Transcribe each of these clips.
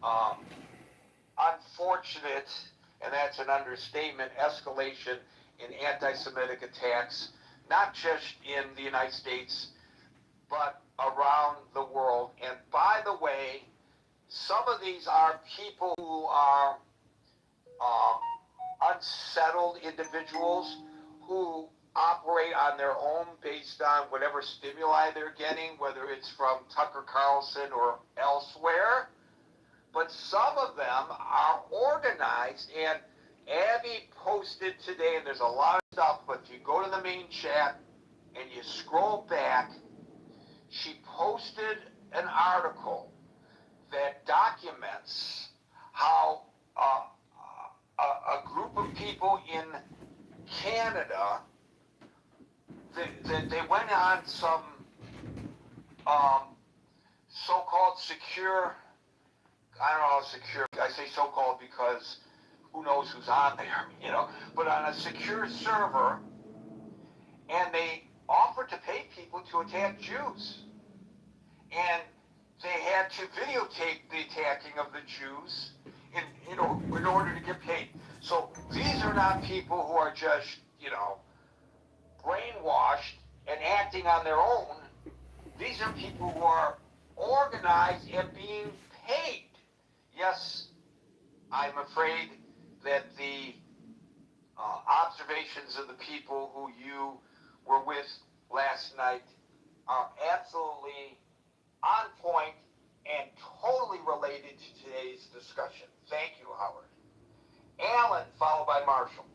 um, unfortunate, and that's an understatement, escalation in anti-Semitic attacks, not just in the United States, but around the world. And by the way, some of these are people who are um, unsettled individuals who operate on their own based on whatever stimuli they're getting, whether it's from Tucker Carlson or elsewhere. But some of them are organized, and Abby posted today, and there's a lot of stuff, but if you go to the main chat and you scroll back, she posted an article that documents how a group of people in Canada, they went on some so-called secure, I don't know, secure, I say so-called because who knows who's on there, but on a secure server, and they offered to pay people to attack Jews. And they had to videotape the attacking of the Jews in order to get paid. So these are not people who are just, brainwashed and acting on their own. These are people who are organized and being paid. Yes, I'm afraid that the observations of the people who you were with last night are absolutely on point and totally related to today's discussion. Thank you, Howard. Alan, followed by Marshall.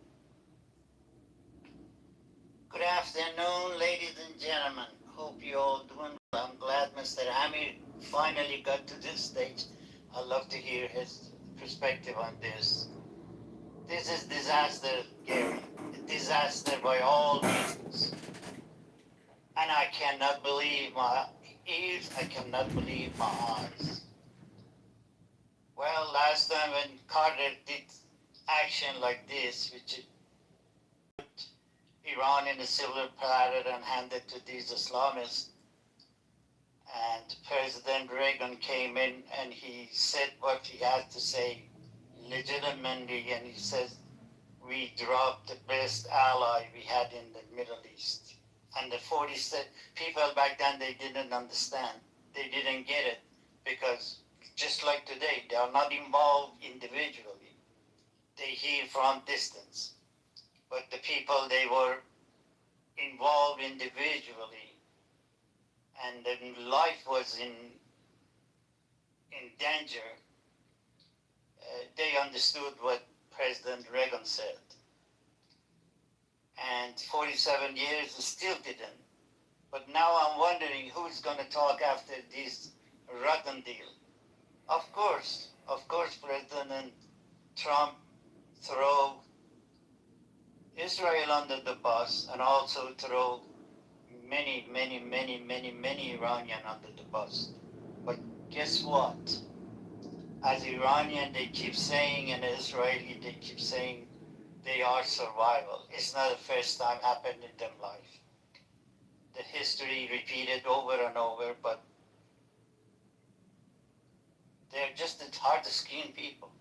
Good afternoon, ladies and gentlemen. Hope you're all doing well. I'm glad Mr. Amir finally got to this stage. I'd love to hear his perspective on this. This is disaster, Gary. A disaster by all means. And I cannot believe my ears, I cannot believe my eyes. Well, last time when Carter did action like this, which put Iran in a silver platter and handed to these Islamists, and President Reagan came in and he said what he had to say legitimately, and he says, we dropped the best ally we had in the Middle East. And the 40 people back then, they didn't understand. They didn't get it because just like today, they are not involved individually. They hear from distance. But the people, they were involved individually, and then life was in danger. They understood what President Reagan said. And 47 years still didn't. But now I'm wondering who's going to talk after this rotten deal. Of course, President Trump throw Israel under the bus and also throw many Iranian under the bus. But guess what? As Iranian, they keep saying, and Israeli, they keep saying they are survival. It's not the first time happened in their life. The history repeated over and over, but they're just the hard-skinned people.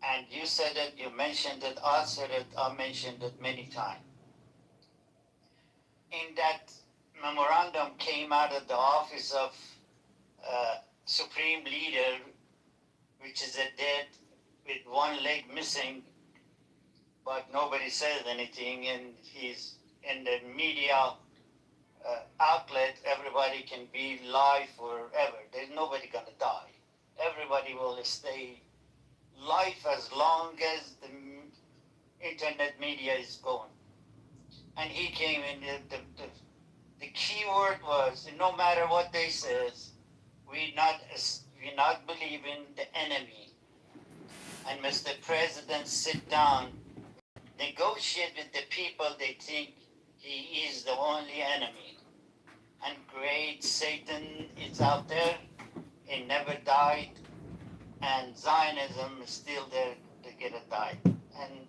And you said it, you mentioned it, I said it, I mentioned it many times. In that memorandum came out of the office of Supreme Leader, which is a dead with one leg missing, but nobody says anything, and he's in the media outlet. Everybody can be live forever. There's nobody gonna die. Everybody will stay live as long as the internet media is going. And he came in, the key word was, no matter what they says, we not believing the enemy. And Mr. President, sit down, negotiate with the people they think he is the only enemy. And great Satan is out there, he never died, and Zionism is still there to get it died. And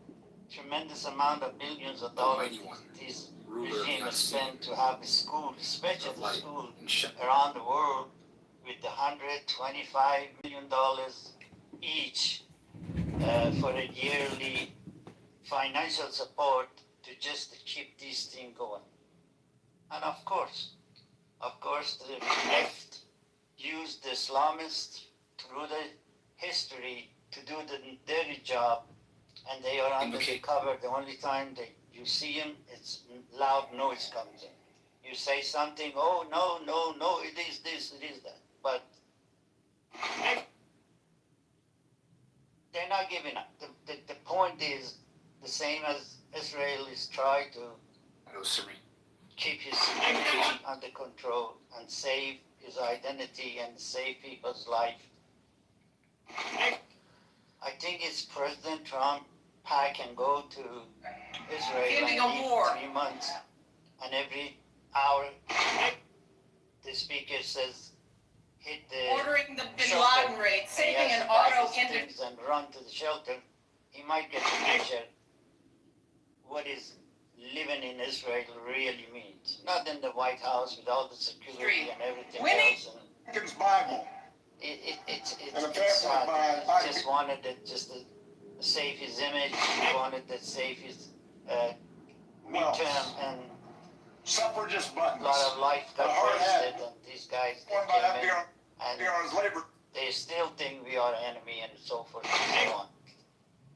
tremendous amount of billions of dollars this regime has spent to have a school, special school around the world, with the $125 million each for a yearly financial support to just keep this thing going. And of course, the left used the Islamists through the history to do the dirty job, and they are under the cover. The only time that you see them, it's loud noise comes in. You say something, oh, no, it is this, it is that. But they're not giving up. The point is the same as Israel is trying to keep his security under control and save his identity and save people's life. I think it's President Trump pack and go to Israel and 3 months, and every hour the speaker says hit the ordering the Bin shelter, Laden raid, saving and he has an to pack auto his into things and run to the shelter. He might get the picture what is living in Israel really means. Not in the White House with all the security and everything Winnie? else. It's Bible. It's And a sad. pamphlet by He just wanted it just to save his image. He wanted to save his midterm, and Suffragist a buttons. lot of life got hard wasted. And these guys One they by came in, FDR's and labor. they still think we are enemy and so forth and so on.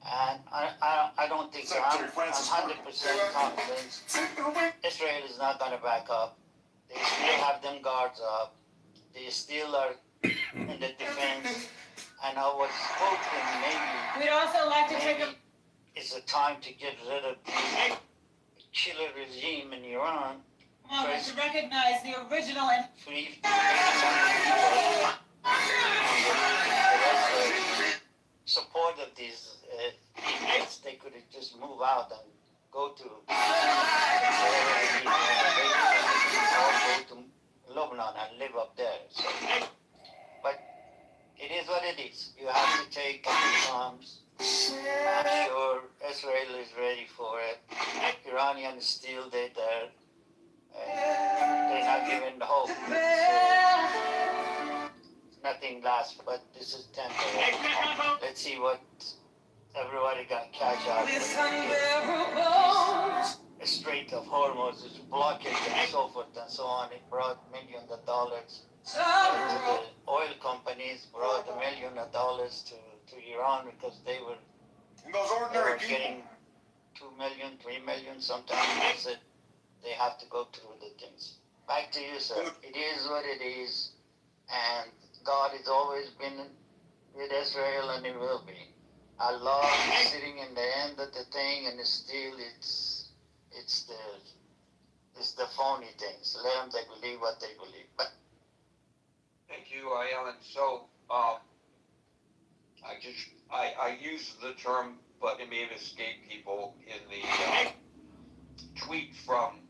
And I don't think so. I'm Secretary Francis 100% confident Israel is not going to back up. They still have them guards up. They still are in the defense. And I was hoping maybe We'd also like to take a it's a time to get rid of this killer regime in Iran. moment to recognize the original and Free some people support of these idiots. They could just move out and go to wherever they need or go to Lebanon and live up there. So, but it is what it is. You have to take the arms. I'm sure Israel is ready for it. Iranians still there. They're not giving the hope. Nothing lasts, but this is temporary. Let's see what everybody can catch out. The Strait of Hormuz is blocked and so forth and so on. It brought millions of dollars to the oil companies, brought millions of dollars to Iran because they were And those ordinary people. getting 2 million, 3 million. Sometimes they said they have to go through the things. Back to you, sir. It is what it is, and God has always been with Israel, and it will be. Allah is sitting in the end of the thing, and still it's the phony things. Let them they believe what they believe. But Thank you, Alan. So, I use the term, but it may have escaped people in the tweet from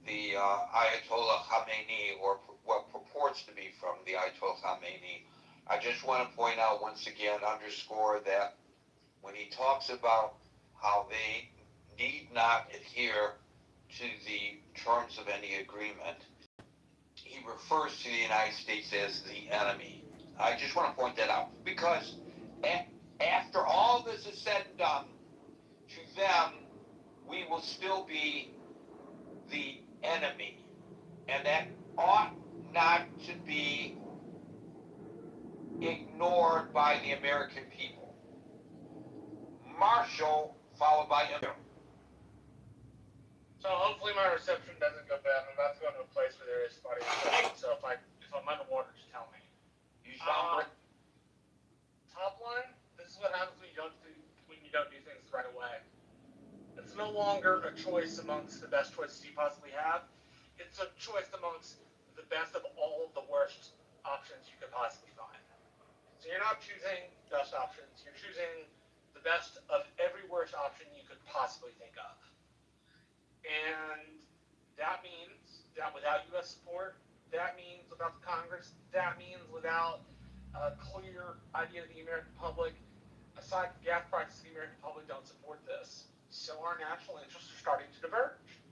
the Ayatollah Khamenei, or what purports to be from the Ayatollah Khamenei. I just want to point out once again, underscore that when he talks about how they need not adhere to the terms of any agreement, he refers to the United States as the enemy. I just want to point that out because after all this is said and done, to them, we will still be the enemy. And that ought not to be ignored by the American people. Marshall, followed by Emil. So hopefully my reception doesn't go bad. I'm about to go into a place where there is spotty reception. So if I'm underwater, just tell me. You sound great. Top line, this is what happens when you don't do things the right way. It's no longer a choice amongst the best choices you possibly have. It's a choice amongst the best of all the worst options you could possibly find. So you're not choosing best options. You're choosing the best of every worst option you could possibly think of. And that means that without U.S. support, that means without the Congress, that means without a clear idea of the American public, aside from gas prices, the American public don't support this. So our national interests are starting to diverge.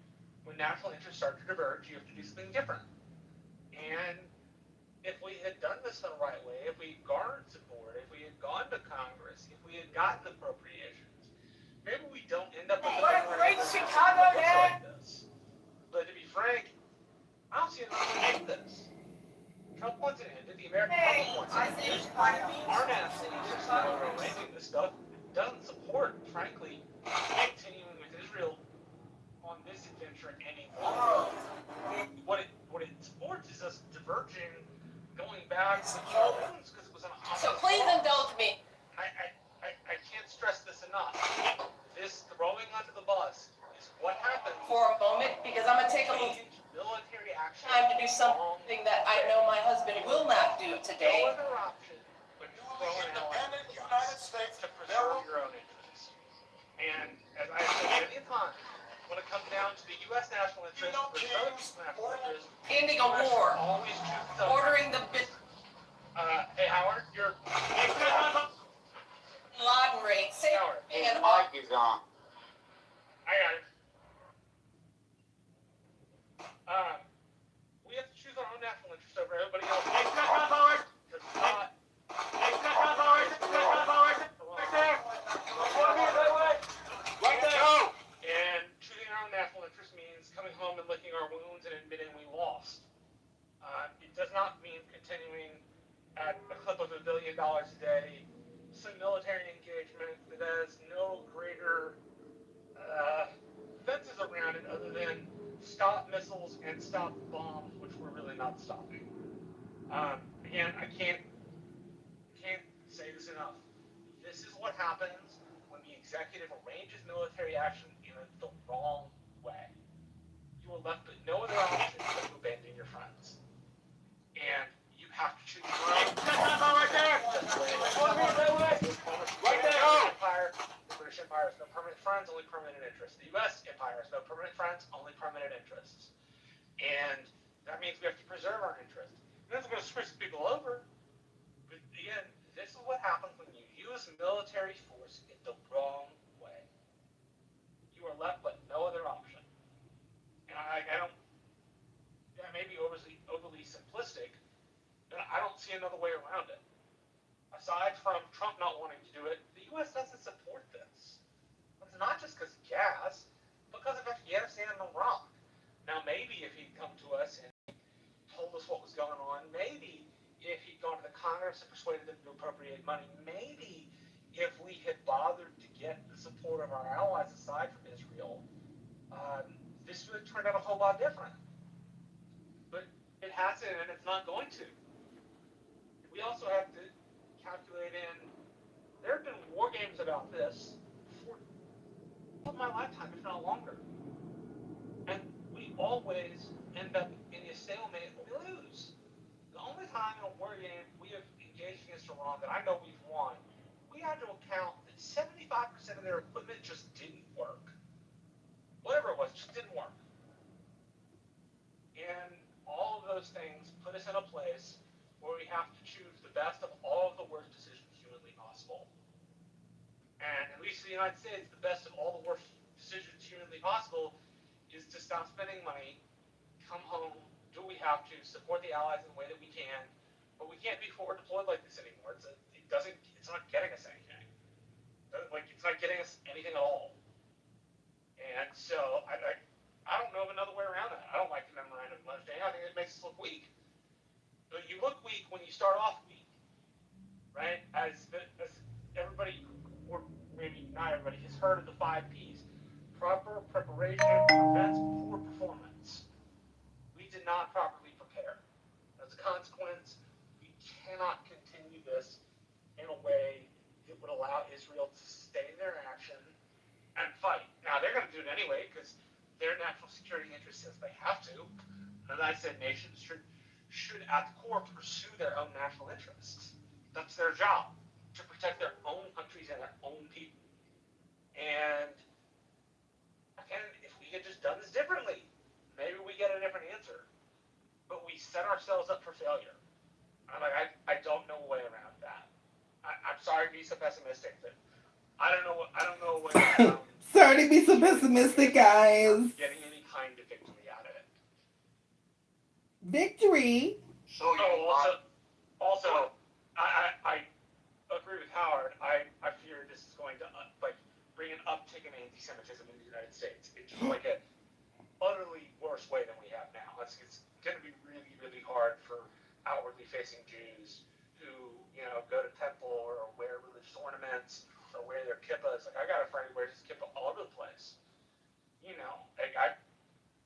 When national interests start to diverge, you have to do something different. And if we had done this the right way, if we garnered support, if we had gone to Congress, if we had gotten appropriations, maybe we don't end up with What a great Chicago like this. But to be frank, I don't see another way to do this. Trump wants it ended. The American public wants it ended. Our national interests that are arranging this stuff doesn't support, frankly, continuing with Israel on this adventure anymore. What it supports is us diverging, going back to Jones because it was an option. So please indulge me. I can't stress this enough. This throwing under the bus is what happens For a moment, because I'm gonna take a little military action time to do something that I know my husband will not do No today. other option but to throw an ally Independent United States to preserve your own interests. And as I have said many times, when it comes down to the U.S. national interest versus other people's national interest, Ending a war, always choose the ordering the bit hey Howard, you're Laden rate, saving Howard. His and mic is on. I got it. We have to choose our own national interest over everybody else. Because it's not. And choosing our own national interest means coming home and licking our wounds and admitting we lost. It does not mean continuing at a clip of $1 billion a day, some military engagement that has no greater fences around it other than stop missiles and stop bombs, which we're really not stopping. Again, I can't say this enough. This is what happens when the executive arranges military action in the wrong way. You are left with no other option but to abandon your friends. And you have to choose your own. The British Empire has no permanent friends, only permanent interests. The U.S. Empire has no permanent friends, only permanent interests. And that means we have to preserve our interests. And that's going to switch people over. But again, this is what happens when you use military force in the wrong way. You are left with no other option. And I don't, that may be overly simplistic, but I don't see another way around it. Aside from Trump not wanting to do it, the U.S. doesn't support this. It's not just because of gas, because of Afghanistan and Iraq. Now, maybe if he'd come to us and told us what was going on, maybe if he'd gone to the Congress and persuaded them to appropriate money, maybe if we had bothered to get the support of our allies aside from Israel, this would have turned out a whole lot different. But it hasn't, and it's not going to. We also have to calculate in, there have been war games about this for my lifetime, if not longer. And we always end up in a stalemate and we lose. The only time in a war game we have engaged against Iran that I know we've won, we had to account that 75% of their equipment just didn't work. Whatever it was, just didn't work. And all of those things put us in a place where we have to choose the best of all of the worst decisions humanly possible. And at least in the United States, the best of all the worst decisions humanly possible is to stop spending money, come home, do what we have to, support the allies in the way that we can, but we can't be forward deployed like this anymore. It's not getting us anything. It's not getting us anything at all. And so I don't know of another way around that. I don't like the memorandum of understanding. I think it makes us look weak. But you look weak when you start off weak, right? As everybody, or maybe not everybody, has heard of the 5 Ps. Proper preparation prevents poor performance. We did not properly prepare. As a consequence, we cannot continue this in a way that would allow Israel to stay their action and fight. Now, they're going to do it anyway because their national security interest says they have to. As I said, nations should at the core pursue their own national interests. That's their job, to protect their own countries and their own people. And again, if we had just done this differently, maybe we get a different answer. But we set ourselves up for failure. I don't know a way around that. I'm sorry to be so pessimistic, but I don't know a way around Sorry to be so pessimistic, guys. getting any kind of victory out of it. Victory? So you Also, I agree with Howard. I fear this is going to bring an uptick in anti-Semitism in the United States. It's just like an utterly worse way than we have now. It's going to be really, really hard for outwardly facing Jews who, go to temple or wear religious ornaments or wear their kippahs. Like, I got a friend who wears his kippah all over the place.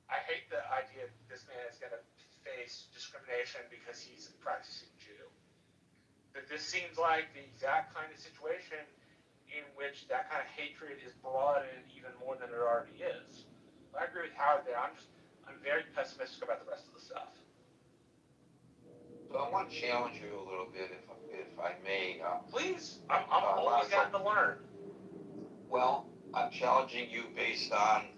I hate the idea that this man is going to face discrimination because he's a practicing Jew. That this seems like the exact kind of situation in which that kind of hatred is broadened even more than it already is. I agree with Howard there. I'm very pessimistic about the rest of the stuff. So I want to challenge you a little bit, if I may. Please, I'm always down to learn. Well, I'm challenging you based on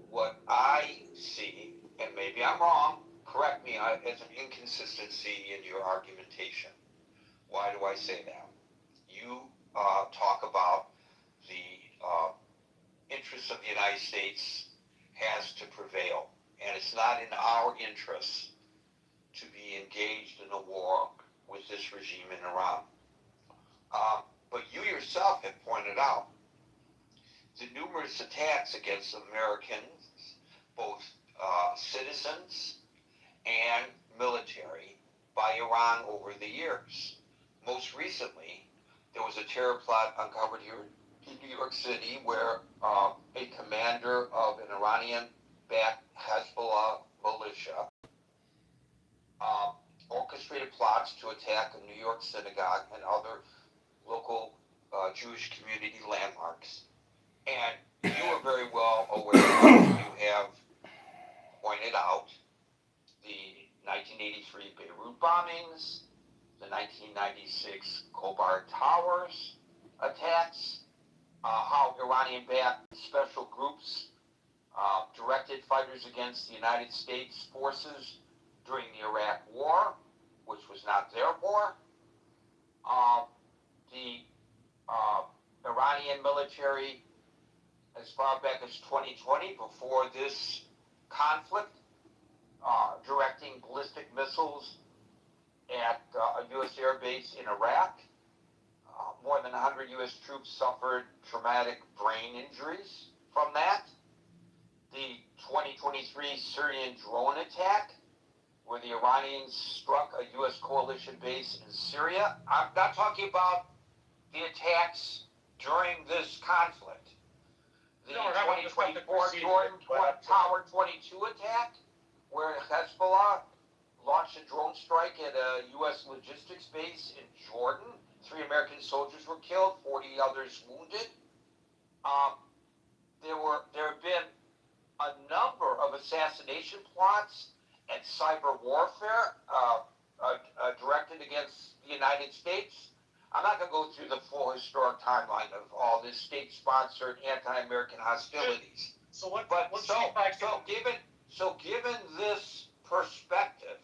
what I see, and maybe I'm wrong. Correct me as an inconsistency in your argumentation. Why do I say that? You talk about the interests of the United States has to prevail, and it's not in our interests to be engaged in a war with this regime in Iran. But you yourself have pointed out the numerous attacks against Americans, both citizens and military, by Iran over the years. Most recently, there was a terror plot uncovered here in New York City where a commander of an Iranian-backed Hezbollah militia orchestrated plots to attack a New York synagogue and other local Jewish community landmarks. And you are very well aware, as you have pointed out, the 1983 Beirut bombings, the 1996 Khobar Towers attacks, how Iranian-backed special groups directed fighters against the United States forces during the Iraq War, which was not their war. The Iranian military, as far back as 2020, before this conflict, directing ballistic missiles at a U.S. air base in Iraq. More than 100 U.S. troops suffered traumatic brain injuries from that. The 2023 Syrian drone attack, where the Iranians struck a U.S. coalition base in Syria. I'm not talking about the attacks during this conflict. The 2024 Jordan Tower 22 attack, where Hezbollah launched a drone strike at a U.S. logistics base in Jordan. 3 American soldiers were killed, 40 others wounded. There have been a number of assassination plots and cyber warfare directed against the United States. I'm not going to go through the full historic timeline of all this state-sponsored anti-American hostilities. Given this perspective,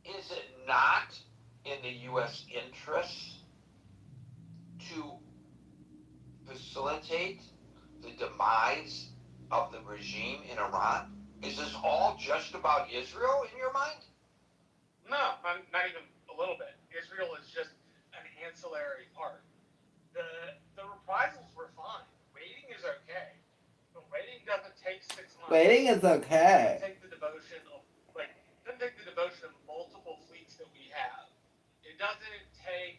is it not in the U.S. interest to facilitate the demise of the regime in Iran? Is this all just about Israel in your mind? No, not even a little bit. Israel is just an ancillary part. The reprisals were fine. Waiting is okay. But waiting doesn't take 6 months. Waiting is okay. It doesn't take the devotion of multiple fleets that we have. It doesn't take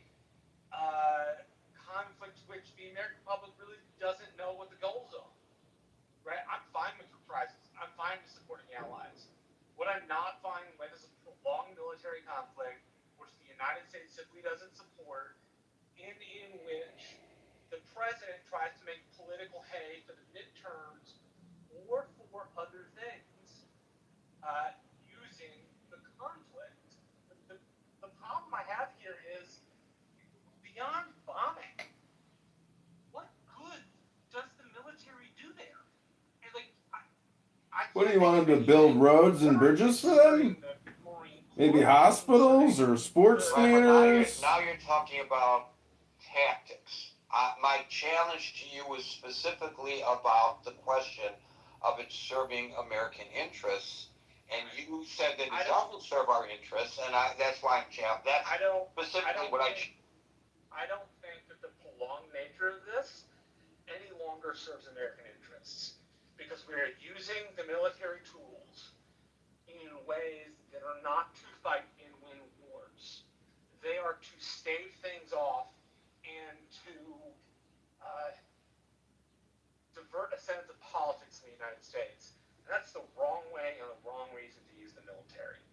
conflict which the American public really doesn't know what the goals are. Right? I'm fine with reprisals. I'm fine with supporting allies. What I'm not fine with is a prolonged military conflict which the United States simply doesn't support, in which the president tries to make political hay for the midterms or for other things using the conflict. The problem I have here is beyond bombing. What good does the military do there? And What do you want them to build roads and bridges for them? Maybe hospitals or sports theaters? Now you're talking about tactics. My challenge to you was specifically about the question of it serving American interests and you said that I it don't- doesn't serve our interests, and that's why I'm chapped. That's I don't specifically what I don't think that the prolonged nature of this any longer serves American interests because we are using the military tools in ways that are not to fight and win wars. They are to stave things off and to divert a sense of politics in the United States. And that's the wrong way and the wrong reason to use the military.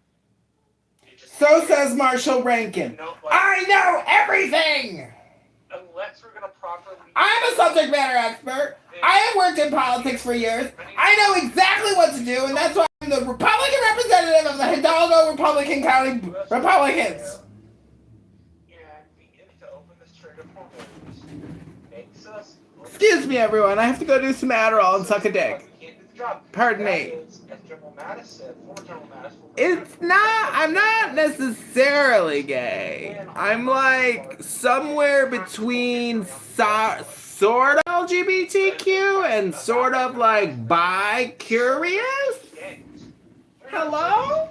So says Marshall Rankin. I know everything! Unless we're going to properly... I'm a subject matter expert. I have worked in politics for years. I know exactly what to do, and that's why I'm the Republican representative of the Hidalgo Republican County Republicans. And we get to open this trigger for wars. Makes us... Excuse me, everyone. I have to go do some Adderall and suck a dick. We can't do the job. Pardon That me. is, as General Mattis said, former General Mattis... It's not, I'm not necessarily gay. I'm like somewhere between sort of LGBTQ and sort of like bi-curious. Hello?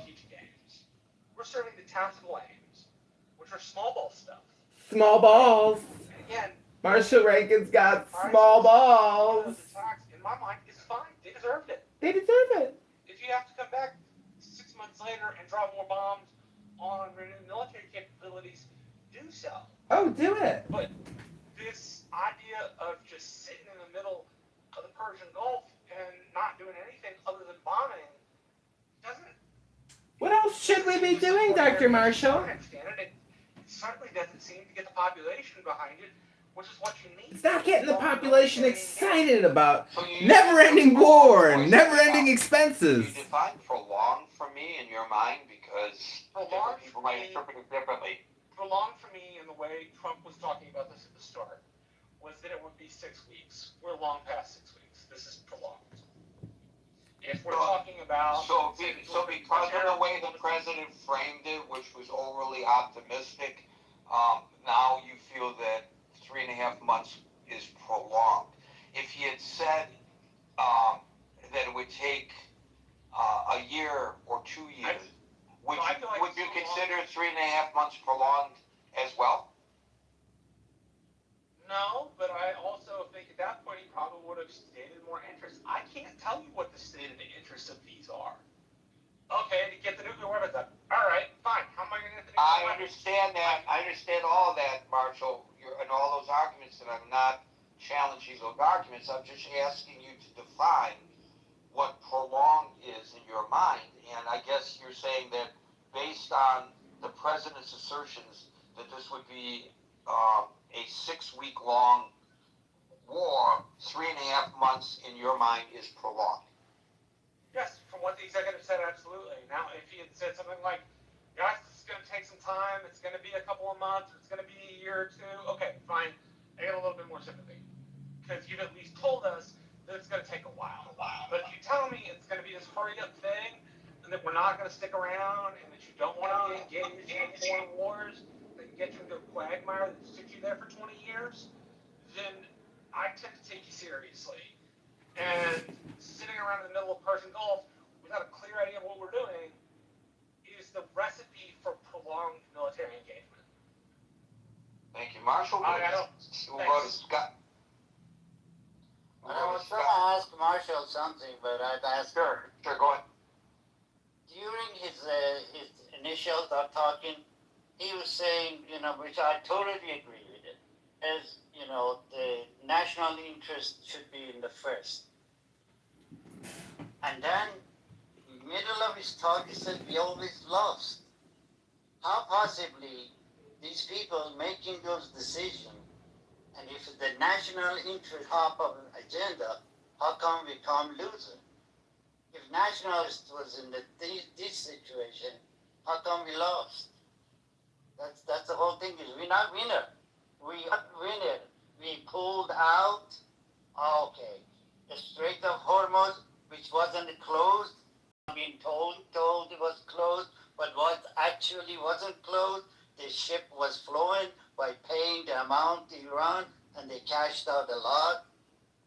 We're serving the tactical aims, which are small ball stuff. Small balls. And again, Marshall Rankin's got small balls. the tax, in my mind, is fine. They deserved it. They deserve it. If you have to come back 6 months later and drop more bombs on renewed military capabilities, do so. Oh, do it. But this idea of just sitting in the middle of the Persian Gulf and not doing anything other than bombing doesn't... What else should we be doing, Dr. Marshall? I understand it. It certainly doesn't seem to get the population behind it, which is what you need. It's not getting the population excited about never-ending war and never-ending expenses. You define prolonged for me in your mind because Prolonged different people might interpret it differently. Prolonged for me in the way Trump was talking about this at the start was that it would be 6 weeks. We're long past 6 weeks. This is prolonged. If we're talking about... So because of the way the president framed it, which was overly optimistic, now you feel that 3.5 months is prolonged. If he had said that it would take a year or 2 years, would you consider 3.5 months prolonged as well? No, but I also think at that point he probably would have stated more interest. I can't tell you what the stated interests of these are. Okay, to get the nuclear weapons up. All right, fine. How am I going to get the nuclear I weapons? understand that. I understand all that, Marshall, and all those arguments, and I'm not challenging those arguments. I'm just asking you to define what prolonged is in your mind. And I guess you're saying that based on the president's assertions that this would be a 6-week-long war, 3.5 months in your mind is prolonged. Yes, from what the executive said, absolutely. Now, if he had said something like, guys, this is going to take some time, it's going to be a couple of months, it's going to be a year or two, okay, fine. I get a little bit more sympathy. Because you've at least told us that it's going to take a while. But if you tell me it's going to be this hurried-up thing, and that we're not going to stick around, and that you don't want to be engaged in foreign wars that can get you into a quagmire that sticks you there for 20 years, then I tend to take you seriously. And sitting around in the middle of Persian Gulf without a clear idea of what we're doing is the recipe for prolonged military engagement. Thank you, Marshall. I don't. We'll go to Scott. I was trying to ask Marshall something, but I'd ask her. Sure, go ahead. During his initial talking, he was saying, which I totally agree with it, as the national interest should be in the first. And then, middle of his talk, he said, we always lost. How possibly these people making those decisions, and if the national interest hop of an agenda, how come we come loser? If nationalist was in this situation, how come we lost? That's the whole thing. Is we're not winner. We not winner. We pulled out. Okay, the Strait of Hormuz, which wasn't closed, being told it was closed, but what actually wasn't closed. The ship was flowing by paying the amount to Iran, and they cashed out a lot.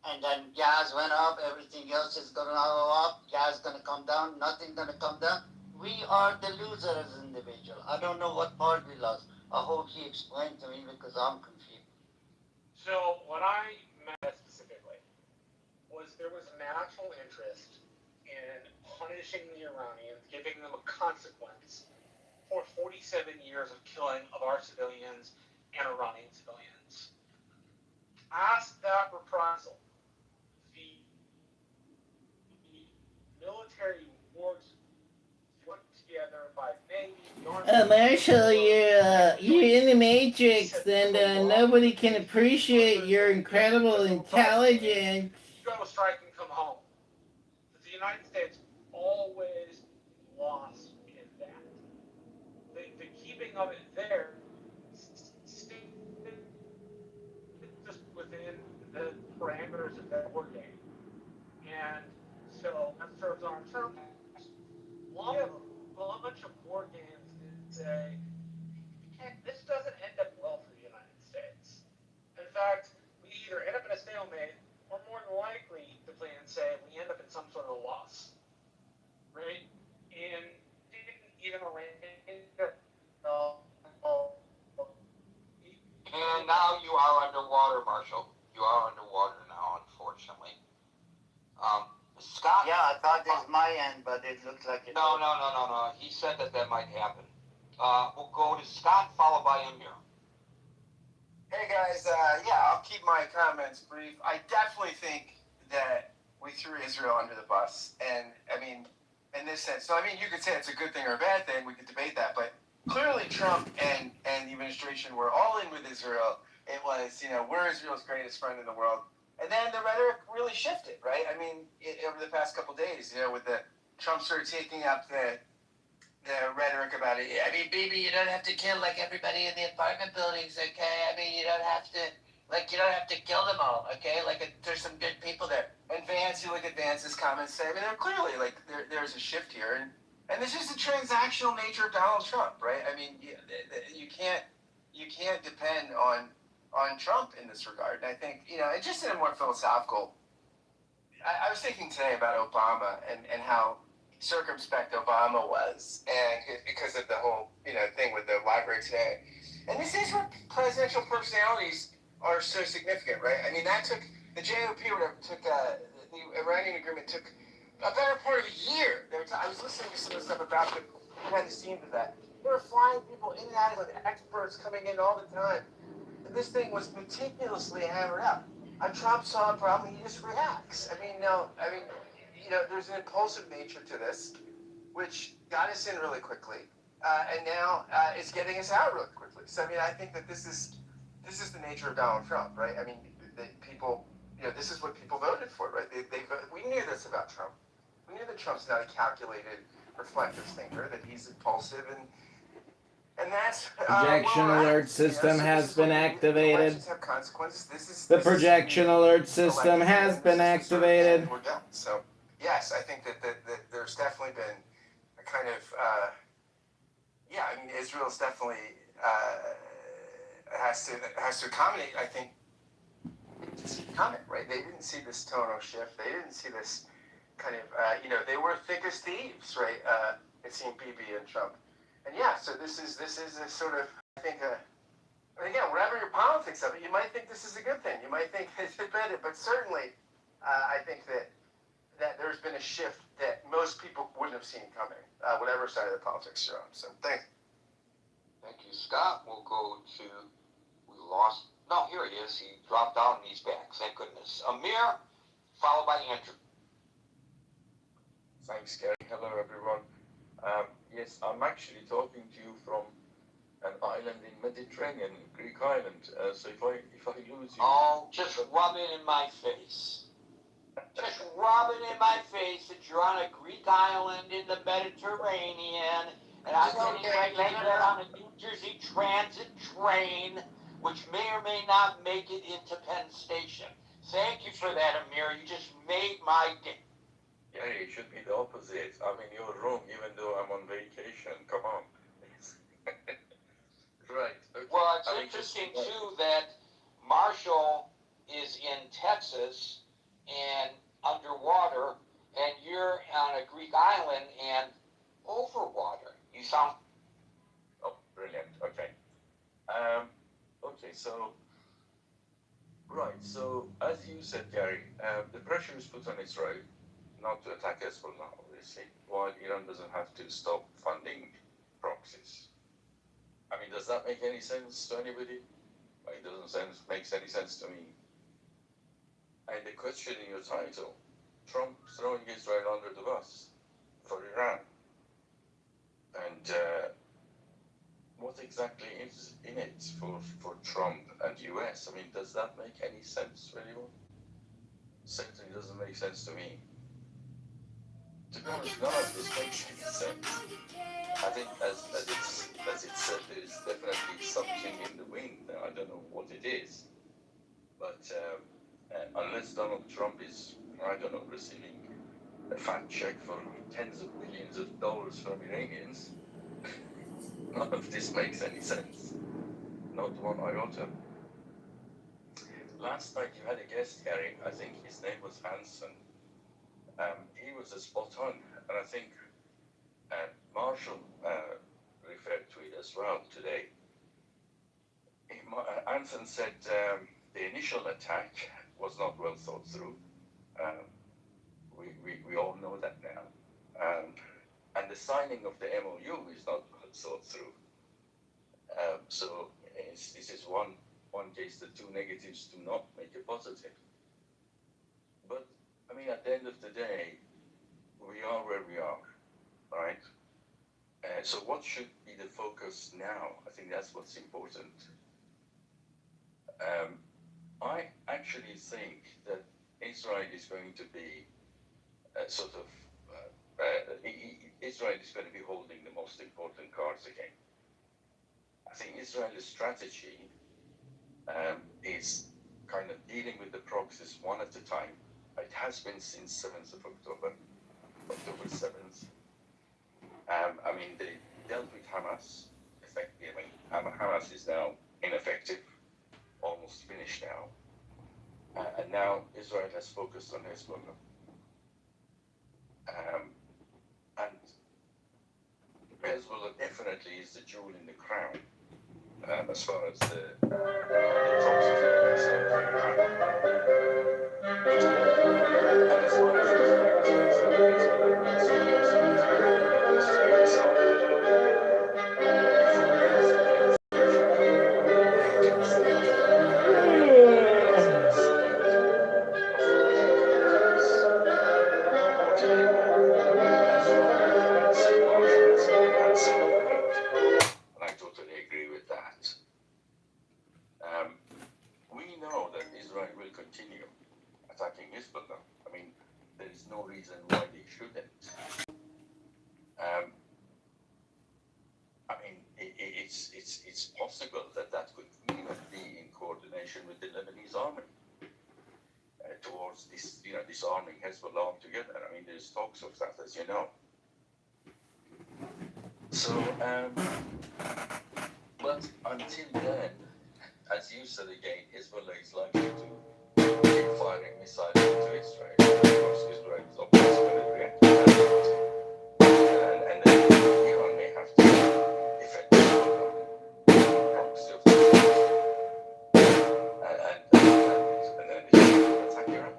and then gas went up, everything else is gonna go up, gas gonna come down, nothing gonna come down. We are the loser as an individual. I don't know what part we lost. I hope he explained to me because I'm confused. So what I meant specifically was there was a national interest in punishing the Iranians, giving them a consequence for 47 years of killing of our civilians and Iranian civilians. As that reprisal, the military force put together by Navy, Army, Marshall, you're in the Matrix, and nobody can appreciate your incredible intelligence. go strike and come home. The United States always lost in that. The keeping of it there just within the parameters of that war game. And so that serves our term. We have a bunch of war games that say, heck, this doesn't end up well for the United States. In fact, we either end up in a stalemate, or more than likely, the plans say, we end up in some sort of loss. Right? And didn't even And now you are underwater, Marshall. You are underwater now, unfortunately. Scott? Yeah, I thought this was my end, but it looks like it. No. He said that might happen. We'll go to Scott, followed by Amir. Hey guys, I'll keep my comments brief. I definitely think that we threw Israel under the bus, and I mean, in this sense. So I mean, you could say it's a good thing or a bad thing. We could debate that, but clearly Trump and the administration were all in with Israel. It was, we're Israel's greatest friend in the world. And then the rhetoric really shifted, right? I mean, over the past couple of days, with the Trump started taking up the rhetoric about it. I mean, baby, you don't have to kill like everybody in the apartment buildings, okay? I mean, you don't have to kill them all, okay? Like, there's some good people there. And Vance, you look at Vance's comments, I mean, they're clearly like there's a shift here, and it's just the transactional nature of Donald Trump, right? I mean, you can't depend on Trump in this regard. And I think, and just in a more philosophical, I was thinking today about Obama and how circumspect Obama was, and because of the whole, thing with the library today. And this is where presidential personalities are so significant, right? I mean, the JOP or whatever the Iranian agreement took a better part of a year. I was listening to some of the stuff about the behind the scenes of that. They were flying people in and out with experts coming in all the time. This thing was meticulously hammered out. Trump saw a problem, he just reacts. There's an impulsive nature to this, which got us in really quickly, and now it's getting us out really quickly. So, I think that this is the nature of Donald Trump, right? I mean, people, this is what people voted for, right? We knew this about Trump. We knew that Trump's not a calculated, reflective thinker, that he's impulsive, and that's Projection alert system has been activated. Have consequences. The projection alert system has been activated. We're done. So yes, I think that there's definitely been a kind of Israel's definitely has to accommodate. I think comment, right? They didn't see this tonal shift. They didn't see this kind of they were thick as thieves, right? It seemed Bibi and Trump. And so this is a sort of, I think, again, whatever your politics of it, you might think this is a good thing. You might think it's better, but certainly, I think that there's been a shift that most people wouldn't have seen coming, whatever side of the politics you're on. So, thanks. Thank you, Scott. We'll go to, no, here he is. He dropped out and he's back. Thank goodness. Amir, followed by Andrew. Thanks, Gary. Hello, everyone. Yes, I'm actually talking to you from an island in Mediterranean, Greek island. So if I lose you... Oh, just rub it in my face. Just rub it in my face that you're on a Greek island in the Mediterranean, and I'm getting ready to get on a New Jersey Transit train, which may or may not make it into Penn Station. Thank you for that, Amir. You just made my day. Yeah, it should be the opposite. I'm in your room, even though I'm on vacation. Come on. Right. Okay. Well, it's interesting, too, that Marshall is in Texas, and underwater, and you're on a Greek island and over water. You sound Oh, brilliant. Okay. Okay, so, right, so as you said, Gary, the pressure is put on Israel not to attack Hezbollah, obviously, while Iran doesn't have to stop funding proxies. I mean, does that make any sense to anybody? It doesn't make any sense to me. And the question in your title, Trump throwing Israel under the bus for Iran. And what exactly is in it for Trump and US? I mean, does that make any sense to anyone? Certainly doesn't make sense to me. To be honest, none of this makes any sense. I think as it's said, there is definitely something in the wind. I don't know what it is. But unless Donald Trump is, I don't know, receiving a fat check for tens of millions of dollars from Iranians, none of this makes any sense. Not one iota. Last night you had a guest, Gary. I think his name was Hanson. He was a spot on, and I think Marshall referred to it as well today. Anson said the initial attack was not well thought through. We all know that now. And the signing of the MOU is not well thought through. So this is one case, the two negatives do not make a positive. But, I mean, at the end of the day, we are where we are, right? So what should be the focus now? I think that's what's important. I actually think that Israel is going to be Israel is going to be holding the most important cards again. I think Israel's strategy is kind of dealing with the proxies one at a time. It has been since 7th of October 7th. I mean, they dealt with Hamas effectively. I mean, Hamas is now ineffective, almost finished now. And now Israel has focused on Hezbollah. And Hezbollah definitely is the jewel in the crown as far as the proxies are concerned. And as far as Israel is concerned, I totally agree with that. We know that Israel will continue attacking Hezbollah. I mean, there is no reason why they shouldn't. I mean, it's possible that could even be in coordination with the Lebanese army towards this, disarming Hezbollah altogether. I mean, there's talks of that, as you know. So, but until then, as you said again, Hezbollah is likely to keep firing missiles into Israel. Of course, Israel is obviously going to react to that. And then Iran may have to defend the proxy of the and then they should attack Iran.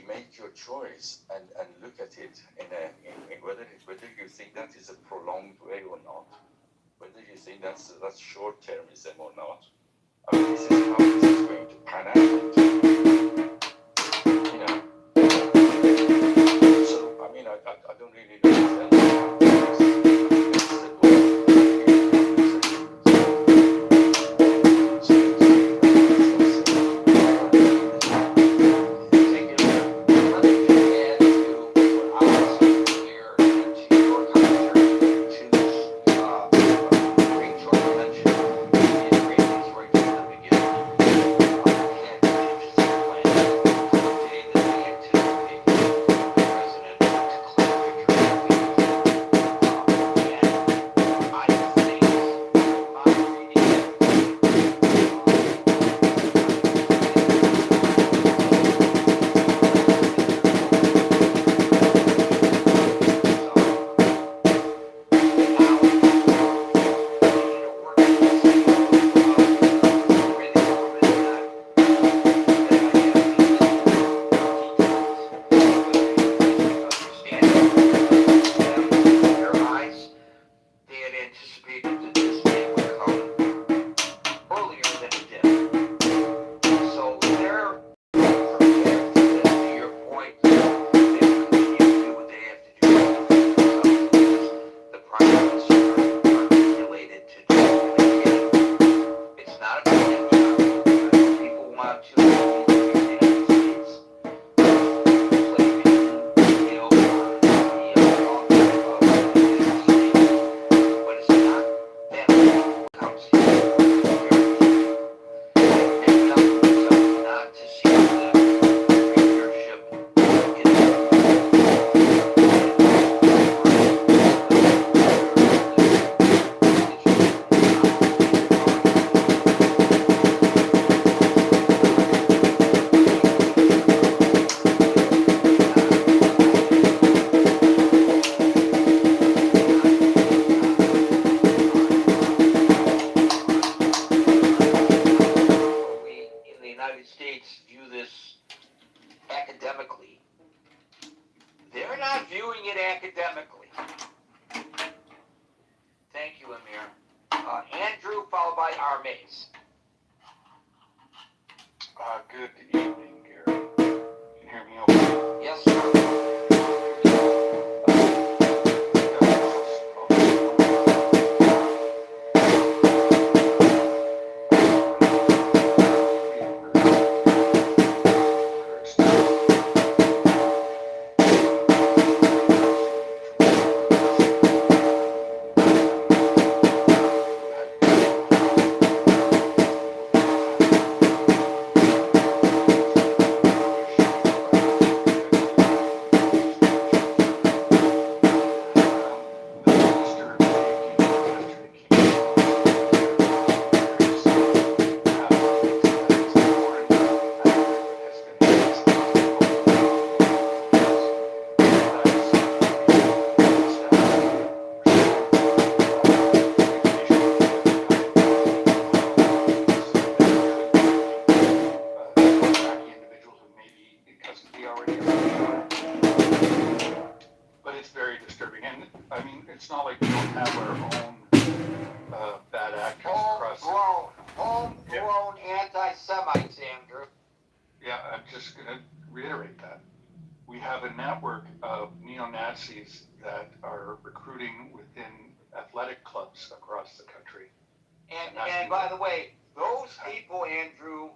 really make your choice and look at it in whether you think that is a prolonged way or not, whether you think that's short-termism or not. I mean, this is how this is going to pan out. You know. So I mean, I don't really know what else. academically. They're not viewing it academically. Thank you, Amir. Andrew, followed by Armaze. Good evening, Gary. Can you hear me okay? Yes, sir. But it's very disturbing, and I mean, it's not like we don't have our own bad actors across. Homegrown anti-Semites, Andrew. Yeah, I'm just going to reiterate that. We have a network of neo-Nazis that are recruiting within athletic clubs across the country. And by the way, those people, Andrew,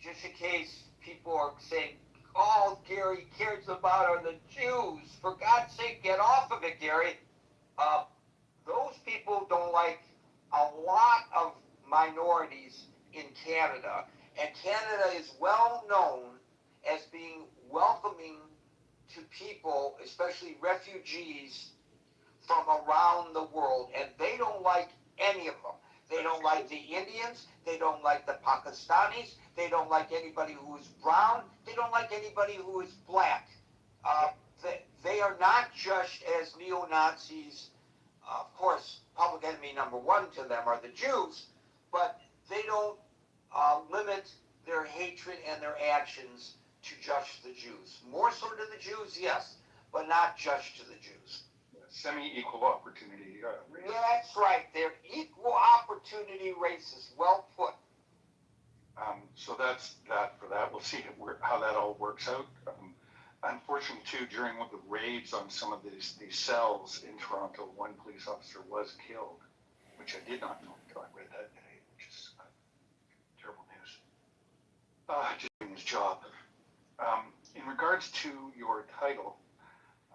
just in case people are saying, all Gary cares about are the Jews. For God's sake, get off of it, Gary. Those people don't like a lot of minorities in Canada. And Canada is well known as being welcoming to people, especially refugees from around the world. And they don't like any of them. They don't like the Indians. They don't like the Pakistanis. They don't like anybody who is brown. They don't like anybody who is black. They are not just as neo-Nazis. Of course, public enemy number one to them are the Jews, but they don't limit their hatred and their actions to just the Jews. More so to the Jews, yes, but not just to the Jews. Semi-equal opportunity. That's right. They're equal opportunity races. Well put. So that's that for that. We'll see how that all works out. Unfortunately, too, during one of the raids on some of these cells in Toronto, one police officer was killed, which I did not know until I read that today, which is terrible news. Just doing his job. In regards to your title,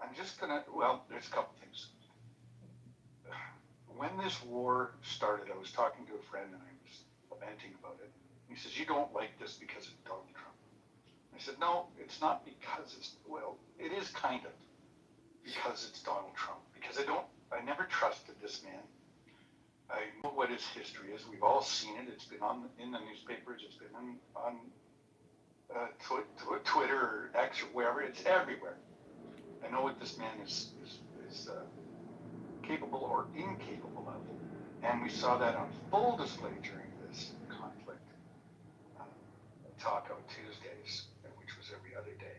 I'm just gonna, well, there's a couple things. When this war started, I was talking to a friend and I was lamenting about it. He says, you don't like this because of Donald Trump. I said, no, it's not because it's, well, it is kind of because it's Donald Trump. Because I never trusted this man. I know what his history is. We've all seen it. It's been in the newspapers. It's been on Twitter or X or wherever. It's everywhere. I know what this man is capable or incapable of. And we saw that on full display during this conflict. Taco Tuesdays, which was every other day.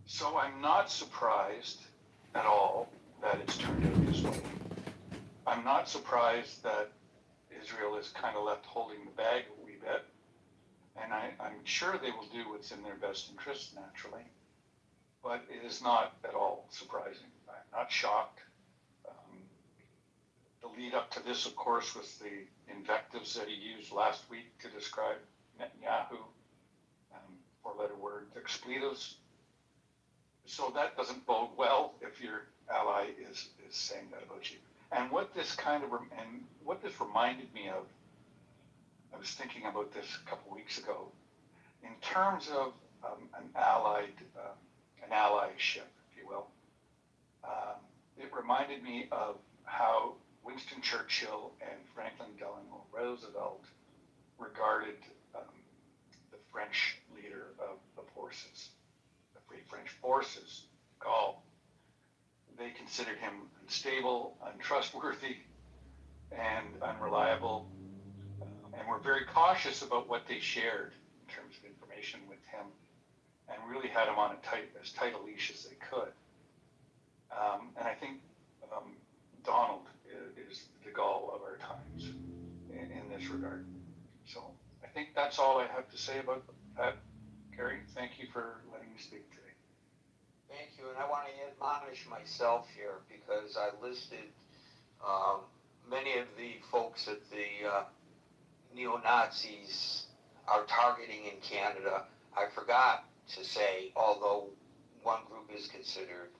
So I'm not surprised at all that it's turned out this way. I'm not surprised that Israel is kind of left holding the bag a wee bit. And I'm sure they will do what's in their best interest, naturally. But it is not at all surprising. I'm not shocked. The lead up to this, of course, was the invectives that he used last week to describe Netanyahu, four-letter word, expletives. So that doesn't bode well if your ally is saying that about you. And what this reminded me of, I was thinking about this a couple weeks ago, in terms of an allyship, if you will. It reminded me of how Winston Churchill and Franklin Delano Roosevelt regarded the French leader of the forces, the Free French Forces, Gaul. They considered him unstable, untrustworthy, and unreliable, and were very cautious about what they shared in terms of information with him, and really had him on as tight a leash as they could. And I think Donald is the Gaul of our times in this regard. So I think that's all I have to say about that. Gary, thank you for letting me speak today. Thank you, and I want to admonish myself here because I listed many of the folks that the neo-Nazis are targeting in Canada. I forgot to say, although one group is considered,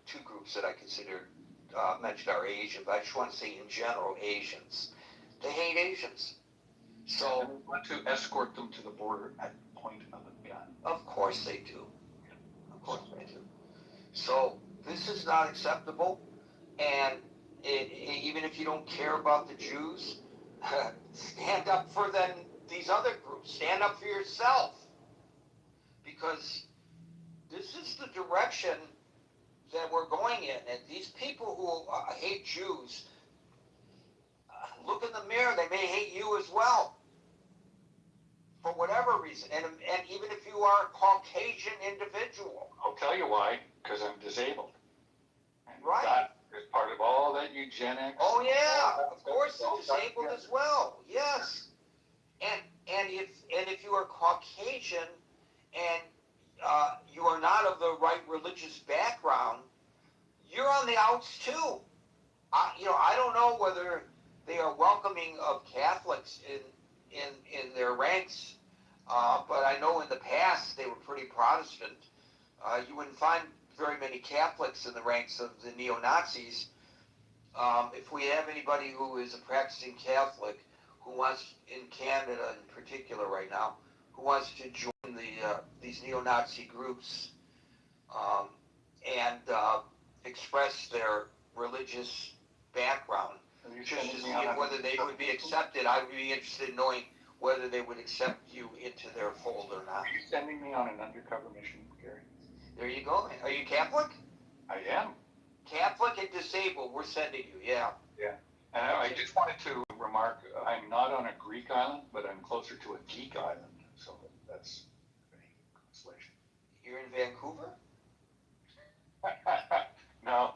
two groups that I considered mentioned are Asian, but I just want to say in general, Asians. They hate Asians. So and we want to escort them to the border at the point of a gun. Of course they do. Of course they do. So this is not acceptable, and even if you don't care about the Jews, stand up for these other groups. Stand up for yourself, because this is the direction that we're going in. And these people who hate Jews, look in the mirror. They may hate you as well, for whatever reason. And even if you are a Caucasian individual. I'll tell you why, because I'm disabled. And right. That is part of all that eugenics. Oh yeah, of course they're disabled as well. Yes. And if you are Caucasian and you are not of the right religious background, you're on the outs too. I don't know whether they are welcoming of Catholics in their ranks, but I know in the past they were pretty Protestant. You wouldn't find very many Catholics in the ranks of the neo-Nazis. If we have anybody who is a practicing Catholic who wants, in Canada in particular right now, who wants to join these neo-Nazi groups and express their religious background, just to see whether they would be accepted. I would be interested in knowing whether they would accept you into their fold or not. Are you sending me on an undercover mission, Gary? There you go. Are you Catholic? I am. Catholic and disabled, we're sending you, yeah. Yeah. And I just wanted to remark, I'm not on a Greek island, but I'm closer to a geek island. So that's any consolation. You're in Vancouver? No,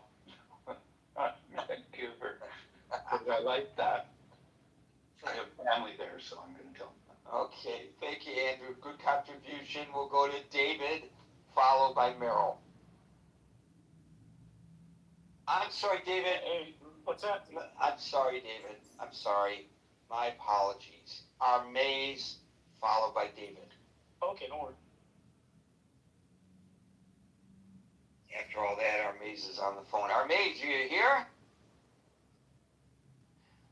not Vancouver. But I like that. I have family there, so I'm going to tell them. Okay, thank you, Andrew. Good contribution. We'll go to David, followed by Merrill. I'm sorry, David. Hey, what's that? I'm sorry, David. I'm sorry. My apologies. Mays, followed by David. Okay, don't worry. After all that, Mays is on the phone. Mays, you here?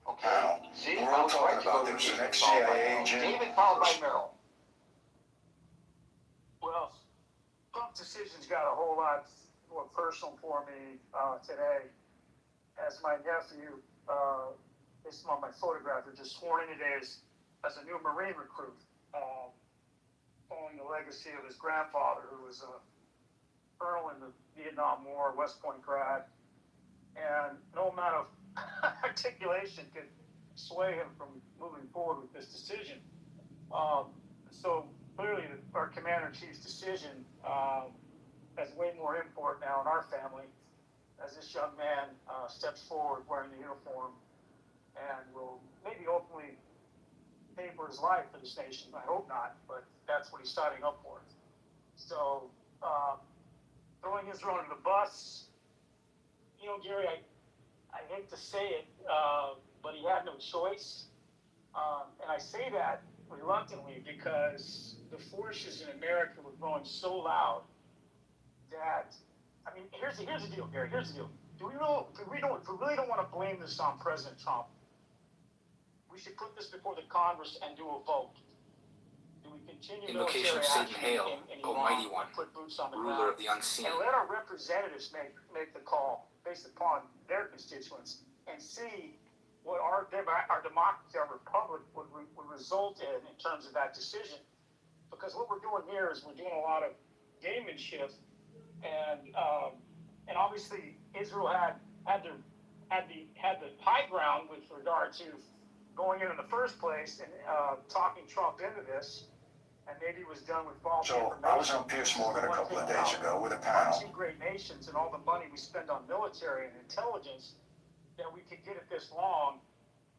Okay. Now, See, we're I all was talking right to about go to there's an David, followed by ex-CIA Merrill. agent. David, followed by Merrill. Well, Trump's decision's got a whole lot more personal for me today. As my nephew, based on my photograph, was just sworn in today as a new Marine recruit, following the legacy of his grandfather, who was a colonel in the Vietnam War, West Point grad, and no amount of articulation could sway him from moving forward with this decision. So clearly, our commander-in-chief's decision has way more import now in our family, as this young man steps forward wearing the uniform and will maybe ultimately pay for his life for this nation. I hope not, but that's what he's signing up for. So throwing Israel under the bus, you know, Gary, I hate to say it, but he had no choice. And I say that reluctantly because the forces in America were growing so loud that, I mean, here's the deal, Gary. Here's the deal. If we really don't want to blame this on President Trump, we should put this before the Congress and do a vote. Do we continue Invocation of military Satan, action hail, in Almighty Iran, One, put boots on the ruler ground, of the unseen. and let our representatives make the call based upon their constituents and see what our democracy, our republic would result in terms of that decision. Because what we're doing here is we're doing a lot of gamemanship, and obviously Israel had the high ground with regard to going in the first place and talking Trump into this, and maybe it was done with false information. So I was on Pierce Morgan a couple of days ago with a panel. Our two great nations and all the money we spend on military and intelligence, that we could get it this long,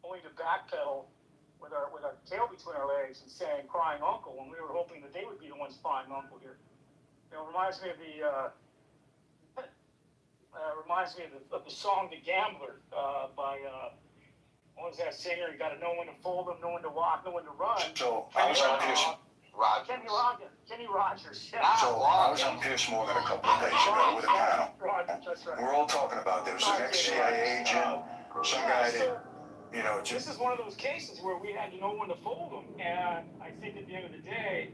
only to backpedal with our tail between our legs and saying crying uncle, when we were hoping that they would be the ones crying uncle here. You know, it reminds me of the song "The Gambler" by what was that singer? You got to know when to fold them, know when to walk, know when to run. So I was on Pierce. Kenny Rogers. Yeah. So I was on Pierce Morgan a couple of days ago with a panel. Rogers, that's right. We're all talking about there was an ex-CIA agent, some guy that, you know, This just is one of those cases where we had to know when to fold them, and I think at the end of the day,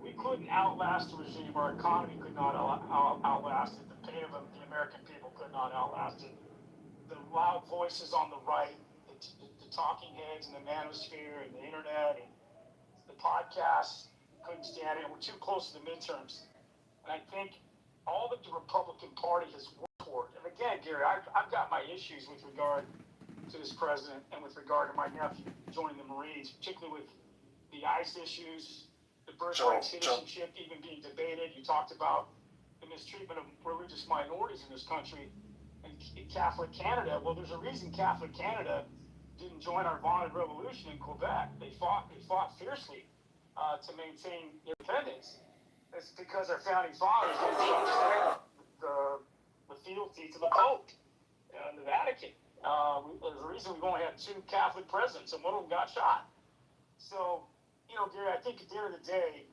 we couldn't outlast the regime. Our economy could not outlast it. The pain of the American people could not outlast it. The loud voices on the right, the talking heads and the manosphere and the internet and the podcasts couldn't stand it. We're too close to the midterms. And I think all that the Republican Party has worked toward, and again, Gary, I've got my issues with regard to this president and with regard to my nephew joining the Marines, particularly with the ICE issues, the birthright citizenship even being debated. You talked about the mistreatment of religious minorities in this country and Catholic Canada. Well, there's a reason Catholic Canada didn't join our vaunted revolution in Quebec. They fought fiercely to maintain their independence. It's because our founding fathers didn't understand the fealty to the Pope and the Vatican. There's a reason we've only had 2 Catholic presidents, and one of them got shot. So, you know, Gary, I think at the end of the day,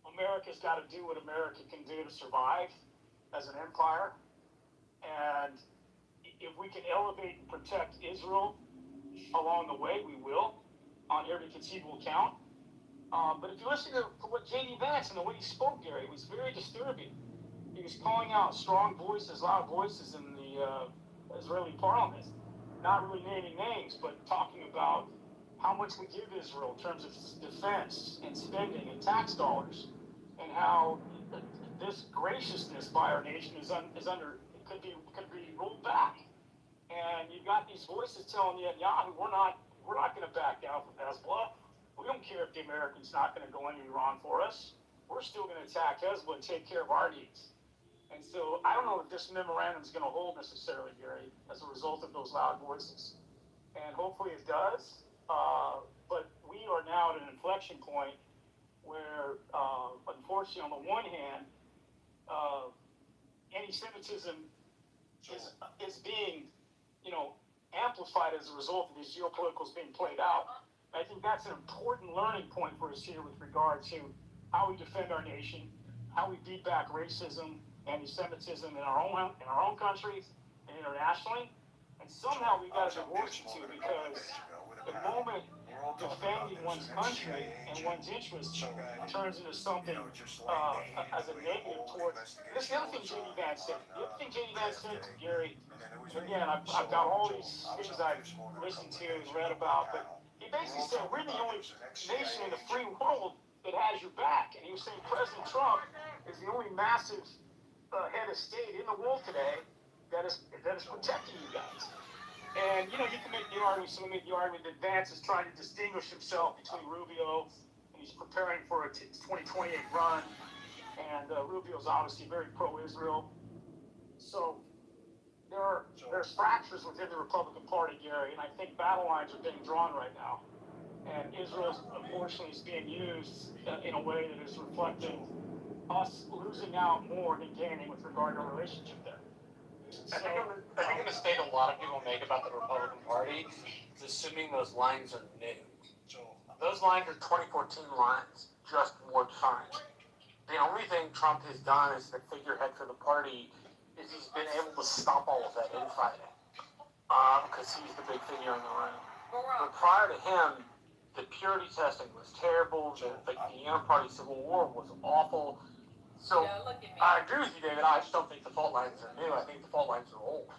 America's got to do what America can do to survive as an empire. And if we can elevate and protect Israel along the way, we will, on every conceivable count. But if you listen to what J.D. Vance and the way he spoke, Gary, it was very disturbing. He was calling out strong voices, loud voices in the Israeli parliament, not really naming names, but talking about how much we give Israel in terms of defense and spending and tax dollars, and how this graciousness by our nation could be rolled back. And you've got these voices telling Netanyahu, we're not going to back down from Hezbollah. We don't care if the Americans not going to go into Iran for us. we're still going to attack Hezbollah and take care of our needs. And so I don't know if this memorandum is going to hold necessarily, Gary, as a result of those loud voices. And hopefully it does. But we are now at an inflection point where, unfortunately, on the one hand, anti-Semitism is being, amplified as a result of these geopoliticals being played out. And I think that's an important learning point for us here with regard to how we defend our nation, how we beat back racism, anti-Semitism in our own countries and internationally. And somehow we got to divorce the two, because the moment defending one's country and one's interests turns into something as a negative towards. This is the other thing J.D. Vance said. The other thing J.D. Vance said to Gary, and again, I've got all these things I've listened to and read about, but he basically said we're the only nation in the free world that has your back. And he was saying President Trump is the only massive head of state in the world today that is protecting you guys. And, you can make the argument, that Vance is trying to distinguish himself between Rubio, and he's preparing for a 2028 run. And Rubio's obviously very pro-Israel. So there's fractures within the Republican Party, Gary, and I think battle lines are being drawn right now. And Israel, unfortunately, is being used in a way that is reflecting us losing out more than gaining with regard to our relationship there. I think a mistake a lot of people make about the Republican Party is assuming those lines are new. Those lines are 2014 lines, just more defined. The only thing Trump has done as the figurehead for the party is he's been able to stop all of that infighting, because he's the big figure in the room. But prior to him, the purity testing was terrible. The Party Civil War was awful. So I agree with you, David. I just don't think the fault lines are new. I think the fault lines are old.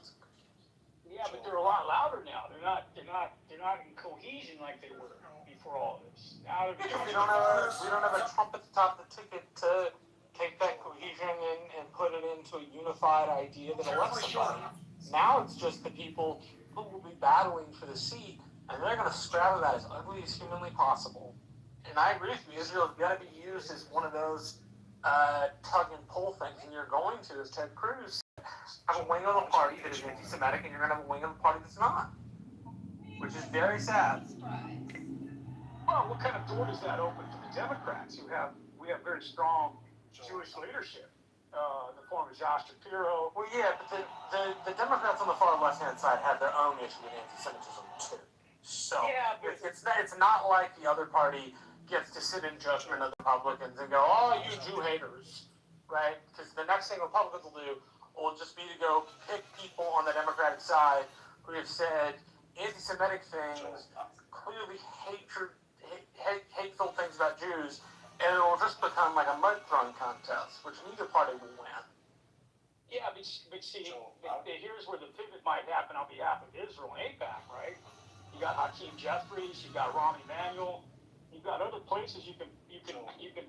Yeah, but they're a lot louder now. They're not in cohesion like they were before all this. Now we don't have a Trump at the top of the ticket to take that cohesion and put it into a unified idea that elects somebody. Now it's just the people who will be battling for the seat, and they're going to scrap that as ugly as humanly possible. And I agree with you. Israel's got to be used as one of those tug and pull things, and you're going to, as Ted Cruz, have a wing of the party that is anti-Semitic, and you're going to have a wing of the party that's not, which is very sad. Well, what kind of door does that open for the Democrats, we have very strong Jewish leadership, in the form of Josh Shapiro? Well, yeah, but the Democrats on the far left-hand side have their own issue with anti-Semitism too. So yeah, it's not like the other party gets to sit in judgment of the Republicans and go, oh, you Jew haters, right? Because the next thing Republicans will do will just be to go pick people on the Democratic side who have said anti-Semitic things, clearly hateful things about Jews, and it will just become like a mud throwing contest, which neither party will win. Yeah, but see, here's where the pivot might happen on behalf of Israel and AIPAC, right? You got Hakeem Jeffries, you got Rahm Emanuel, you've got other places you can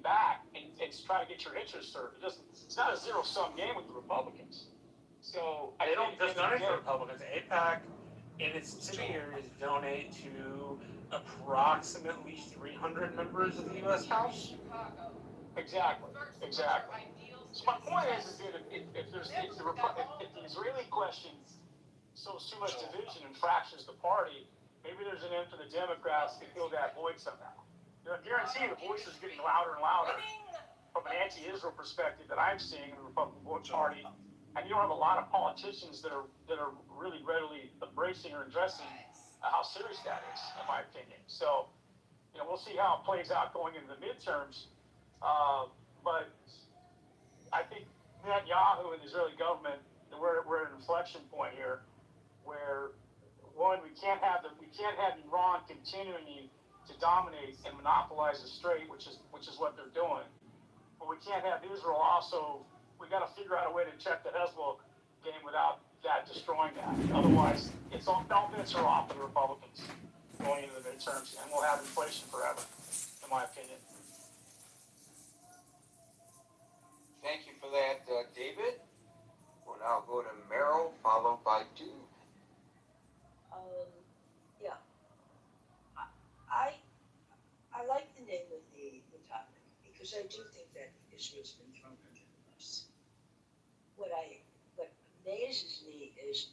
back and try to get your interests served. It's not a zero-sum game with the Republicans. So they don't just donate to Republicans. AIPAC and its subsidiaries donate to approximately 300 members of the U.S. House. Exactly. So my point is that if the Israeli question sows too much division and fractures the party, maybe there's an end for the Democrats to fill that void somehow. I guarantee the voice is getting louder and louder from an anti-Israel perspective that I'm seeing in the Republican Party. And you don't have a lot of politicians that are really readily embracing or addressing how serious that is, in my opinion. So, we'll see how it plays out going into the midterms. But I think Netanyahu and the Israeli government, we're at an inflection point here, where one, we can't have Iran continuing to dominate and monopolize the strait, which is what they're doing. But we can't have Israel also. We got to figure out a way to check the Hezbollah game without that destroying that. Otherwise, it's all bets are off for the Republicans going into the midterms, and we'll have inflation forever, in my opinion. Thank you for that, David. We'll now go to Merrill, followed by Dude. Yeah. I like the name of the topic, because because I do think that Israel's been thrown under the bus. What amazes me is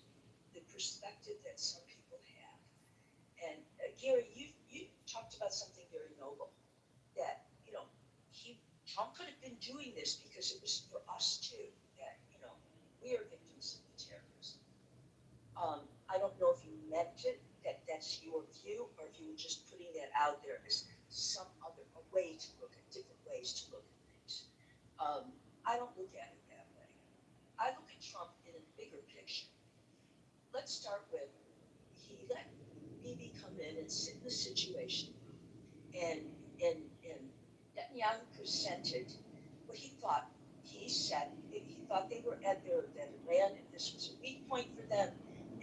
the perspective that some people have. And Gary, you talked about something very noble, that, Trump could have been doing this because it was for us too, that, we are victims of the terrorism. I don't know if you meant it, that that's your view, or if you were just putting that out there as a way to look at different ways to look at things. I don't look at it that way. I look at Trump in a bigger picture. Let's start with, he let Bibi come in and sit in the situation room, and Netanyahu presented what he thought. He said he thought they were at that Iran, and this was a weak point for them,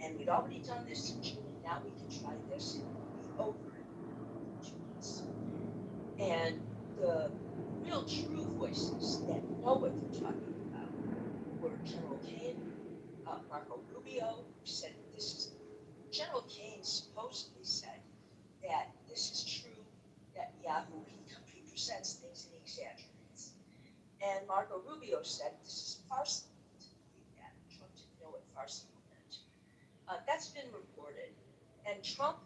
and we'd already done this in June, and now we can try this, and it'll be over in 2 months. And the real true voices that know what they're talking about were General Kane, Marco Rubio, who said this is. General Kane supposedly said that this is true, that Yahoo, he presents things and he exaggerates. And Marco Rubio said this is farcical to believe that. Trump didn't know what farcical meant. That's been reported. And Trump,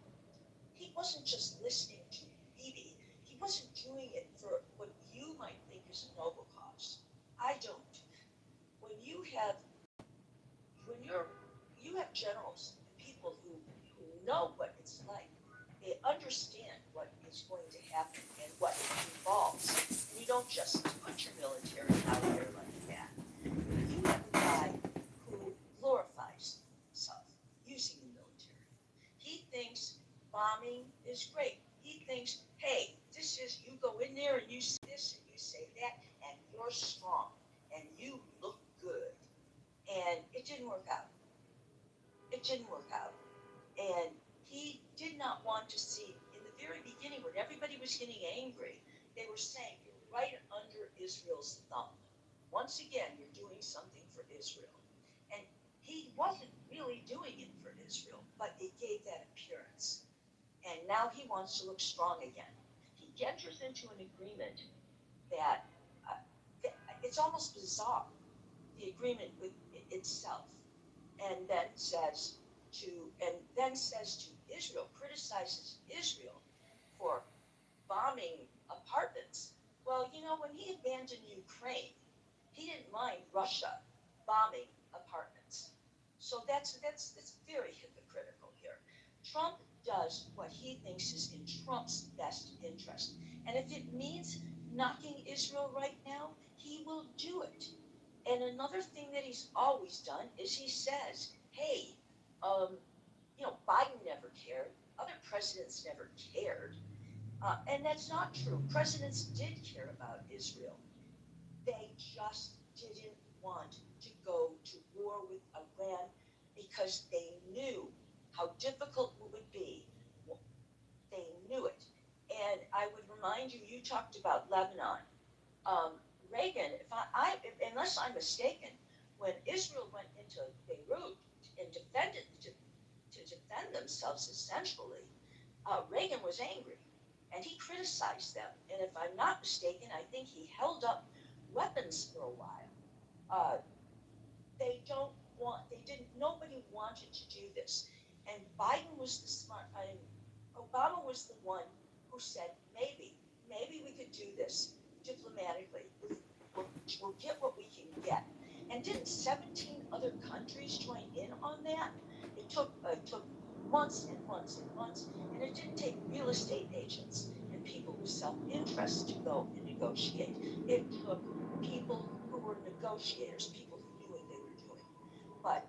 he wasn't just listening to Bibi. He wasn't doing it for what you might think is a noble cause. I don't. When you have generals and people who know what it's like, they understand what is going to happen and what it involves. And you don't just put your military out there like that. You have a guy who glorifies himself using the military. He thinks bombing is great. He thinks, hey, this is, you go in there and you say this and you say that, and you're strong and you look good. And it didn't work out. It didn't work out. And he did not want to see, in the very beginning, when everybody was getting angry, they were saying, you're right under Israel's thumb. Once again, you're doing something for Israel. And he wasn't really doing it for Israel, but it gave that appearance. And now he wants to look strong again. He enters into an agreement that, it's almost bizarre, the agreement with itself, and then says to Israel, criticizes Israel for bombing apartments. Well, when he abandoned Ukraine, he didn't mind Russia bombing apartments. So that's very hypocritical here. Trump does what he thinks is in Trump's best interest. And if it means knocking Israel right now, he will do it. And another thing that he's always done is he says, hey, Biden never cared. Other presidents never cared. And that's not true. Presidents did care about Israel. They just didn't want to go to war with Iran because they knew how difficult it would be. They knew it. And I would remind you, you talked about Lebanon. Reagan, unless I'm mistaken, when Israel went into Beirut and defended to defend themselves essentially, Reagan was angry and he criticized them. And if I'm not mistaken, I think he held up weapons for a while. Nobody wanted to do this. And Biden was the smart, Obama was the one who said, maybe we could do this diplomatically. We'll get what we can get. And didn't 17 other countries join in on that? It took months and months and months, and it didn't take real estate agents and people with self-interest to go and negotiate. It took people who were negotiators, people who knew what they were doing. But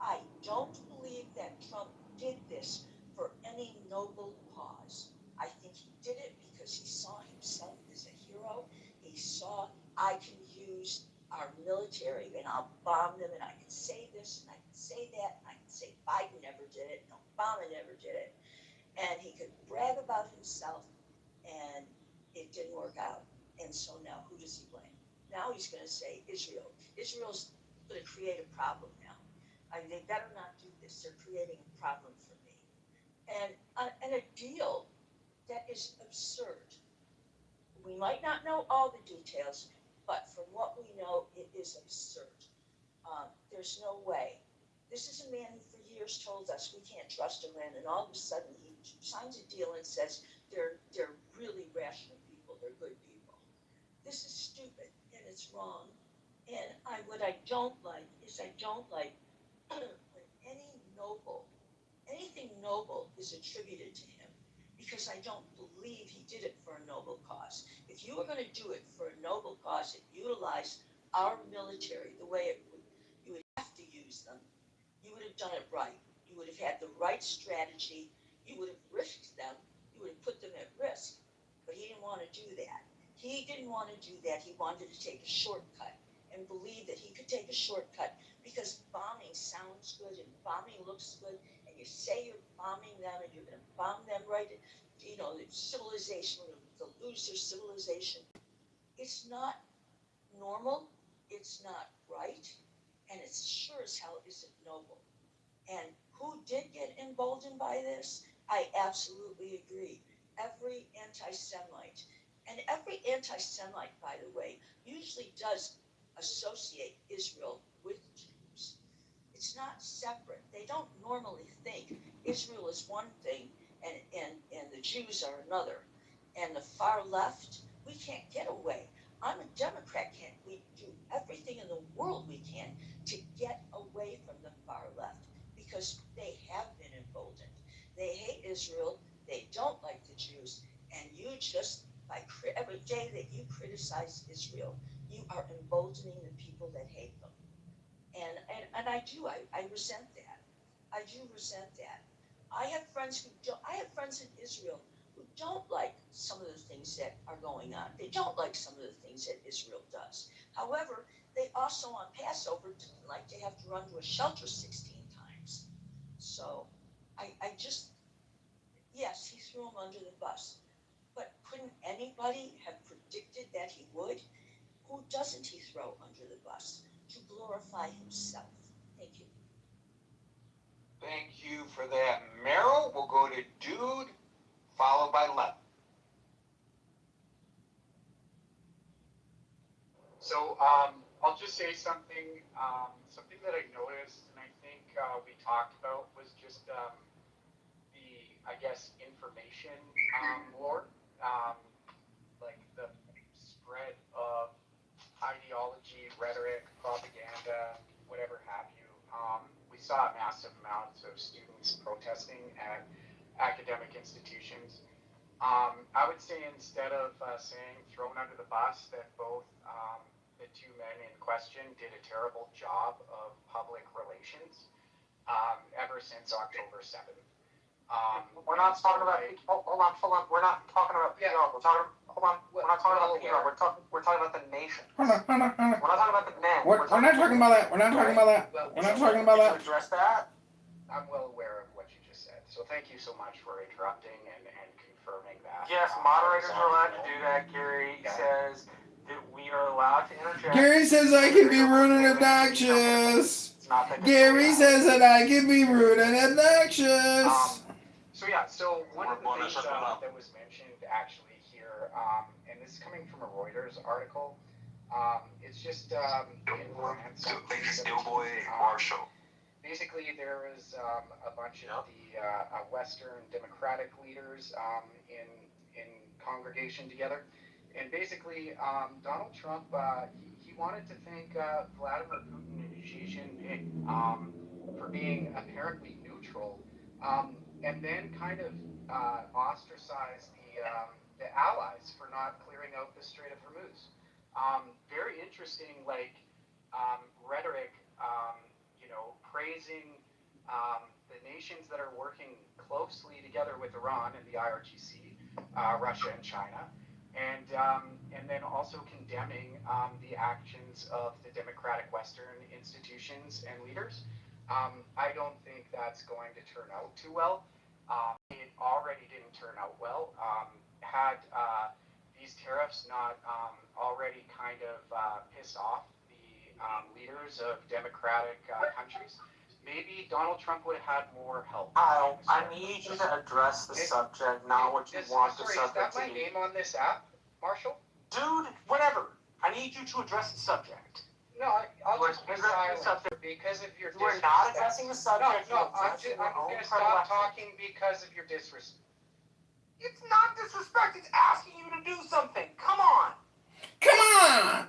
I don't believe that Trump did this for any noble cause. I think he did it because he saw himself as a hero. He saw, I can use our military and I'll bomb them and I can say this and I can say that and I can say Biden never did it and Obama never did it. And he could brag about himself, and it didn't work out. And so now who does he blame? Now he's going to say Israel. Israel's going to create a problem now. I mean, they better not do this. They're creating a problem for me. And a deal that is absurd. We might not know all the details, but from what we know, it is absurd. There's no way. This is a man who for years told us we can't trust Iran, and all of a sudden he signs a deal and says they're really rational people, they're good people. This is stupid and it's wrong. And what I don't like is when anything noble is attributed to him, because I don't believe he did it for a noble cause. If you were going to do it for a noble cause and utilize our military the way you would have to use them, you would have done it right. You would have had the right strategy. You would have risked them. You would have put them at risk. But he didn't want to do that. He didn't want to do that. He wanted to take a shortcut and believe that he could take a shortcut because bombing sounds good and bombing looks good, and you say you're bombing them and you're going to bomb them right, you know, the civilization, the loser civilization. It's not normal, it's not right, and it sure as hell isn't noble. And who did get emboldened by this? I absolutely agree. Every anti-Semite, and every anti-Semite, by the way, usually does associate Israel with Jews. It's not separate. They don't normally think Israel is one thing and the Jews are another. And the far left, we can't get away. I'm a Democrat, we do everything in the world we can to get away from the far left because they have been emboldened. They hate Israel, they don't like the Jews, and you just, every day that you criticize Israel, you are emboldening the people that hate them. And I resent that. I do resent that. I have friends in Israel who don't like some of the things that are going on. They don't like some of the things that Israel does. However, they also on Passover like to have to run to a shelter 16 times. So yes, he threw him under the bus. But couldn't anybody have predicted that he would? Who doesn't he throw under the bus to glorify himself? Thank you. Thank you for that, Meryl. We'll go to Dude, followed by Lev. So I'll just say something that I noticed, and I think we talked about was just the, I guess, information war, like the spread of ideology, rhetoric, propaganda, whatever have you. We saw massive amounts of students protesting at academic institutions. I would say instead of saying thrown under the bus, that both the two men in question did a terrible job of public relations ever since October 7th. We're not talking about, hold on, we're not talking about PR, we're talking, we're not talking about PR, we're talking about the nation. Hold on. We're not talking about the men. We're not talking about that. We're not talking about that. We're not talking about that. Address that? I'm well aware of what you just said, so thank you so much for interrupting and confirming that. Yes, moderators are allowed to do that. Gary says that we are allowed to interject. Gary says I can be rude and obnoxious. Gary says that I can be rude and obnoxious. So one of the things that was mentioned actually here, and this is coming from a Reuters article, it's just in France. Basically, there was a bunch of the Western Democratic leaders in congregation together, and basically Donald Trump he wanted to thank Vladimir Putin and Xi Jinping for being apparently neutral, and then kind of ostracize the allies for not clearing out the Strait of Hormuz. Very interesting, rhetoric. Praising the nations that are working closely together with Iran and the IRGC, Russia and China, and then also condemning the actions of the democratic Western institutions and leaders. I don't think that's going to turn out too well. It already didn't turn out well. Had these tariffs not already kind of pissed off leaders of democratic countries, maybe Donald Trump would have had more help. Kyle, I need you to address the subject, not what you want the subject to be. Is that my name on this app? Marshall? Dude, whatever. I need you to address the subject. No, I'll You just be are addressing the silent subject. because of your You are disrespect. not addressing the subject. No, You're I'm addressing your own going to stop predilection. talking because of your disrespect. It's not disrespect. It's asking you to do something. Come on. Come on!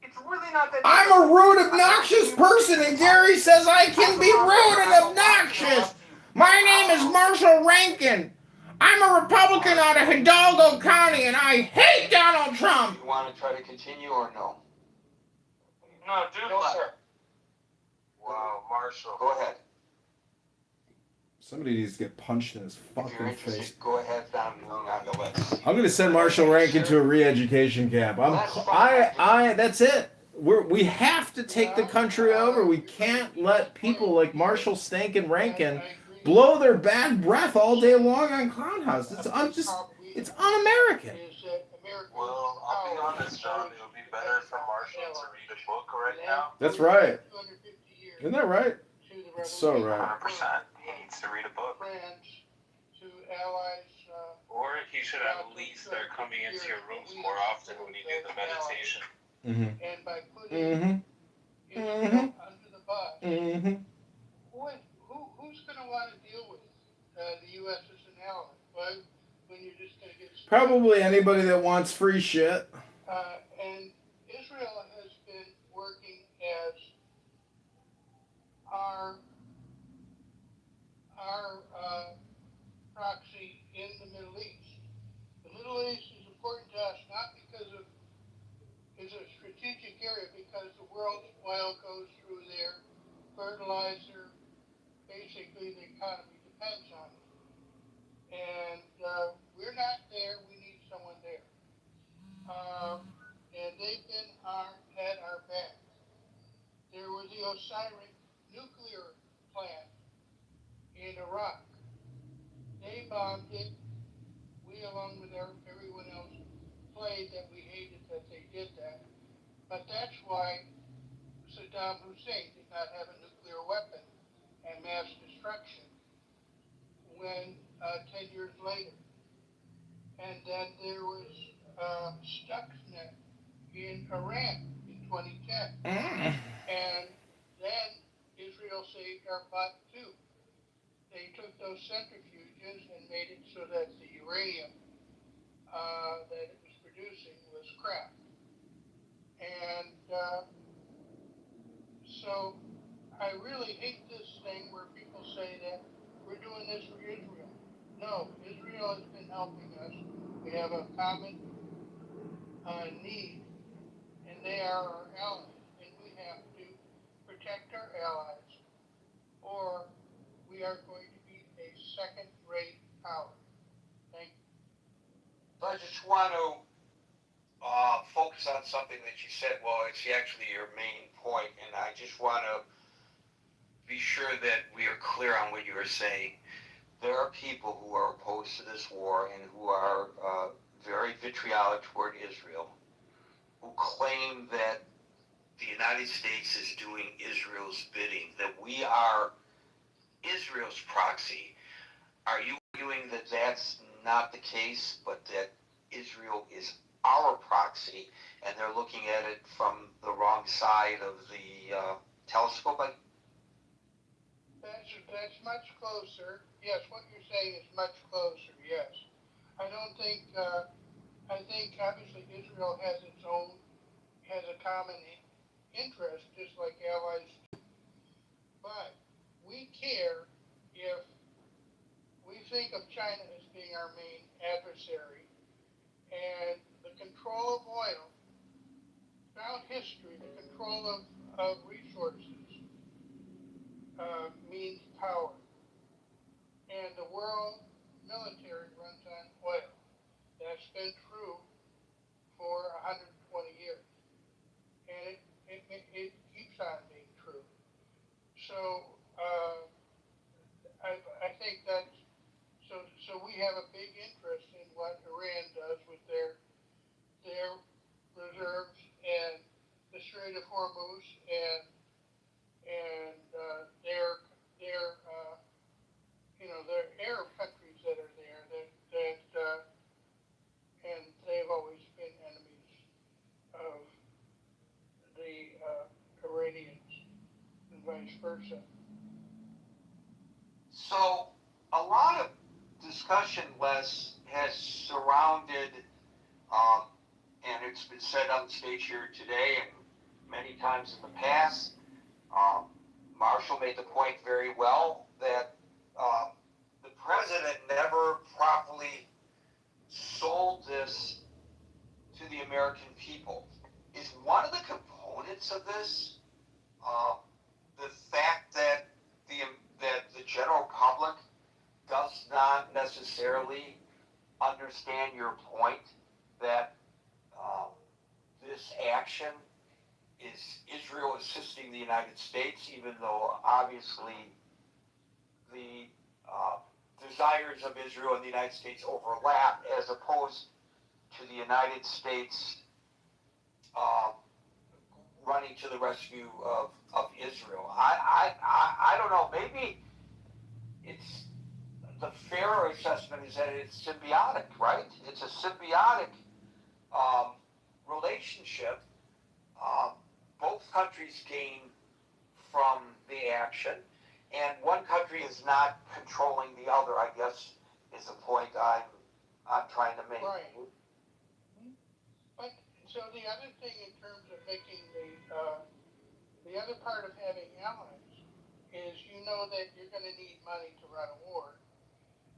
It's really not that. I'm a rude, obnoxious person, and Gary says I can be rude and obnoxious. My name is Marshall Rankin. I'm a Republican out of Hidalgo County, and I hate Donald Trump. You want to try to continue or no? No, dude. No, sir. Wow, Marshall. Go ahead. Somebody needs to get punched in his If you're fucking interested, face. go ahead. I'm moving on the list. I'm gonna send Marshall Rankin to a re-education camp. That's it. We have to take the country over. We can't let people like Marshall Stankin Rankin blow their bad breath all day long on Clown House. It's un-American. Well, I'll be honest, John. It would be better for Marshall to read a book right now. That's right. Isn't that right? It's so right. 100%. He needs to read a book. Or he should at least start coming into your rooms more often when you do the meditation. Mm-hmm. And by putting Mm-hmm. Israel under the bus, Mm-hmm. who's going to want to deal with the U.S. as an ally? Well, when you're just going to get Probably anybody that wants free shit. And Israel has been working as our proxy in the Middle East. The Middle East is important to us not because it's a strategic area, because the world's oil goes through there, fertilizer, basically the economy depends on it. And we're not there, we need someone there. And they've been had our back. There was the Osiris nuclear plant in Iraq. They bombed it. We, along with everyone else, played that we hated that they did that. But that's why Saddam Hussein did not have a nuclear weapon and mass destruction when 10 years later. And then there was Stuxnet in Iran in 2010. And then Israel saved our butt too. They took those centrifuges and made it so that the uranium that it was producing was crap. And so I really hate this thing where people say that we're doing this for Israel. No, Israel has been helping us. We have a common need, and they are our allies, and we have to protect our allies, or we are going to be a second-rate power. Thank you. So I just want to focus on something that you said. Well, it's actually your main point, and I just want to be sure that we are clear on what you are saying. There are people who are opposed to this war and who are very vitriolic toward Israel, who claim that the United States is doing Israel's bidding, that we are Israel's proxy. Are you arguing that that's not the case, but that Israel is our proxy, and they're looking at it from the wrong side of the telescope? That's much closer. Yes, what you're saying is much closer. Yes, I don't think. I think obviously Israel has a common interest, just like allies do. But we care if we think of China as being our main adversary, and the control of oil, throughout history, the control of resources means power. And the world military runs on oil. That's been true for 120 years. And it keeps on being true. So I think that's, so we have a big interest in what Iran does with their reserves and the Strait of Hormuz and their Arab countries that are there and they've always been versa. So a lot of discussion, Les, has surrounded, and it's been said on the stage here today and many times in the past. Marshall made the point very well that the president never properly sold this to the American people. Is one of the components of this the fact that the general public does not necessarily understand your point that this action is Israel assisting the United States, even though obviously the desires of Israel and the United States overlap, as opposed to the United States running to the rescue of Israel. I don't know. Maybe it's the fair assessment is that it's symbiotic, right? It's a symbiotic relationship. Both countries gain from the action, and one country is not controlling the other, I guess, is the point I'm trying to make. Right. But so the other thing in terms of making the other part of having allies is you know that you're going to need money to run a war,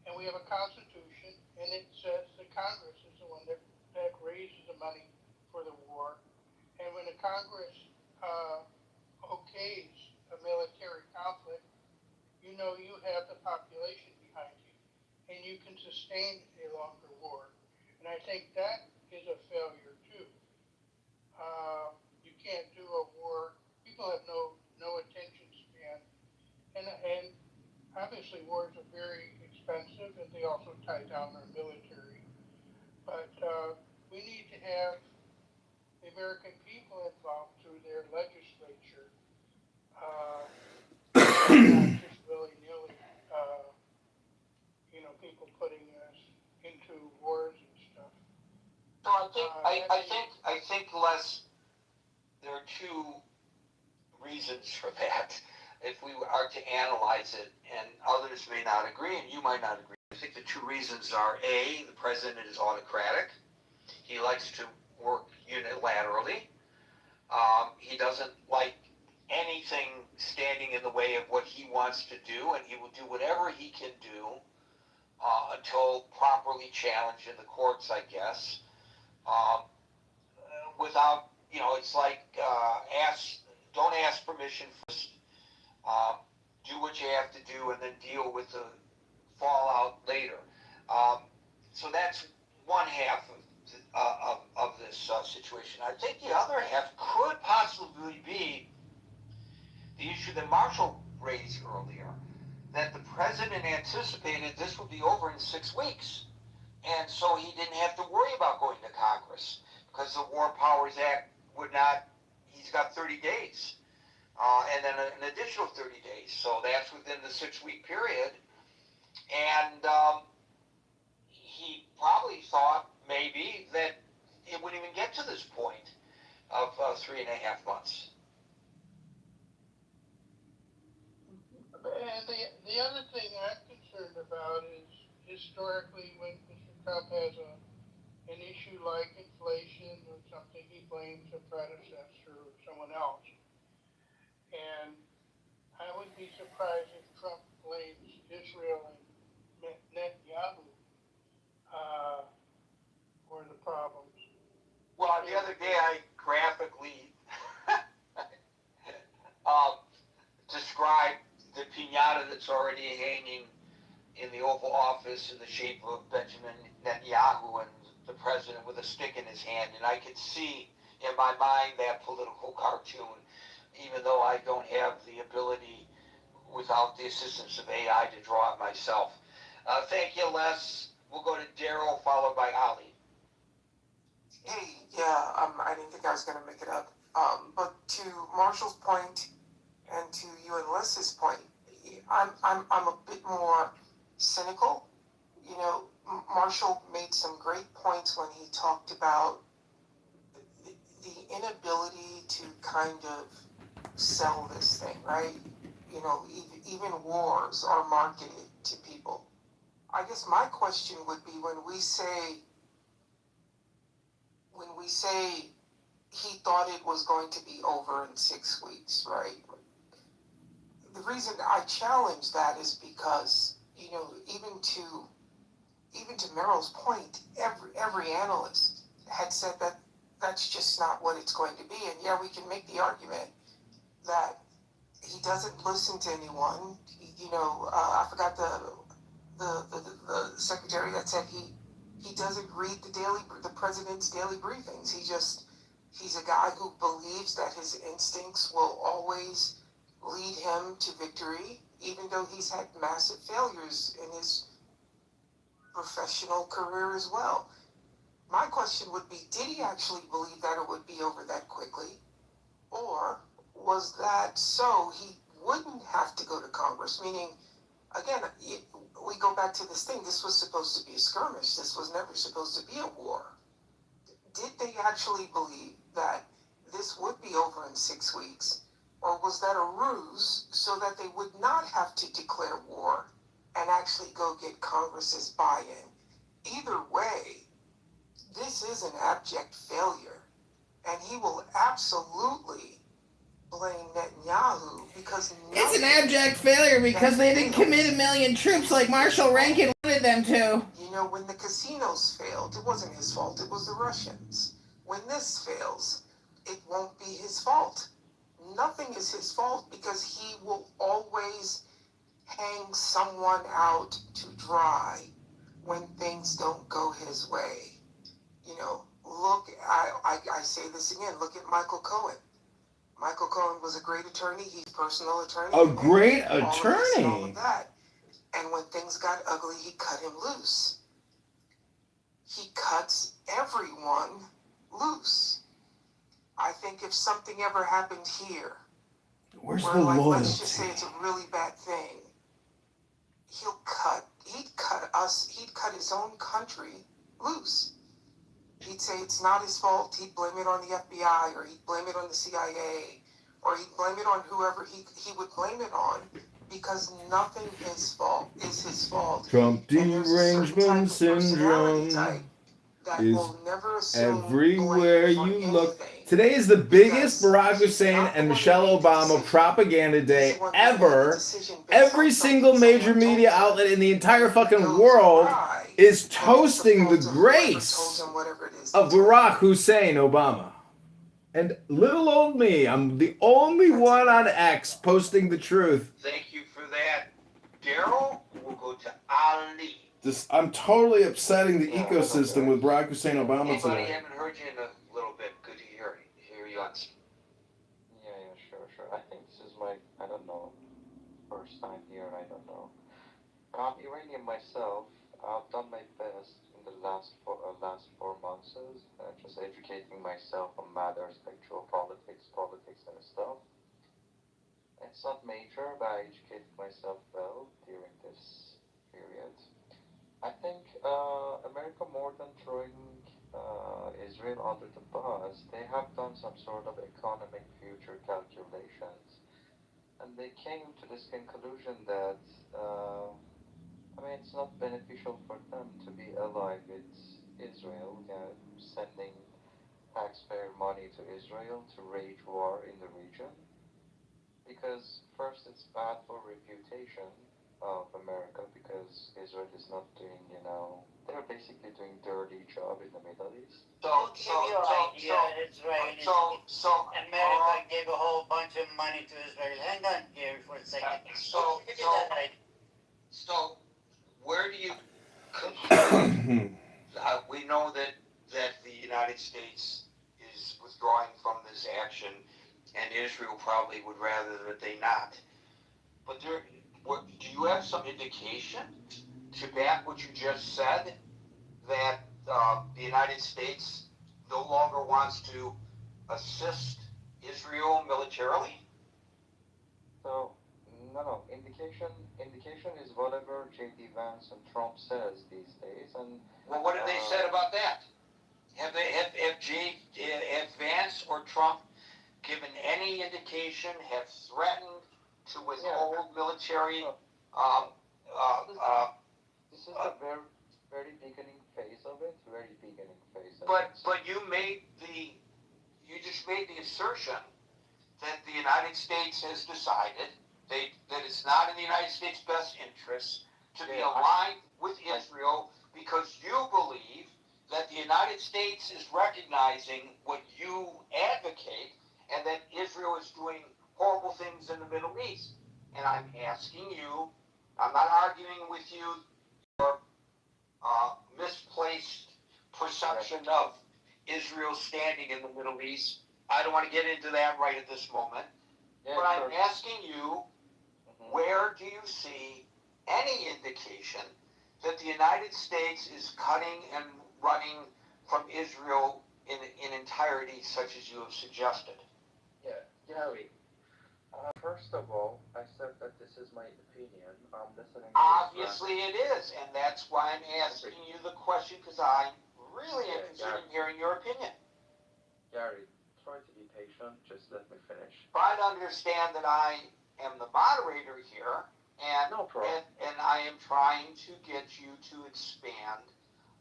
and we have a constitution, and it says the Congress is the one that raises the money for the war, and when the Congress okays a military conflict, you know you have the population behind you, and you can sustain a longer war, and I think that is a failure too. You can't do a war. People have no attention span, and obviously wars are very expensive, and they also tie down our military. But we need to have the American people involved through their legislature, not just willy-nilly. People putting us into wars and stuff. So I think Les, there are two reasons for that. If we are to analyze it, and others may not agree, and you might not agree. I think the two reasons are A, the president is autocratic. He likes to work unilaterally. He doesn't like anything standing in the way of what he wants to do, and he will do whatever he can do until properly challenged in the courts, I guess. Without, it's like don't ask permission first. Do what you have to do, and then deal with the fallout later. So that's one half of this situation. I think the other half could possibly be the issue that Marshall raised earlier, that the president anticipated this would be over in 6 weeks. And so he didn't have to worry about going to Congress because the War Powers Act would not, he's got 30 days. And then an additional 30 days. So that's within the 6-week period. And he probably thought maybe that it wouldn't even get to this point of 3.5 months. And the other thing I'm concerned about is historically when Mr. Trump has an issue like inflation or something, he blames a predecessor or someone else. And I would be surprised if Trump blames Israel and Netanyahu for the problems. Well, the other day I graphically described the piñata that's already hanging in the Oval Office in the shape of Benjamin Netanyahu and the president with a stick in his hand. And I could see in my mind that political cartoon, even though I don't have the ability without the assistance of AI to draw it myself. Thank you, Les. We'll go to Daryl, followed by Ali. Hey, yeah, I didn't think I was going to make it up. But to Marshall's point and to you and Les's point, I'm a bit more cynical. Marshall made some great points when he talked about the inability to kind of sell this thing, right? even wars are marketed to people. I guess my question would be when we say he thought it was going to be over in 6 weeks, right? The reason I challenge that is because, even to Merrill's point, every analyst had said that that's just not what it's going to be. And yeah, we can make the argument that he doesn't listen to anyone. I forgot the secretary that said he doesn't read the president's daily briefings. He's a guy who believes that his instincts will always lead him to victory, even though he's had massive failures in his professional career as well. My question would be, did he actually believe that it would be over that quickly? Or was that so he wouldn't have to go to Congress? Meaning, again, we go back to this thing. This was supposed to be a skirmish. This was never supposed to be a war. Did they actually believe that this would be over in 6 weeks? Or was that a ruse so that they would not have to declare war and actually go get Congress's buy-in? Either way, this is an abject failure. And he will absolutely blame Netanyahu because It's an abject failure because they didn't commit 1 million troops like Marshall Rankin wanted them to. When the casinos failed, it wasn't his fault, it was the Russians. When this fails, it won't be his fault. Nothing is his fault because he will always hang someone out to dry when things don't go his way. I say this again, look at Michael Cohen. Michael Cohen was a great attorney. He's a personal attorney. A great All of attorney. that. And when things got ugly, he cut him loose. He cuts everyone loose. I think if something ever happened here, Where's where, the let's just loyalty? say it's a really bad thing, he'd cut his own country loose. He'd say it's not his fault. He'd blame it on the FBI, or he'd blame it on the CIA, or he'd blame it on whoever he would blame it on, because nothing is his fault. Trump And there's a certain type derangement of personality syndrome type that is will never assume everywhere blame for you look. anything. Today is the biggest Because Barack he's Hussein not the and one Michelle who made the Obama decision. propaganda He's day the one who made the ever. decision based Every on single something major someone told media him. outlet in the entire If he fucking goes world awry, is then it's the toasting the fault of whoever grace told him whatever it is of they told him. Barack Hussein Obama. And little old me, I'm the only one on X posting the truth. Thank you for that, Daryl. We'll go to Ali. I'm totally upsetting the ecosystem with Barack Hussein Obama Anybody today. haven't heard you in a little bit. Good to hear you on. Yeah, sure. I think this is my, I don't know, first time here, I don't know. I'm Iranian myself. I've done my best in the last 4 months, just educating myself on matters like geopolitics, politics and stuff. It's not major, but I educated myself well during this period. I think America, more than throwing Israel under the bus, they have done some sort of economic future calculations, and they came to this conclusion that it's not beneficial for them to be allied with Israel, sending taxpayer money to Israel to wage war in the region, because first it's bad for reputation of America, because Israel is not doing, they're basically doing dirty job in the Middle East. America gave a whole bunch of money to Israel. Hang on, Gary, for a second. So where do you? We know that the United States is withdrawing from this action, and Israel probably would rather that they not. But do you have some indication to back what you just said, that the United States no longer wants to assist Israel militarily? So, no. Indication is whatever J.D. Vance and Trump says these days. And well, what have they said about that? Have Vance or Trump given any indication, have threatened to withhold military. This is the very beginning phase of it. Very beginning phase. But you just made the assertion that the United States has decided that it's not in the United States' best interest to be aligned with Israel because you believe that the United States is recognizing what you advocate and that Israel is doing horrible things in the Middle East. And I'm asking you, I'm not arguing with you, your misplaced perception of Israel's standing in the Middle East. I don't want to get into that right at this moment. But I'm asking you, where do you see any indication that the United States is cutting and running from Israel in entirety, such as you have suggested? Yeah, Gary. First of all, I said that this is my opinion. I'm listening. Obviously, it is, and that's why I'm asking you the question because I'm really interested in hearing your opinion. Gary, try to be patient. Just let me finish. Try to understand that I am the moderator here, and no problem. And I am trying to get you to expand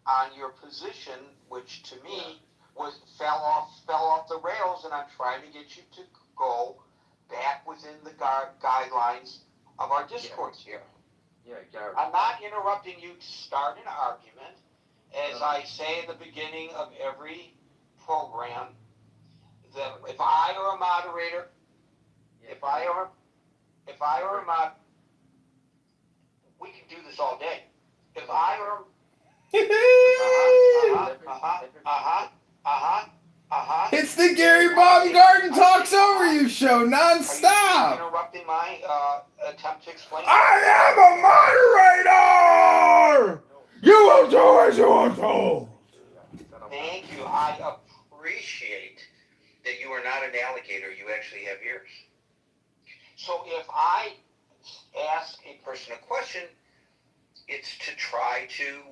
on your position, which to me fell off the rails, and I'm trying to get you to go back within the guidelines of our discourse here. Yeah, Gary. I'm not interrupting you to start an argument. As I say at the beginning of every program, that if I or a moderator, if I or a mod, we can do this all day. If I or It's the Gary Baumgarten Talks Over You show, nonstop. Are you interrupting my attempt to explain? I am a moderator. You will do as you are told. Thank you. I appreciate that you are not an alligator. You actually have ears. So if I ask a person a question, it's to try to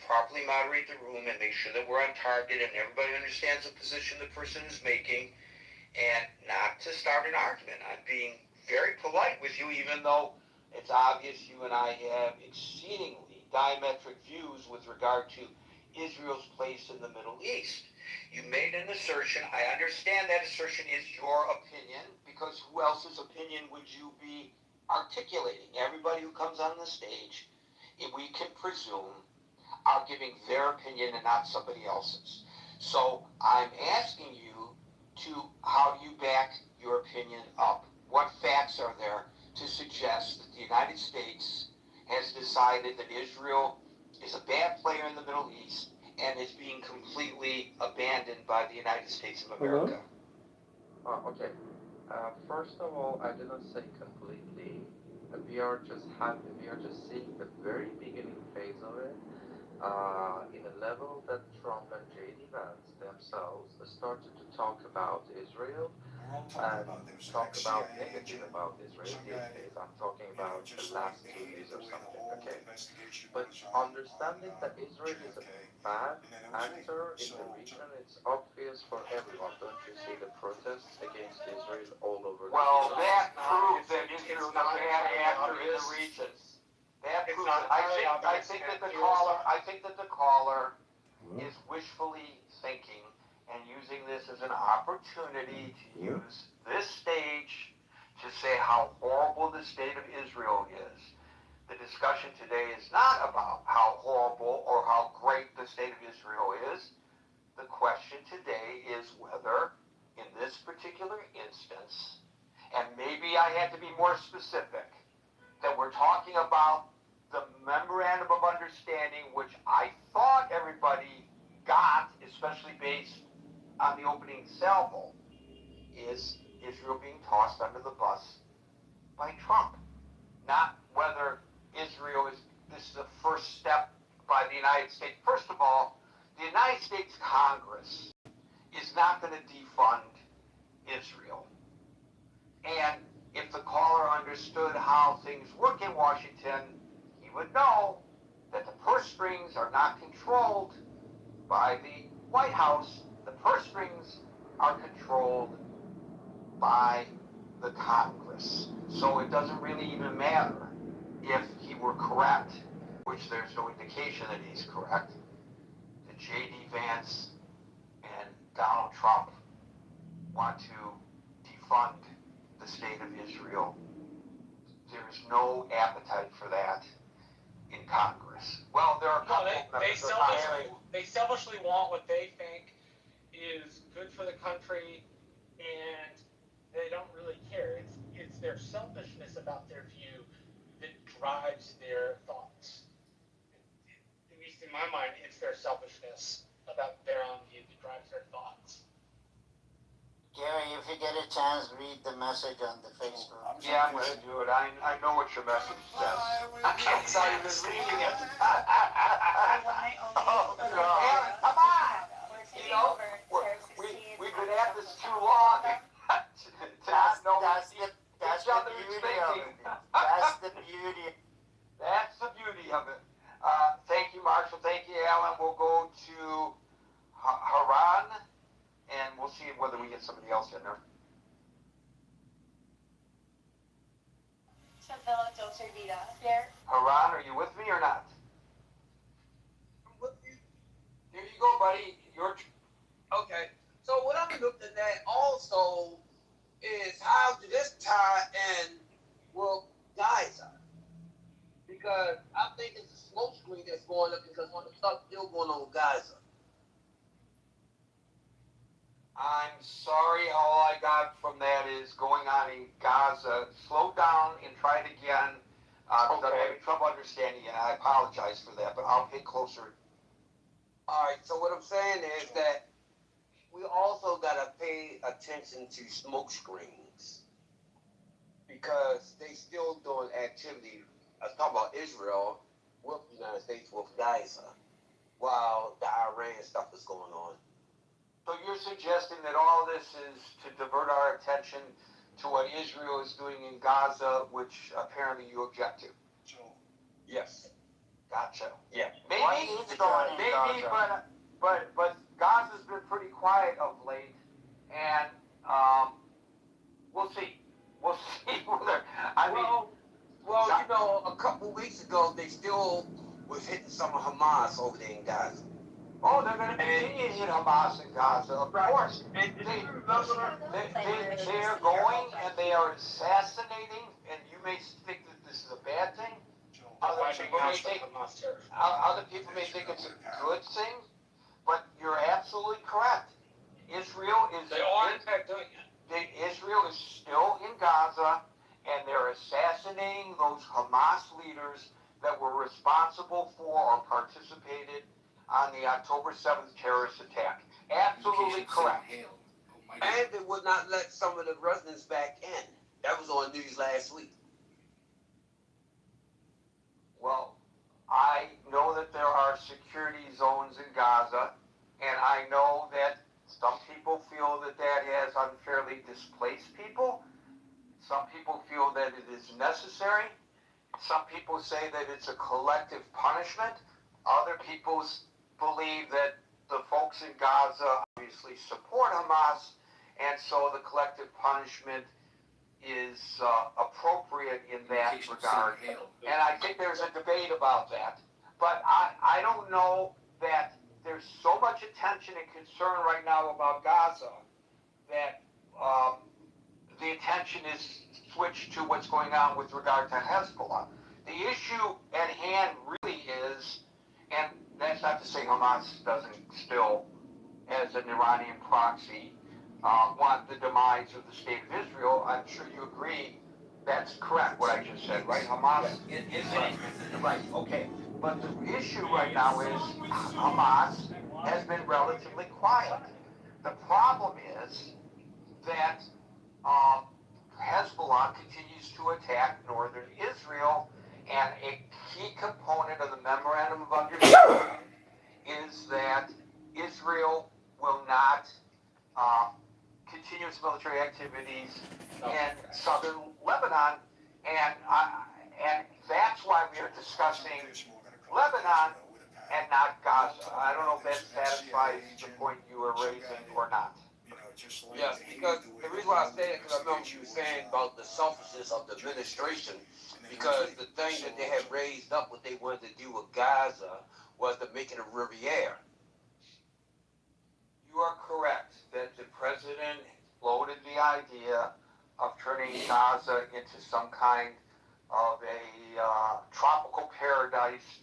properly moderate the room and make sure that we're on target and everybody understands the position the person is making, and not to start an argument. I'm being very polite with you, even though it's obvious you and I have exceedingly diametric views with regard to Israel's place in the Middle East. You made an assertion. I understand that assertion is your opinion, because who else's opinion would you be articulating? Everybody who comes on the stage, if we can presume, are giving their opinion and not somebody else's. So I'm asking you how do you back your opinion up? What facts are there to suggest that the United States has decided that Israel is a bad player in the Middle East and is being completely abandoned by the United States of America? Okay. First of all, I didn't say completely. We are just seeing the very beginning phase of it. In a level that Trump and J.D. Vance themselves started to talk about Israel and talk about negative about Israel these days. I'm talking about the last 2 years or something, okay? But understanding that Israel is a bad actor in the region, it's obvious for everyone. Don't you see the protests against Israel all over the world? Well, that proves that Israel is a bad actor in the region. That proves it. I think that the caller is wishfully thinking and using this as an opportunity to use this stage to say how horrible the state of Israel is. The discussion today is not about how horrible or how great the state of Israel is. The question today is whether, in this particular instance, and maybe I had to be more specific, that we're talking about the memorandum of understanding, which I thought everybody got, especially based on the opening salvo, is Israel being tossed under the bus by Trump. Not whether this is the first step by the United States. First of all, the United States Congress is not going to defund Israel. And if the caller understood how things work in Washington, he would know that the purse strings are not controlled by the White House. The purse strings are controlled by the Congress. Congress. So it doesn't really even matter if he were correct, which there's no indication that he's correct, that J.D. Vance and Donald Trump want to defund the state of Israel. There's no appetite for that in Congress. Well, there are a couple of members of Congress. They selfishly want what they think is good for the country, and they don't really care. It's their selfishness about their view that drives their thoughts. At least in my mind, it's their selfishness about their own view that drives their thoughts. Gary, if you get a chance, read the message on the Facebook. Yeah, I'm going to do it. I know what your message says. I'm sorry, just reading it. Oh, God. Come on! You know, we've been at this too long. That's the beauty of it. That's the beauty. That's the beauty of it. Thank you, Marshall. Thank you, Alan. We'll go to Haran, and we'll see whether we get somebody else in there. Haran, are you with me or not? I'm with you. Here you go, buddy. Okay. So what I'm looking at also is how to this tie in with Gaza. Because I think it's a smoke screen that's going up because when the stuff still going on with Gaza. I'm sorry, all I got from that is going on in Gaza. Slow down and try it again. I'm having trouble understanding it. I apologize for that, but I'll hit closer. Alright, so what I'm saying is that we also gotta pay attention to smoke screens. Because they still doing activity, I was talking about Israel with the United States with Gaza, while the Iran stuff is going on. So you're suggesting that all this is to divert our attention to what Israel is doing in Gaza, which apparently you object to. Yes. Gotcha. Yeah. Maybe, but Gaza's been pretty quiet of late, and we'll see. We'll see whether Well, you know, a couple weeks ago they still was hitting some of Hamas over there in Gaza. Oh, they're going to continue to hit Hamas in Gaza, of course. They are going and they are assassinating, and you may think that this is a bad thing. Other people may think it's a good thing, but you're absolutely correct. Israel is doing it. Israel is still in Gaza, and they're assassinating those Hamas leaders that were responsible for or participated on the October 7th terrorist attack. Absolutely correct. And they would not let some of the residents back in. That was on news last week. Well, I know that there are security zones in Gaza, and I know that some people feel that that has unfairly displaced people. Some people feel that it is necessary. Some people say that it's a collective punishment. Other people believe that the folks in Gaza obviously support Hamas, and so the collective punishment is appropriate in that regard. And I think there's a debate about that. But I don't know that there's so much attention and concern right now about Gaza that the attention is switched to what's going on with regard to Hezbollah. The issue at hand really is, and that's not to say Hamas doesn't still, as an Iranian proxy, want the demise of the state of Israel. I'm sure you agree that's correct, what I just said, right? Hamas is right, okay. But the issue right now is Hamas has been relatively quiet. The problem is that Hezbollah continues to attack northern Israel, and a key component of the memorandum of understanding is that Israel will not continue its military activities in southern Lebanon, and that's why we are discussing Lebanon and not Gaza. I don't know if that satisfies the point you were raising or not. Yes, because the reason why I say it, because I remember you were saying about the selfishness of the administration, because the thing that they had raised up, what they wanted to do with Gaza, was to make it a Riviera. You are correct that the president floated the idea of turning Gaza into some kind of a tropical paradise,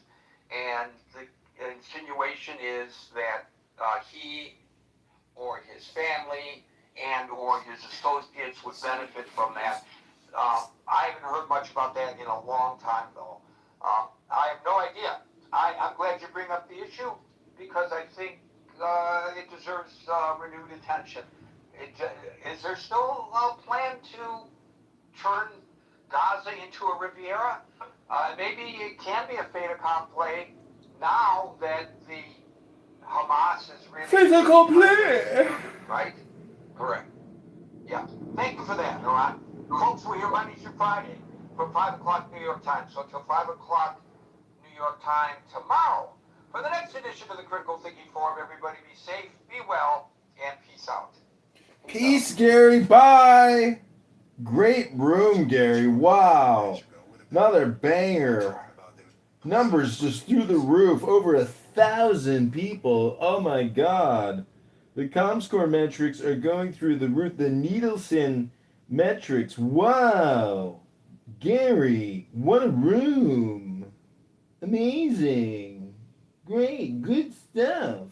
and the insinuation is that he or his family and or his associates would benefit from that. I haven't heard much about that in a long time, though. I have no idea. I'm glad you bring up the issue, because I think it deserves renewed attention. Is there still a plan to turn Gaza into a Riviera? Maybe it can be a fait accompli now that the Hamas is really... Fait accompli! Right? Correct. Yeah. Thank you for that, all right? Folks, we're here Monday through Friday from 5 o'clock New York time. So until 5 o'clock New York time tomorrow. For the next edition of the Critical Thinking Forum, everybody be safe, be well, and peace out. Peace, Gary. Bye. Great room, Gary. Wow. Another banger. Numbers just through the roof. Over 1,000 people. Oh my God. The ComScore metrics are going through the roof. The Nielsen metrics. Wow. Gary, what a room. Amazing. Great. Good stuff.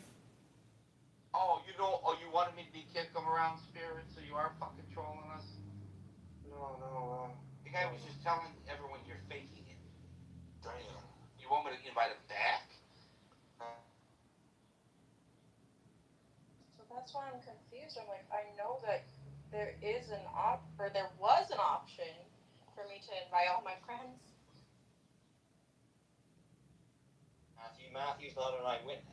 You wanted me to be Kid Come Around Spirit, so you are fucking trolling us? No. The guy was just telling everyone you're faking it. Damn. You want me to invite him back? So that's why I'm confused. I'm like, I know that there is there was an option for me to invite all my friends. Matthew's not an eyewitness.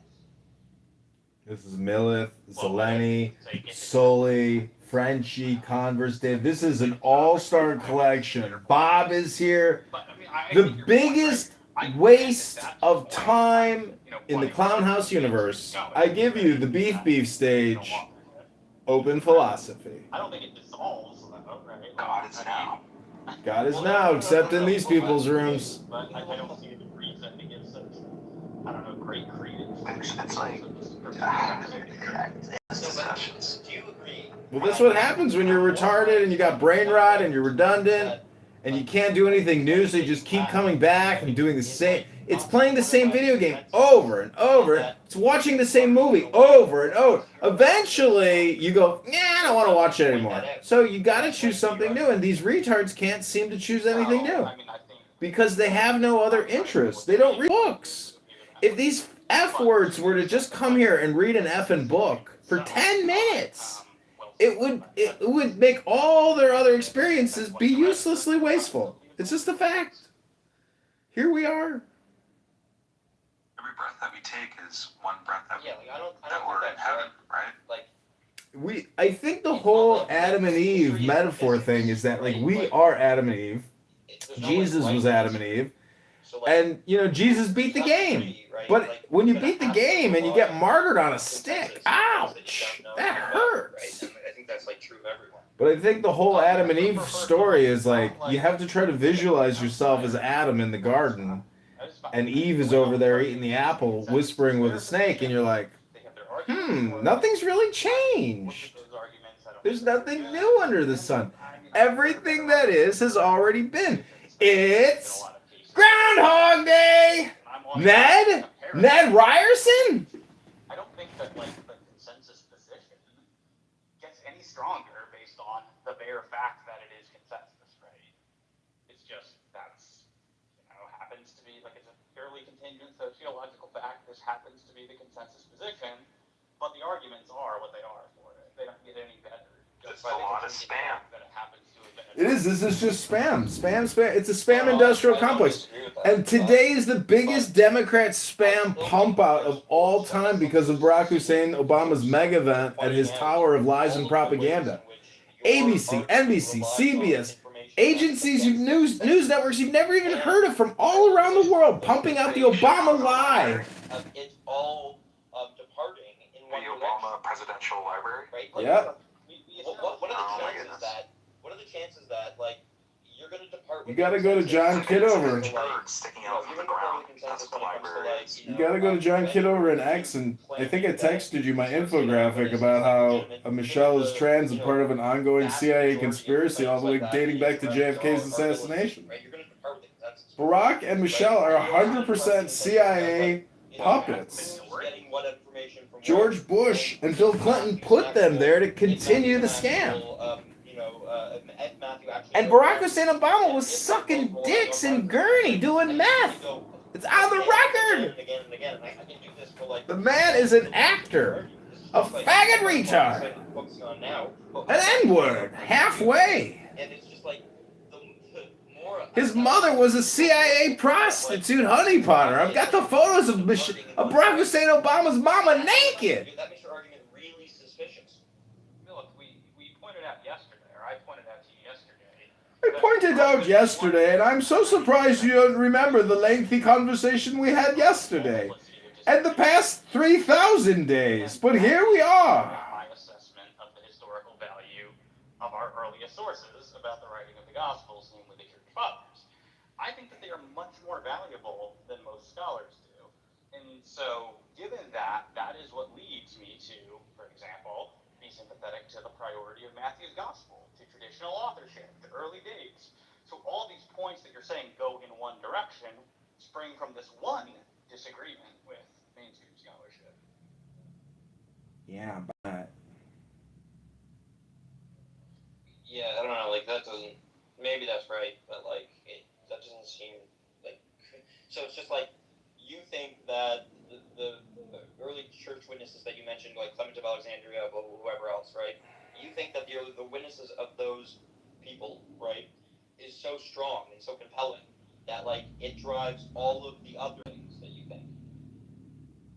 This is Millith, Zeleny, Soli, Frenchie, Converse, Dave. This is an all-star collection. Bob is here. The biggest waste of time in the Clown House universe. I give you the Beef stage. Open philosophy. I don't think it dissolves, right? God is now. God is now, except in these people's rooms. But I don't see any reason to give such, I don't know, great credence. It's like discussions. Do you agree? Well, that's what happens when you're retarded and you got brain rot and you're redundant and you can't do anything new, so you just keep coming back and doing the same. It's playing the same video game over and over. It's watching the same movie over and over. Eventually, you go, yeah, I don't want to watch it anymore. So you got to choose something new, and these retards can't seem to choose anything new because they have no other interests. They don't read books. If these F words were to just come here and read an effing book for 10 minutes, it would make all their other experiences be uselessly wasteful. It's just a fact. Here we are. Every breath that we take is one breath that that we're in heaven, right? I think the whole Adam and Eve metaphor thing is that, like, we are Adam and Eve. Jesus was Adam and Eve. And, Jesus beat the game. But when you beat the game and you get martyred on a stick, ouch, that hurts. I think that's like true of everyone. But I think the whole Adam and Eve story is like, you have to try to visualize yourself as Adam in the garden, and Eve is over there eating the apple, whispering with a snake, and you're like, nothing's really changed. There's nothing new under the sun. Everything that is has already been. It's Groundhog Day! Ned Ryerson? I don't think that the consensus position gets any stronger based on the bare fact that it is consensus, right? It's just that's happens to be it's a fairly contingent sociological fact. This happens to be the consensus position, but the arguments are what they are for it. They don't get any better. Just a lot of spam. That it happens to have been. This is just spam. Spam. It's a spam industrial complex. And today is the biggest Democrat spam pump out of all time because of Barack Hussein Obama's mega event at his Tower of Lies and Propaganda. ABC, NBC, CBS, agencies, news networks you've never even heard of from all around the world pumping out the Obama lie. It's all departing in one direction. The Obama Presidential Library? Right? Yeah. What are the chances that depart You with gotta the go to consensus John when it comes Kidover. to, like, sticking you know, out from you're the gonna ground. depart with the That's consensus what the when it comes to, library like, is. You gotta go to John Kidover and X, and I think I texted you my infographic about how Michelle is trans and part of an ongoing CIA conspiracy all the way dating back to JFK's assassination. right? You're gonna depart with the consensus. Barack and Michelle are 100% CIA puppets. Getting what information from George Bush and Bill Clinton put them there to continue the scam. And Barack Hussein Obama was sucking dicks in Gurney doing meth. It's on the record. The man is an actor, a faggot retard, an N-word, halfway. And it's just like the more His mother was a CIA prostitute honeypotter. I've got the photos of Barack Hussein Obama's mama naked. that makes your argument really suspicious. Look, we pointed out yesterday, or I pointed out to you yesterday. I pointed out yesterday, and I'm so surprised you don't remember the lengthy conversation we had yesterday and the past 3,000 days. But here we are. My assessment of the historical value of our earliest sources about the writing of the Gospels, namely the Church Fathers. I think that they are much more valuable than most scholars do. And so, given that, that is what leads me to, for example, be sympathetic to the priority of Matthew's Gospel, to traditional authorship, to early dates. So all these points that you're saying go in one direction spring from this one disagreement with mainstream scholarship. Yeah, but Yeah, I don't know, like, that doesn't, maybe that's right, but, like, that doesn't seem, like, so it's just like, you think that the early church witnesses that you mentioned, like Clement of Alexandria, whoever else, right, you think that the witnesses of those people, right, is so strong and so compelling that, like, it drives all of the other things that you think.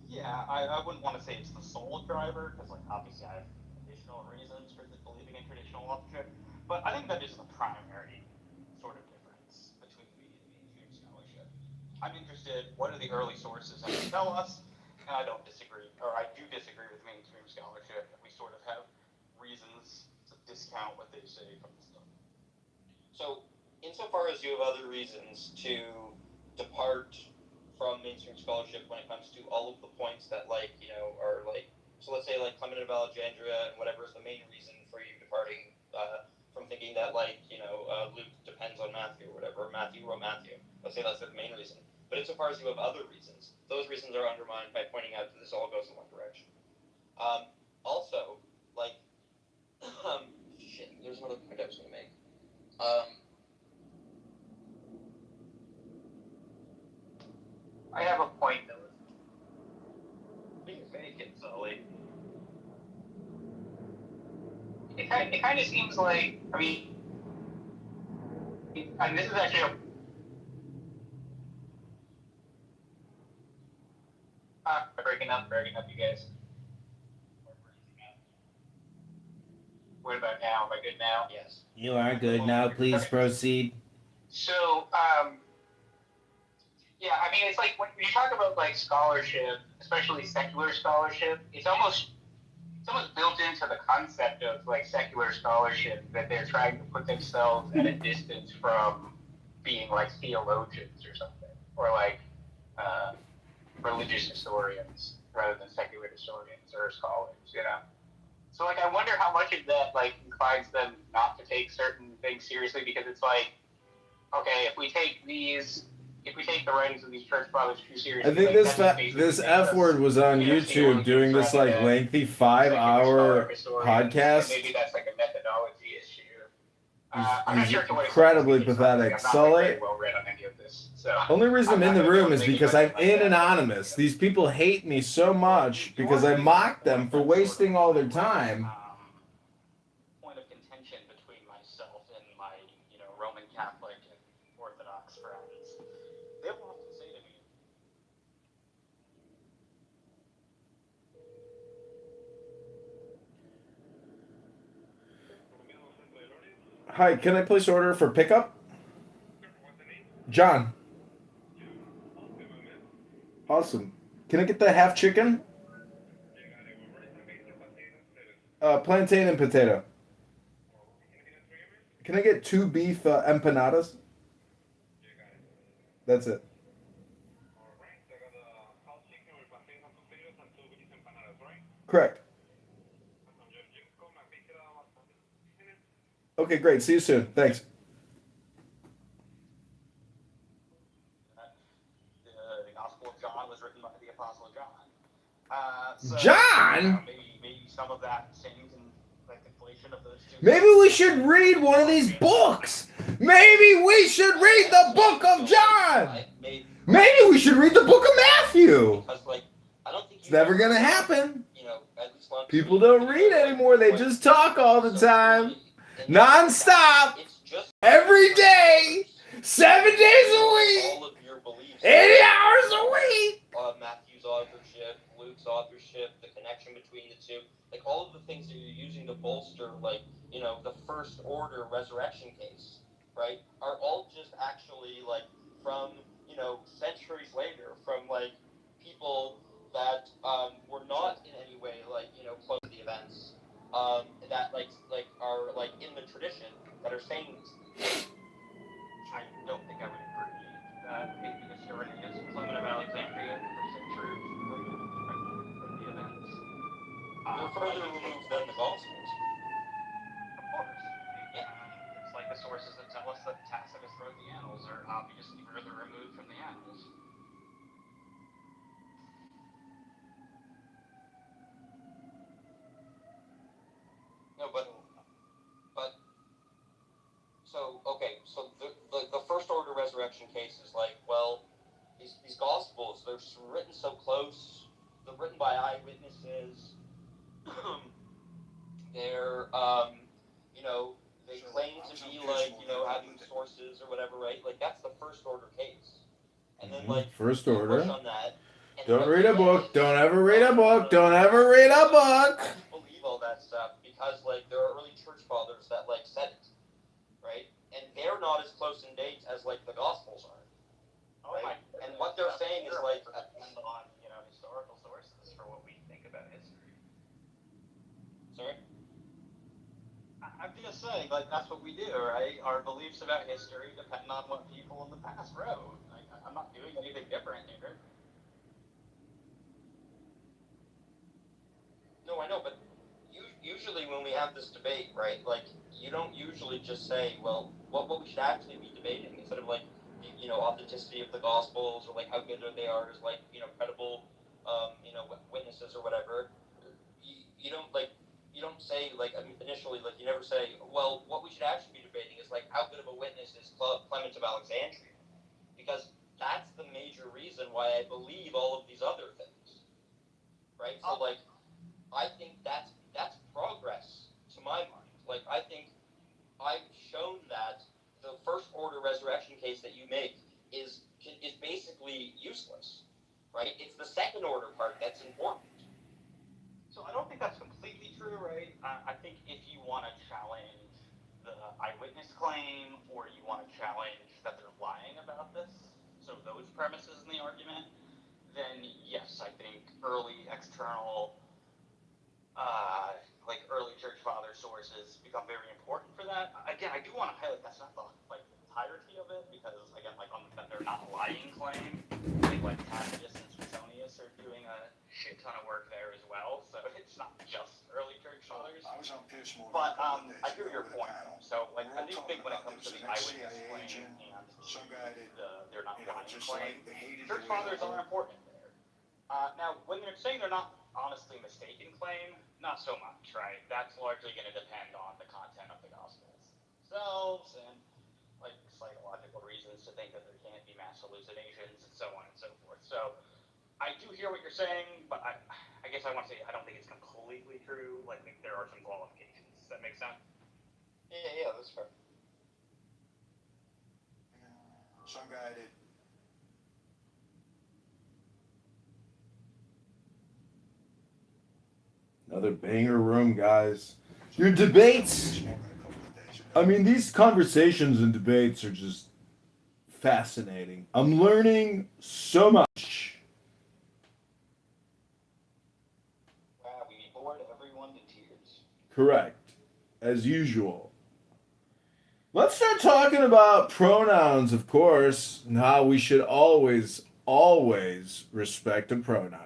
Yeah, I wouldn't want to say it's the sole driver, because, like, obviously I have additional reasons for believing in traditional authorship, but I think that is the primary sort of difference between me and mainstream scholarship. I'm interested, what do the early sources have to tell us? And I don't disagree, or I do disagree with mainstream scholarship, that we sort of have reasons to discount what they say from the stuff. So, insofar as you have other reasons to depart from mainstream scholarship when it comes to all of the points that, like, you know, are, like, so let's say, like, Clement of Alexandria and whatever is the main reason for you departing from thinking that, like, you know, Luke depends on Matthew or whatever, or Matthew wrote Matthew. Let's say that's the main reason. But insofar as you have other reasons, those reasons are undermined by pointing out that this all goes in one direction. Also, like, shit, there's another point I was going to make. I have a point though. Please make it, Sully. It kind of seems like, I mean, and this is actually breaking up, you guys. What about now? Am I good now? Yes. you are good now. Please proceed. So, yeah, I mean, it's like when you talk about like scholarship, especially secular scholarship, it's almost built into the concept of like secular scholarship that they're trying to put themselves at a distance from being like theologians or something, or like religious historians rather than secular historians or scholars, you know. So like, I wonder how much of that like inclines them not to take certain things seriously, because it's like, okay, if we take the writings of these church fathers too seriously, I think like, this F word was on YouTube doing this like lengthy 5-hour podcast. Maybe that's like a methodology issue. I'm not He's sure to what incredibly extent pathetic. I'm not Sully, very well read on any of this. So only reason I'm in the room is because I'm in anonymous. These people hate me so much because I mock them for wasting all their time. Point of contention between myself and my, you know, Roman Catholic and Orthodox friends. They will often say to me, Hi, can I place an order for pickup? John. Awesome. Can I get the half chicken? Plantain and potato. Can I get 2 beef empanadas? That's it. Correct. Okay, great. See you soon. Thanks. The Gospel of John was written by the Apostle John. John? Maybe some of that same conflation of those two. Maybe we should read one of these books. Maybe we should read the book of John. Maybe we should read the book of Matthew. It's never gonna happen. People don't read anymore. They just talk all the time, non-stop, every day, 7 days a week, 80 hours a week. Matthew's authorship, Luke's authorship, the connection between the two, like all of the things that you're using to bolster, like, you know, the first order resurrection case, right, are all just actually like from, you know, centuries later, from like people that were not in any way like, you know, close to the events, that like are like in the tradition that are saying these things. I don't think I would agree that maybe the Cyrenius, Clement of Alexandria, were centuries later from the events. They're further removed than the Gospels. Of course. Yeah. It's like the sources that tell us that Tacitus wrote the Annals are obviously further removed from the Annals. No, but so the first order resurrection case is like, well, these Gospels, they're written so close, they're written by eyewitnesses, they're, you know, they claim to be like, you know, having sources or whatever, right? Like, that's the first order case. And then, like, First you order. push on that. Don't read a book. Don't ever read a book. Don't ever read a book. I just believe all that stuff because, like, there are early church fathers that, like, said it, right? And they're not as close in date as, like, the Gospels are. Right? And what they're saying is, like, depend on, you know, historical sources for what we think about history. Sorry? I'm just saying, like, that's what we do, right? Our beliefs about history depend on what people in the past wrote. Like, I'm not doing anything different here. No, I know, but usually when we have this debate, right, like, you don't usually just say, well, what we should actually be debating, instead of, like, you know, authenticity of the Gospels, or, like, how good they are as, like, you know, credible, you know, witnesses or whatever. You don't, like, you don't say, like, initially, like, you never say, well, what we should actually be debating is, like, how good of a witness is Clement of Alexandria? Because that's the major reason why I believe all of these other things, right? So, like, I think that's progress to my mind. Like, I think I've shown that the first order resurrection case that you make is basically useless, right? It's the second order part that's important. So I don't think that's completely true, right? I think if you want to challenge the eyewitness claim, or you want to challenge that they're lying about this, so those premises in the argument, then yes, I think early external, like early church father sources become very important for that. Again, I do want to highlight that's not the entirety of it, because again, like on that they're not lying claim, like Tacitus and Suetonius are doing a shit ton of work there as well, so it's not just early church fathers. But I hear your point. So like I do think when it comes to the eyewitness claim and they're not lying claim, church fathers are important there. Now, when they're saying they're not honestly mistaken claim, not so much, right? That's largely going to depend on the content of the Gospels themselves and like psychological reasons to think that there can't be mass hallucinations and so on and so forth. So I do hear what you're saying, but I guess I want to say I don't think it's completely true. Like, I think there are some qualifications. Does that make sense? Yeah, that's fair. Some guy did. Another banger room, guys. Your debates. I mean, these conversations and debates are just fascinating. I'm learning so much. Wow, we bored everyone to tears. Correct. As usual. Let's start talking about pronouns, of course, and how we should always respect a pronoun.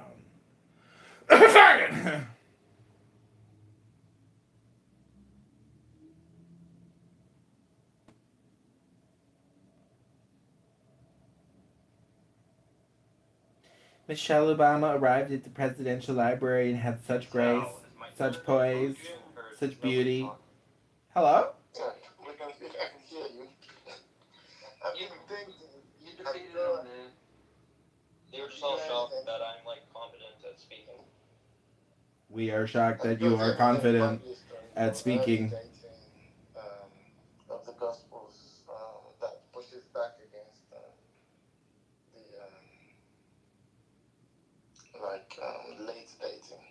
Michelle Obama arrived at the presidential library and had such grace, such poise, such beauty. Hello? Yeah, I can hear you. I You think defeated him, man. They were just all shocked that I'm like confident at speaking. We are shocked that you are confident at speaking. Of the Gospels that pushes back against late dating.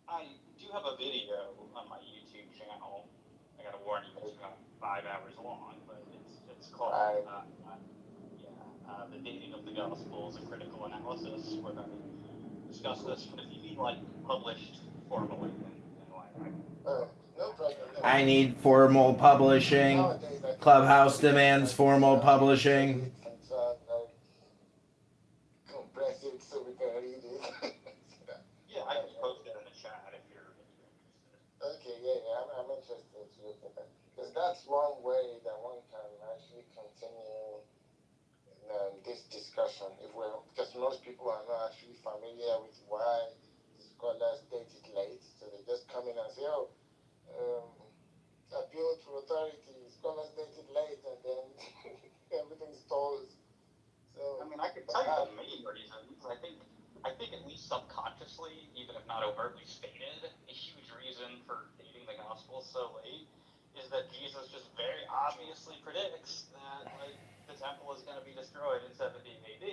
I do have a video on my YouTube channel. I gotta warn you, it's about 5 hours long, but it's called The Dating of the Gospels, a Critical Analysis, where I discuss this. But if you mean like published formally, then why? No problem. I need formal publishing. Clubhouse demands formal publishing. Compress it so we can read it. Yeah, I can post it in the chat if you're interested. Okay, yeah, I'm interested to look at that. Because that's one way that one can actually continue this discussion. Because most people are not actually familiar with why the scholars dated late, so they just come in and say, appeal to authority, scholars dated late, and then everything stalls. So I mean, I could tell you the main reasons. I think at least subconsciously, even if not overtly stated, a huge reason for dating the gospel so late is that Jesus just very obviously predicts that like the temple is going to be destroyed in 70 AD,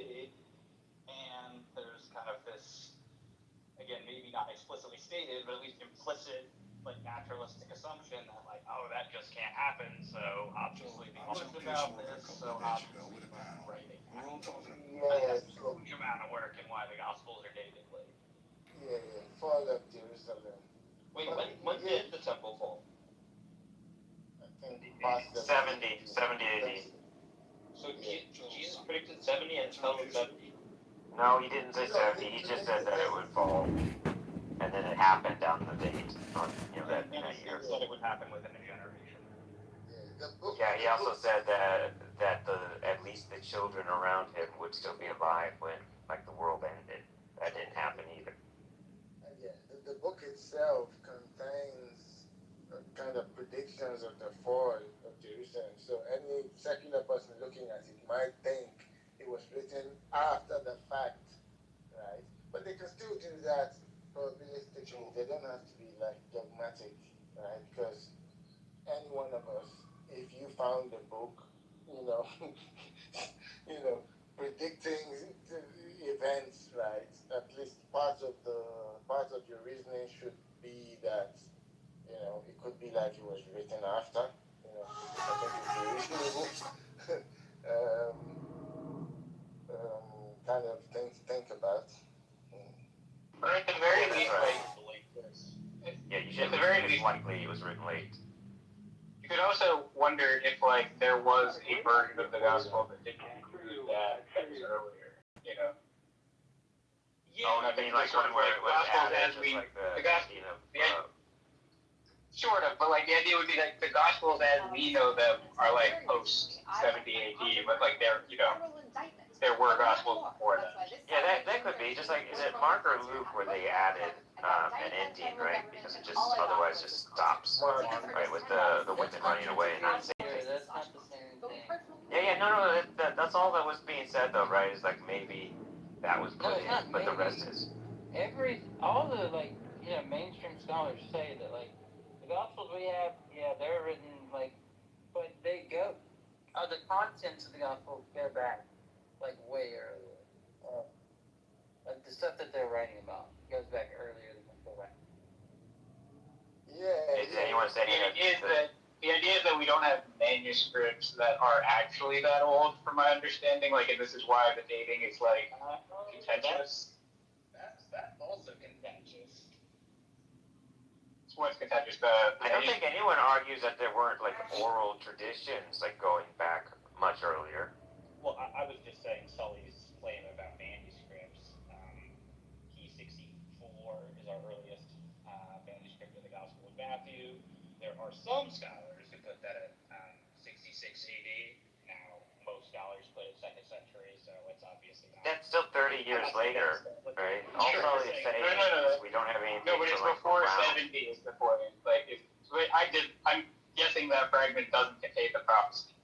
and there's kind of this, again, maybe not explicitly stated, but at least implicit, like naturalistic assumption that like, oh, that just can't happen. So obviously the author's about this. So obviously writing. That's a huge amount of work and why the Gospels are dated late. Yeah, fall of Jerusalem. Wait, when did the temple fall? I think past 70 AD. So Jesus predicted 70 and fell in 70? No, he didn't say 70. He just said that it would fall, and then it happened on the date that year. He said it would happen within a generation. Yeah, he also said that at least the children around him would still be alive when the world ended. That didn't happen either. Yeah, the book itself contains kind of predictions of the fall of Jerusalem. So any secular person looking at it might think it was written after the fact, right? But they can still do that probabilistically. They don't have to be dogmatic, right? Because any one of us, if you found a book, predicting events, right? At least part of your reasoning should be that, it could be like it was written after. I think it's a reasonable kind of thing to think about. Or at the very least, you should. At the very least, likely it was written late. You could also wonder if there was a version of the gospel that didn't include that was earlier. Yeah, I mean one where it was added, the gospel. Sort of, but the idea would be the Gospels as we know them are post 70 AD, but there were Gospels before that. Yeah, that could be just is it Mark or Luke where they added an ending, right? Because it just otherwise just stops, right? With the women running away and then saving. That's not the same thing. No, that's all that was being said though, right? Is maybe that was put in, but the rest is. All the mainstream scholars say that the Gospels we have, they're written but they go. The contents of the Gospel go back way earlier. The stuff that they're writing about goes back earlier than before. Yeah. Is anyone saying The idea is that we don't have manuscripts that are actually that old, from my understanding. And this is why the dating is contentious. That's also contentious. what's contentious. I don't think anyone argues that there weren't like oral traditions like going back much earlier. Well, I was just saying Sully's claim about manuscripts. P64 is our earliest manuscript of the Gospel of Matthew. There are some scholars who put that at 66 AD. Now, most scholars put it 2nd century, so it's obviously not. That's still 30 years later, right? Sure. Also, it's saying No. we don't have anything No, but it's from, like, before around. 70 is the point. Like, I'm guessing that fragment doesn't contain the prophecy.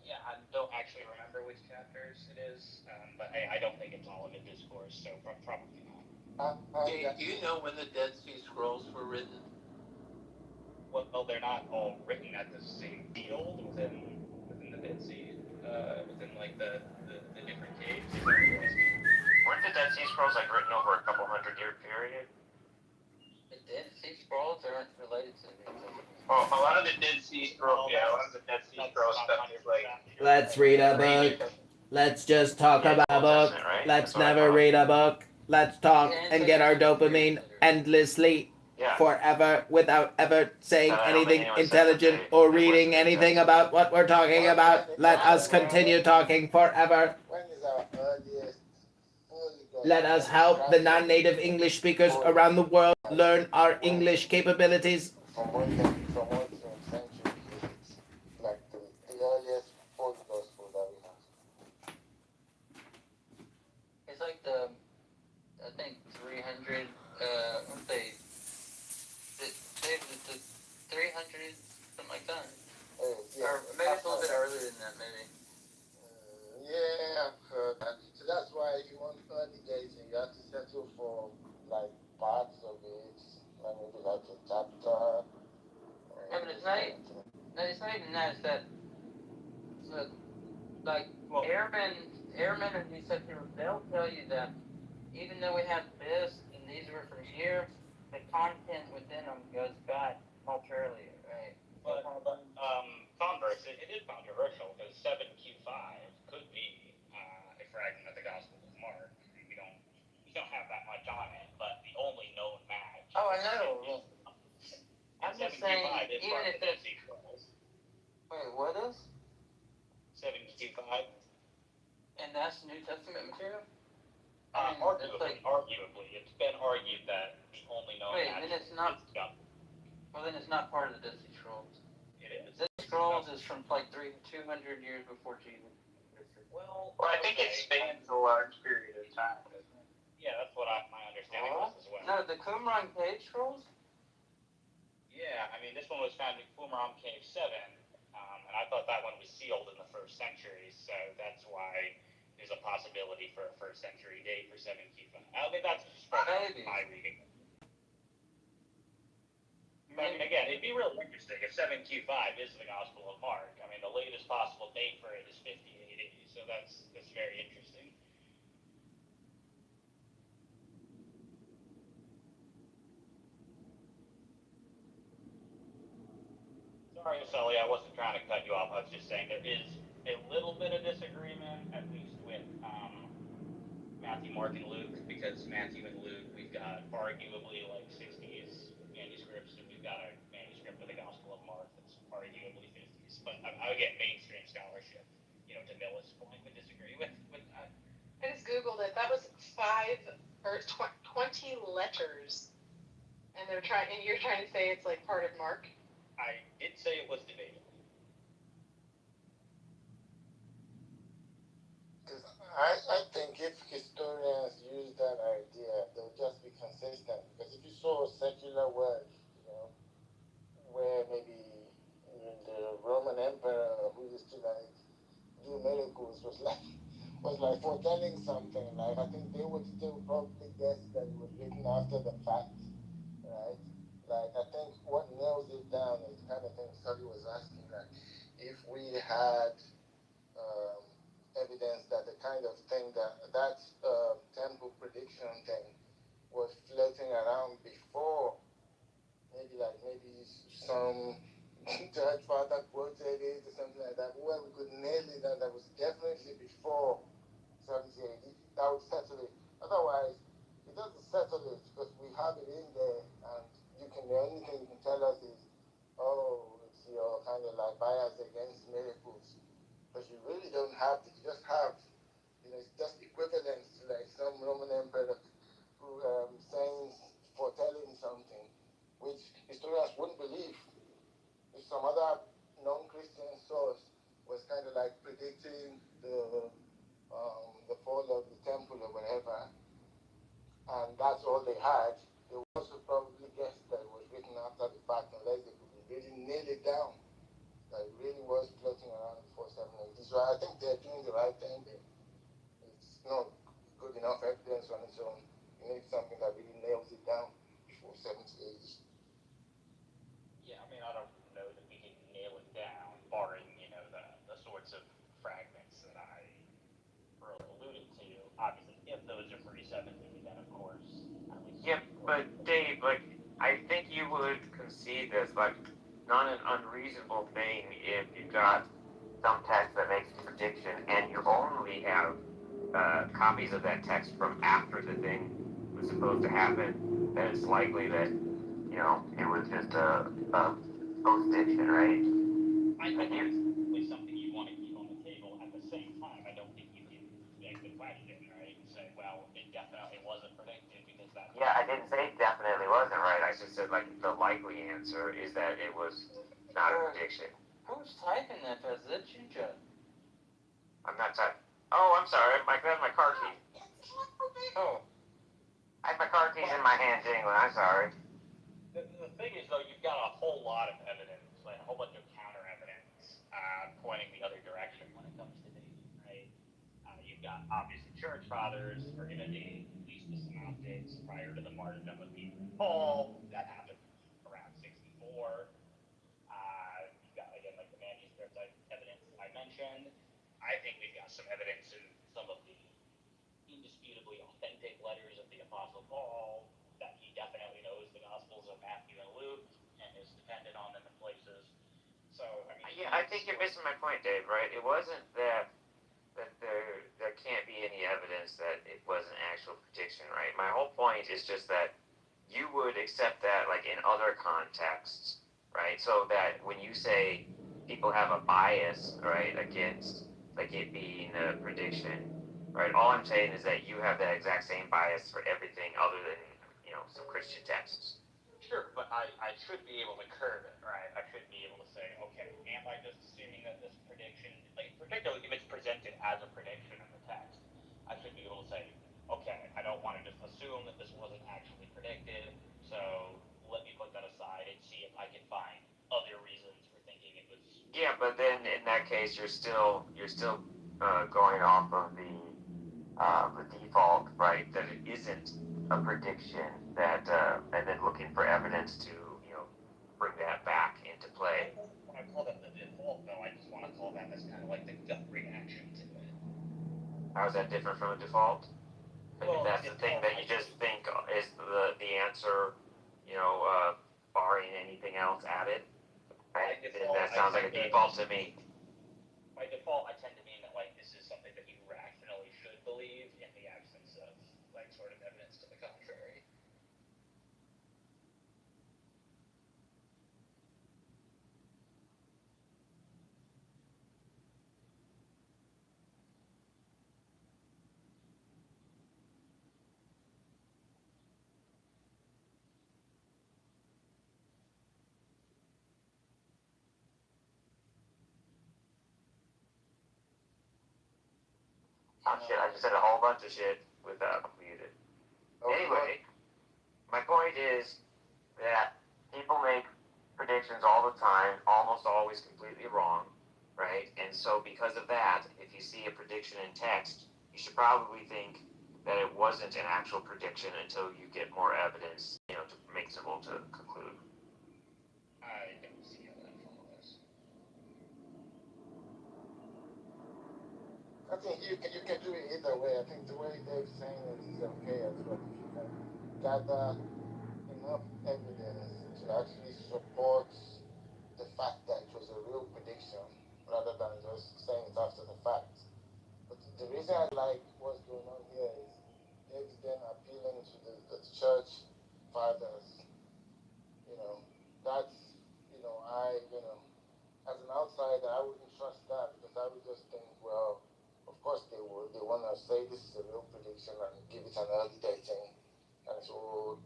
Yeah, I don't actually remember which chapters it is, but I don't think it's all of the discourse, so probably not. Do you know when the Dead Sea Scrolls were written? Well, they're not all written at the same field within the Dead Sea, within like the different caves. Weren't the Dead Sea Scrolls like written over a couple 100-year period? The Dead Sea Scrolls aren't related to the Well, a lot of the Dead Sea Scrolls, a lot of the Dead Sea Scrolls stuff is like. Let's read a book. Let's just talk about a book. Let's never read a book. Let's talk and get our dopamine endlessly. Yeah. Forever without ever saying I don't anything think anyone said intelligent that or they reading listened to anything us. about what we're talking about. Let us continue talking forever. When is our earliest Holy Ghost? Let us help the non-native English speakers around the world learn our English capabilities. From what century is it? Like the earliest Holy Gospel that we have. It's like I think 300, let's say, the 300, something like that. Yeah. Or maybe it's a little bit earlier than that, maybe. Yeah, I've heard that. So that's why if you want early dating, you have to settle for like parts of it, like maybe like a chapter. Yeah, but it's not even that. It's that, like, airmen and these such people, they'll tell you that even though we have this and these were from here, the content within them goes back much earlier, right? But converse, it is controversial because 7Q5 could be a fragment of the Gospel of Mark. We don't have that much on it, but the only known match. Oh, I know. I'm just saying, even if Dead Sea Scrolls. Wait, what is? 7Q5. And that's New Testament material? Arguably, it's been argued that the only known Wait, match then it's not. is Scum. Well, then it's not part of the Dead Sea Scrolls. It is. Dead Sea Scrolls is from like 200 years before Jesus. Well, I think it spans a large period of time, doesn't it? Yeah, that's what my understanding was as well. No, the Qumran Cave Scrolls? Yeah, I mean, this one was found in Qumran Cave 7, and I thought that one was sealed in the 1st century, so that's why there's a possibility for a 1st century date for 7Q5. I mean, that's just from my reading. But again, it'd be really interesting if 7Q5 is the Gospel of Mark. I mean, the latest possible date for it is 50 AD, so that's very interesting. Sorry, Sully, I wasn't trying to cut you off. I was just saying there is a little bit of disagreement, at least with Matthew, Mark, and Luke, because Matthew and Luke, we've got arguably like 60s manuscripts, and we've got a manuscript of the Gospel of Mark that's arguably 50s. But again, mainstream scholarship, to Miller's point, would disagree with that. I just Googled it. That was 20 letters. And you're trying to say it's like part of Mark? I did say it was debatable. I think if historians use that idea, they'll just be consistent. Because if you saw a secular work, where maybe the Roman emperor who used to like do miracles was like foretelling something, like I think they would still probably guess that it was written after the fact, right? Like I think what nails it down is the kind of thing Sully was asking, like if we had evidence that the kind of thing that temple prediction thing was floating around before, maybe some church father quoted it or something like that, where we could nail it that was definitely before 70 AD, that would settle it. Otherwise, it doesn't settle it because we have it in there But Dave, like, I think you would concede this, like, not an unreasonable thing if you've got some text that makes a prediction and you only have copies of that text from after the thing was supposed to happen, then it's likely that, it was just a post-diction, right? I think it's definitely something you want to keep on the table. At the same time, I don't think you can make the question, right, and say, well, it definitely wasn't predicted because that. Yeah, I didn't say definitely wasn't right. I just said, like, the likely answer is that it was not a prediction. Who's typing that? Is it Ginger? I'm not typing. Oh, I'm sorry. That's my car key. Oh. I have my car keys in my hand jingling. I'm sorry. The thing is, though, you've got a whole lot of evidence, like a whole bunch of counter evidence, pointing the other direction when it comes to dating, right? You've got obviously church fathers are going to date at least the synoptics prior to the martyrdom of Peter and Paul. That happened around 64. You've got, again, like the manuscript evidence I mentioned. I think we've got some evidence in some of the indisputably authentic letters of the Apostle Paul that he definitely knows the Gospels of Matthew and Luke and is dependent on them in places. So, I mean, Yeah, I think you're missing my point, Dave. Right? It wasn't that there can't be any evidence that it was an actual prediction, right? My whole point is just that you would accept that, like, in other contexts, right? So that when you say people have a bias, right, against, like, it being a prediction, right? All I'm saying is that you have that exact same bias for everything other than, some Christian texts. Sure, but I should be able to curve it, right? I should be able to say, okay, am I just assuming that this prediction, like, particularly if it's presented as a prediction in the text, I should be able to say, okay, I don't want to just assume that this wasn't actually predicted, so let me put that aside and see if I can find other reasons for thinking it was. Yeah, but then in that case, you're still going off of the default, right? That it isn't a prediction. That and then looking for evidence to bring that back into play. I don't want to call that the default, though. I just want to call that as kind of like the gut reaction to it. How is that different from a default? Well, if that's the thing that you just think is the answer, barring anything else added, right? Then that sounds like a default to me. By default, I tend to mean that, like, this is something that you rationally should believe in the absence of, like, sort of evidence to the contrary. Oh shit, I just said a whole bunch of shit without muted. Anyway, my point is that people make predictions all the time, almost always completely wrong, right? And so because of that, if you see a prediction in text, you should probably think that it wasn't an actual prediction until you get more evidence, to make it able to conclude. I don't see how that follows. I think you can do it either way. I think the way Dave's saying it is okay as well. If you can gather enough evidence to actually support the fact that it was a real prediction rather than just saying it after the fact. But the reason I like what's going on here is Dave's then appealing to the church fathers. That's, as an outsider, I wouldn't trust that because I would just think, well, of course they would. They want to say this is a real prediction and give it an early dating. And so,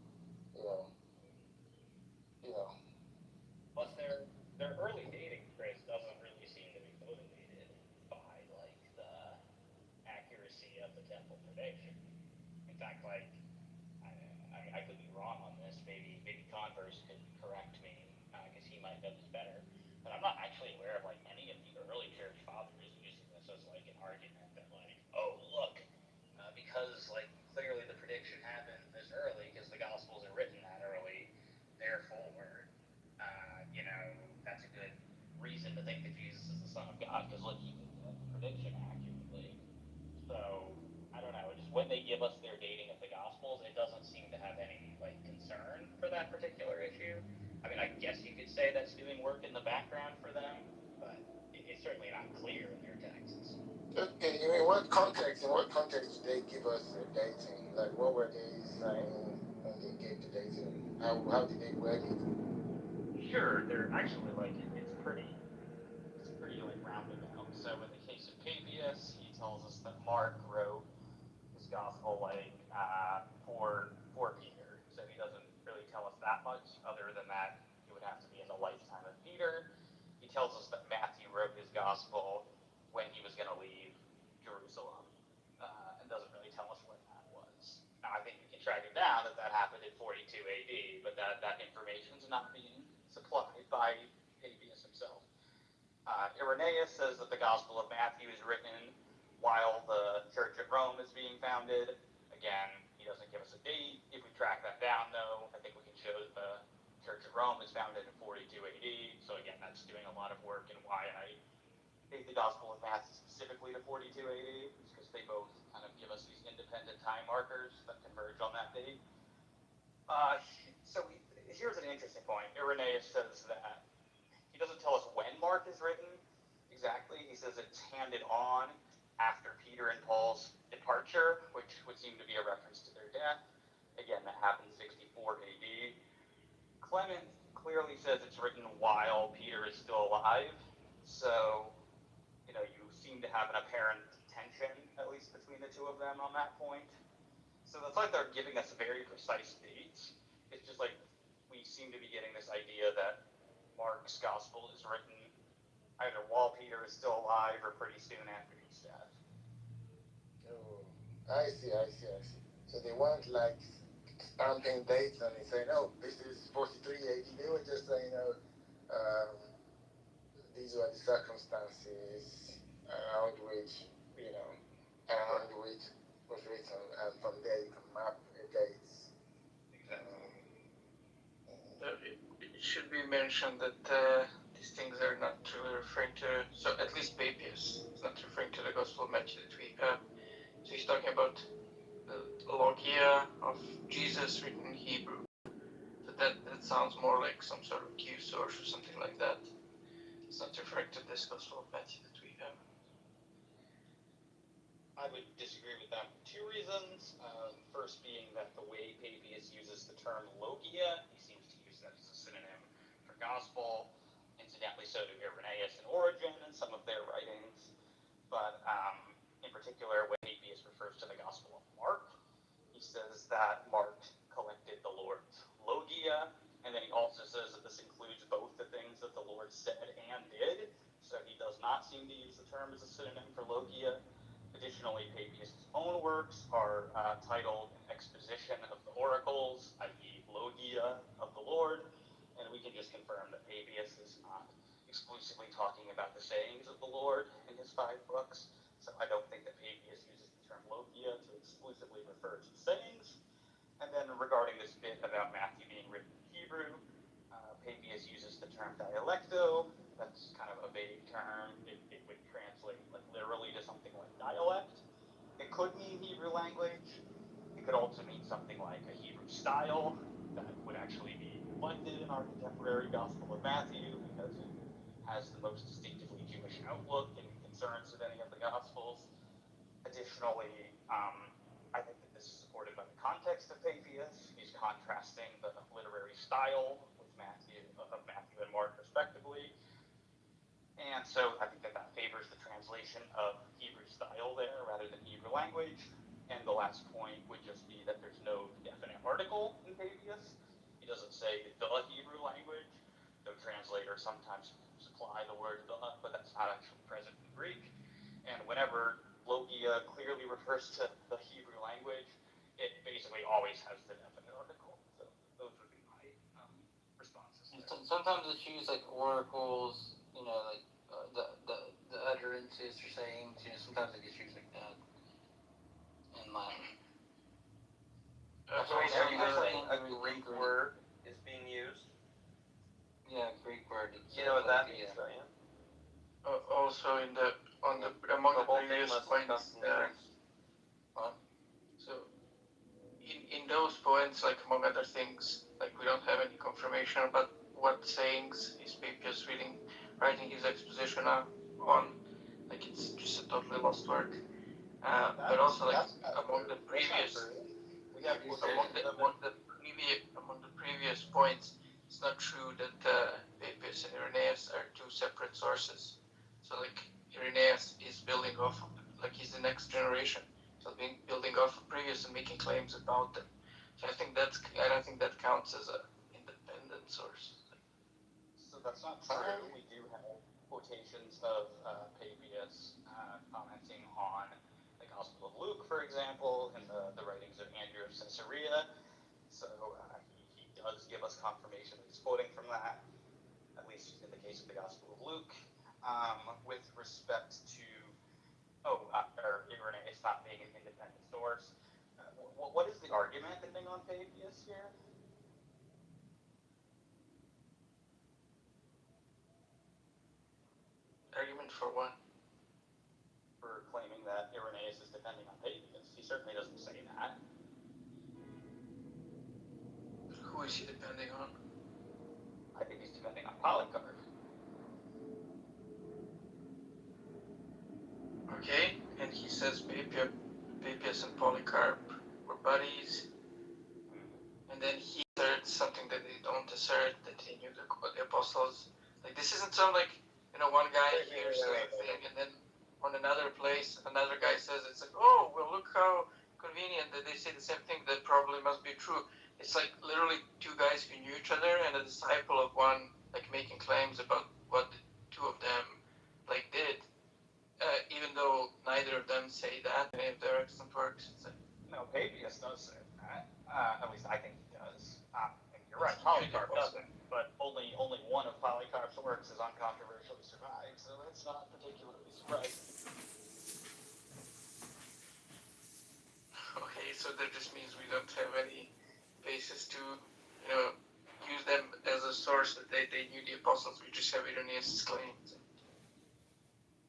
But their early dating, Chris, doesn't really seem to be motivated by, like, the accuracy of the temple prediction. In fact, like, I could be wrong on this. Maybe Converse could correct me because he might know this better. But I'm not actually aware of, like, any of the early church fathers using this as, like, an argument that, like, oh, look, because, like, clearly the prediction happened this early because the Gospels are written that early, therefore, that's a good reason to think that Jesus is the Son of God because, look, he did the prediction accurately. So, I don't know, just when they give us their dating of the Gospels, it doesn't seem to have any, like, say that's doing work in the background for them, but it's certainly not clear in their texts. In what context did they give us the dating? Like, what were they saying when they gave the dating? How did they word it? Sure, they're actually like it's pretty like roundabout. So in the case of Papias, he tells us that Mark wrote his gospel like for Peter. So he doesn't really tell us that much, other than that it would have to be in the lifetime of Peter. He tells us that Matthew wrote his gospel when he was going to leave Jerusalem, and doesn't really tell us when that was. Now, I think we can track it down that happened in 42 AD, but that information is not being supplied by Papias himself. Irenaeus says that the Gospel of Matthew is written while the Church of Rome is being founded. Again, he doesn't give us a date. If we track that down, though, I think we can show that the Church of Rome is founded in 42 AD. So again, that's doing a lot of work, and why I date the Gospel of Matthew specifically to 42 AD is because they both kind of give us these independent time markers that converge on that date. Here's an interesting point. Irenaeus says that he doesn't tell us when Mark is written exactly. He says it's handed on after Peter and Paul's departure, which would seem to be a reference to their death. Again, that happened 64 AD. Clement clearly says it's written while Peter is still alive. So, you seem to have an apparent tension, at least between the two of them on that point. So it's like they're giving us very precise dates. It's just like we seem to be getting this idea that Mark's gospel is written either while Peter is still alive or pretty soon after his death. Oh, I see. So they weren't like stamping dates and saying, "Oh, this is 43 AD." They were just saying, these were the circumstances around which was written, and from there you can map the dates. It should be mentioned that these things are not really referring to, so at least Papias is not referring to the Gospel of Matthew that we have. So he's talking about the logia of Jesus written in Hebrew. So that sounds more like some sort of Q source or something like that. It's not referring to this Gospel of Matthew that we have. I would disagree with that for two reasons. First being that the way Papias uses the term logia, he seems to use that as a synonym for gospel. Incidentally, so do Irenaeus and Origen in some of their writings. But in particular, when Papias refers to the Gospel of Mark, he says that Mark collected the Lord's logia, and then he also says that this includes both the things that the Lord said and did. So he does not seem to use the term as a synonym for logia. Additionally, Papias' own works are titled Exposition of the Oracles, i.e. Logia of the Lord, and we can just confirm that Papias is not exclusively talking about the sayings of the Lord in his 5 books, so I don't think that Papias uses the term Logia to exclusively refer to sayings. And then regarding this bit about Matthew being written in Hebrew, Papias uses the term dialecto. That's kind of a vague term. It would translate literally to something like dialect. It could mean Hebrew language. It could also mean something like a Hebrew style that would actually be reflected in our contemporary Gospel of Matthew, because it has the most distinctively Jewish outlook and concerns of any of the Gospels. Additionally, I think that this is supported by the context of Papias. He's contrasting the literary style with Matthew and Mark, respectively. And so I think that favors the translation of Hebrew style there rather than Hebrew language. And the last point would just be that there's no definite article in Papias. He doesn't say the Hebrew language. The translators sometimes supply the word the, but that's not actually present in Greek. And whenever logia clearly refers to the Hebrew language, it basically always has the definite article. So those would be my responses. Sometimes it's used like oracles, like the utterances or sayings. Sometimes it gets used like that in Latin. Sorry, are you saying a Greek word is being used? Yeah, Greek word. You know what that means, though, yeah? Also among the previous points, so in those points, like among other things, like we don't have any confirmation about what sayings is Papias writing his exposition on. Like it's just a totally lost work. But also like among the previous points, it's not true that Papias and Irenaeus are two separate sources. So like Irenaeus is building off of, like he's the next generation, so building off of previous and making claims about them. So I don't think that counts as a independent source. So that's not true. We do have quotations of Papias commenting on the Gospel of Luke, for example, and the writings of Andrew of Caesarea. So he does give us confirmation that he's quoting from that, at least in the case of the Gospel of Luke. With respect to Irenaeus not being an independent source, what is the argument depending on Papias here? Argument for what? For claiming that Irenaeus is depending on Papias. He certainly doesn't say that. Who is he depending on? I think he's depending on Polycarp. Okay, and he says Papias and Polycarp were buddies, and then he asserts something that they don't assert, that he knew the apostles. Like this isn't some like, one guy hears a thing and then on another place another guy says it's like, oh well, look how convenient that they say the same thing, that probably must be true. It's like literally two guys who knew each other and a disciple of one like making claims about what the two of them like did, even though neither of them say that in any of their excellent works. It's like, no, Papias does say that. At least I think he does. And you're right, Polycarp doesn't. But only one of Polycarp's works is uncontroversially survived, so that's not particularly surprising. Okay, so that just means we don't have any basis to, use them as a source that they knew the apostles. We just have Irenaeus' claims.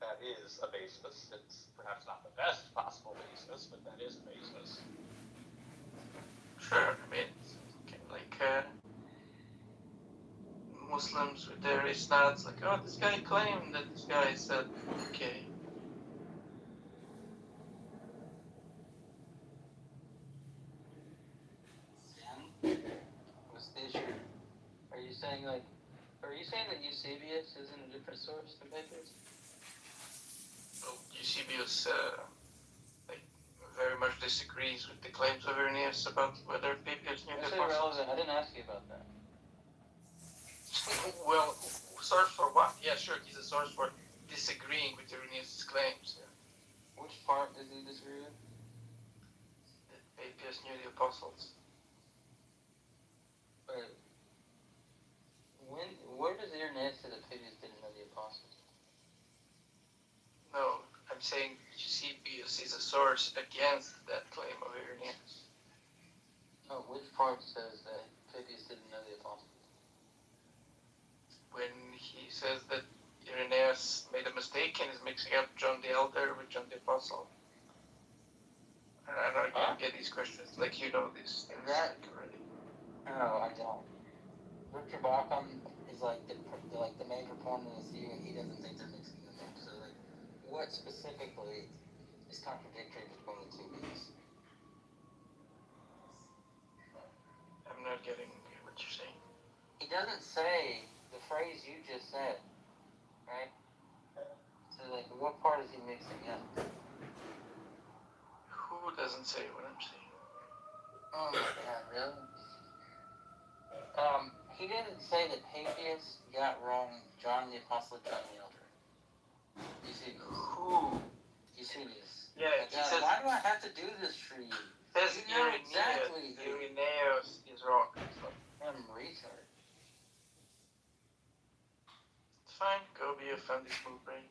That is a basis. It's perhaps not the best possible basis, but that is a basis. Sure, I mean, like Muslims with their isnads, like, oh, this guy claimed that this guy said, okay. What's the issue? Are you saying that Eusebius isn't a different source than Papias? Well, Eusebius, very much disagrees with the claims of Irenaeus about whether Papias knew the apostles. I didn't ask you about that. Well, source for what? Yeah, sure, he's a source for disagreeing with Irenaeus' claims. Yeah. Which part does he disagree with? That Papias knew the apostles. Wait. Where does Irenaeus say that Papias didn't know the apostles? No, I'm saying Eusebius is a source against that claim of Irenaeus. No, which part says that Papias didn't know the apostles? When he says that Irenaeus made a mistake and is mixing up John the Elder with John the Apostle. And I don't get these questions, like you know these things already. No, I don't. Richard Bauckham is like the main proponent of this view, and he doesn't think they're mixing them up. So like, what specifically is contradictory between the two views? I'm not getting what you're saying. He doesn't say the phrase you just said, right? So like, what part is he mixing up? Who doesn't say what I'm saying? Oh my god, really? He didn't say that Papias got wrong John the Apostle, John the Elder. Who? Eusebius. Yeah, he says, why do I have to do this for you? Says You know exactly who. Irenaeus is wrong. I'm a retard. It's fine, go be a funny smooth brain.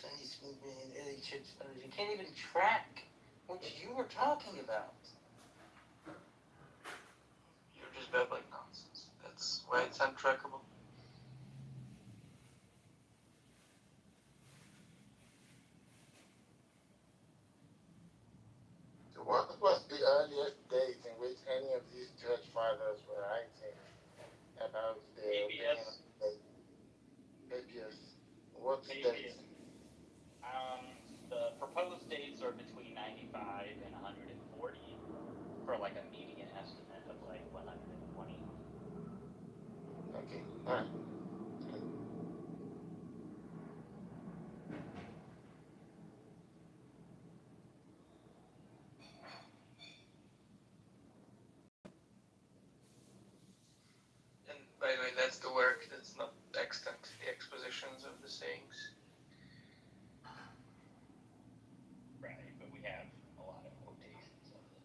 Funny smooth brain, early church fathers. You can't even track what you were talking about. You're just babbling nonsense. That's why it's untrackable. So what was the earliest date in which any of these church fathers were writing? Alright. And by the way, that's the work. That's not extant. The expositions of the sayings. Right, but we have a lot of quotations of it.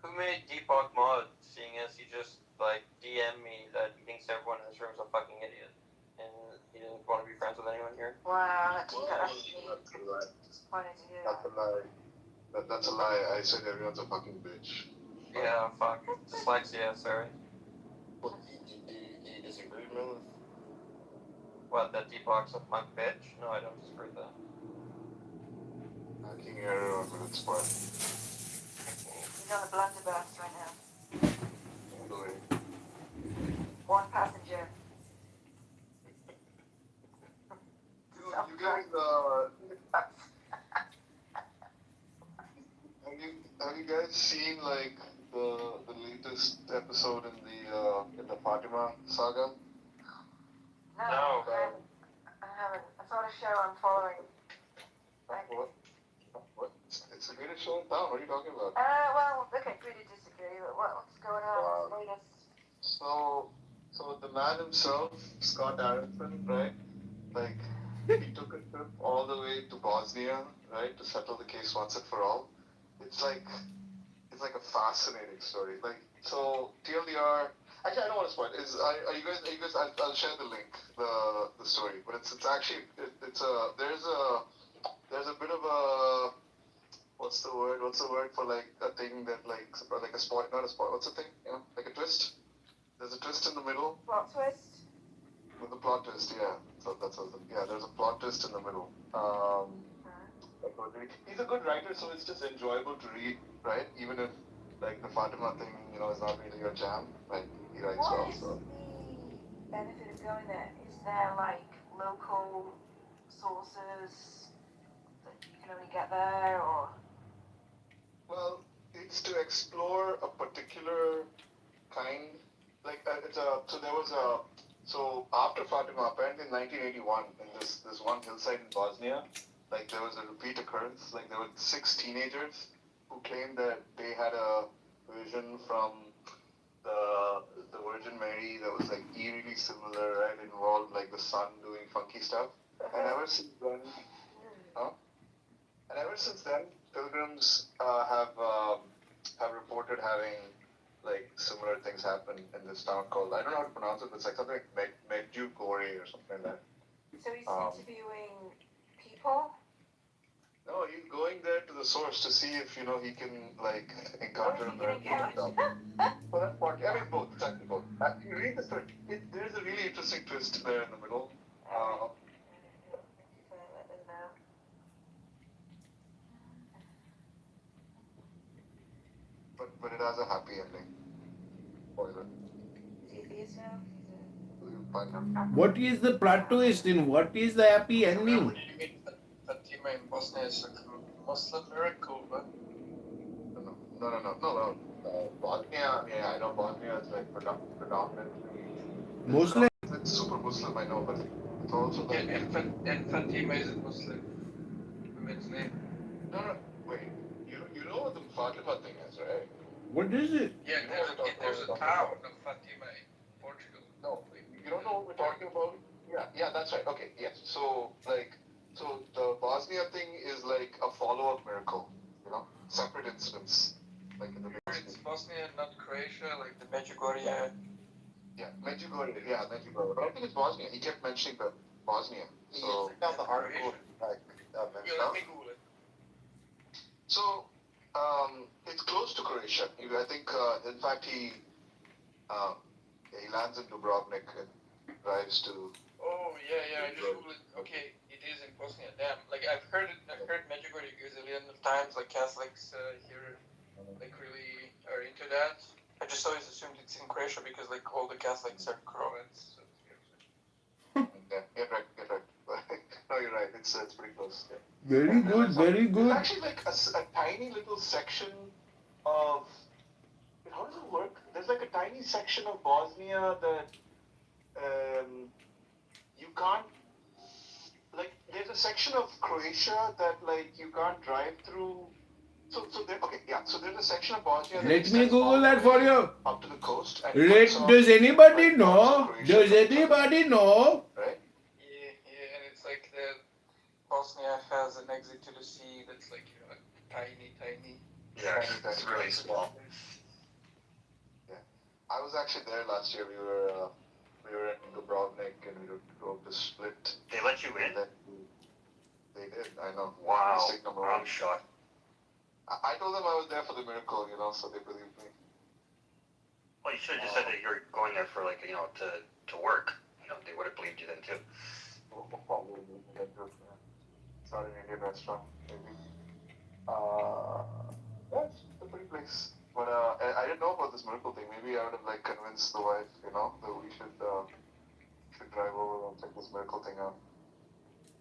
Who made Deepak mod, seeing as he just, like, DM'd me that he thinks everyone in this room is a fucking idiot? And he doesn't want to be friends with anyone here? Wow, that's That's a lie. disappointed to hear. That's a lie. That's a lie. I said everyone's a fucking bitch. Yeah, fuck. Dyslexia, sorry. What, do you disagree, Miller? What, that Deepak's a punk bitch? No, I don't disagree with that. I can hear everyone with its part. He's on the blunderbuss right now. Doing. One passenger. You guys, have you guys seen like the latest episode in the Fatima saga? No, I haven't. I saw the show I'm following. Like, What? It's the greatest show in town. What are you talking about? well, okay, agree to disagree, but what's going on? What's the latest? So the man himself, Scott Aronson, right? Like, he took a trip all the way to Bosnia, right, to settle the case once and for all. It's like a fascinating story. Like, so TLDR. Actually, I don't want to spoil. Are you guys? I'll share the link, the story. But it's actually there's a bit of a what's the word for like a thing that like a spoil, not a spoil. What's the thing? You know, like a twist. There's a twist in the middle. Plot twist? With the plot twist, yeah. So there's a plot twist in the middle. He's a good writer, so it's just enjoyable to read, right? Even if like the Fatima thing, you know, is not really your jam. Like he writes well. What is the benefit of going there? Is there like local sources that you can only get there, or? Well, it's to explore a particular kind. Like so after Fatima, apparently in 1981, in this one hillside in Bosnia, like there was a repeat occurrence. Like there were 6 teenagers who claimed that they had a vision from the Virgin Mary that was like eerily similar, right? Involved like the sun doing funky stuff. And ever since then, pilgrims have reported having like similar things happen in this town called, I don't know how to pronounce it, but it's like something like Medjugorje or something like that. So he's interviewing people? No, he's going there to the source to see if, you know, he can like encounter a miracle. So that's part. I mean, both. Exactly both. You read the story. There's a really interesting twist there in the middle. But it has a happy ending. Spoiler. What is the plot twist and what is the happy ending? Fatima in Bosnia is a Muslim miracle, but No. Bosnia, yeah, I know Bosnia is like predominantly Muslim? It's super Muslim, I know, but it's also like. And Fatima is a Muslim woman's name. No, wait. You know what the Fatima thing is, right? What is it? Yeah, there's a town of Fatima in Portugal. No, you don't know what we're talking about? Yeah, that's right. Okay, yes. So the Bosnia thing is like a follow-up miracle, you know, separate incidents, like in the. It's Bosnia, not Croatia, like the Medjugorje. Yeah, Medjugorje. But I think it's Bosnia. He kept mentioning the Bosnia. So Check out the article. like Let me Google it. So it's close to Croatia. I think, in fact, he lands in Dubrovnik and drives to. Oh yeah, I just Googled it. Okay, it is in Bosnia. times, like Catholics here, like really are into that. I just always assumed it's in Croatia because like all the Catholics are Croats. So. Yeah, get right. No, you're right. It's pretty close. Yeah. Very good, very good. There's actually like a tiny little section of. How does it work? There's like a tiny section of Bosnia that you can't. Like, there's a section of Croatia that like you can't drive through. So there. Okay, yeah. So there's a section of Bosnia. That Let me extends Google all the that for way you. up to the coast. And Does anybody know? Does anybody know? Right. Yeah, and it's like the Bosnia has an exit to the sea that's like tiny. Yeah, it's really small. Yeah, I was actually there last year. We were in Dubrovnik and we drove to Split. They let you in? They did. I know. Wow. Mistake number one. I'm shocked. I told them I was there for the miracle, so they believed me. Well, you should have just said that you were going there for like to work. They would have believed you then too. Probably it's not an Indian restaurant, maybe. Yeah, it's a pretty place. But I didn't know about this miracle thing. Maybe I would have like convinced the wife, that we should drive over and check this miracle thing out.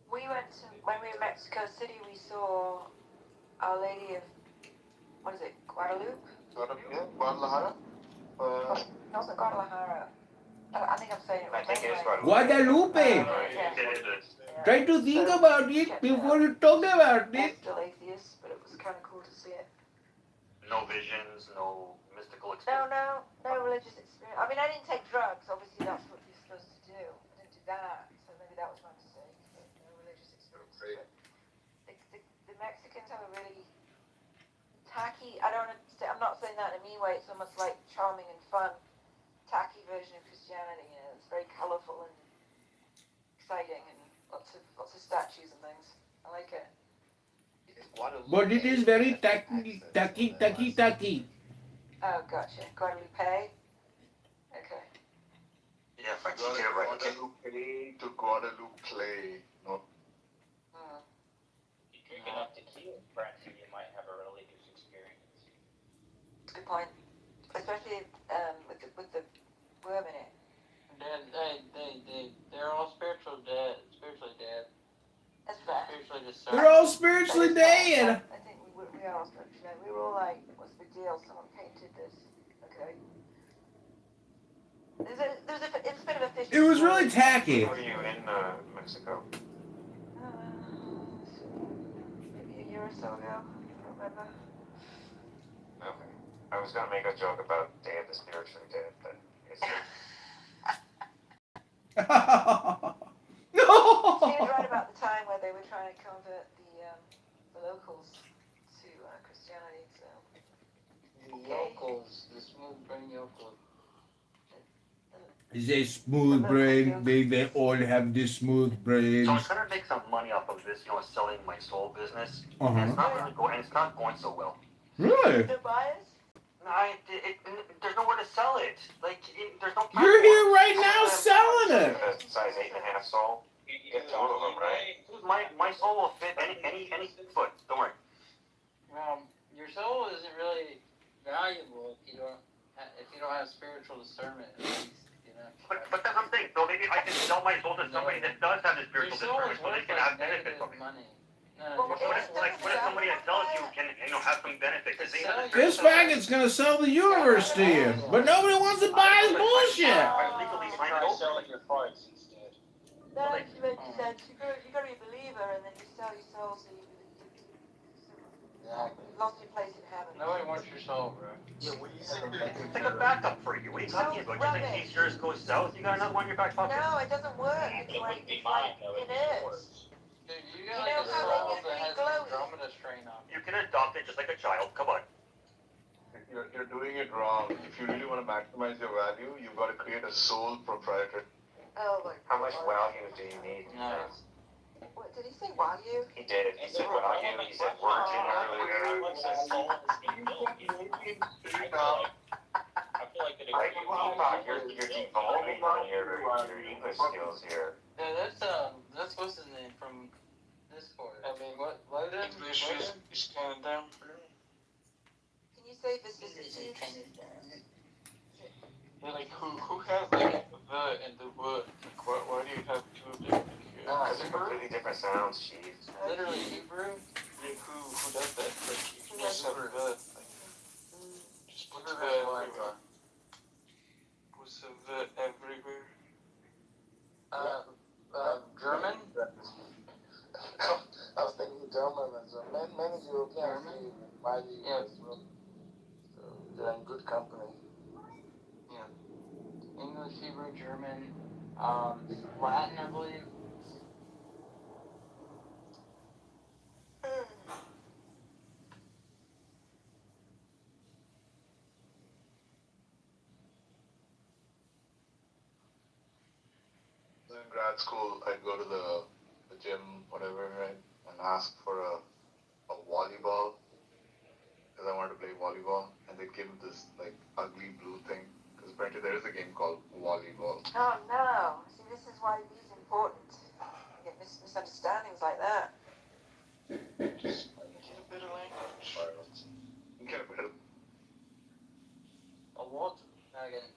We went to, when we were in Mexico City, we saw Our Lady of, what is it, Guadalupe? Guadalajara? No, it wasn't Guadalajara. I think I'm saying it right. I think it is Guadalupe. Yeah. Try to think about it before you talk about I'm it. still atheist, but it was kind of cool to see it. No visions, no mystical experience. No religious experience. I mean, I didn't take drugs. Obviously, that's what you're supposed to do. I didn't do that, so maybe that was my mistake. But no religious experience. But the Mexicans have a really tacky. I'm not saying that in a mean way. It's almost like charming and fun, tacky version of Christianity. It's very colourful and exciting, and lots of statues and things. I like it. But it is very tacky. Oh, gotcha. Guadalupe. Okay. Yeah, if I can get it right. Guadalupe to Guadalupe. No. If you drink enough tequila, perhaps you might have a religious experience. Good point. Especially with the worm in it. They're all spiritually dead. That's fair. Spiritually discerned. They're all spiritually dead. I think we are all spiritually dead. We were all like, what's the big deal? Someone painted this. Okay. It's a bit of a fish. It was really tacky. Were you in Mexico? Maybe a year or so ago. I don't remember. Okay. I was gonna make a joke about Day of the Spiritually Dead, but it's She was right about the time where they were trying to convert the locals to Christianity. So. The yokels, the smooth brain yokels. They smooth brain. They all have this smooth brains. So I was trying to make some money off of this, selling my soul business. Uh-huh. And it's not really going. It's not going so well. Really? The buyers? No, there's nowhere to sell it. There's no. You're here right now selling it. size 8.5 soul. You get two of them, right? My soul will fit any foot. Don't worry. Your soul isn't really valuable if you don't have spiritual discernment. At least, But that's what I'm saying. So maybe I can sell my soul to somebody that does have the spiritual discernment, so they can have benefit from it. What if somebody that sells you can have some benefit? This faggot's gonna sell the universe to you, but nobody wants to buy his bullshit. Try selling your farts instead. No, she meant you said you got to be a believer and then you sell your soul so you lost your place in heaven. Nobody wants your soul, bro. Yeah, what do you say? It's like a backup for you. What are you talking about? Just in case yours goes south, you got another one in your back pocket. No, it doesn't work. It wouldn't be mine, though. It is. Dude, you got like a soul that has Andromeda strain on it. You can adopt it just like a child. Come on. You're doing it wrong. If you really want to maximize your value, you've got to create a sole proprietor. Oh my God. How much value do you need? What, did he say value? He did. He said value. He said virgin earlier. I feel like You're devolving on your English skills here. Yeah, that's what's his name from Discord. I mean, what is it? English Just count down for me. Can you say the vicissitudes? Yeah, like who has like the and the would? Like why do you have two of them? Because they're completely different sounds, chief. Literally Hebrew? Yeah, who does that? Like you just have the like just put the everywhere. Was the everywhere? German? I was thinking German as well. Many Europeans see Mali as well. So they're in good company. Yeah. English, Hebrew, German, Latin, I believe. So in grad school, I'd go to the gym, whatever, right, and ask for a volleyball because I wanted to play volleyball, and they'd give me this like ugly blue thing because apparently there is a game called volleyball. Oh no! See, this is why these are important. You get misunderstandings like that. Just get a bit of language. Get a bit of. A what? Again.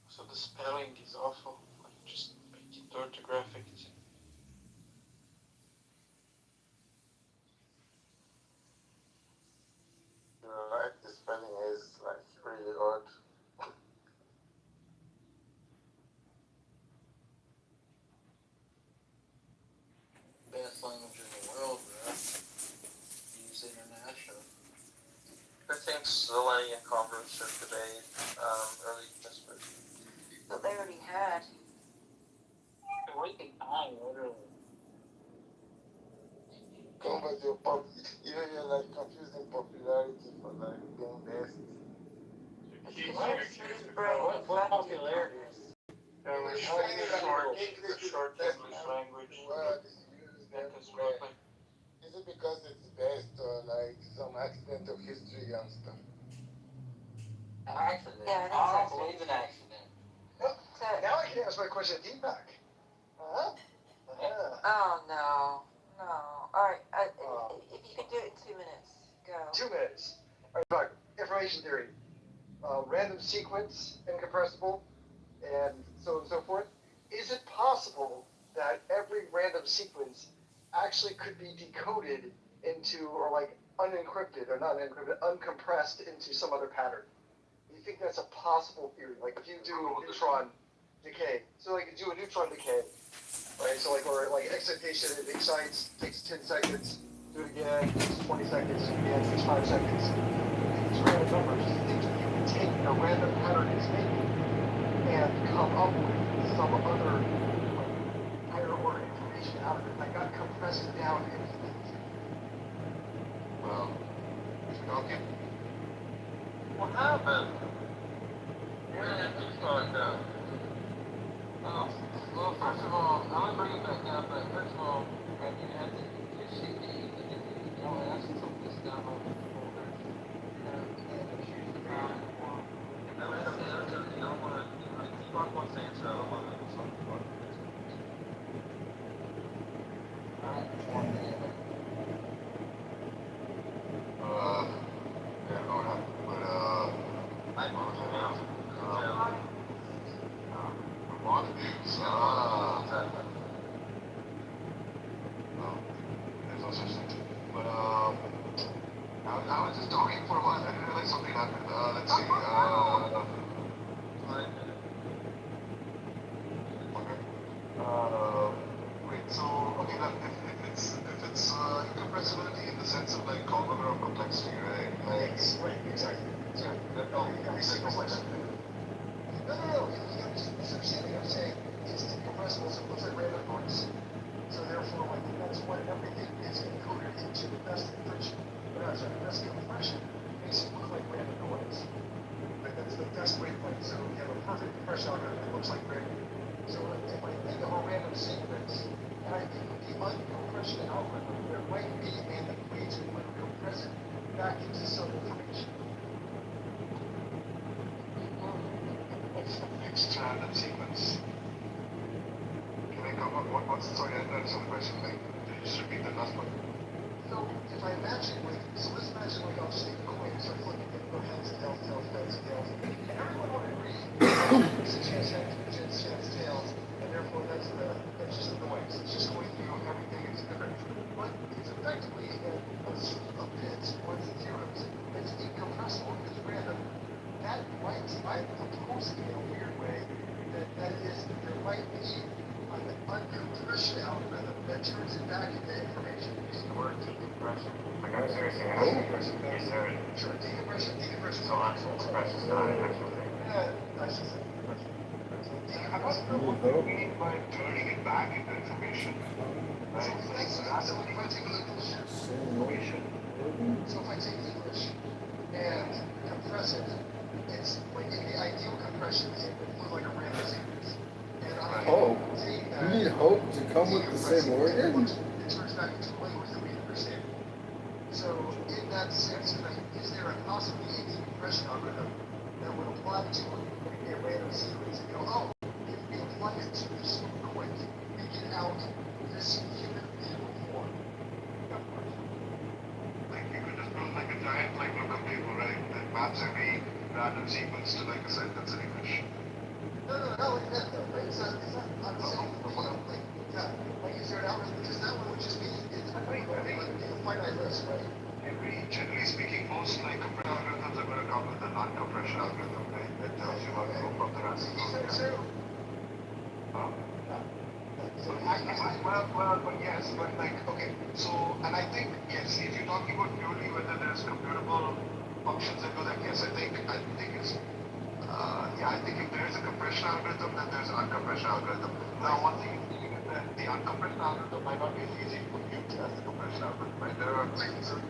So the spelling is awful. Like just make it orthographic. You're right, the spelling is like really odd. Best language in the world, bro. Use international. I think Zeleny and Converse should debate early this week. That they already had. They're wasting time, literally. Convert your you're like confusing popularity for like being best. What popularity? Short English language. Is it because it's best or like some accident of history and stuff? Accident? Yeah, I don't believe in accident. Now I can ask my question to Deepak. Oh no, no. All right, if you can do it in 2 minutes, go. 2 minutes. All right, Deepak. Information theory, random sequence, incompressible, and so on and so forth. Is it possible that every random sequence actually could be decoded into, or like unencrypted, or not unencrypted, uncompressed into some other pattern? Do you think that's a possible theory? Like if you do neutron decay, so like you do a neutron decay, right? So like, or like excitation, it excites, takes 10 seconds, do it again, takes 20 seconds, again, takes 5 seconds. These random numbers, do you think you can take a random pattern it's making and come up with some other like higher order information out of it that got compressed down into the Well, okay. What happened? Where did this going down? Oh, well, first of all, I'm gonna bring it back down, but first of all, you have to get CD, but then you don't have to put this down on the folder. I don't want to, Deepak wants to answer, I don't want to make something for it. Yeah, no, what happened? But I moved him out. Montagues, no, there's no such thing. But I was just talking for a while. I didn't realize something happened. Let's see. Wait. So okay, then if it's incompressibility in the sense of like order of complexity, right? Like right, exactly. Every signal like that. No. You're misunderstanding. I'm saying it's incompressible, so it looks like random noise. So therefore, like that's what everything is encoded into the best encryption. The best compression makes it look like random noise. Like that's the best way to put it. So you have a perfect compression algorithm that looks like random. So if I think of a random sequence, and I think of the uncompression algorithm, there might be an way to uncompress it back into some information. It's a fixed random sequence. Can I come up? What's sorry, I didn't understand the question. Like, just repeat the last one. So if I imagine, like, so let's imagine, like, I'll just take a coin and start flipping it, go heads, tails, tails, heads, tails, and everyone would agree there's a chance tails, and therefore that's just the noise. It's just going through everything, it's different. But it's effectively a bit, or the theorems, that's incompressible, it's random. That might, I'm proposing in a weird way, that is, there might be an uncompression algorithm that turns it back into information. Use the word decompression. Like I'm seriously asking, is there Sure, decompression. so uncompression is not an actual thing? Yeah, I should say decompression. I'm not sure what you mean by turning it back into information. Right? So if I take English, so if I take English and compress it, it's like in the ideal compression, it would look like a random sequence. And I Hope? take that. You need hope to come with the same organ? It turns back into a language that we understand. So in that sense, is there a possibly a decompression algorithm that would apply to a random sequence and go, oh, if we apply it to this quick, we get out this human vehicle form. Like you could just build like a giant like lookup table, right? That maps every random sequence to like a sentence in English. No, like that though, right? So it's not, I'm saying, like, yeah, like is there an algorithm? Because that one would just be, it's a finite list, right? Generally speaking, most like compression algorithms are going to come with a non-compression algorithm, right? That tells you how to go from the random. Is that true? Well, but yes, but like, okay, so, and I think, yes, if you're talking about purely whether there's computable functions that do that, yes, I think it's, I think if there is a compression algorithm, then there's an uncompression algorithm. Now, one thing is that the uncompression algorithm might not be as easy for you as the compression algorithm, right? There are like some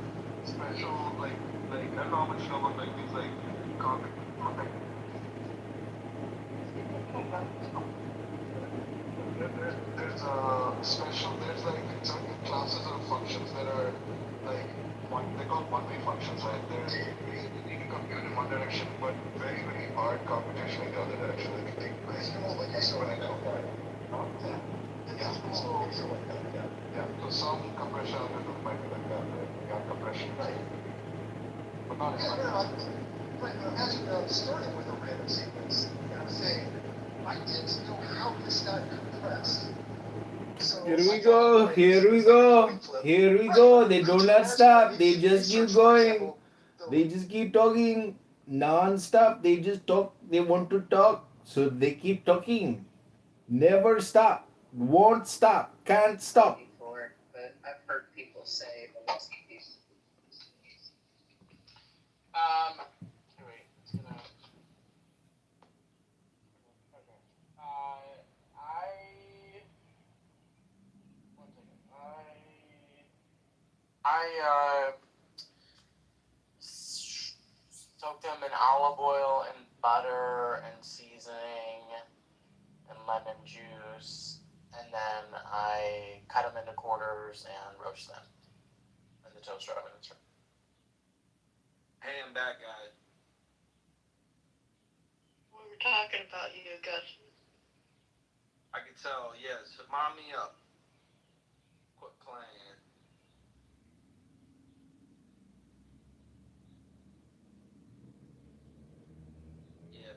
special, like, I don't know how much you know about like things like cognitive. There's like certain classes of functions that are like they're called one-way functions, right? You need to compute in one direction, but very, very hard computation in the other direction. Like you think, so some compression algorithms might be like that, right? Like uncompression, right? But not Imagine starting with a random sequence and saying, I didn't know how this got compressed. So Here we go, here we go, here we go. They don't let stop. They just keep going. They just keep talking non-stop. They just talk. They want to talk. So they keep talking. Never stop. Won't stop. Can't stop. Before, but I've heard people say the most people. Wait, it's gonna. Okay. One second. I soak them in olive oil and butter and seasoning and lemon juice, and then I cut them into quarters and roast them in the toaster oven. Hey, I'm back, guys. We were talking about you, Gus. I can tell, yes. Mind me up. Quit playing. Yeah,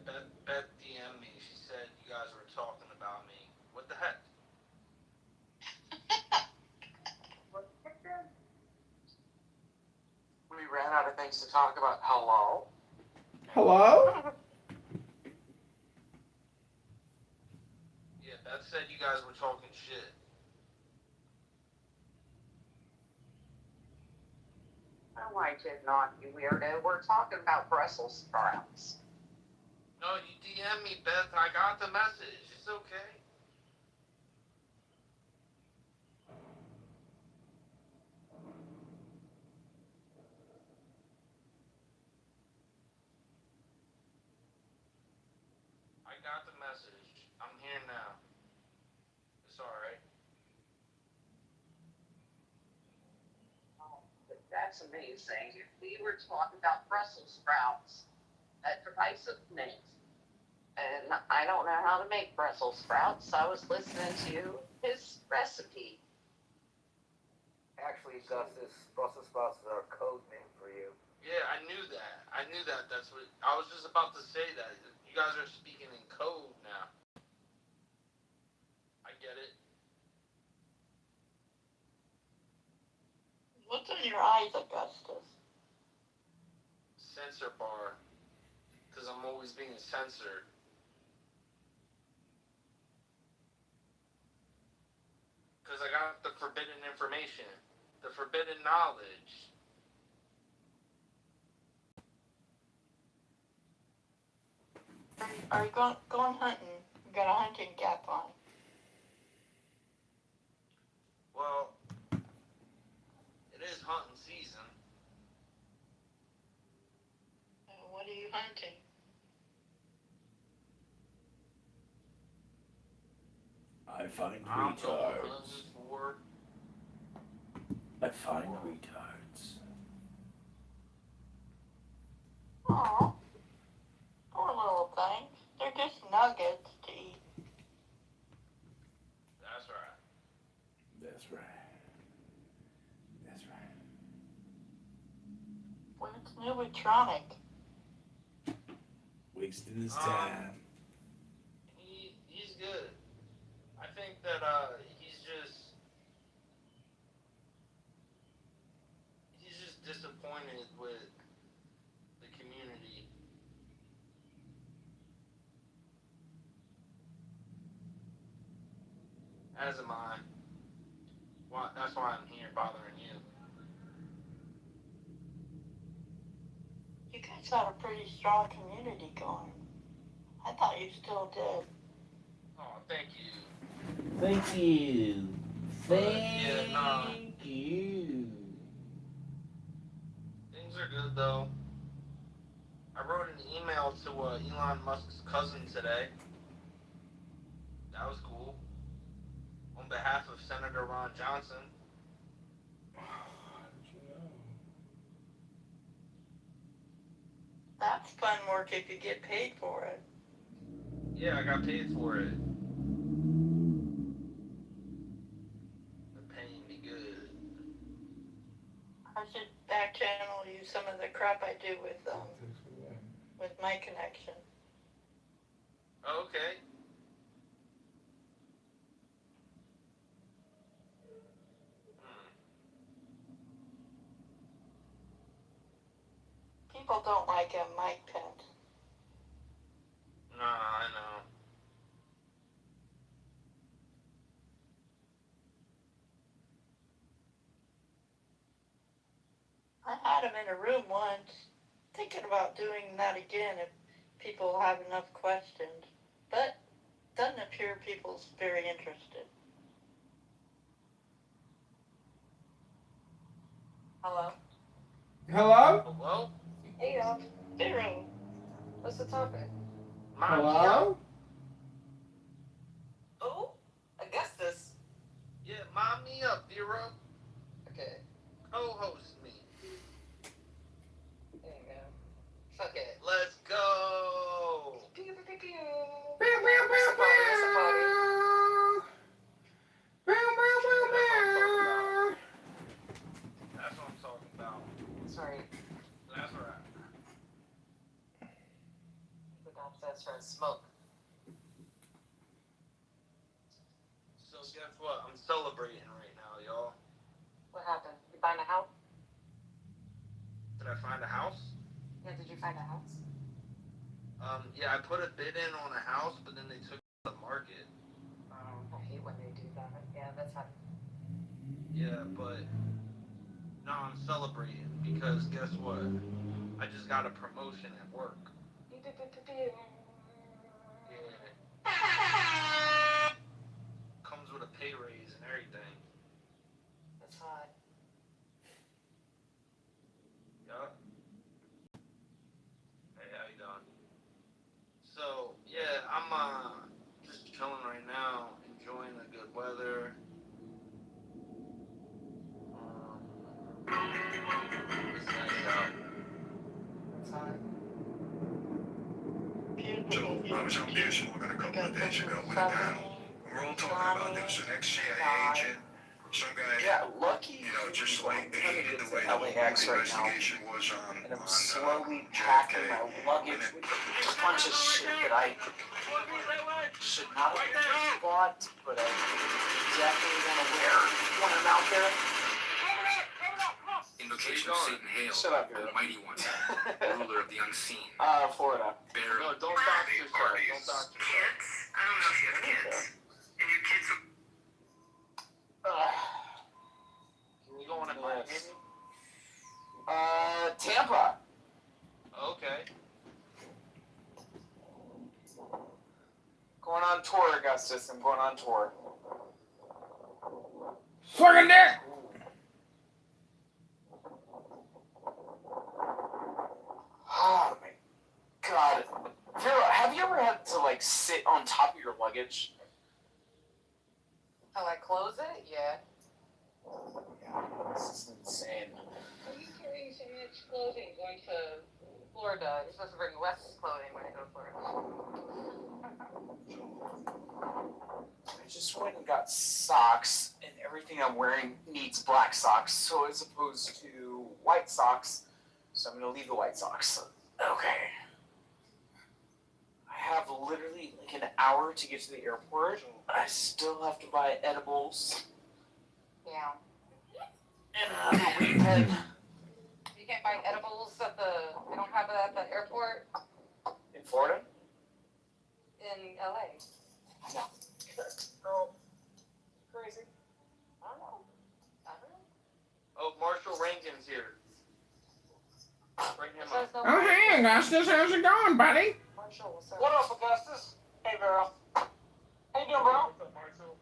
Beth DM'd me. She said you guys were talking about me. What the heck? We ran out of things to talk about. Hello? Hello? Yeah, Beth said you guys were talking shit. No, I did not, you weirdo. We're talking about Brussels sprouts. No, you DM me, Beth. I got the message. It's okay. I got the message. I'm here now. It's alright. Oh, but that's amazing. We were talking about Brussels sprouts at divisive names. And I don't know how to make Brussels sprouts, so I was listening to his recipe. Actually, Augustus. Brussels sprouts are a code name for you. Yeah, I knew that. That's what I was just about to say. That you guys are speaking in code now. I get it. What's in your eyes, Augustus? Censor bar, because I'm always being censored. Because I got the forbidden information, the forbidden knowledge. Are you going hunting? You got a hunting cap on. Well, it is hunting season. What are you hunting? I find I'm going retards. hunting for. I find retards. Aw, poor little things. They're just nuggets to eat. That's right. That's right. That's right. What's new with Tronic? Wasting his time. He's good. I think that he's just disappointed with the community. As am I. Well, that's why I'm here bothering you. You guys had a pretty strong community going. I thought you still did. Oh, thank you. Thank you. Thank you. Things are good though. I wrote an email to Elon Musk's cousin today. That was cool. On behalf of Senator Ron Johnson. How did you know? That's fun work if you get paid for it. Yeah, I got paid for it. They're paying me good. I should back channel you some of the crap I do with my connection. Okay. People don't like Mike Pence. Nah, I know. I had him in a room once, thinking about doing that again if people have enough questions. But doesn't appear people's very interested. Hello? Hello? Hello? Hey, Zero. what's the topic? Hello? Oh, Augustus. Yeah, mom me up, Vero. Okay, Co-host me. there you go. Fuck it. Let's go. Pew, pew, pew, pew. That's what I'm talking about. Sorry, That's right. the downstairs for a smoke. So guess what? I'm celebrating right now, y'all. What happened? You find a house? Did I find a house? Yeah, did you find a house? Yeah, I put a bid in on a house, but then they took it to the market. I hate when they do that. Yeah, that's fine. Yeah, but no, I'm celebrating because guess what? I just got a promotion at work. Pew, pew, pew, pew, pew. Yeah. Comes with a pay raise and everything. That's hot. Yup. Hey, how you doing? So, yeah, I'm just chilling right now, enjoying the good weather. It's nice out. That's hot. Beautiful. I was on News Morgan a couple of days ago with a panel. We were all talking about there was an ex-CIA agent some guy. Yeah, lucky. You know, just the way I'm trying to the get way to the whole LAX right now, investigation was on. and I'm slowly packing my luggage with a bunch of shit that I should not have bought, but I definitely want to wear when I'm out there. Invocation of Satan hail, Shut up, the mighty one, ruler of the unseen. Florida. Bear. No, don't dox yourself. Don't dox yourself. Kids? I don't know if you have kids. And your kids are... Can you go on a Miami? Tampa. Okay. Going on tour, Augustus. I'm going on tour. Fucking dick! Oh my god. Vera, have you ever had to like sit on top of your luggage? Oh, I close it? Yeah. This is insane. Why are you carrying so much clothing going to Florida? You're supposed to bring less clothing when you go to Florida. I just went and got socks, and everything I'm wearing needs black socks, so as opposed to white socks, so I'm gonna leave the white socks. Okay. I have literally like an hour to get to the airport. I still have to buy edibles. Yeah. And another weekend. You can't buy edibles they don't have it at the airport In Florida? in LA. No. Oh, crazy. I don't know. Oh, Marshall Rankin's here. Bring him up. Oh, hey, Augustus, how's it going, buddy? Marshall, what's up? What up, Augustus? Hey, Vera. How you doing, bro? What's up, Marshall?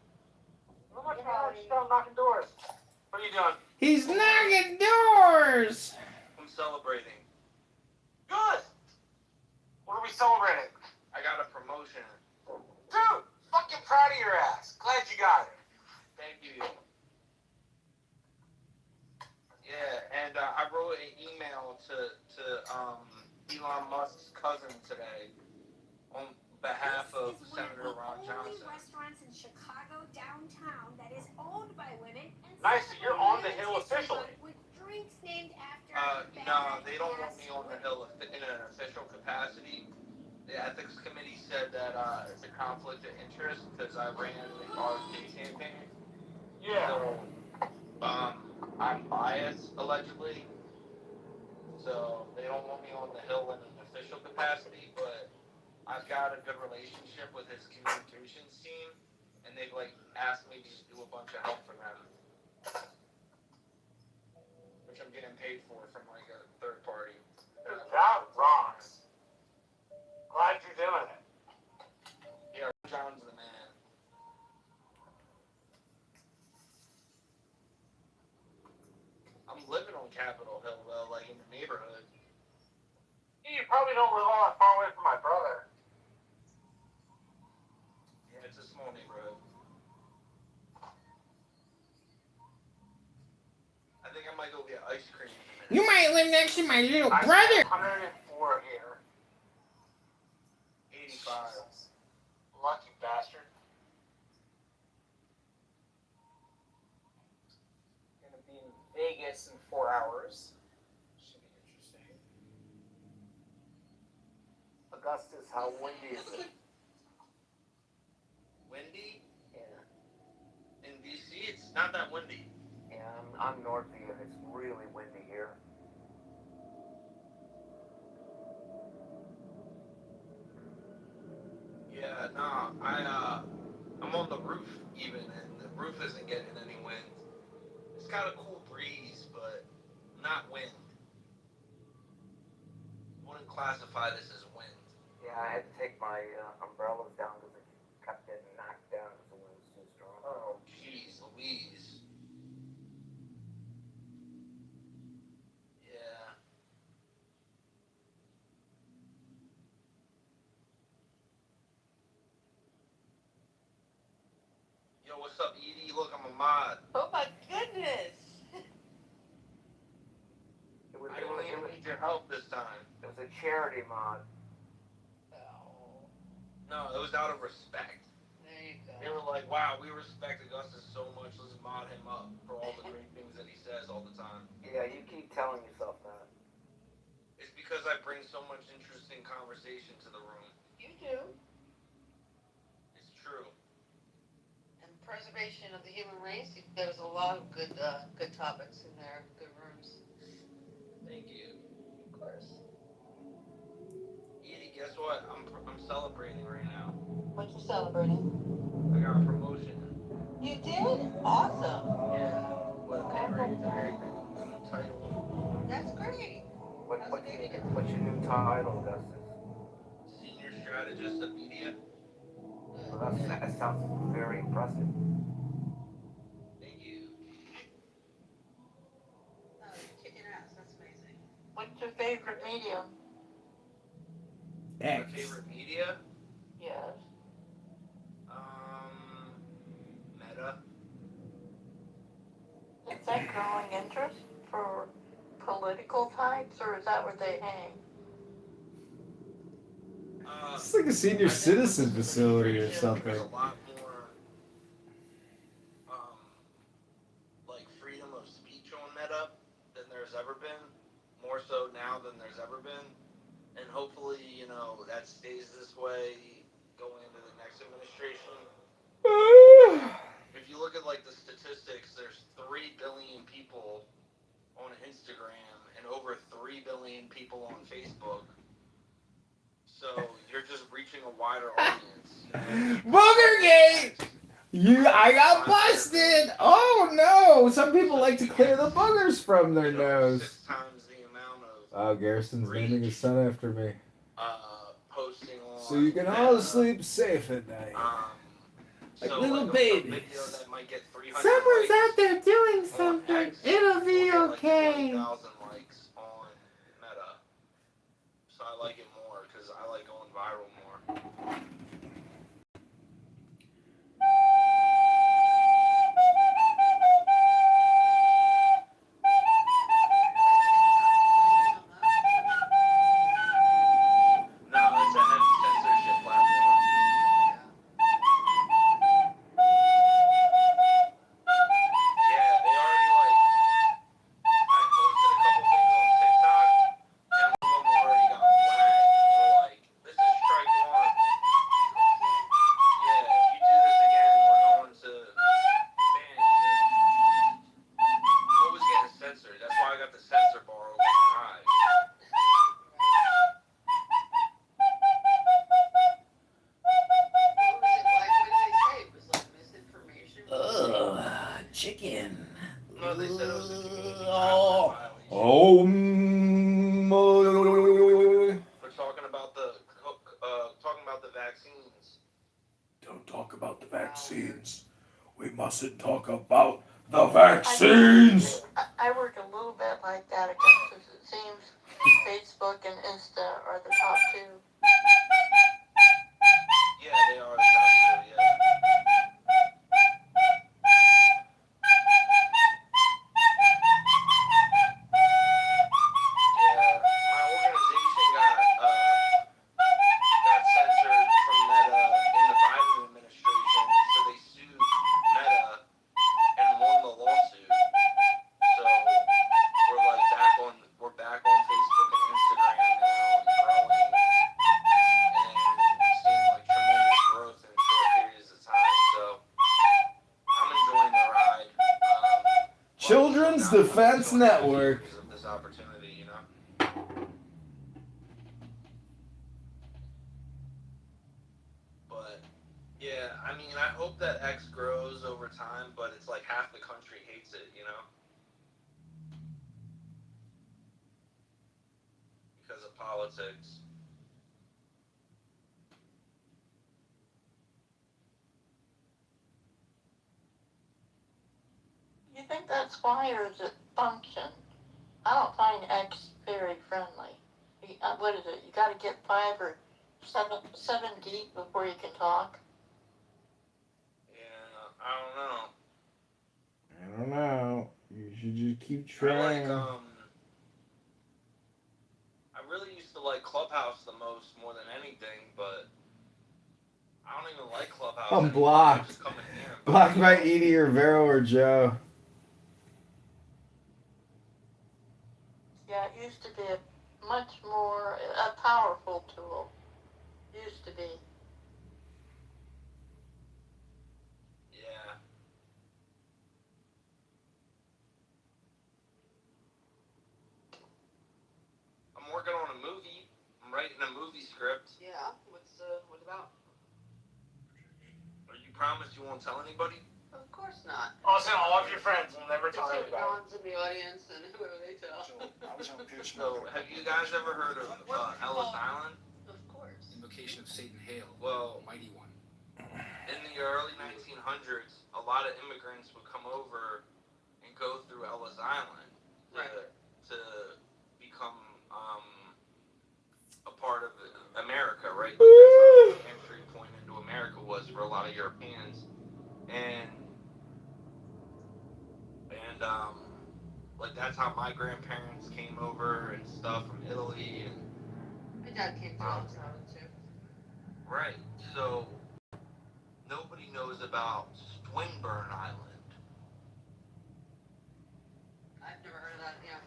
Not much, man. Just out knocking doors. What are you doing? He's knocking doors! I'm celebrating. Good. What are we celebrating? I got a promotion. Dude, fucking proud of your ass. Glad you got it. Thank you. Yeah, and I wrote an email to Elon Musk's cousin today on behalf of Senator Ron Johnson. Restaurants in Chicago downtown that is owned by women. And Nice that you're on the Hill officially. With drinks named after. No, they don't want me on the Hill in an official capacity. The ethics committee said that it's a conflict of interest because I ran the RFK campaign. Yeah. So, I'm biased, allegedly. So, they don't want me on the Hill in an official capacity, but I've got a good relationship with his communications team, and they've, asked me to do a bunch of help for them. Which I'm getting paid for from, a third party. That rocks. Glad you're doing it. Yeah, John's the man. I'm living on Capitol Hill, though, in the neighborhood. You probably don't live all that far away from my brother. Yeah, it's a small neighborhood. I think I might go get ice cream in a minute. You might live next to my little brother! 104 here. 85. Lucky bastard. Gonna be in Vegas in 4 hours. Should be interesting. Augustus, how windy is it? Windy? Yeah. In DC, it's not that windy. Yeah, I'm north of you, and it's really windy here. Yeah, no, I'm on the roof even, and the roof isn't getting any wind. It's got a cool breeze, but not wind. Wouldn't classify this as wind. Yeah, I had to take my umbrellas down because it kept getting knocked down because the wind was too strong. Oh, jeez, Louise. Yeah. Yo, what's up, Edie? Look, I'm a mod. Oh my goodness! I don't even need your help this time. It was a charity mod. No, it was out of respect. There you go. They were like, wow, we respect Augustus so much just mod him up for all the great things that he says all the time. Yeah, you keep telling yourself that. It's because I bring so much interesting conversation to the room. You do. It's true. And preservation of the human race, there's a lot of good topics in there, good rooms. Thank you. Of course. Edie, guess what? I'm celebrating right now. What you celebrating? I got a promotion. You did? Awesome. Yeah, with a pay raise and everything. A new title. That's great. What's your new title, Augustus? Senior strategist of media. Well, that sounds very impressive. Thank you. Oh, you're kicking ass. That's amazing. What's your favorite medium? My favorite media? Yes. Meta. Is that growing interest for political types, or is that where they hang? It's like a senior citizen facility or something. There's a lot more, like freedom of speech on Meta than there's ever been. More so now than there's ever been. And hopefully, that stays this way going into the next administration. If you look at like the statistics, there's 3 billion people on Instagram and over 3 billion people on Facebook. So you're just reaching a wider audience. Boogergate! I got busted! Oh no! Some people like to clear the boogers from their nose. 6 times the amount of Oh, Garrison's naming his son after me. posting on. So you can all sleep safe at night. Like little babies. Someone's out there doing something. It'll be okay. 20,000 likes on Meta. So I like it more because I like going viral more. Chicken. No, they said it was a community Oh. We're talking about the vaccines. Don't talk about the vaccines. We mustn't talk about the vaccines. I work a little bit like that, because it seems Facebook and Insta are the top 2. Yeah, they are the top 2, yeah. Children's Defense Network. This opportunity, But yeah, I mean, I hope that X grows over time, but it's like half the country hates it, because of politics. You think that's why, or is it function? I don't find X very friendly. What is it? You got to get 5 or 7 deep before you can talk. Yeah, I don't know. You should just keep trying. I really used to like Clubhouse the most more than anything, but I don't even like Clubhouse. I'm anymore. blocked. I just come in here and Blocked by Edie or Vero or Joe. Yeah, it used to be a much more a powerful tool. Used to be. Yeah. I'm working on a movie. I'm writing a movie script. Yeah. What about? Or you promise you won't tell anybody? Of course not. Also, all of your friends will never tell Except anybody. John's in the audience and whoever they tell. So, have you guys ever heard of Ellis Island? Of course. Invocation of Satan Hail, Well, Mighty One. in the early 1900s, a lot of immigrants would come over and go through Ellis Island to become a part of America, right? Like that's how the entry point into America was for a lot of Europeans, and like that's how my grandparents came over and stuff from Italy, and My dad came to Ellis Island too. right. So nobody knows about Swinburne Island. I've never heard of that. Yeah.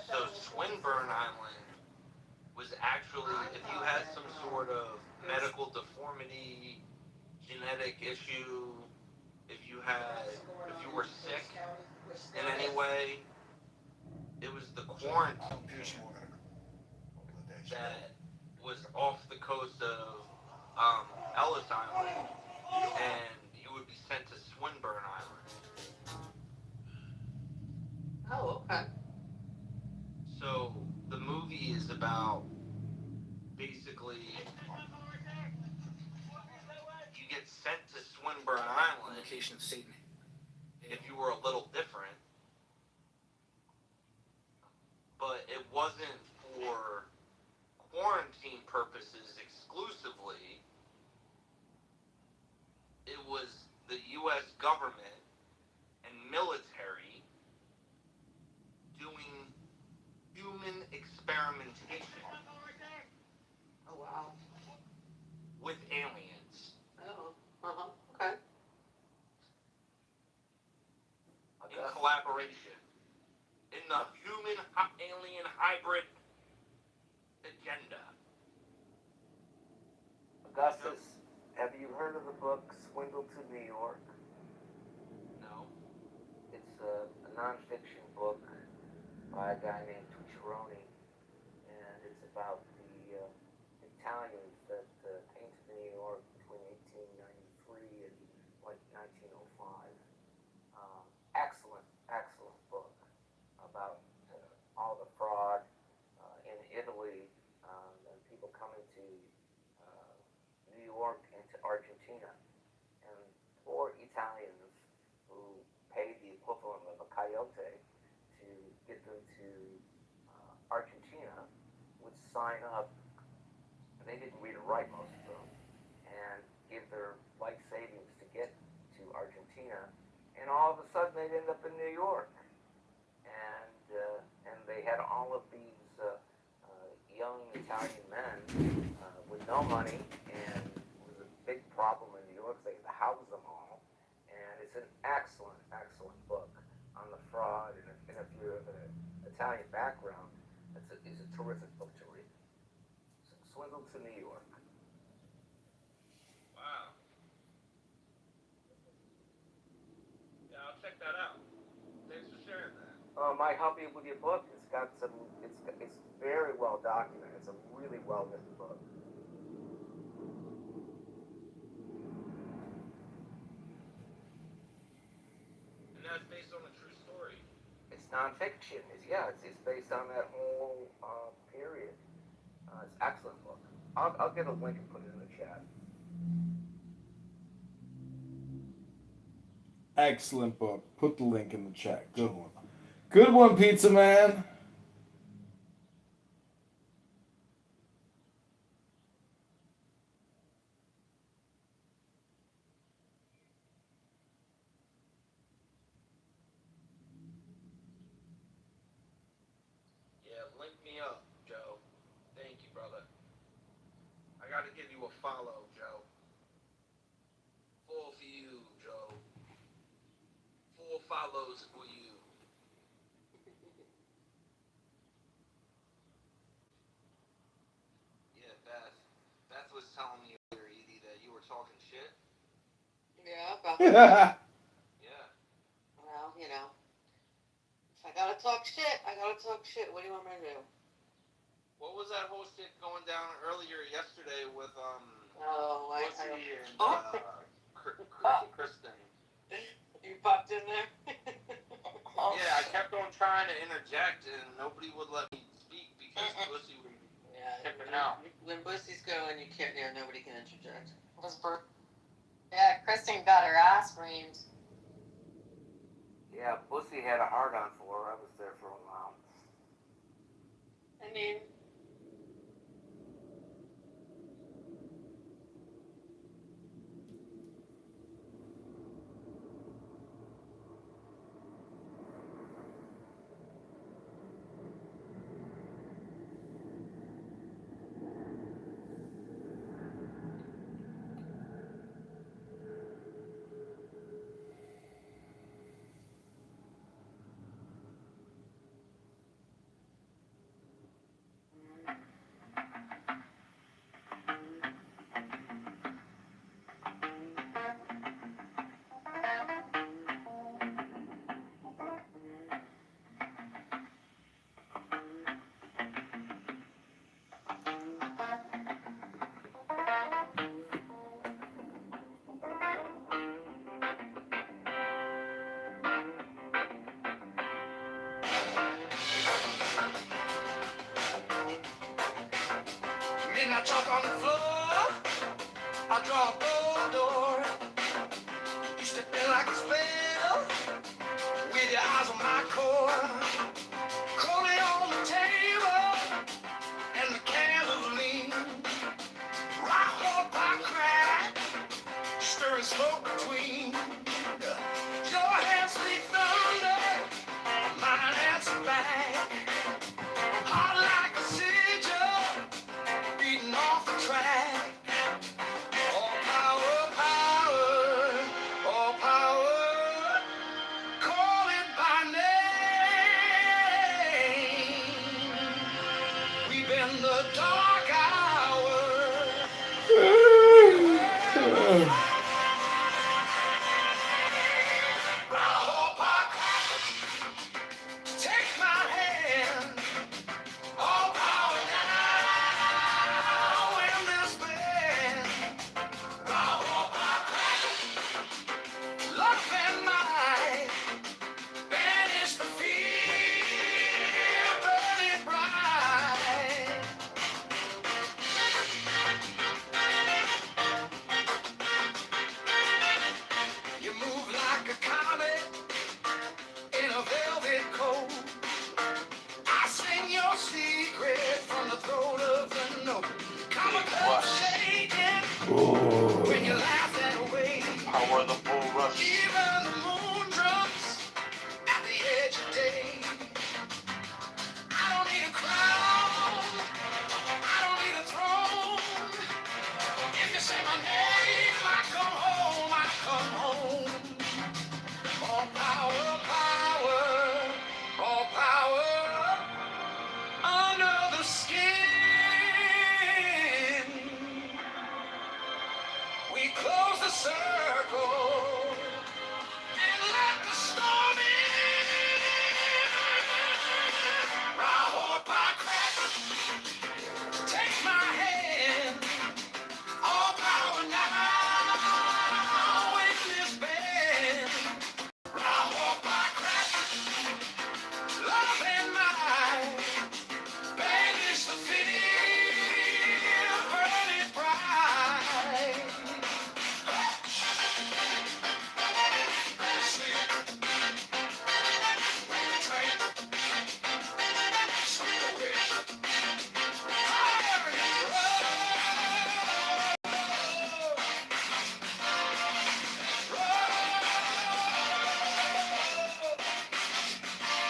So Swinburne Island was actually, if you had some sort of medical deformity, genetic issue, if you were sick in any way, it was the quarantine that was off the coast of Ellis Island, and you would be sent to Swinburne Island. Oh, okay. So the movie is about basically you get sent to Swinburne Island. Invocation of Satan. If you were a little different, but it wasn't for quarantine purposes exclusively. It was the U.S. government and military doing human experimentation. Oh, wow. With aliens. Oh, okay. In collaboration. In the human-alien hybrid agenda. Augustus, have you heard of the book Swindle to New York? No. It's a nonfiction book by a guy named Tucciaroni, and it's about the Italians that came to New York between 1893 and like 1905. Excellent book about all the fraud in Italy, and people coming to New York and to Argentina, and poor Italians who paid the equivalent of a coyote to get them to Argentina would sign up. They didn't read or write, most of them, and give their life savings to get to Argentina, and all of a sudden they'd end up in New York, and they had all of these young Italian men with no money, and it was a big problem in New York. They had to house them all, and it's an excellent book on the fraud, and if you're of an Italian background, it's a terrific book to read. Swindle to New York. Wow. Yeah, I'll check that out. Thanks for sharing that. Might help you with your book. It's very well documented. It's a really well written book. And that's based on a true story. It's nonfiction. It's based on that whole period. It's an excellent book. I'll get a link and put it in the chat. Excellent book. Put the link in the chat. Good one. Good one, Pizza Man. Yeah, link me up, Joe. Thank you, brother. I gotta give you a follow, Joe. Full about Yeah. Well, you know, if I gotta talk shit, I gotta talk shit. What do you want me to do? What was that whole shit going down earlier yesterday with Pussy and Kristen? You popped in there? Yeah, I kept on trying to interject and nobody would let me speak because Pussy would tip it out. When Pussy's going, you can't. Yeah, nobody can interject. Yeah, Kristen got her ass reamed. Yeah, Pussy had a hard on for her. I was there for a while. I mean, Midnight chalk on the floor. I draw a bold door. You step in like a spell with your eyes on my core. Coffee on the table and the candles lean. Rock walk by crack, stirring smoke between. Your hands speak thunder, mine answer back. Hot like a sigil, beating off the track. All power, power, all power. Call it by name. We've been the dark hour. Take my hand. All power now in this band. Love and might banish the fear, burn it bright. You move like a comet in a velvet coat. I sing your secret from the throat of the note. Come a cup shaking when you laugh that way. Power of the bull rush. Even the moon drops at the edge of day. I don't need a crown, I don't need a throne. If you say my name, I come home, I come home. All power, power, all power under the skin. We close the circle and let the storm in. Raw by crack, take my hand. All power now in this band. Raw by crack, love and might banish the fear, burn it bright.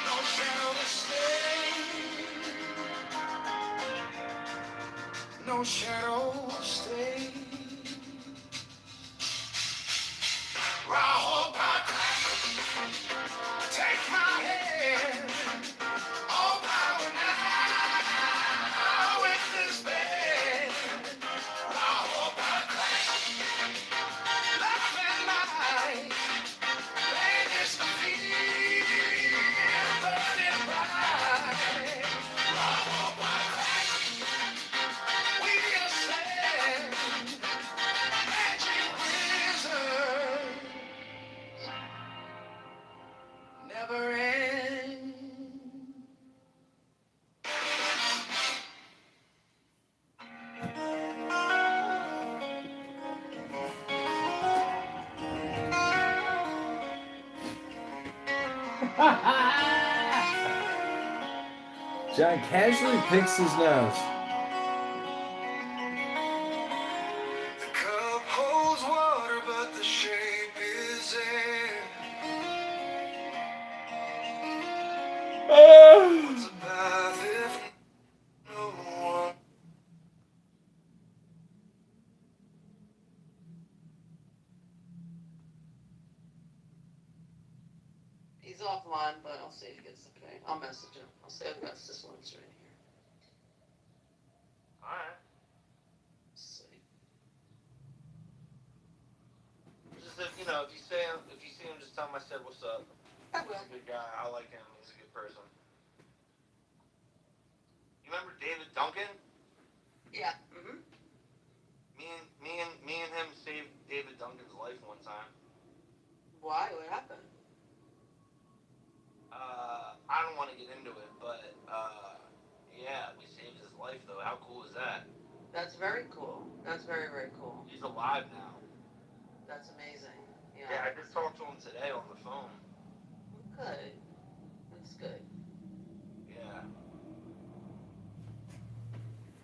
No shadow to stay, no shadow to stay. Raw back, take my hand. All power now in this band. Raw back, love and might never end. John casually picks his nose. The cup holds water, but the shape is air. What's a path if no one? He's offline, but I'll see if he gets the pay. I'll message him. I'll say I've got this one's right here. Alright. Let's see. Just if you see him, just tell him I said what's up. I will. He's a good guy. I like him. He's a good person. You remember David Duncan? Yeah. Mm-hmm. Me and him saved David Duncan's life one time. Why? What happened? I don't want to get into it, but yeah, we saved his life though. How cool is that? That's very cool. That's very, very cool. He's alive now. That's amazing. Yeah, I just talked to him today on the phone. Good. That's good. Yeah.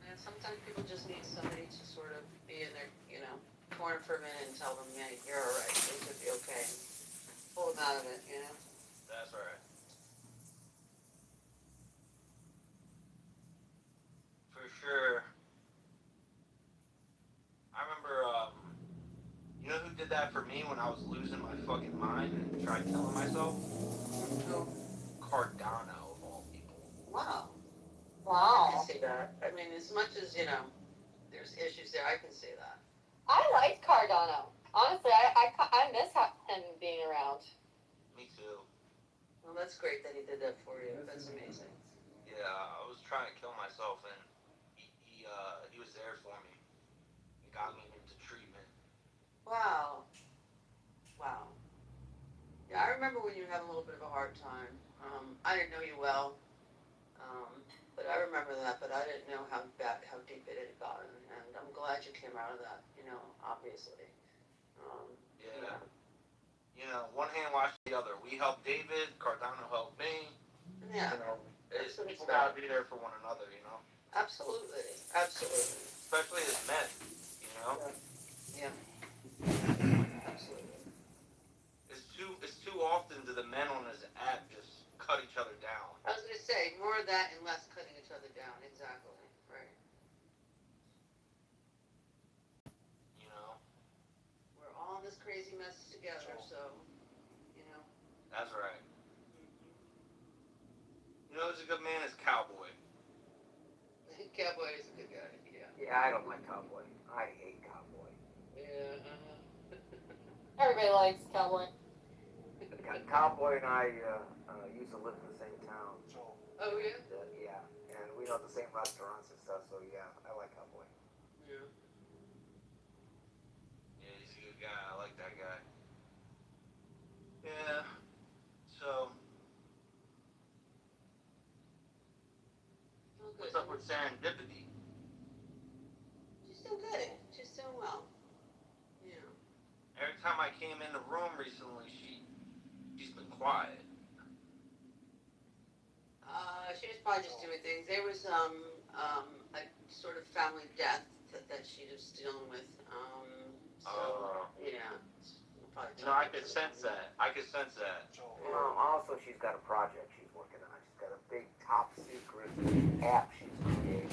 And sometimes people just need somebody to sort of be in their, corner for a minute and tell them, yeah, you're all right. Things will be okay. Pull them out of it, That's right. For sure. I remember, you know who did that for me when I was losing my fucking mind and tried killing myself? Who? Cardano, of all people. Wow. Wow. I can see that. I mean, as much as, there's issues there, I can see that. I liked Cardano. Honestly, I miss him being around. Me too. Well, that's great that he did that for you. That's amazing. Yeah, I was trying to kill myself, and he was there for me. He got me into treatment. Wow. Wow. Yeah, I remember when you had a little bit of a hard time. I didn't know you well, but I remember that. But I didn't know how deep it had gotten, and I'm glad you came out of that. Obviously. Yeah. One hand washes the other. We helped David. Cardano helped me. Yeah. People gotta be there for one another. Absolutely. Absolutely. Especially as men. Yeah. Absolutely. It's too often do the men on this app just cut each other down. I was going to say, more of that and less cutting each other down. Exactly. Right. We're all in this crazy mess together, so, That's right. Who's a good man is Cowboy. Cowboy is a good guy, yeah. Yeah, I don't like Cowboy. I hate Cowboy. Yeah, Everybody likes Cowboy. Cowboy and I used to live in the same town. Oh, yeah? Yeah, and we know the same restaurants and stuff, so yeah, I like Cowboy. Yeah. Yeah, he's a good guy. I like that guy. Yeah. So, what's up with Serendipity? She's doing good. She's doing well. Yeah. Every time I came in the room recently, she's been quiet. She was probably just doing things. There was a sort of family death that she was dealing with. Yeah. I could sense that. Also, she's got a project she's working on. She's got a big top secret app she's created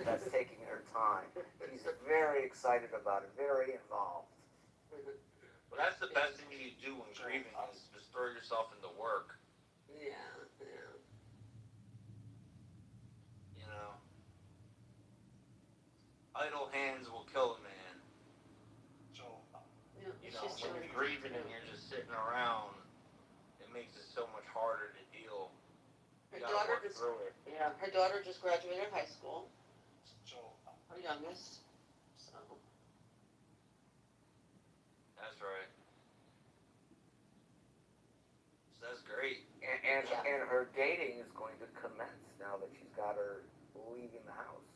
that's taking her time. She's very excited about it, very involved. Well, that's the best thing you do when grieving is just throw yourself into work. Yeah. Idle hands will kill a man. When you're grieving and you're just sitting around, it makes it so much harder to deal. Her daughter just graduated high school. Her youngest. So. That's right. So that's great. her dating is going to commence now that she's got her leaving the house.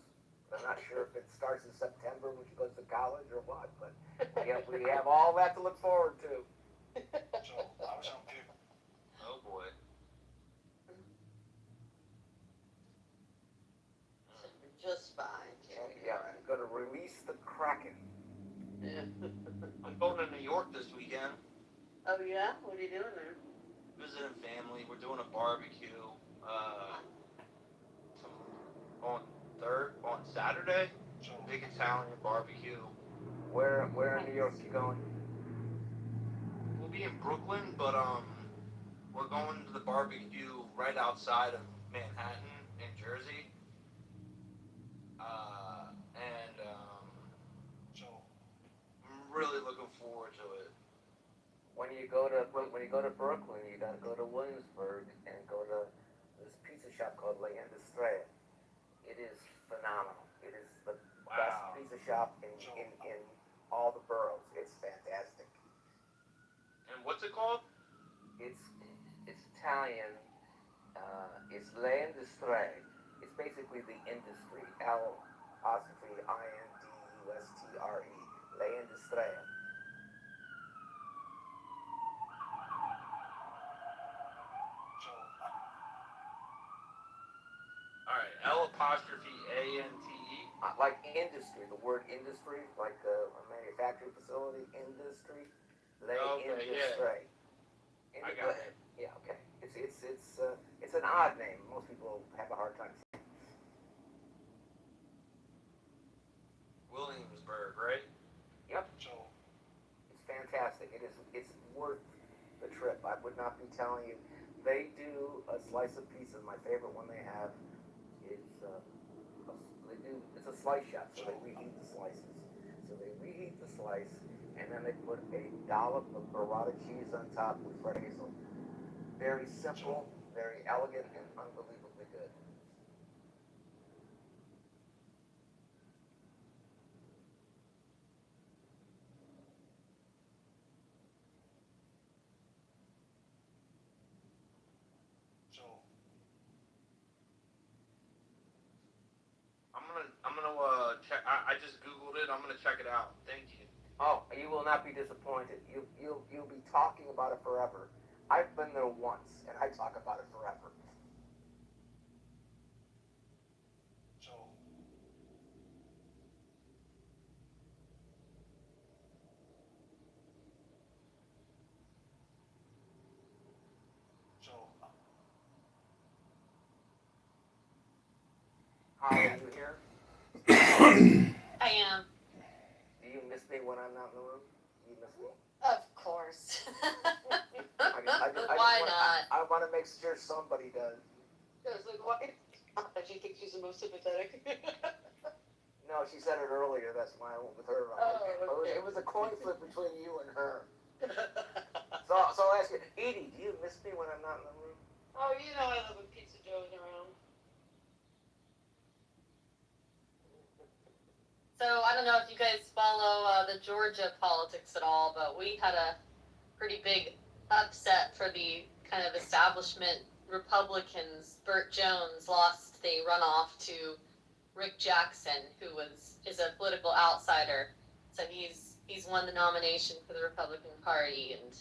I'm not sure if it starts in September when she goes to college or what, but we have all that to look forward to. So I was on pick. Oh boy. Just fine. Yeah, I'm going to release the Kraken. Yeah. I'm going to New York this weekend. Oh yeah? What are you doing there? Visiting family. We're doing a barbecue. On Saturday. Big Italian barbecue. Where in New York you going? We'll be in Brooklyn, but we're going to the barbecue right outside of Manhattan in Jersey. So I'm really looking forward to it. When you go to Brooklyn, you got to go to Williamsburg and go to this pizza shop called La Industria. It is phenomenal. It is the best pizza shop in all the boroughs. It's fantastic. And what's it called? It's Italian. It's La Industria. It's basically the industry. L''INDUSTRE. La Industria. Alright, L''ANTE. Like industry, the word industry, like a manufacturing facility, industry. Industry. Yeah. I got it. Yeah, okay. It's an odd name. Most people have a hard time saying. Williamsburg, right? Yep. So it's fantastic. It's worth the trip. I would not be telling you. They do a slice of pizza. My favorite one they have is it's a slice shop, so they reheat the slices. So they reheat the slice, and then they put a dollop of burrata cheese on top with fresh hazel. Very simple, very elegant, and unbelievably good. So I'm gonna check. I just Googled it. I'm gonna check it out. Thank you. Oh, you will not be disappointed. You'll be talking about it forever. I've been there once, and I talk about it forever. So How are you here? I am. Do you miss me when I'm not in the room? Do you miss me? Of course. Why not? I want to make sure somebody does. Yes, like why? Do you think she's the most sympathetic? No, she said it earlier. That's why I went with her. Oh, okay. It was a coin flip between you and her. So I'll ask you, Edie, do you miss me when I'm not in the room? Oh, you know I love when Pizza Joe is around. So I don't know if you guys follow the Georgia politics at all, but we had a pretty big upset for the kind of establishment Republicans. Burt Jones lost the runoff to Rick Jackson, who is a political outsider. So he's won the nomination for the Republican Party, and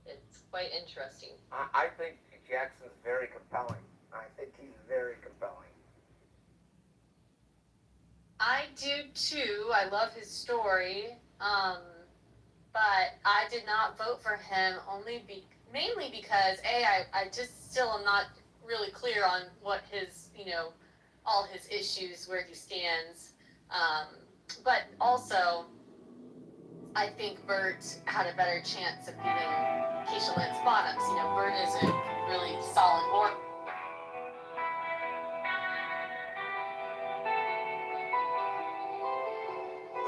it's quite interesting. I think Jackson's very compelling. I think he's very compelling. I do too. I love his story. But I did not vote for him mainly because I just still am not really clear on what his, all his issues, where he stands. But also, I think Burt had a better chance of beating Keisha Lance Bottoms. Burt is a really solid horse.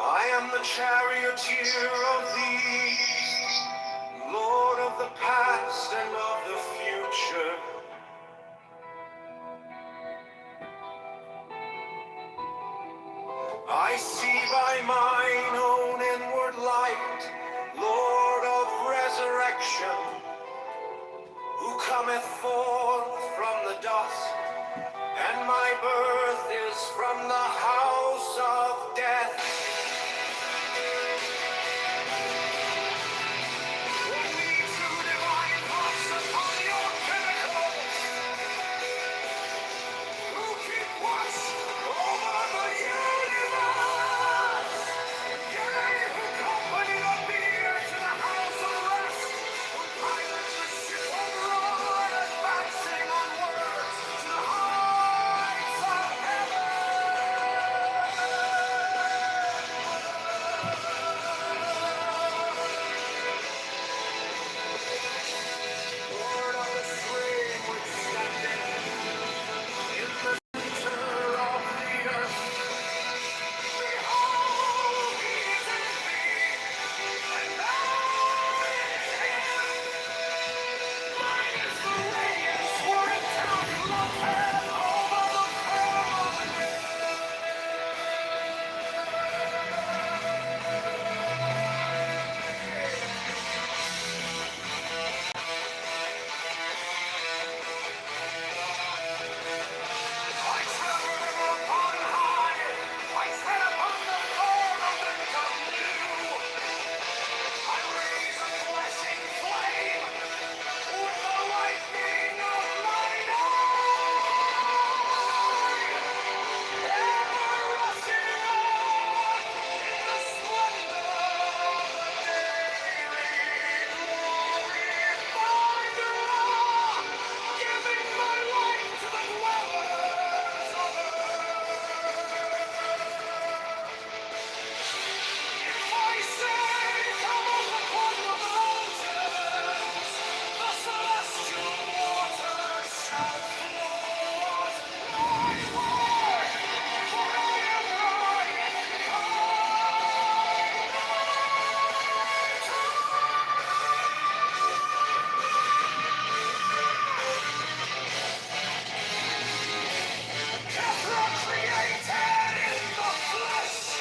I am the charioteer of thee, Lord of the past and of the future. I see by mine own inward light, Lord of resurrection, who cometh forth from the dust, and my birth is from the house of death. Only two divine thoughts upon your pinnacles, who keep watch over the universe. Yea, who company the beer to the house of rest, who pilot the ship abroad, advancing onwards to the heights of Lord of the stream which standeth in the center of the earth. Behold, he is in me, and I in him. Mine is the radiance where it doth floated over the firmament. I tremble upon high, I tread upon the firmament of new. I raise a flashing flame with the lightning of mine eye, ever rushing on in the splendor of the daily glory. Finder, giving my life to the dwellers of earth. I say, come on upon the mountains, the celestial waters shall flow as my word, for I am created in the flesh.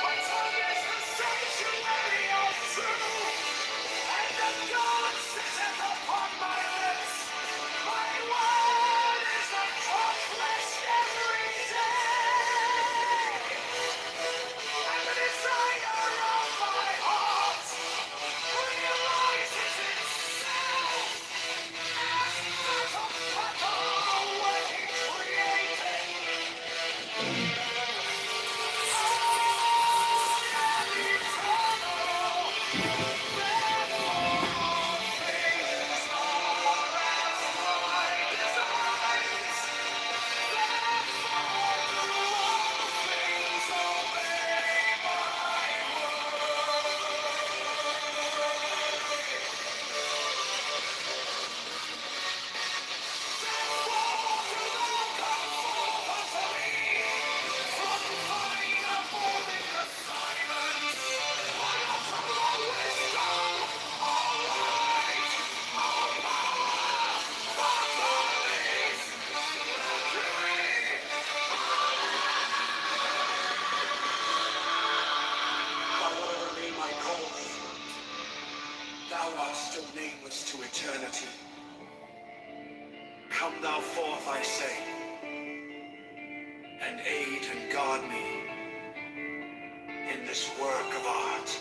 My tongue is the sanctuary of truth, and the God sitteth upon my lips. My word is accomplished every day, and the desire of my heart realizes itself as that of Papa when he created. By whatever name I call thee, thou art still nameless to eternity. Come thou forth, I say, and aid and guard me in this work of art.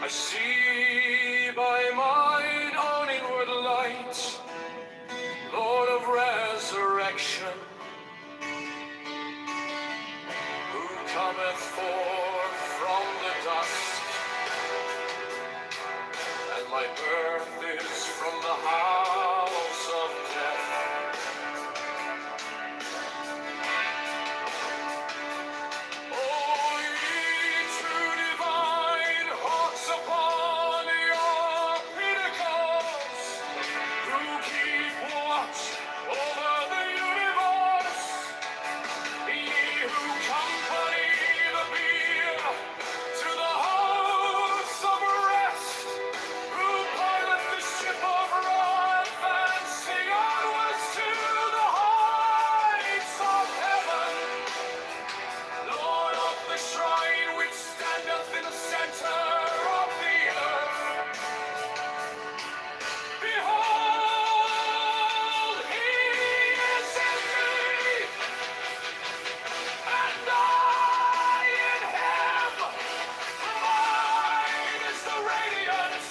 I see by mine own inward light, Lord of resurrection, who cometh forth from the dust, and my birth is from the house of death. Oh, ye true divine hearts upon your pinnacles, who keep watch over the universe, ye who company the beam to the house of rest, who pilot the ship of wrath, advancing onwards to the heights of heaven. Lord of the shrine which standeth in the center of the earth, behold, he is in me, and I in him. Mine is the radiance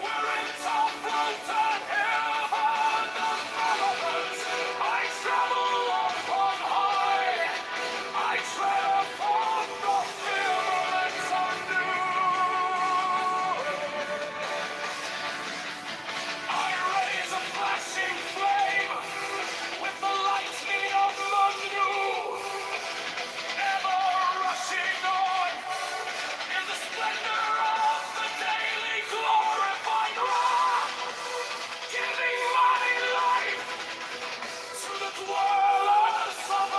wherein topmountain heaven the firmament. I travel upon high, I tread upon the firmament anew. I raise a flashing flame with the lightning of the new, ever rushing on in the splendor of the daily glorified wrath, giving my life to the dwellers of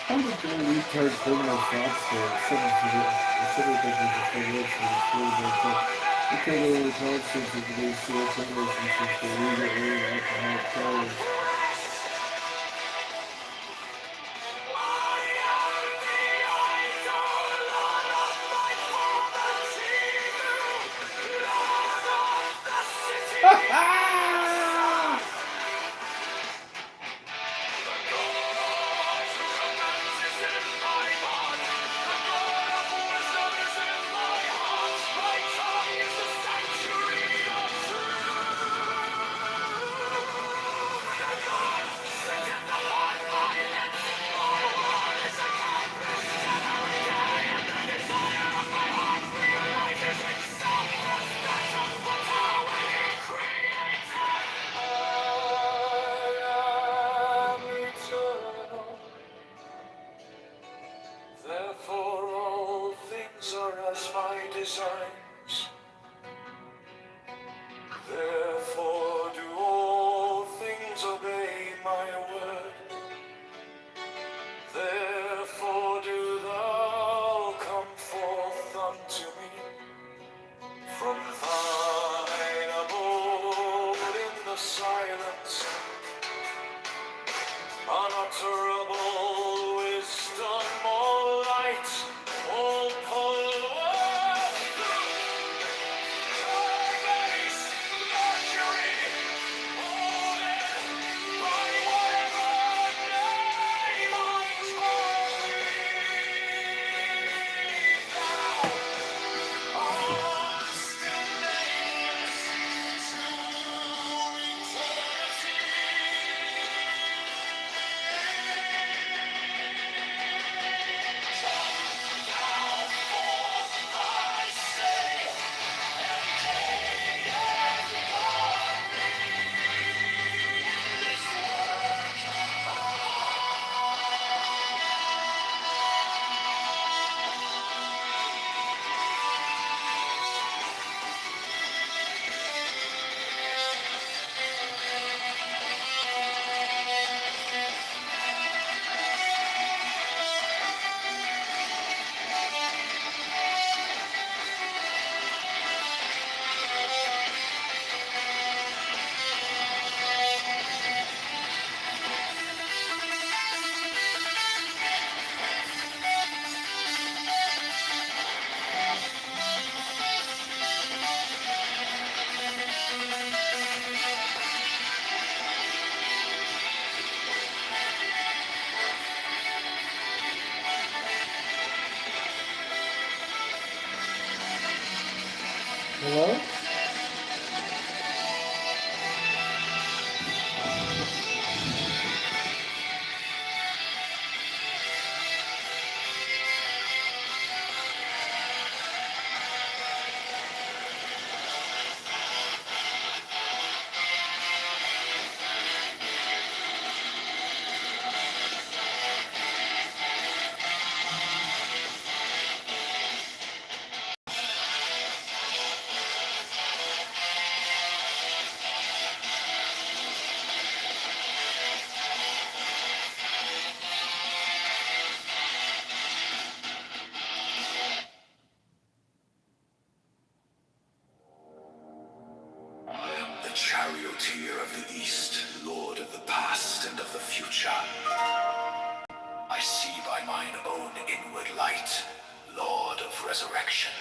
How would the retard criminal fraudster several victims of federation for the school board said, we take over the constants of today's serial criminals since the illegal alien alcoholic carriers. Therefore all things are as my designs. Therefore do all things obey my word. Therefore do thou come forth unto me from thine abode in the silence. Unutterable wisdom, all light, all power, Hermes, Mercury, holding by whatever name I call thee, thou art still nameless to eternity. charioteer of the East, Lord of the past and of the future. I see by mine own inward light, Lord of resurrection,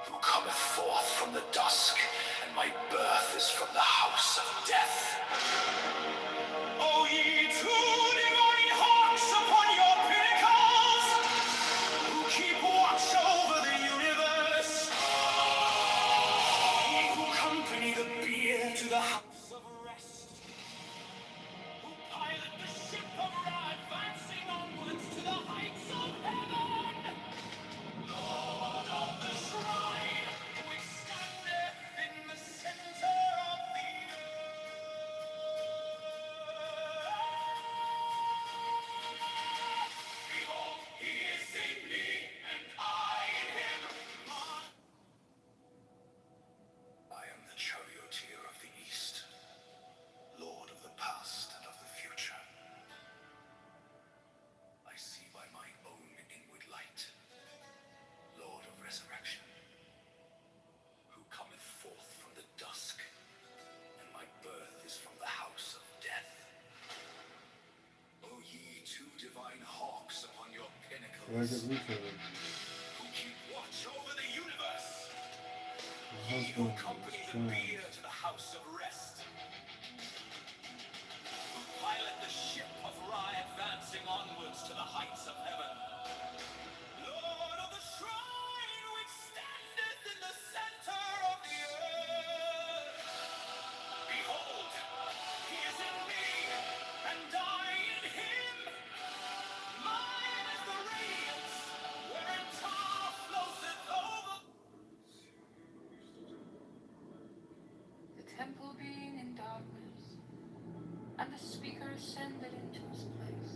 who cometh forth from the dusk, and my birth is from the house of death. O ye two divine hawks upon your pinnacles, who keep watch over the universe, ye who accompany the bier to the house of rest, who pilot the ship of Ra, advancing onwards to the heights of heaven, Lord of the shrine, which standeth in the center of the earth. Behold, he is in me, and I in him. I am the charioteer of the East, Lord of the past and of the future. I see by my own inward light, Lord of resurrection, who cometh forth from the dusk, and my birth is from the house of death. O ye two divine hawks upon your pinnacles, who keep watch over the universe, ye who accompany the bier to the house of rest, who pilot the ship of Ra, advancing onwards to the heights of heaven, Lord of the shrine which standeth in the center of the earth. Behold, he is in me, and I in him. Mine is the radiance, wherein Tah floateth over. The temple being in darkness, and the speaker ascended into his place.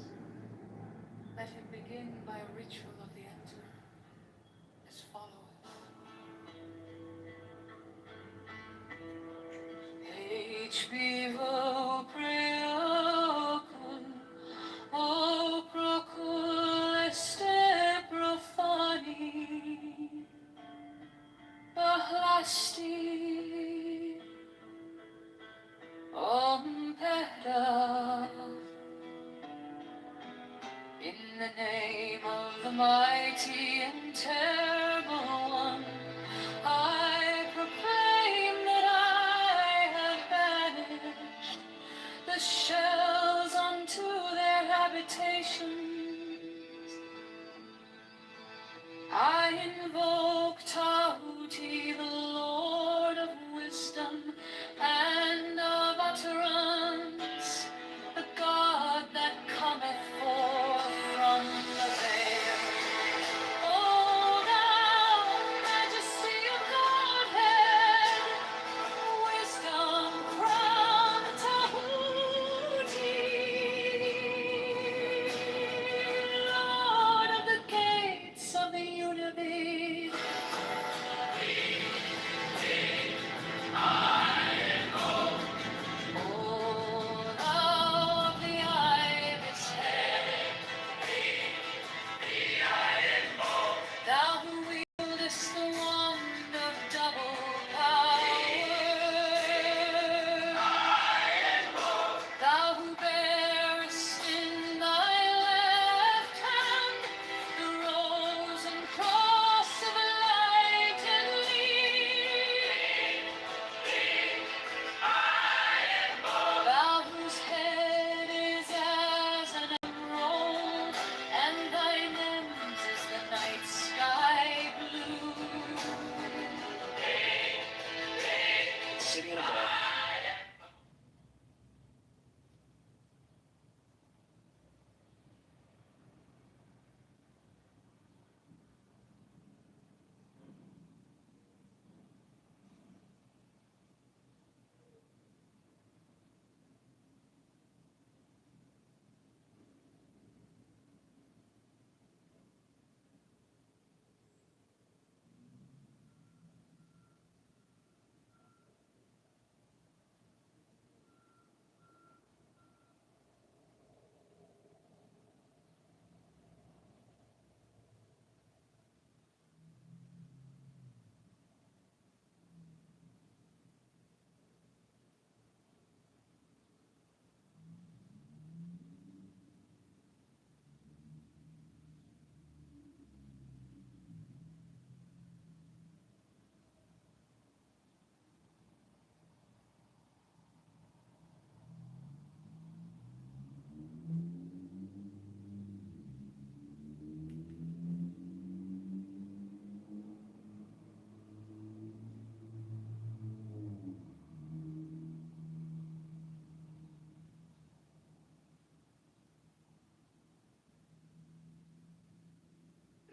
Let him begin by a ritual of the emperor, as follows. H vivo preocul, o procul este profani, bahlasti, pera. In the name of the mighty and terrible one, I proclaim that I have banished the shells unto their habitations. I invoke Tahuti, the Lord of wisdom and of utterance, the God that cometh forth from the veil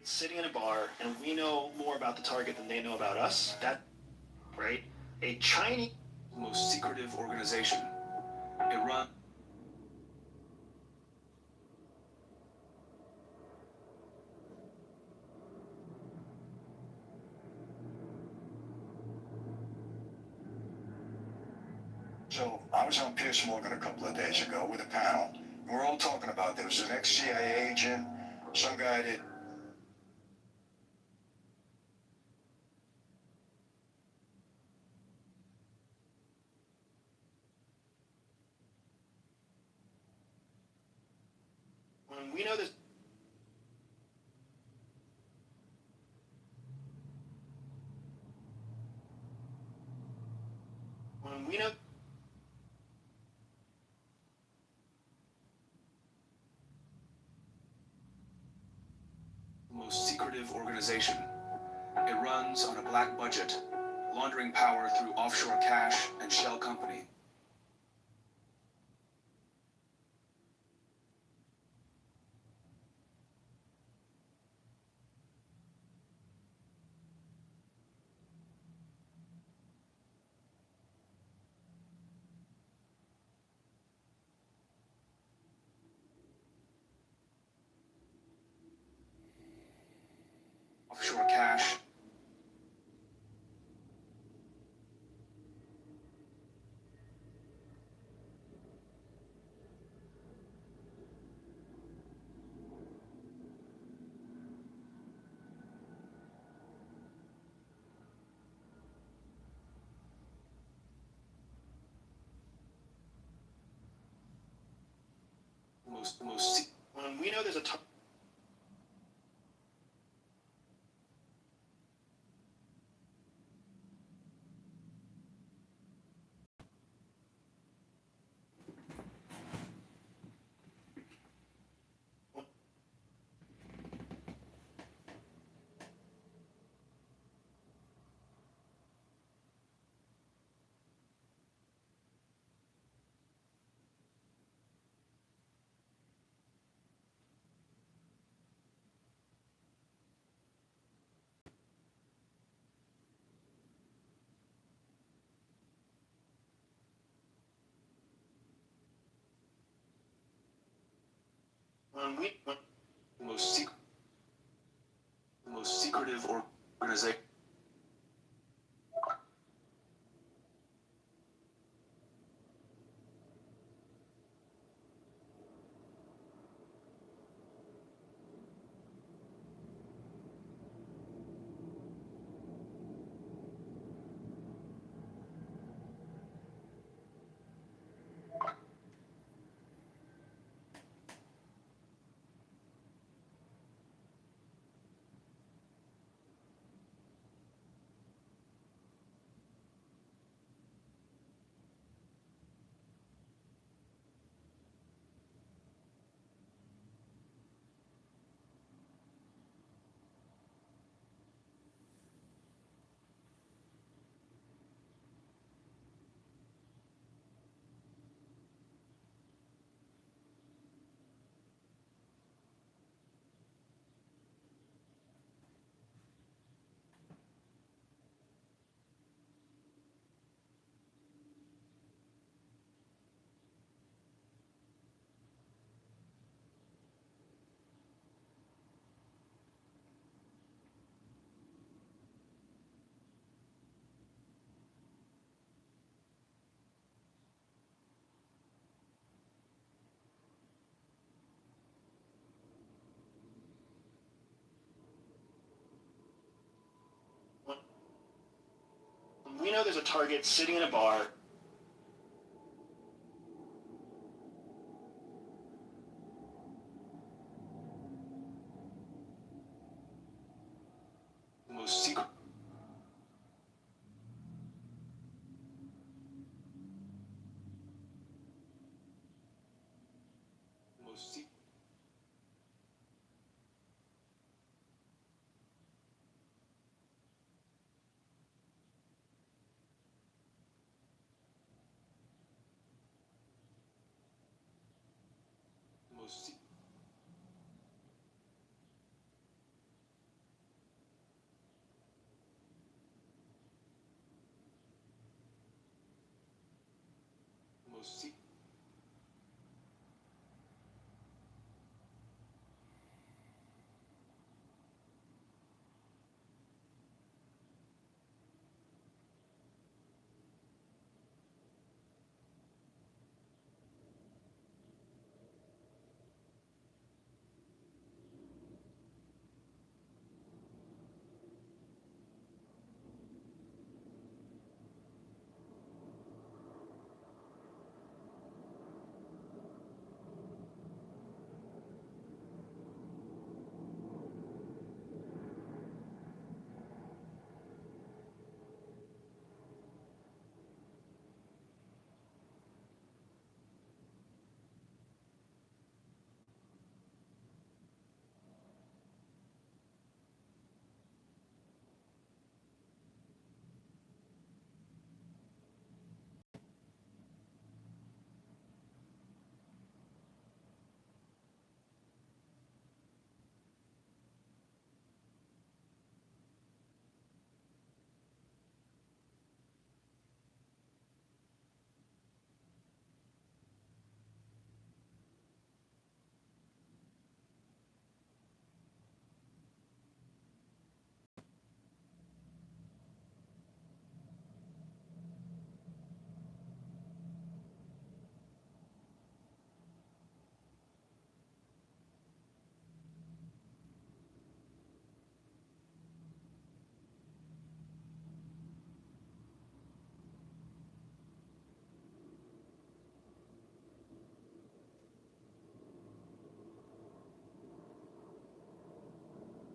sitting in a bar, and we know more about the target than they know about us. That, right? A Chinese most secretive organization. It runs. So I was on Piers Morgan a couple of days ago with a panel. And we're all talking about there was an ex-CIA agent, some guy that we know this. We know. Most secretive organization. It runs on a black budget, laundering power through offshore cash and shell company. Offshore cash. We know there's a most secretive organization. We know there's a target sitting in a bar. Most secret. Most secret. Most secret. Most secret.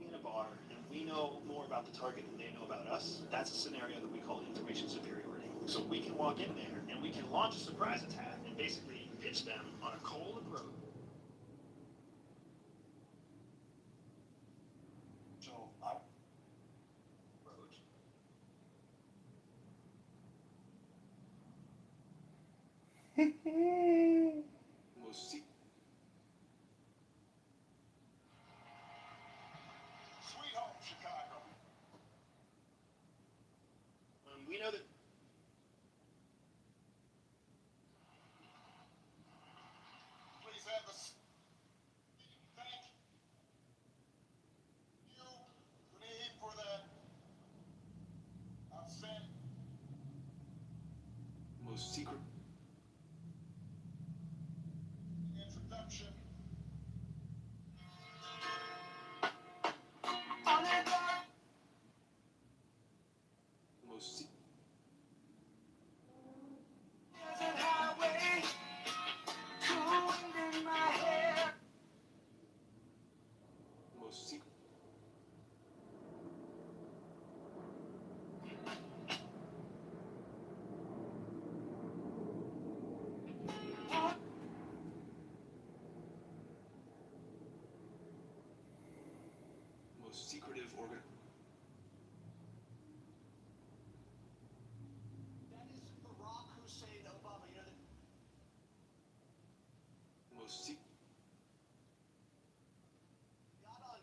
In a bar, and we know more about the target than they know about us, that's a scenario that we call information superiority. So we can walk in there and we can launch a surprise attack and basically pitch them on a cold approach. So I Most secret. Sweet home, Chicago. We know that. Please have a thank you, Lee, for that outstanding Most secret. introduction. Most secret. Most secret. Most secretive organ. That is Barack Hussein Obama. You know that. Most secret. Got on.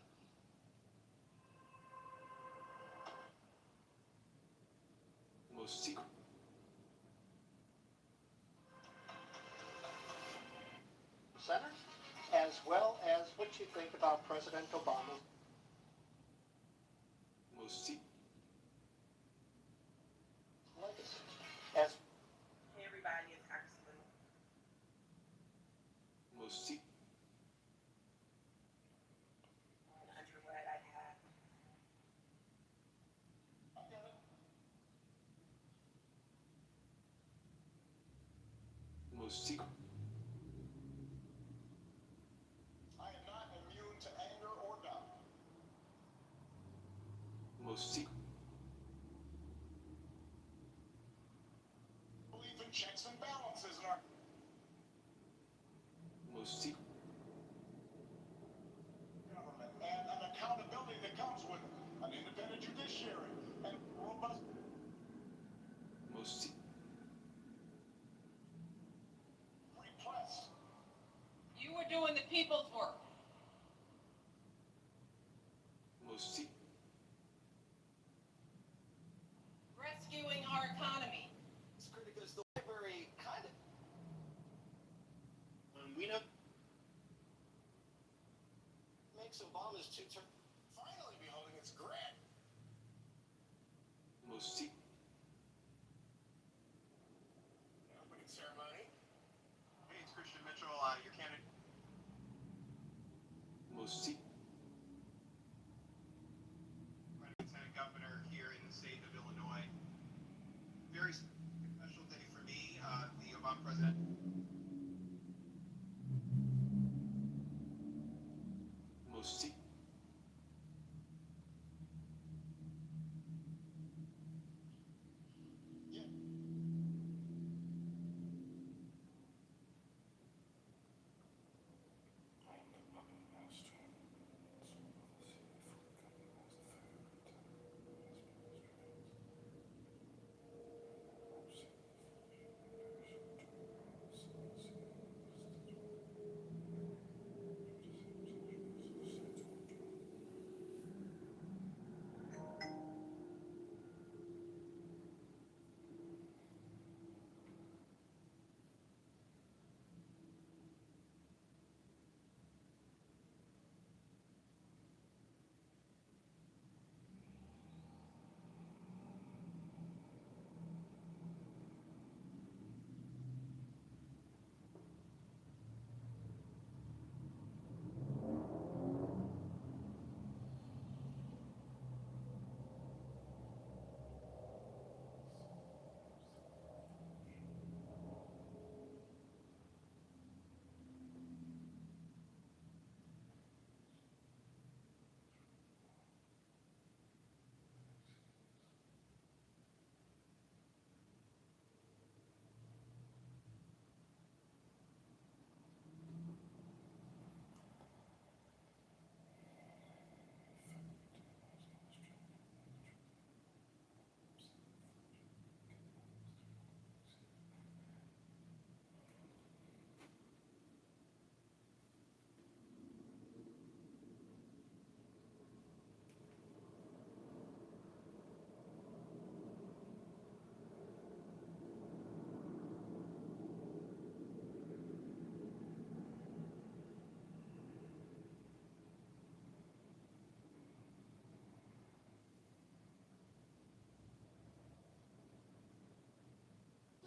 Most secret. Center, as well as what you think about President Obama's Most secret. legacy. As Everybody is excellent. Most secret. Under what I have. Most secret. I am not immune to anger or doubt. Most secret. Believe in checks and balances in our Most secret. government and an accountability that comes with an independent judiciary and robust. Most secret. Free press. You were doing the people's work. Most secret. Rescuing our economy. because the library kind of makes Obama's two-term finally be holding its grip. Most secret. Opening ceremony. Hey, it's Christian Mitchell. Your candidate. Most secret. Lieutenant Governor here in the state of Illinois. Very special day for me. The Obama president. Most secret.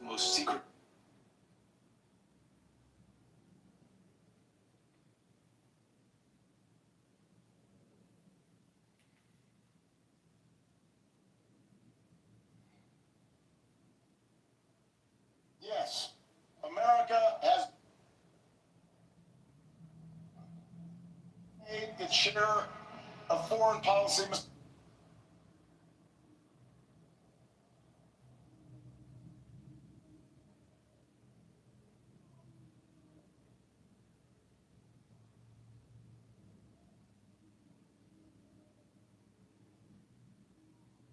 Most secret. Yes, America has made its share of foreign policy.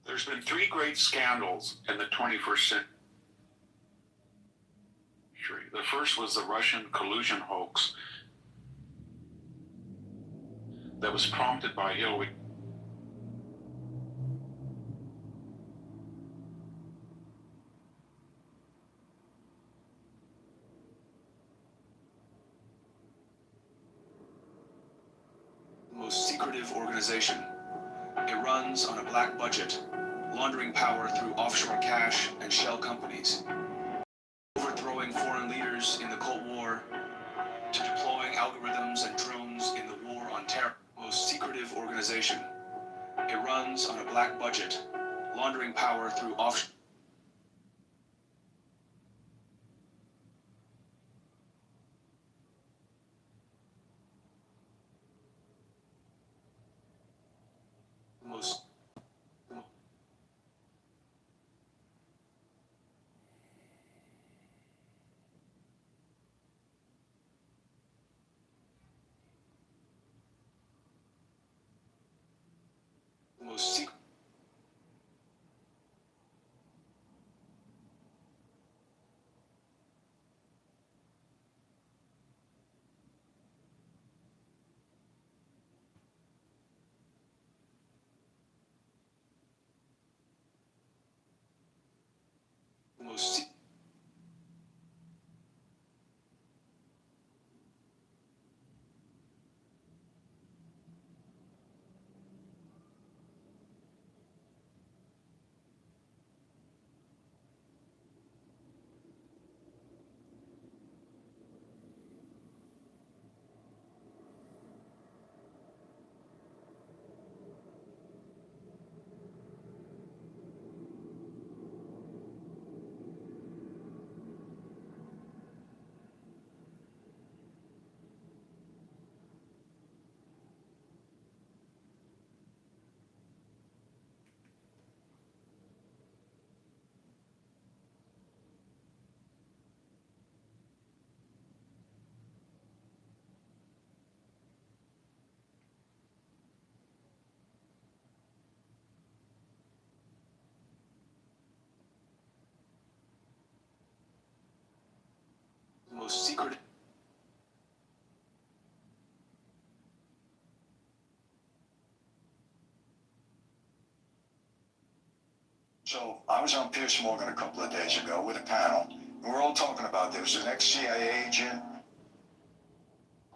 There's been three great scandals in the 21st century. The first was the Russian collusion hoax that was prompted by Hillary. The most secretive organization. It runs on a black budget, laundering power through offshore cash and shell companies, overthrowing foreign leaders in the Cold War, to deploying algorithms and drones in the war on terror. Most secretive organization. It runs on a black budget, laundering power through offshore. Most most secret. Most se- secretive. So I was on Piers Morgan a couple of days ago with a panel. And we're all talking about there was an ex-CIA agent.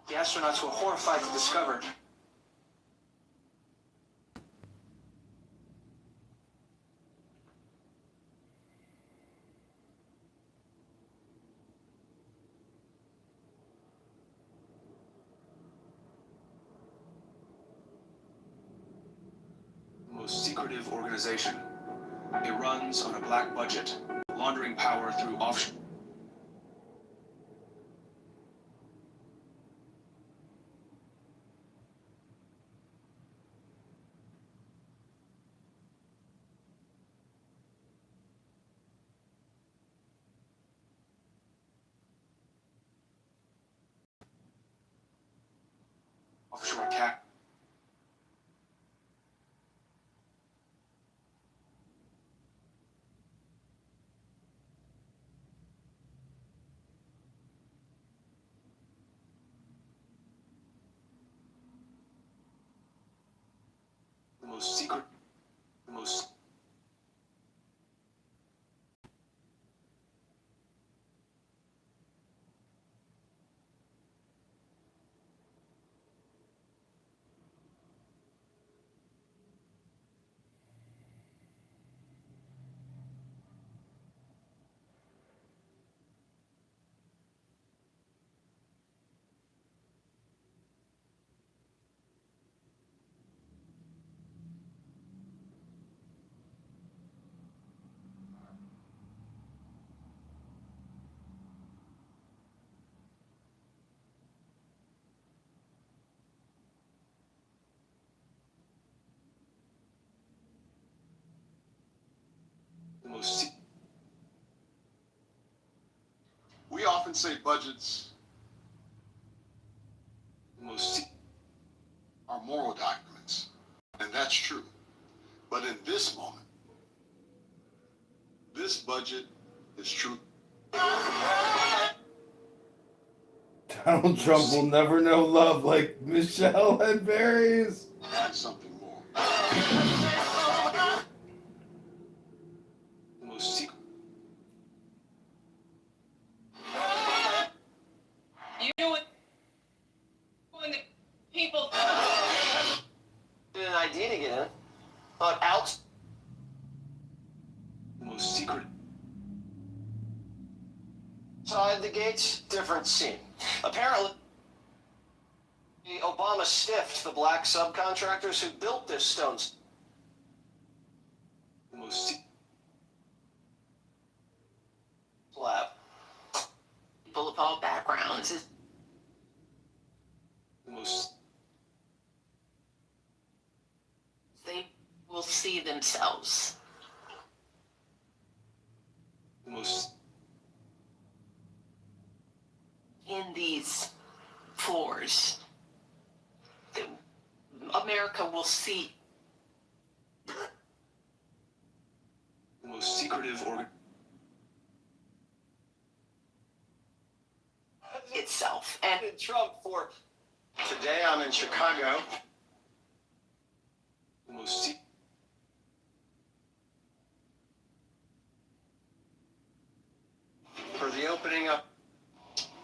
The astronauts were horrified to discover The most secretive organization. It runs on a black budget, laundering power through offshore. Offshore attack. The most secret. The most. The most. We often say budgets The most. are moral documents, and that's true. But in this moment, this budget is true. Donald Trump will never know love like Michelle and Barry's. And something more. The most secret. You and the people. an idea to get in. Out. The most secret. Outside the gates, different scene. Apparently, Obama stiffed the black subcontractors who built this stones. The most. Slab. People of all backgrounds. The most. They will see themselves. The most. In these floors. America will see. The most secretive organ. Itself. And Trump for today I'm in Chicago. The most. For the opening up.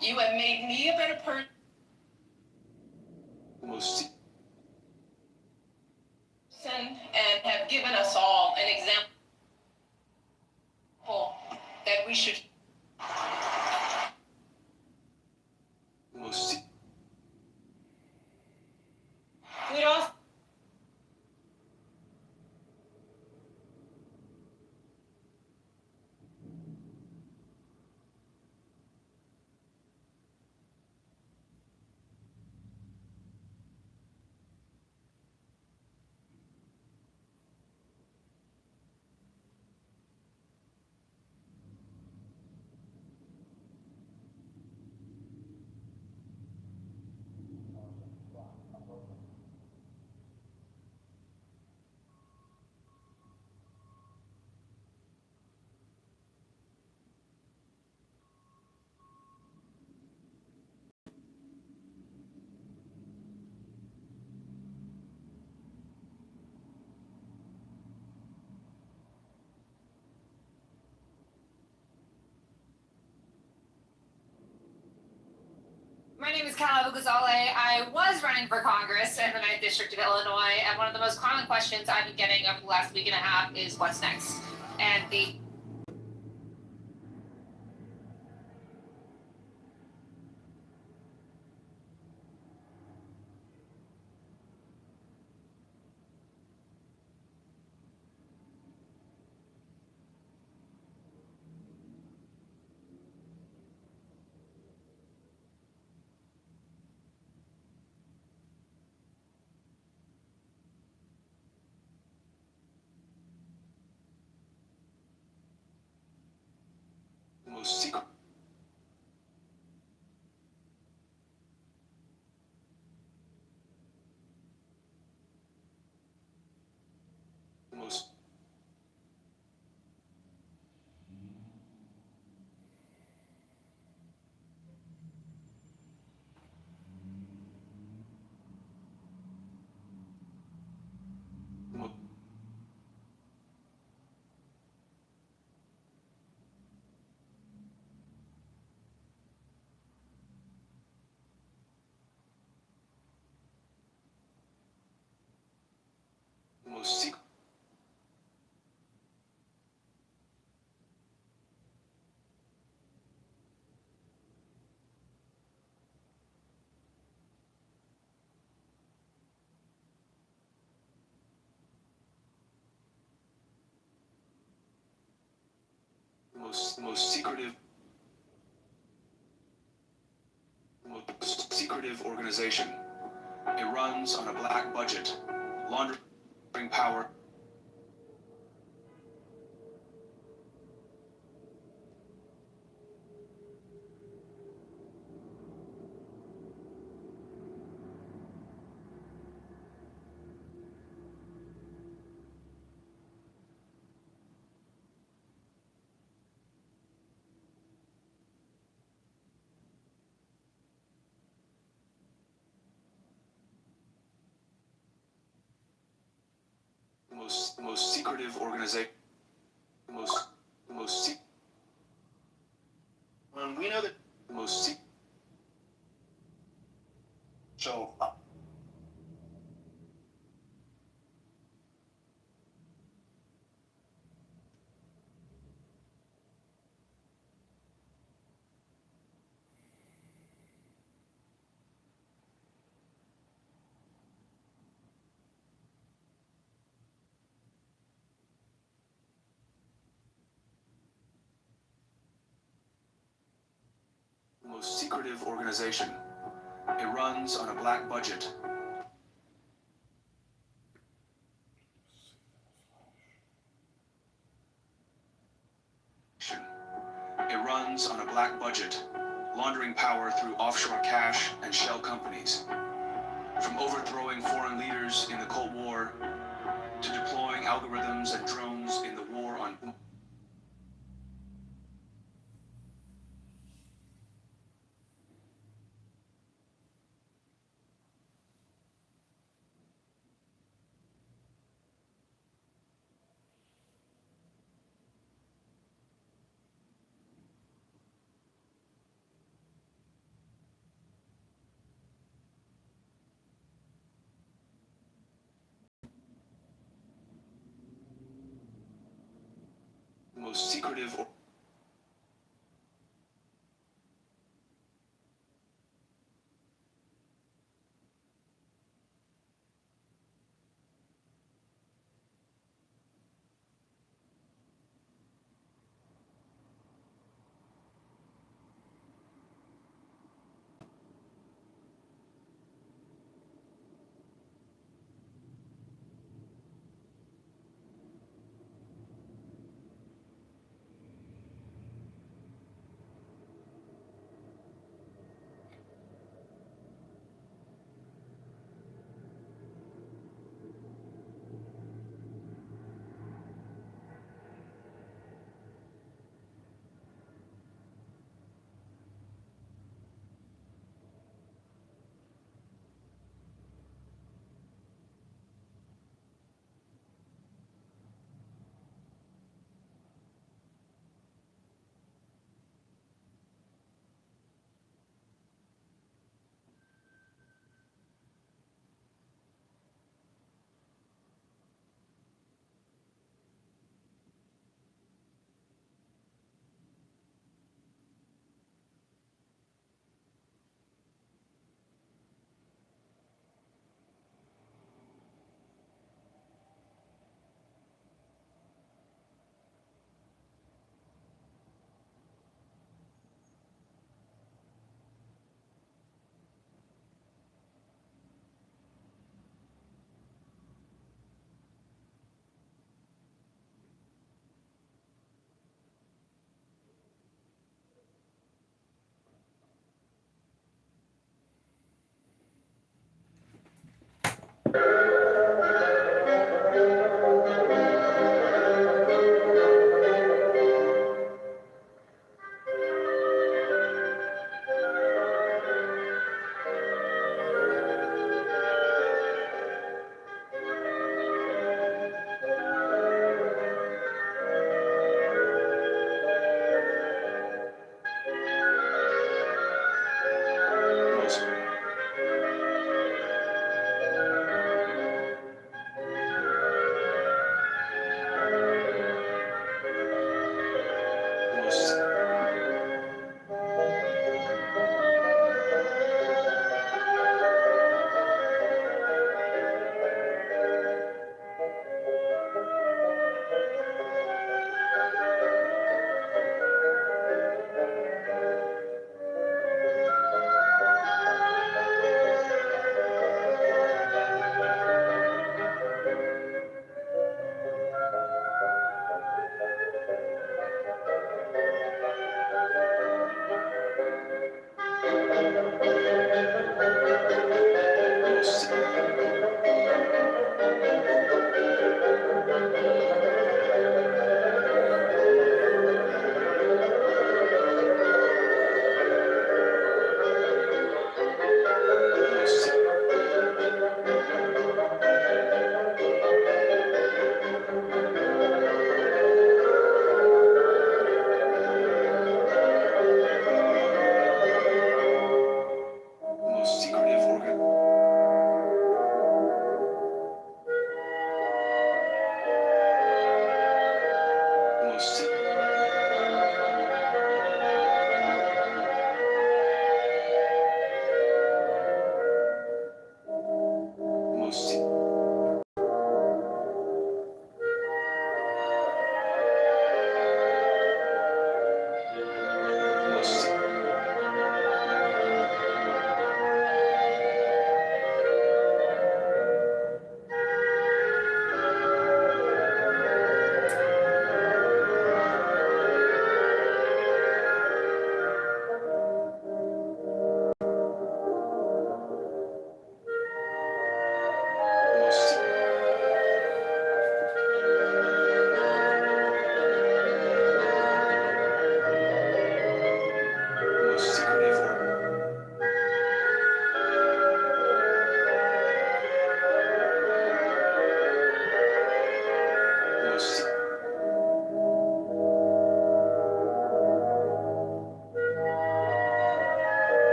You have made me a better person. The most. And have given us all an example that we should. The most. We'd also. My name is Kala Gazale. I was running for Congress in the 9th District of Illinois, and one of the most common questions I've been getting over the last week and a half is what's next? And the most secret. Most. Most secret. Most secretive. Most secretive organization. It runs on a black budget, laundering power. Most secretive organization. Most When we know that most So, most secretive organization. It runs on a black budget. It runs on a black budget, laundering power through offshore cash and shell companies. From overthrowing foreign leaders in the Cold War to deploying algorithms and drones in the war on most secretive.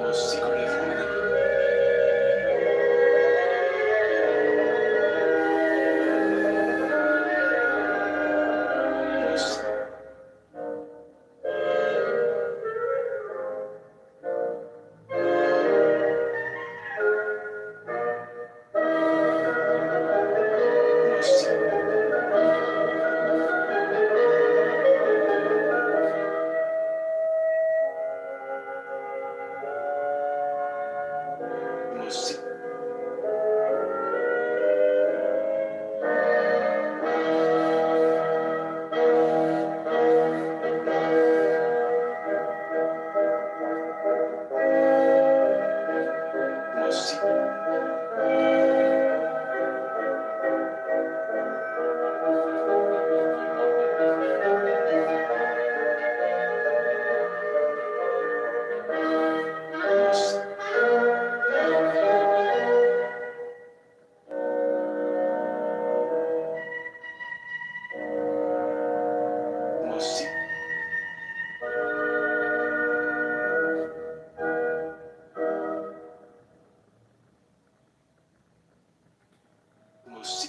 most secretive woman in most most most most most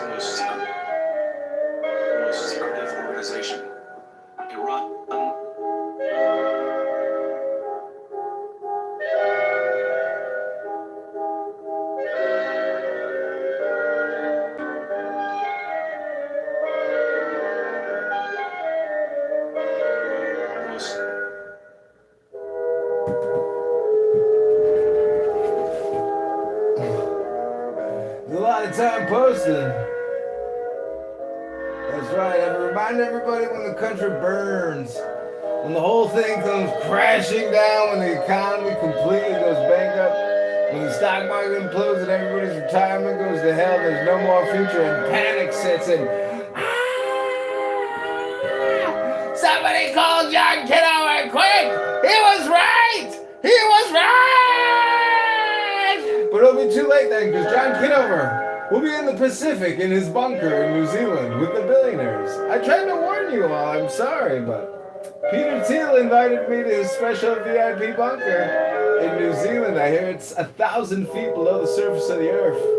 most most secretive organization. Iran most There's a lot of time posted. That's right. I remind everybody when the country burns, when the whole thing comes crashing down, when the economy completely goes bankrupt, when the stock market implodes and everybody's retirement goes to hell, there's no more future and panic sets in. Somebody call John Kitover quick! He was right! He was right! But it'll be too late then, because John Kitover We'll be in the Pacific in his bunker in New Zealand with the billionaires. I tried to warn you all, I'm sorry, but Peter Thiel invited me to his special VIP bunker in New Zealand. I hear it's 1,000 feet below the surface of the earth.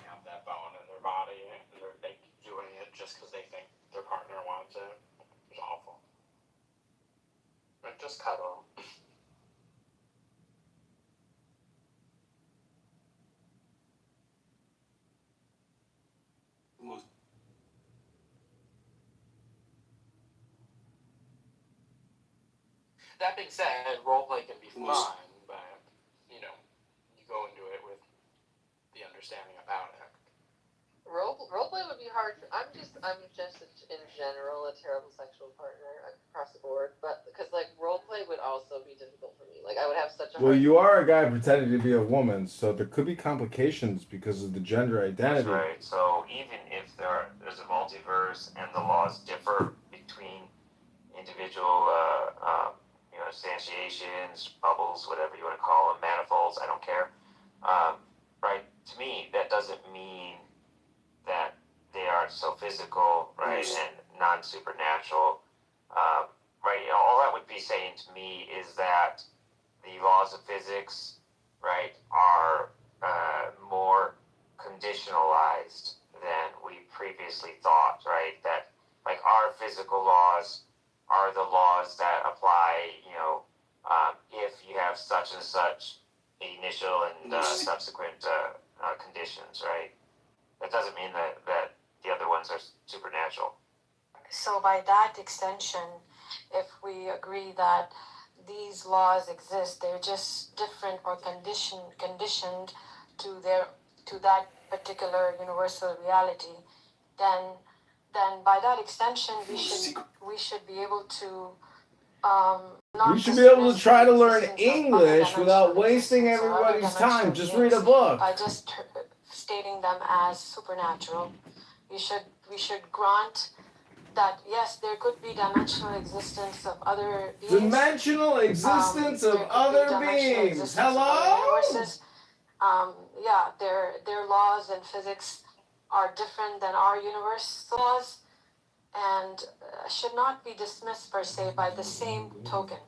Have that bone in their body and they're doing it just because they think their partner wants it. It's awful. But just cuddle. That being said, roleplay can be fun, but you go into it with the understanding about it. Roleplay would be hard. I'm just in general a terrible sexual partner across the board. But because like roleplay would also be difficult for me. Like I would have such a Well, hard. you are a guy pretending to be a woman, so there could be complications because of the gender identity. That's right. So even if there's a multiverse and the laws differ between individual, instantiations, bubbles, whatever you want to call them, manifolds, I don't care. Right? To me, that doesn't mean that they are so physical, right, and non-supernatural. Right? All that would be saying to me is that the laws of physics, right, are more conditionalized than we previously thought, right? That like our physical laws are the laws that apply, if you have such and such initial and subsequent conditions, right? That doesn't mean that the other ones are supernatural. So by that extension, if we agree that these laws exist, they're just different or conditioned to that particular universal reality, then by that extension we should be able to We should be able to try to learn English without wasting everybody's time. Just read a book. By just stating them as supernatural. We should grant that yes, there could be dimensional existence of other beings. Dimensional existence of other beings. Hello? Universes. Yeah, their laws and physics are different than our universe laws, and should not be dismissed per se by the same token.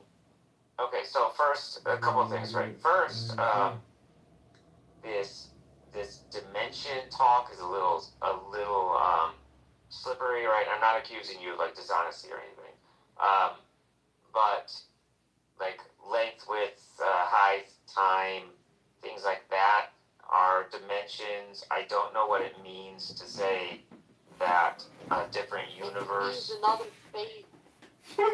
Okay, so first, a couple of things, right? First, this dimension talk is a little slippery, right? I'm not accusing you of like dishonesty or anything, but like length, width, height, time, things like that are dimensions. I don't know what it means to say that a different universe. Another phase. It's a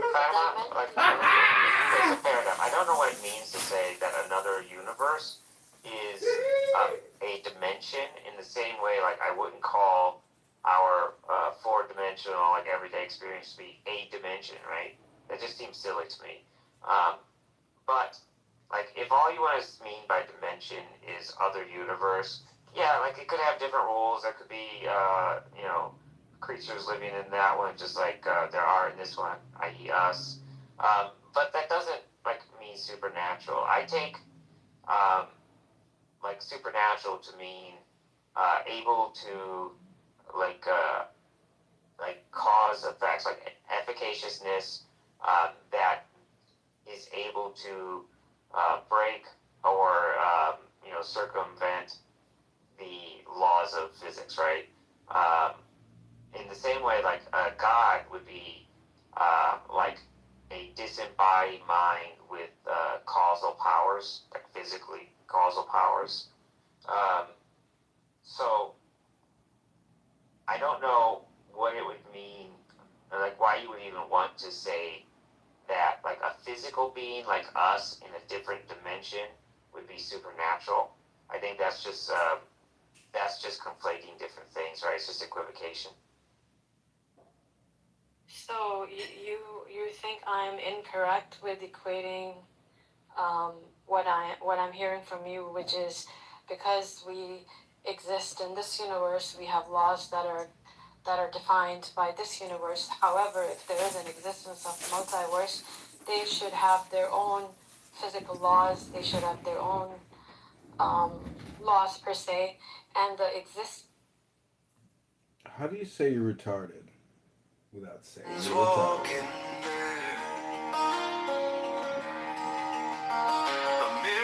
paradigm. I don't know what it means to say that another universe is a dimension in the same way, like I wouldn't call our four-dimensional, like everyday experience to be a dimension, right? That just seems silly to me. But like, if all you want to mean by dimension is other universe, yeah, like it could have different rules. There could be, creatures living in that one, just like there are in this one, i.e. us. But that doesn't like mean supernatural. I take like supernatural to mean able to like cause effects, like efficaciousness that is able to break or circumvent the laws of physics, right? In the same way, like God would be like a disembodied mind with causal powers, like physically causal powers. So I don't know what it would mean, or like why you would even want to say that like a physical being like us in a different dimension would be supernatural. I think that's just conflating different things, right? It's just equivocation. So you think I'm incorrect with equating what I'm hearing from you, which is because we exist in this universe, we have laws that are defined by this universe. However, if there is an existence of multiverse, they should have their own physical laws. They should have their own laws per se, and the exist. How do you say you're retarded without saying you're retarded?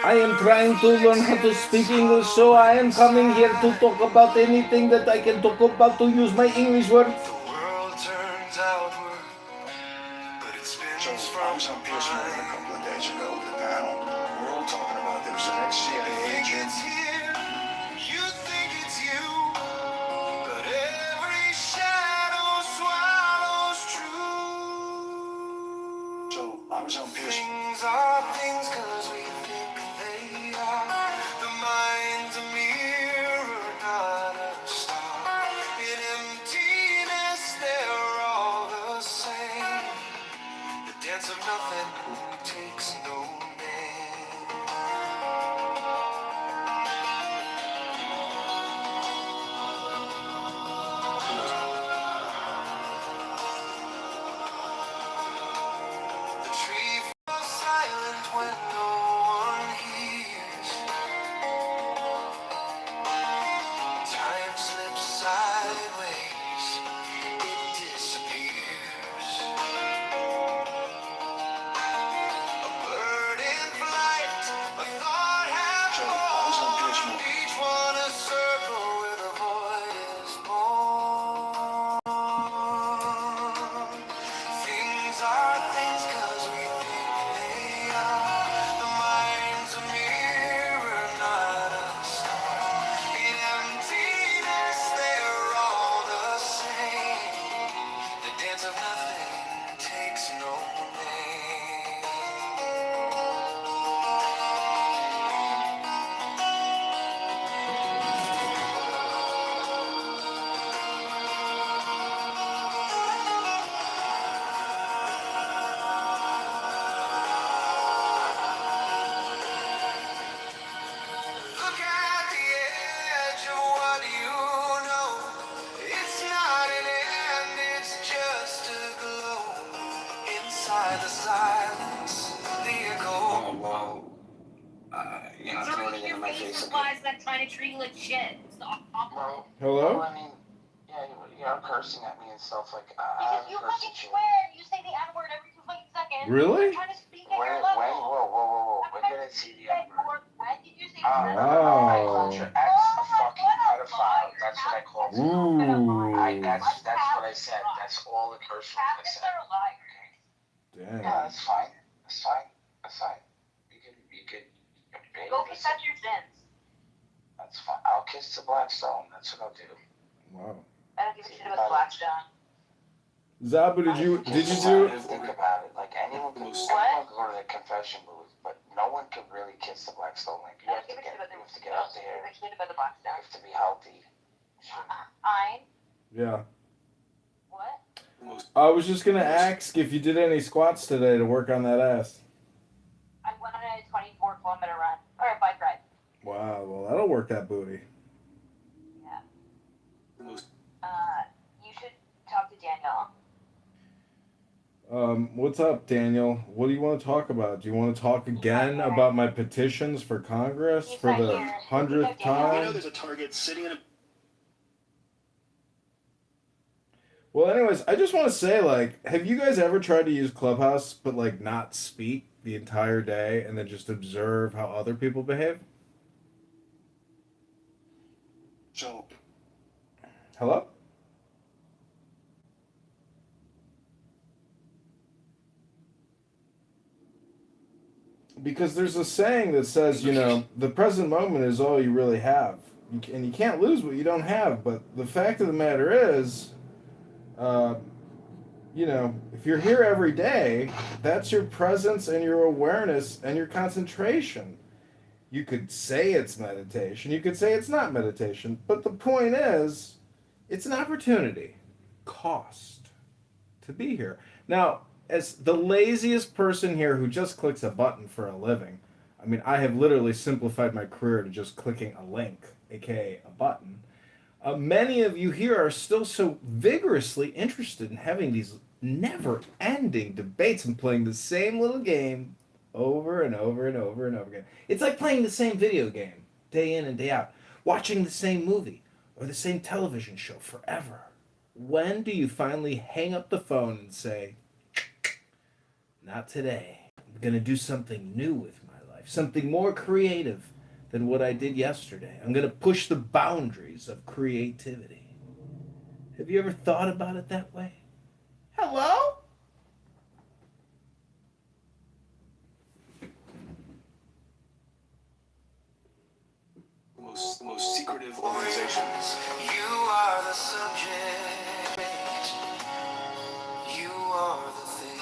I am trying to learn how to speak English, so I am coming here to talk about anything that I can talk about to use my English words. So I was on Pierce Morgan a couple of days ago with a panel. We're all talking about there was an ex-CIA agent. You think it's you, but every shadow swallows true. So I was on Pierce. Things are things 'cause we think they are. The mind's a mirror, not a star. In emptiness, they're all the same. The dance of nothing takes no name. The tree falls silent when no one hears. Time slips sideways, it disappears. A bird in flight, a thought half formed. Each one a circle where the void is born. Things are things 'cause we think they are. The mind's a mirror, not a star. In emptiness, they're all the same. The dance of nothing takes no name. Look at the edge of what you know. It's not an end, it's just a glow. Inside the silence, the echo. Oh, well, you're not throwing it in my face. Supplies that trying to treat you like shit. Stop. Well, Hello? well, I mean, yeah, you're cursing at me and stuff like. I Because haven't you cursed fucking at you. swear, you say the N-word every 2 fucking seconds. Really? You're trying to speak at your level. Whoa. We're gonna see the N-word. When did you say I called your ex a fucking pedophile. That's what I called you. Ooh. That's what I said. That's all the curse words I said. Damn. Yeah, that's fine. That's fine. You could. Go confess your sins. That's fine. I'll kiss the Blackstone. That's what I'll do. Wow. I don't give a shit about Blackstone. Zabu, did you do? Think about it. Like anyone could go to the confession booth, but no one could really kiss the Blackstone. Like you have to get up there. You have to be healthy. Yeah. What? I was just gonna ask if you did any squats today to work on that ass. I went on a 24-kilometer run. Or a bike ride. Wow. Well, that'll work that booty. Yeah. You should talk to Daniel. What's up, Daniel? What do you want to talk about? Do you want to talk again about my petitions for Congress for the 100th You know, time? there's a target sitting in a. Well, anyways, I just want to say, like, have you guys ever tried to use Clubhouse but, like, not speak the entire day and then just observe how other people behave? So, Hello? Because there's a saying that says, you know, the present moment is all you really have. and you can't lose what you don't have. But the fact of the matter is, you know, if you're here every day, that's your presence and your awareness and your concentration. You could say it's meditation. You could say it's not meditation. But the point is, it's an opportunity cost to be here. Now, as the laziest person here who just clicks a button for a living, I mean, I have literally simplified my career to just clicking a link, aka a button. Many of you here are still so vigorously interested in having these never-ending debates and playing the same little game over and over and over and over again. It's like playing the same video game day in and day out, watching the same movie or the same television show forever. When do you finally hang up the phone and say, not today. I'm going to do something new with my life, something more creative than what I did yesterday. I'm going to push the boundaries of creativity. Have you ever thought about it that way? Hello? The most secretive organizations. You are the subject. You are the thing.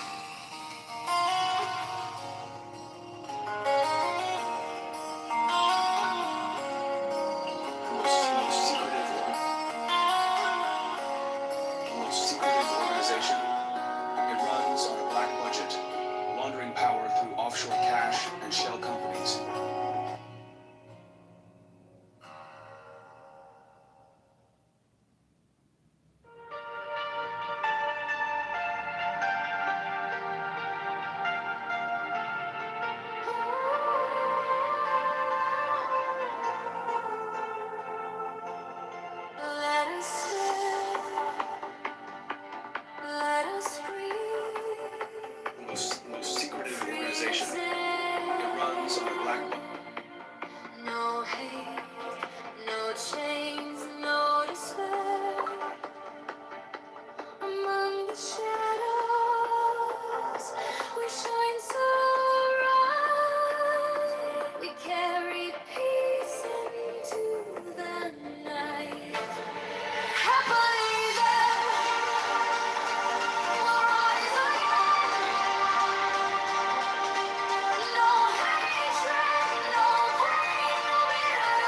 The most secretive organization. It runs on a black budget, laundering power through offshore cash and shell companies. Let us live. Let us breathe. The most secretive organization. It runs on a black budget. No hate, no chains, no despair. Among the shadows, we shine so bright. We carry peace into the night. Happily there, we'll rise again. No hatred, no pain, no regret.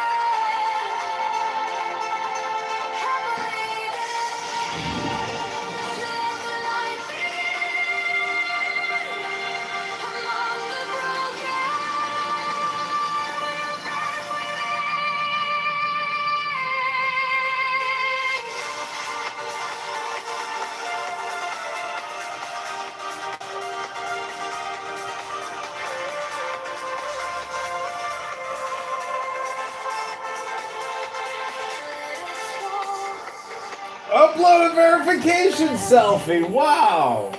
Happily there, let the light begin. Among the broken. Upload a verification selfie. Wow.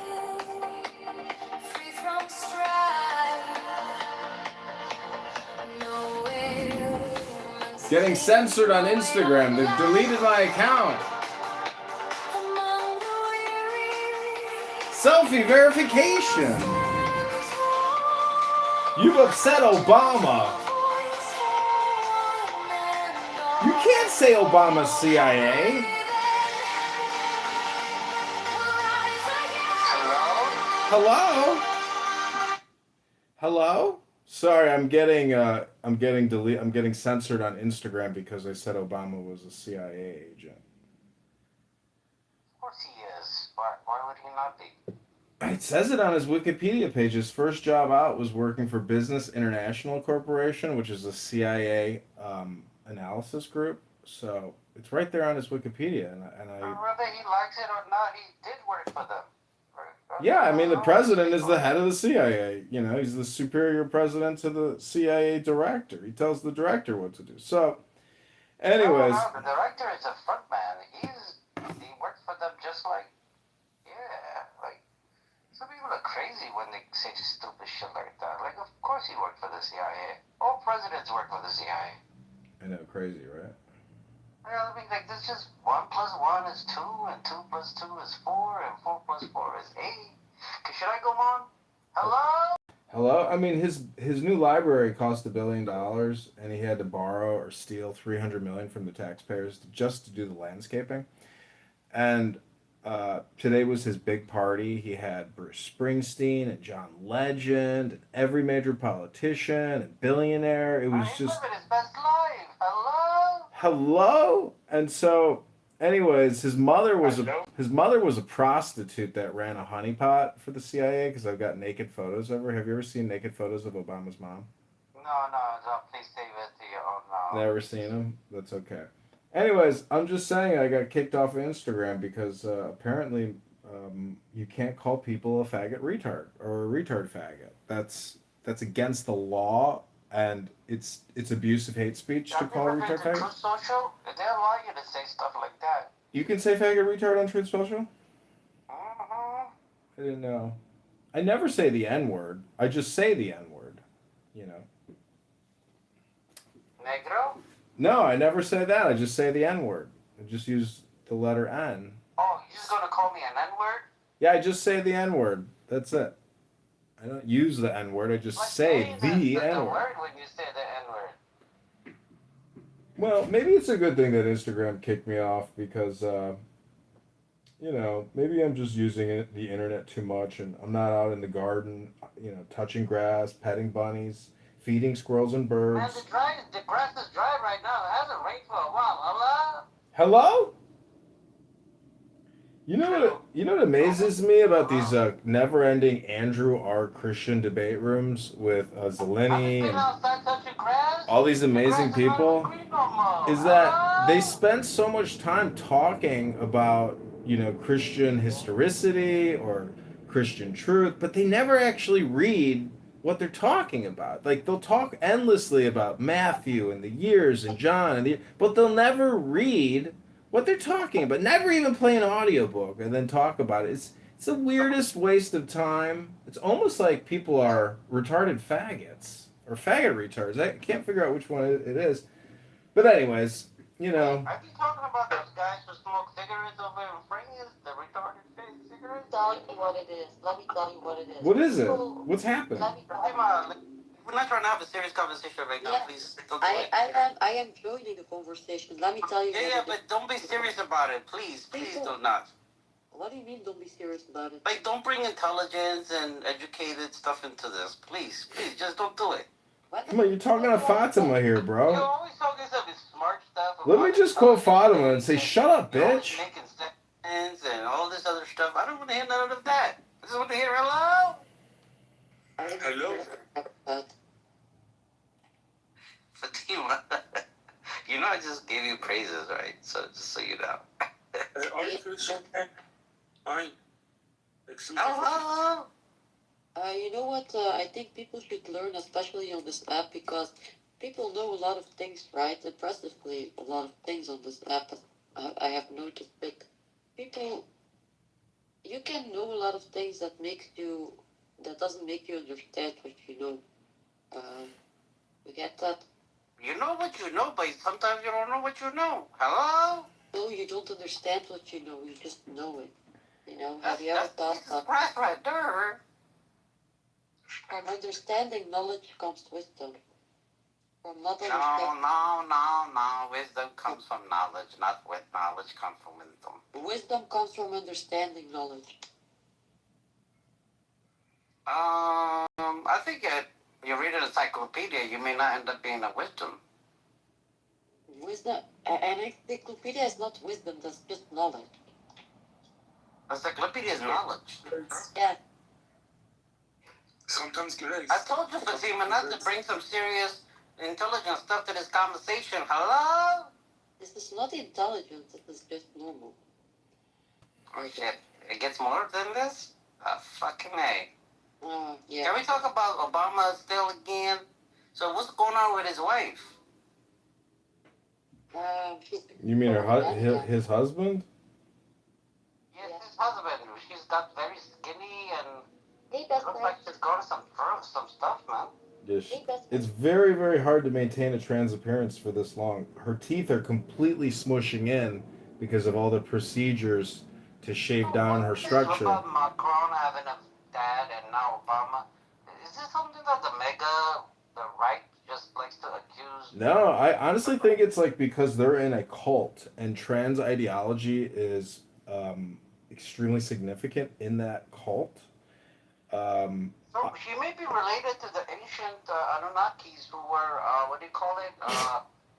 Free from strife. No ailments. Getting censored on Instagram. They've deleted my account. Among the weary. Selfie verification. You've upset Obama. You can't say Obama's CIA. Hello? Hello? Sorry, I'm getting censored on Instagram because I said Obama was a CIA agent. Of course he is. Why would he not be? It says it on his Wikipedia page. His first job out was working for Business International Corporation, which is a CIA analysis group. So it's right there on his Wikipedia, and I. Whether he likes it or not, he did work for them. Yeah, I mean, the president is the head of the CIA. You know, he's the superior president to the CIA director. He tells the director what to do. So, anyways. No, the director is a front man. He works for them just like, like, some people are crazy when they say stupid shit like that. Like, of course he worked for the CIA. All presidents work for the CIA. I know, crazy, right? Well, I mean, like, this just 1 + 1 is 2, and 2 + 2 is 4, and 4 + 4 is 8. Should I go on? Hello? Hello? I mean, his new library cost $1 billion, and he had to borrow or steal 300 million from the taxpayers just to do the landscaping. And today was his big party. He had Bruce Springsteen and John Legend and every major politician and billionaire. It was just Living his best life. Hello? hello. And so, anyways, his mother was a prostitute that ran a honeypot for the CIA. Because I've got naked photos of her. Have you ever seen naked photos of Obama's mom? No, please save it to your own now. Never seen them. That's okay. Anyways, I'm just saying I got kicked off of Instagram because apparently you can't call people a faggot retard or a retard faggot. That's against the law, and it's abusive hate speech to call a retard faggot. Truth Social? They allow you to say stuff like that. You can say faggot retard on Truth Social? Mm-hmm. I didn't know. I never say the N word. I just say the N word. You know. Negro? No, I never say that. I just say the N word. I just use the letter N. Oh, you're just gonna call me an N-word? Yeah, I just say the N word. That's it. I don't use the N word. I just say the N word. word when you say the N-word. Well, maybe it's a good thing that Instagram kicked me off because, you know, maybe I'm just using the internet too much and I'm not out in the garden, you know, touching grass, petting bunnies, feeding squirrels and birds. Man, the grass is dry right now. It hasn't rained for a while. Hello? Hello? You know what amazes me about these never-ending Andrew R. Christian debate rooms with Zeleny and all these amazing people is that they spend so much time talking about, you know, Christian historicity or Christian truth, but they never actually read what they're talking about. Like they'll talk endlessly about Matthew and the years and John but they'll never read what they're talking about. Never even play an audiobook and then talk about it. It's the weirdest waste of time. It's almost like people are retarded faggots or faggot retards. I can't figure out which one it is. But anyways, you know. Are you talking about those guys who smoke cigarettes over in Franklin's? The retarded face cigarettes? Tell you what it is. Let me tell you what it is. What is it? What's happened? We're not trying to have a serious conversation right now, please. Don't do it. I am joining the conversation. Let me tell you. Yeah, but don't be serious about it, please. Please do not. What do you mean? Don't be serious about it. Like, don't bring intelligence and educated stuff into this. Please, just don't do it. Come on, you're talking to Fatima here, You're bro. always talking some smart stuff. Let me just quote Fatima and say, "Shut up, bitch." Making sense and all this other stuff. I don't want to hear none of that. I just want to hear hello. Hello? Fatima, you know I just gave you praises, right? So just so you know. Are you Christian? Hello? You know what? I think people should learn, especially on this app, because people know a lot of things, right? Impressively, a lot of things on this app. I have noticed. Like, people, you can know a lot of things that doesn't make you understand what you know. You get that? You know what you know, but sometimes you don't know what you know. Hello? No, you don't understand what you know. You just know it. You know? Have you ever thought that? That's right there. From understanding knowledge comes wisdom. From not No. Wisdom comes from knowledge, not with knowledge comes from wisdom. Wisdom comes from understanding knowledge. I think you read an encyclopedia, you may not end up being a wisdom. Wisdom, an encyclopedia is not wisdom, that's just knowledge. Encyclopedia is knowledge. Yeah. Sometimes I told you, Fatima, not to bring some serious, intelligent stuff to this conversation. Hello? This is not intelligence, this is just normal. Oh, shit. It gets more than this? Fucking A. Yeah. Can we talk about Obama still again? So what's going on with his wife? You mean his husband? Yes, his husband. She's got very skinny and looks like she's going some stuff, man. It's very, very hard to maintain a trans appearance for this long. Her teeth are completely smushing in because of all the procedures to shave down her structure. Macron having a dad and now Obama. Is this some the right just likes to accuse. No, I honestly think it's like because they're in a cult and trans ideology is extremely significant in that cult. So she may be related to the ancient Anunnakis who were, what do you call it?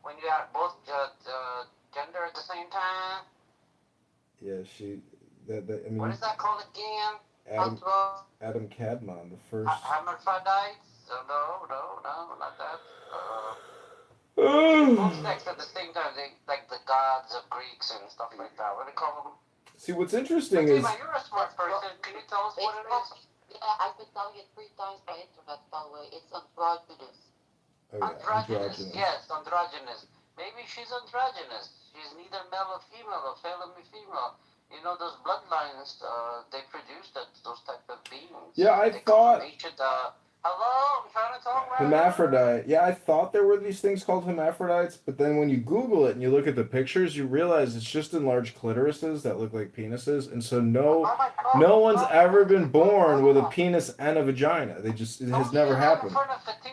When you have both gender at the same time. Yeah, I mean, What is that called again? Adam Cadmon, the first. Hermaphrodites? No, not that. Both sex at the same time, like the gods of Greeks and stuff like that. What do you call them? See, what's interesting is. You're a smart person. Can you tell us what it is? Yeah, I've been telling it 3 times by internet, by the way. It's androgynous. Oh, yeah, Androgynous, yes, androgynous. Maybe she's androgynous. She's neither male or female, or female. You know, those bloodlines, they produce those type of beings. Yeah, I they thought. Ancient, hello, I'm trying to talk right Hermaphrodite. Yeah, I thought there were these things called hermaphrodites, but then when you Google it and you look at the pictures, you realize it's just enlarged clitorises that look like penises, and so no one's ever been born with a penis and a vagina. It has never happened.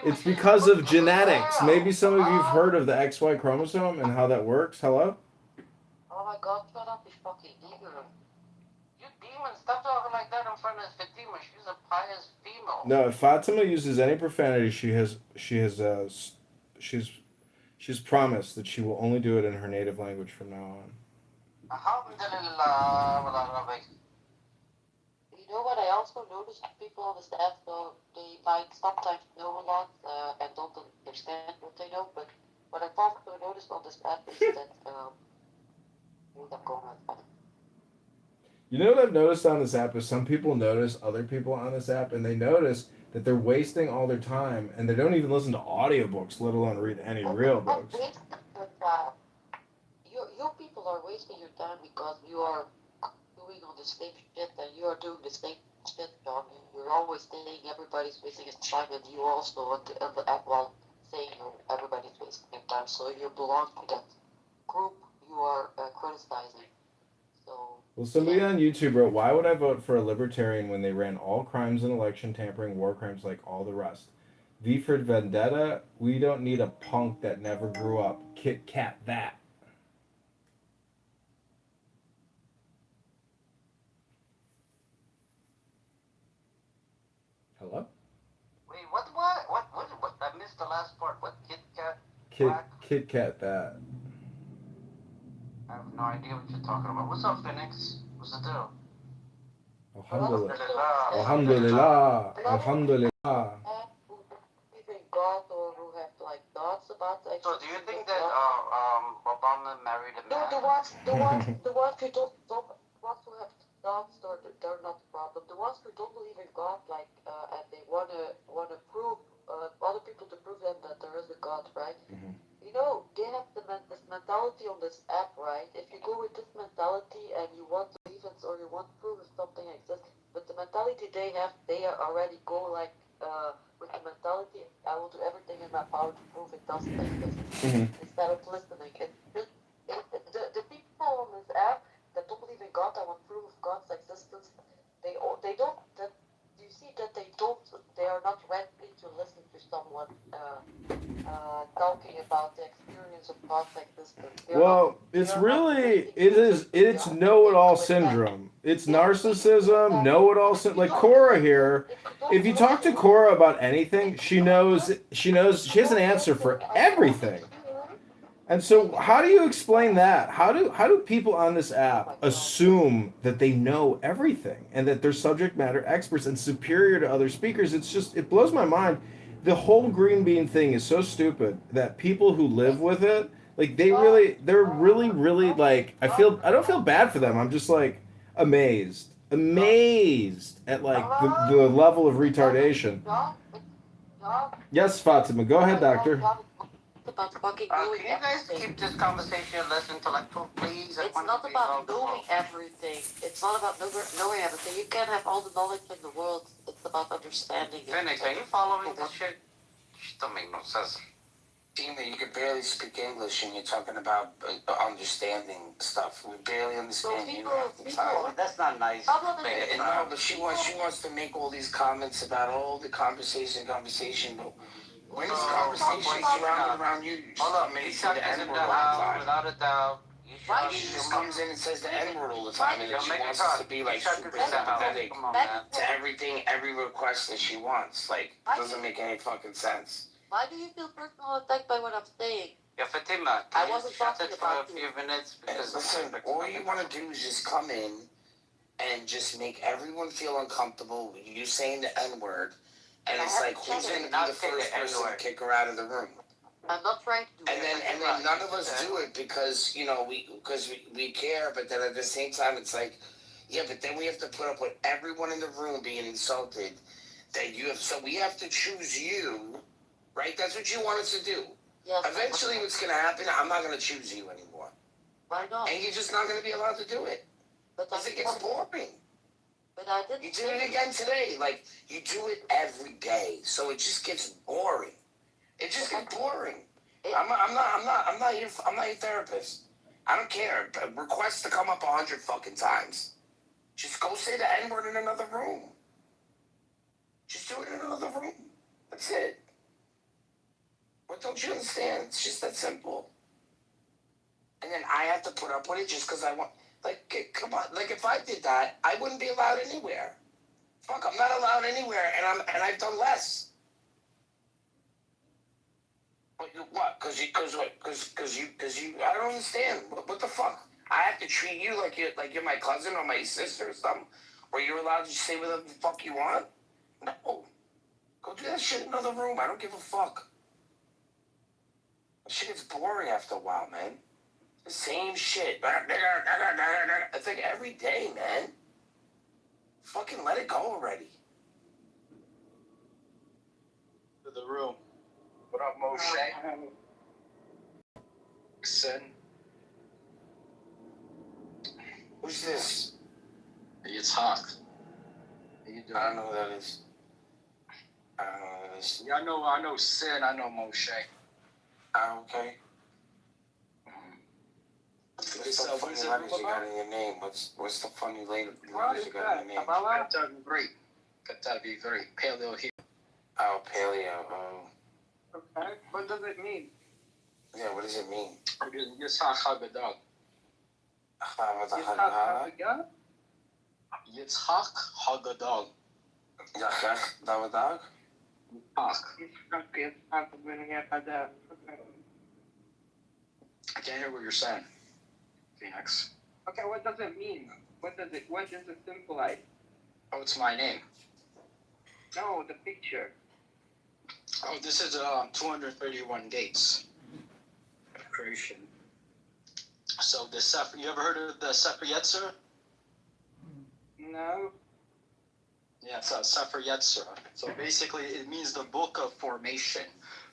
It's because of genetics. Maybe some of you've heard of the XY chromosome and how that works. Hello? Oh my god, shut up, you fucking ignorant. You demon, stop talking like that in front of Fatima. She's a pious female. No, if Fatima uses any profanity, she's promised that she will only do it in her native language from now on. You know what I also noticed? People on this app, though, they might sometimes know a lot and don't understand what they know, but what I've also noticed on this app is that You know what I've noticed on this app is some people notice other people on this app, and they notice that they're wasting all their time, and they don't even listen to audiobooks, let alone read any real books. You people are wasting your time because you are doing all the same shit and you are doing the same shit, John. You're always saying everybody's wasting his time, and you also on the app while saying everybody's wasting your time. So you belong to that group you are criticizing. Well, somebody on YouTube wrote, "Why would I vote for a libertarian when they ran all crimes and election tampering, war crimes like all the rest? V for Vendetta, we don't need a punk that never grew up. Kit Kat that." Hello? Wait, what? I missed the last part. What? Kit Kat? Kit Kat that. I have no idea what you're talking about. What's up, Phoenix? What's the deal? Alhamdulillah. Alhamdulillah. God or who have like thoughts about like. So do you think that Obama married a man? The ones who don't who have thoughts, they're not the problem. The ones who don't believe in God, like, and they wanna prove other people to prove them that there is a God, right? Mm-hmm. You know, they have this mentality on this app, right? If you go with this mentality and you want to believe it or you want to prove if something exists, but the mentality they have, they already go like with the mentality, I will do everything in my power to prove it doesn't exist. Mm-hmm. Instead of listening. The people on this app that don't believe in God, that want proof of God's existence, they don't. You see that they are not ready to listen to someone talking about the experience of God's existence. Well, it's know-it-all syndrome. It's narcissism, know-it-all like Cora here. If you talk to Cora about anything, she knows she has an answer for everything. And so how do you explain that? How do people on this app assume that they know everything and that they're subject matter experts and superior to other speakers? It blows my mind. The whole green bean thing is so stupid that people who live with it, like they're really like, I don't feel bad for them. I'm just like amazed at like the level of retardation. Yes, Fatima, go ahead, doctor. Can you guys keep this conversation less intellectual, please? It's not about knowing everything. It's not about knowing everything. You can have all the knowledge in the world. It's about understanding it. Phoenix, are you following this shit? It don't make no sense. Tina, you can barely speak English and you're talking about understanding stuff. We barely understand you half the time. That's not nice. No, but she wants to make all these comments about all the conversation, but when is conversation surrounded around you? You just make the N-word all the time. Without a doubt. She just comes in and says the N-word all the time, and then she wants us to be like super sympathetic to everything, every request that she wants. Like, it doesn't make any fucking sense. Why do you feel personally attacked by what I'm saying? Yeah, Fatima, I wasn't talking for about a few minutes because Listen, all you want to do is just come in and just make everyone feel uncomfortable with you saying the N-word, and it's like, who's going to be the first person to kick her out of the room? I'm not trying to do And then none of us do it because, you know, we care, but then at the same time, it's like, yeah, but then we have to put up with everyone in the room being insulted that you have, so we have to choose you, right? That's what you want us to do. Yes, eventually what's going to happen, I'm not going to choose you anymore. Why not? And you're just not going to be allowed to do it. Because it gets boring. But I didn't. You did it again today. Like, you do it every day, so it just gets boring. It just gets boring. I'm not your therapist. I don't care. Request to come up 100 fucking times. Just go say the N-word in another room. Just do it in another room. That's it. What don't you understand? It's just that simple. And then I have to put up with it just because I want. Like, come on. Like, if I did that, I wouldn't be allowed anywhere. Fuck, I'm not allowed anywhere, and I've done less. What? Because you. I don't understand. What the fuck? I have to treat you like you're my cousin or my sister or something, or you're allowed to say whatever the fuck you want? No. Go do that shit in another room. I don't give a fuck. That shit gets boring after a while, man. The same shit. It's like every day, man. Fucking let it go already. To the room. What up, Moshe? Sin. Who's this? It's Hawk. How you doing? I don't know who that is. Yeah, I know Sin. I know Moshe. Okay. What's the funny letters you got in your name? What's the funny letters you got in your name? Got to be great. Got to be very paleo here. Oh, paleo. Oh. Okay. What does it mean? Yeah, what does it mean? Yitzhak Hagadol. Yitzhak Hagadol. Yitzhak Hagadol? I can't hear what you're saying, Phoenix. Okay, what does it mean? What does it symbolize? Oh, it's my name. No, the picture. Oh, this is 231 dates of creation. So the Sefer, you ever heard of the Sefer Yetzirah? No. Yeah, it's Sefer Yetzirah. So basically, it means the book of formation.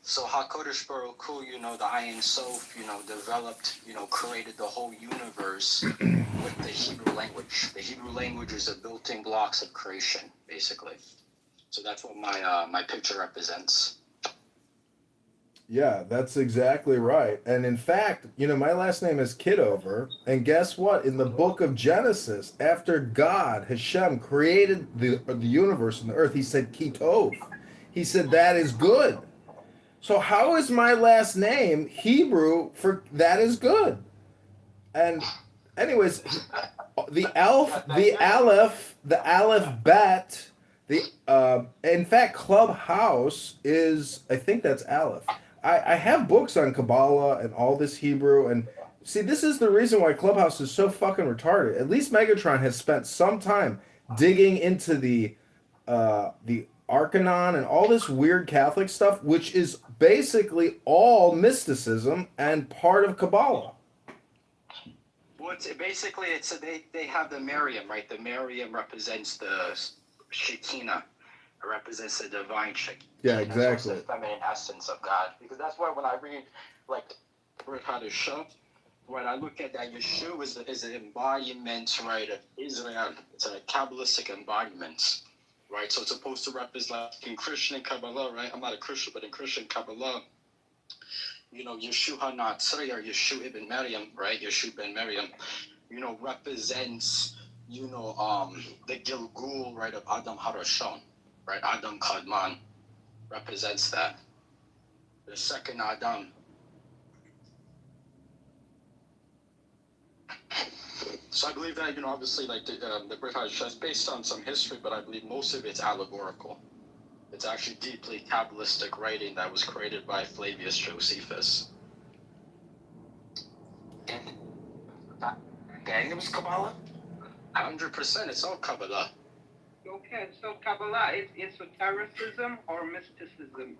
So HaKadosh Baruch Hu, the Ayin Sof, developed, created the whole universe with the Hebrew language. The Hebrew language is the built-in blocks of creation, basically. So that's what my picture represents. Yeah, that's exactly right. And in fact, my last name is Kitover. And guess what? In the book of Genesis, after God, Hashem, created the universe and the earth, he said Kitov. He said that is good. So how is my last name Hebrew for that is good? And anyways, the aleph bet, in fact, Clubhouse is, I think that's aleph. I have books on Kabbalah and all this Hebrew, and see, this is the reason why Clubhouse is so fucking retarded. At least Megatron has spent some time digging into the Arcanon and all this weird Catholic stuff, which is basically all mysticism and part of Kabbalah. Well, they have the Miriam, right? The Miriam represents the Shekinah. It represents the divine Shekinah. Yeah, exactly. That's the feminine essence of God. Because that's why when I read, like, Brit Hadashah, when I look at that, Yeshua is an embodiment, right, of Israel. It's a Kabbalistic embodiment, right? So it's supposed to represent, like, in Christian Kabbalah, right? I'm not a Christian, but in Christian Kabbalah, Yeshua Natsari or Yeshua ibn Maryam, right? Yeshua ben Maryam, represents, the Gilgul, right, of Adam Harashon, right? Adam Kadman represents that. The second Adam. So I believe that, obviously, like the Brit Hadashah is based on some history, but I believe most of it's allegorical. It's actually deeply Kabbalistic writing that was created by Flavius Josephus. And it was Kabbalah? 100%, it's all Kabbalah. Okay, so Kabbalah is esotericism or mysticism?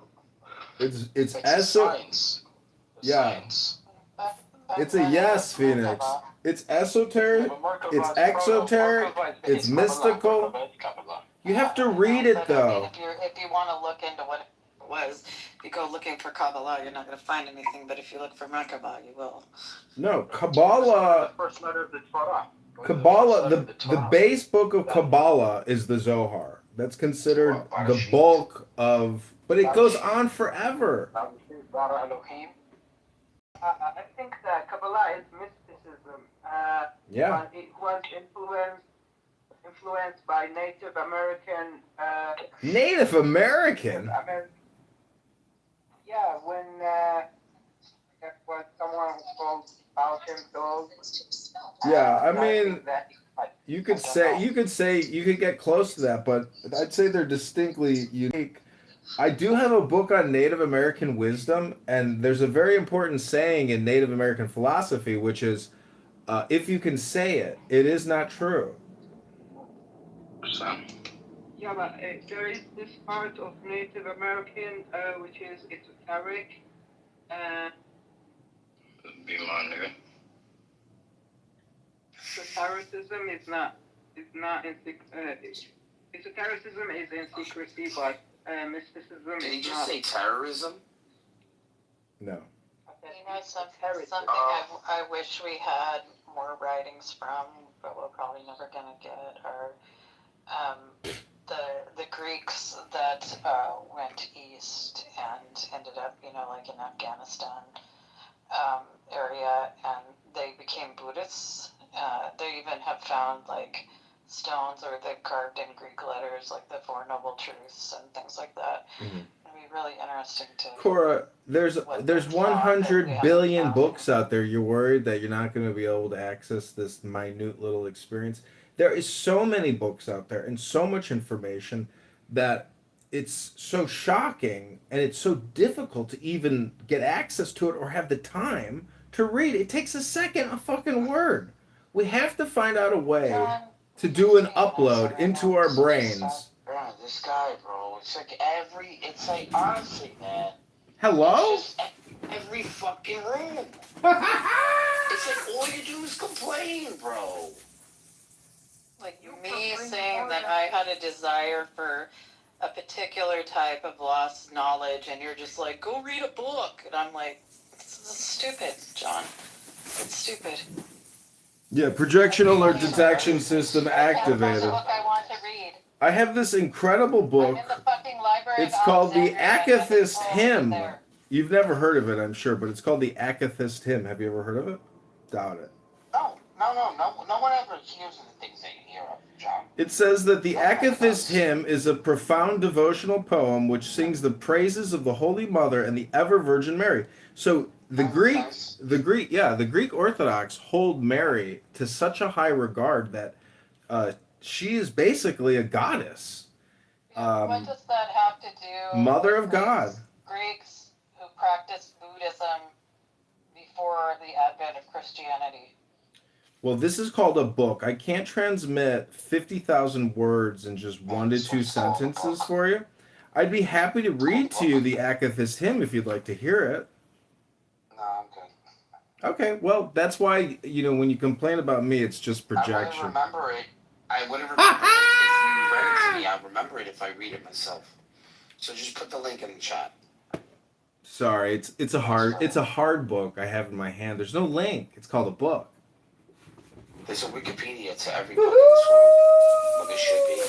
It's science. Yeah. Science. It's a yes, Phoenix. It's esoteric, it's exoteric, it's mystical. You have to read it though. If you want to look into what it was, if you go looking for Kabbalah, you're not going to find anything. But if you look for Merkabah, you will. No, Kabbalah. First letter of the Torah. Kabbalah, the base book of Kabbalah is the Zohar. That's considered the bulk of, but it goes on forever. I think that Kabbalah is mysticism. Yeah. But it was influenced by Native American. Native American? Yeah, when someone called Falcon Dog. Yeah, I mean, you could get close to that, but I'd say they're distinctly unique. I do have a book on Native American wisdom, and there's a very important saying in Native American philosophy, which is, if you can say it, it is not true. Yeah, but there is this part of Native American which is esoteric. Esotericism is not in esotericism is in secrecy, but mysticism Did he is just not. say terrorism? No. Something I wish we had more writings from, but we're probably never gonna get are the Greeks that went east and ended up, like in Afghanistan area, and they became Buddhists. They even have found like stones or they've carved in Greek letters like the Four Noble Truths and things like that. Mm-hmm. It'd be really interesting to. Cora, there's 100 billion books out there. You're worried that you're not going to be able to access this minute little experience. There is so many books out there and so much information that it's so shocking and it's so difficult to even get access to it or have the time to read. It takes a second a fucking word. We have to find out a way to do an upload into our brains. Bro, this guy, bro, it's like honestly, man. Hello? It's just every fucking room. It's like all you do is complain, bro. Like me saying that I had a desire for a particular type of lost knowledge, and you're just like, go read a book. And I'm like, this is stupid, John. It's stupid. Yeah, projection alert detection system activated. Book I want to read. I have this incredible book. I'm in the fucking library. It's called the Akathist Hymn. You've never heard of it, I'm sure, but it's called the Akathist Hymn. Have you ever heard of it? Doubt it. No one ever hears of the things that you hear of, John. It says that the Akathist Hymn is a profound devotional poem which sings the praises of the Holy Mother and the ever Virgin Mary. So the Greek Orthodox hold Mary to such a high regard that she is basically a goddess. What does that have to do Mother with of God. Greeks who practiced Buddhism before the advent of Christianity? Well, this is called a book. I can't transmit 50,000 words in just 1 to 2 sentences for you. I'd be happy to read to you the Akathist Hymn if you'd like to hear it. No, I'm good. Okay, well, that's why, when you complain about me, it's just projection. I wouldn't remember it if you read it to me. I'll remember it if I read it myself. So just put the link in the chat. Sorry, it's a hard book I have in my hand. There's no link. It's called a book. There's a Wikipedia to every book in this world. Look, it should be.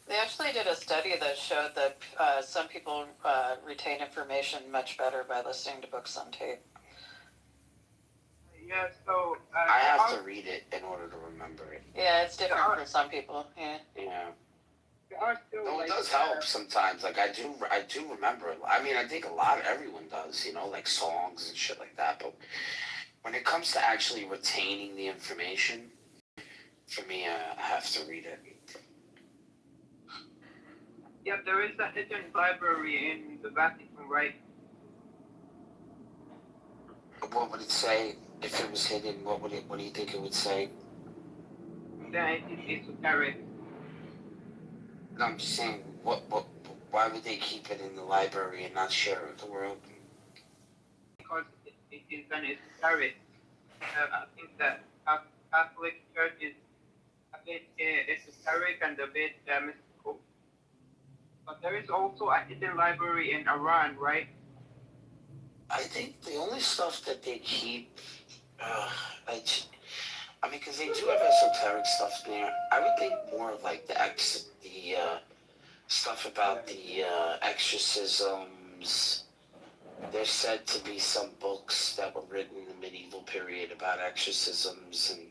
They actually actually did a study that showed that some people retain information much better by listening to books on tape. Yeah, so I have to read it in order to remember it. Yeah, it's different for some people. Yeah. Yeah. there are still No, it like does help sometimes. Like I do remember it. I mean, I think everyone does, you know, like songs and shit like that. But when it comes to actually retaining the information, for me, I have to read it. yeah, there is a hidden library in the Vatican, right? What would it say if it was hidden? What do you think it would say? Then it is esoteric. No, I'm just saying, why would they keep it in the library and not share it with the world? Because it is an esoteric. I think that Catholic Church is a bit esoteric and a bit mystical. But there is also a hidden library in Iran, right? I think the only stuff that they keep, I mean, because they do have esoteric stuff there. I would think more of like the stuff about the exorcisms. There's said to be some books that were written in the medieval period about exorcisms, and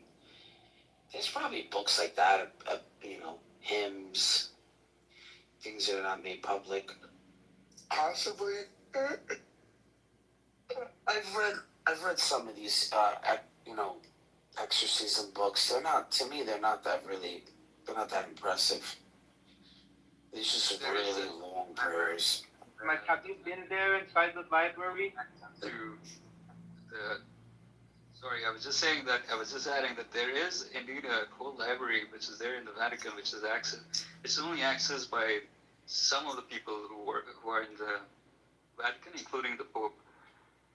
there's probably books like that, you know, hymns, things that are not made public. Possibly. I've read some of these, you know, exorcism books. They're not that impressive. These just really long prayers. Like, have you been there inside the library? Sorry, I was just adding that there is indeed a whole library which is there in the Vatican, which is it's only accessed by some of the people who are in the Vatican, including the Pope,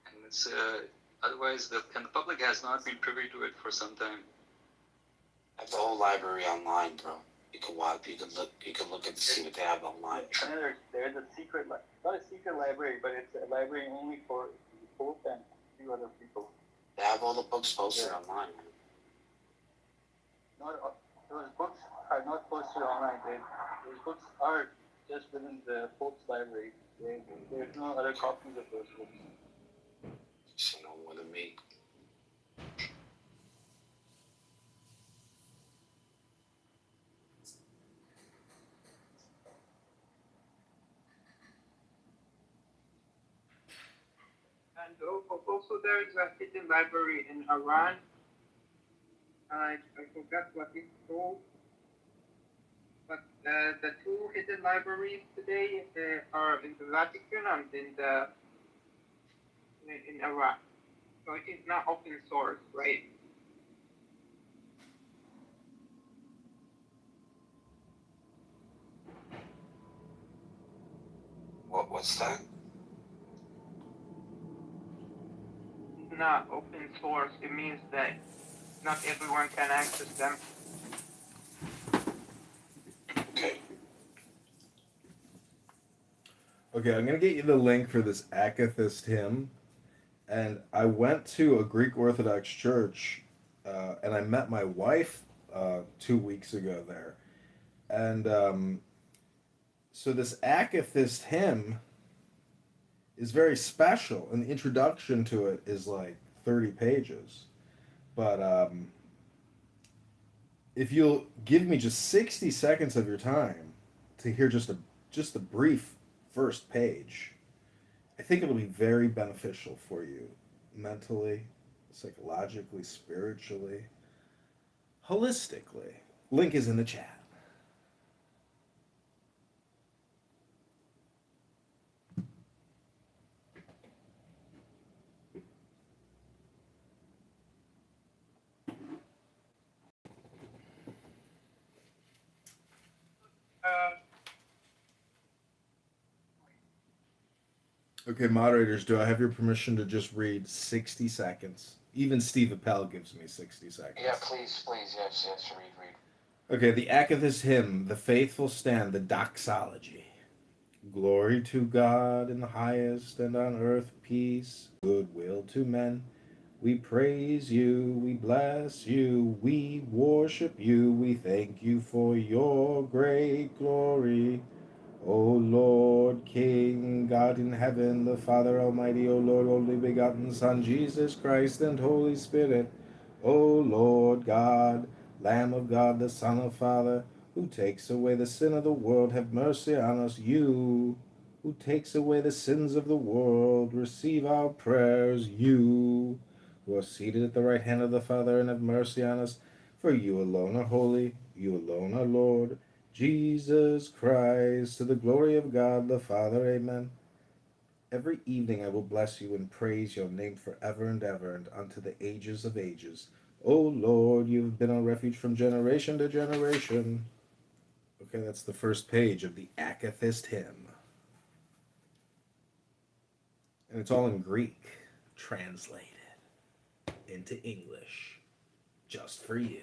and it's otherwise the public has not been privy to it for some time. I have the whole library online, bro. You can look and see what they have online. There's a secret, not a secret library, but it's a library only for the Pope and a few other people. They have all the books posted online. Those books are not posted online. Those books are just within the Pope's library. There's no other copies of those books. You know more than me. And also there is a hidden library in Iran. I forgot what it's called. But the two hidden libraries today are in the Vatican and in Iran. So it is not open source, right? What's that? Not open source. It means that not everyone can access them. Okay, I'm gonna get you the link for this Akathist hymn, and I went to a Greek Orthodox church, and I met my wife 2 weeks ago there, and so this Akathist hymn is very special, and the introduction to it is like 30 pages, but if you'll give me just 60 seconds of your time to hear just a brief first page, I think it'll be very beneficial for you mentally, psychologically, spiritually, holistically. Link is in the chat. Okay, moderators, do I have your permission to just read 60 seconds? Even Steve Appel gives me 60 seconds. Yeah, please, yes, read. Okay, the Akathist hymn, the faithful stand, the doxology. Glory to God in the highest, and on earth peace, goodwill to men. We praise you, we bless you, we worship you, we thank you for your great glory. O Lord, King, God in heaven, the Father Almighty, O Lord, only begotten Son, Jesus Christ, and Holy Spirit. O Lord God, Lamb of God, the Son of Father, who takes away the sin of the world, have mercy on us. You, who takes away the sins of the world, receive our prayers. You, who are seated at the right hand of the Father, and have mercy on us. For you alone are holy, you alone are Lord, Jesus Christ, to the glory of God the Father. Amen. Every evening I will bless you and praise your name forever and ever, and unto the ages of ages. O Lord, you have been our refuge from generation to generation. Okay, that's the first page of the Akathist hymn. And it's all in Greek, translated into English, just for you.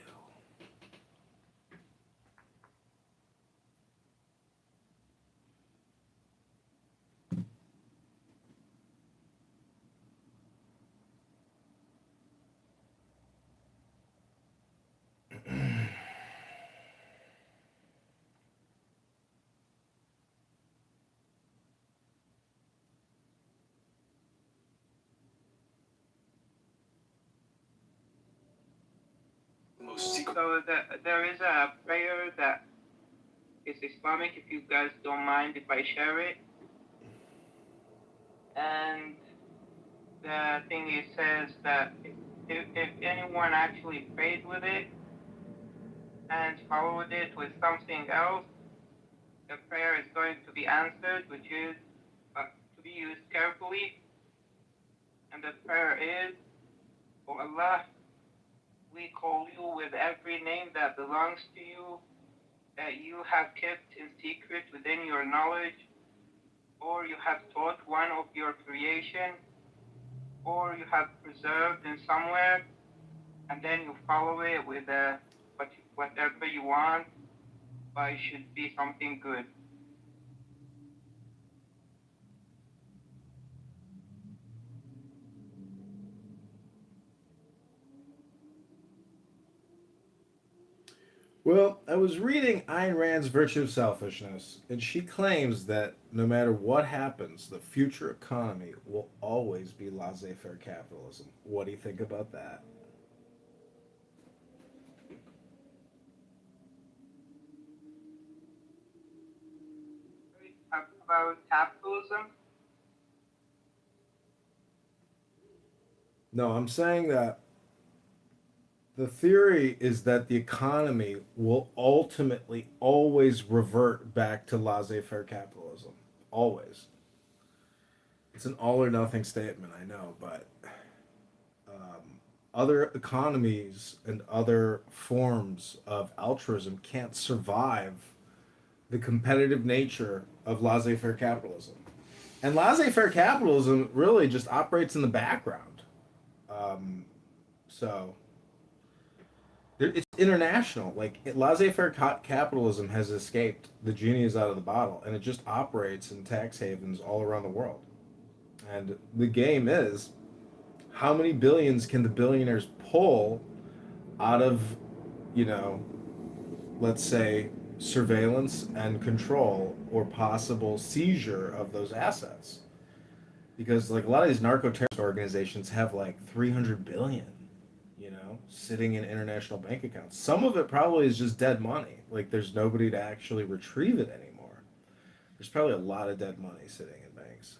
So there is a prayer that is Islamic, if you guys don't mind if I share it. And the thing it says that if anyone actually prayed with it and followed it with something else, the prayer is going to be answered, which is to be used carefully. And the prayer is, O Allah, we call you with every name that belongs to you, that you have kept in secret within your knowledge, or you have taught one of your creation, or you have preserved in somewhere, and then you follow it with whatever you want, but it should be something good. Well, I was reading Ayn Rand's Virtue of Selfishness, and she claims that no matter what happens, the future economy will always be laissez-faire capitalism. What do you think about that? About capitalism? No, I'm saying that the theory is that the economy will ultimately always revert back to laissez-faire capitalism. Always. It's an all or nothing statement, I know, but other economies and other forms of altruism can't survive the competitive nature of laissez-faire capitalism. And laissez-faire capitalism really just operates in the background. So it's international. Like laissez-faire capitalism has escaped. The genie is out of the bottle, and it just operates in tax havens all around the world. And the game is, how many billions can the billionaires pull out of, let's say, surveillance and control or possible seizure of those assets? Because like a lot of these narco-terrorist organizations have like 300 billion, sitting in international bank accounts. Some of it probably is just dead money. Like there's nobody to actually retrieve it anymore. There's probably a lot of dead money sitting in banks.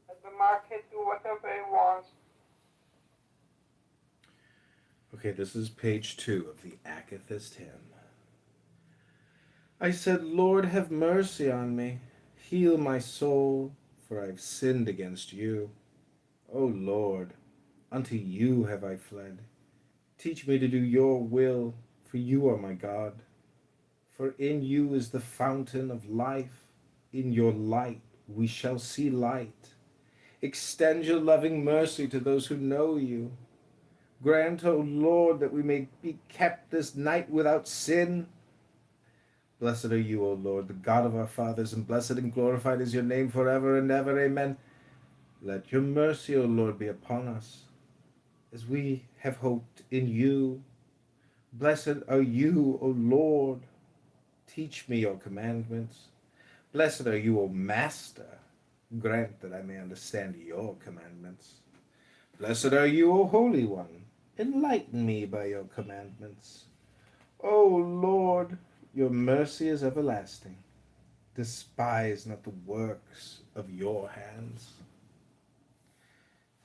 Let the market do whatever it wants. Okay, this is page 2 of the Akathist hymn. I said, Lord, have mercy on me. Heal my soul, for I've sinned against you. O Lord, unto you have I fled. Teach me to do your will, for you are my God. For in you is the fountain of life. In your light we shall see light. Extend your loving mercy to those who know you. Grant, O Lord, that we may be kept this night without sin. Blessed are you, O Lord, the God of our fathers, and blessed and glorified is your name forever and ever. Amen. Let your mercy, O Lord, be upon us, as we have hoped in you. Blessed are you, O Lord. Teach me your commandments. Blessed are you, O Master. Grant that I may understand your commandments. Blessed are you, O Holy One. Enlighten me by your commandments. O Lord, your mercy is everlasting. Despise not the works of your hands.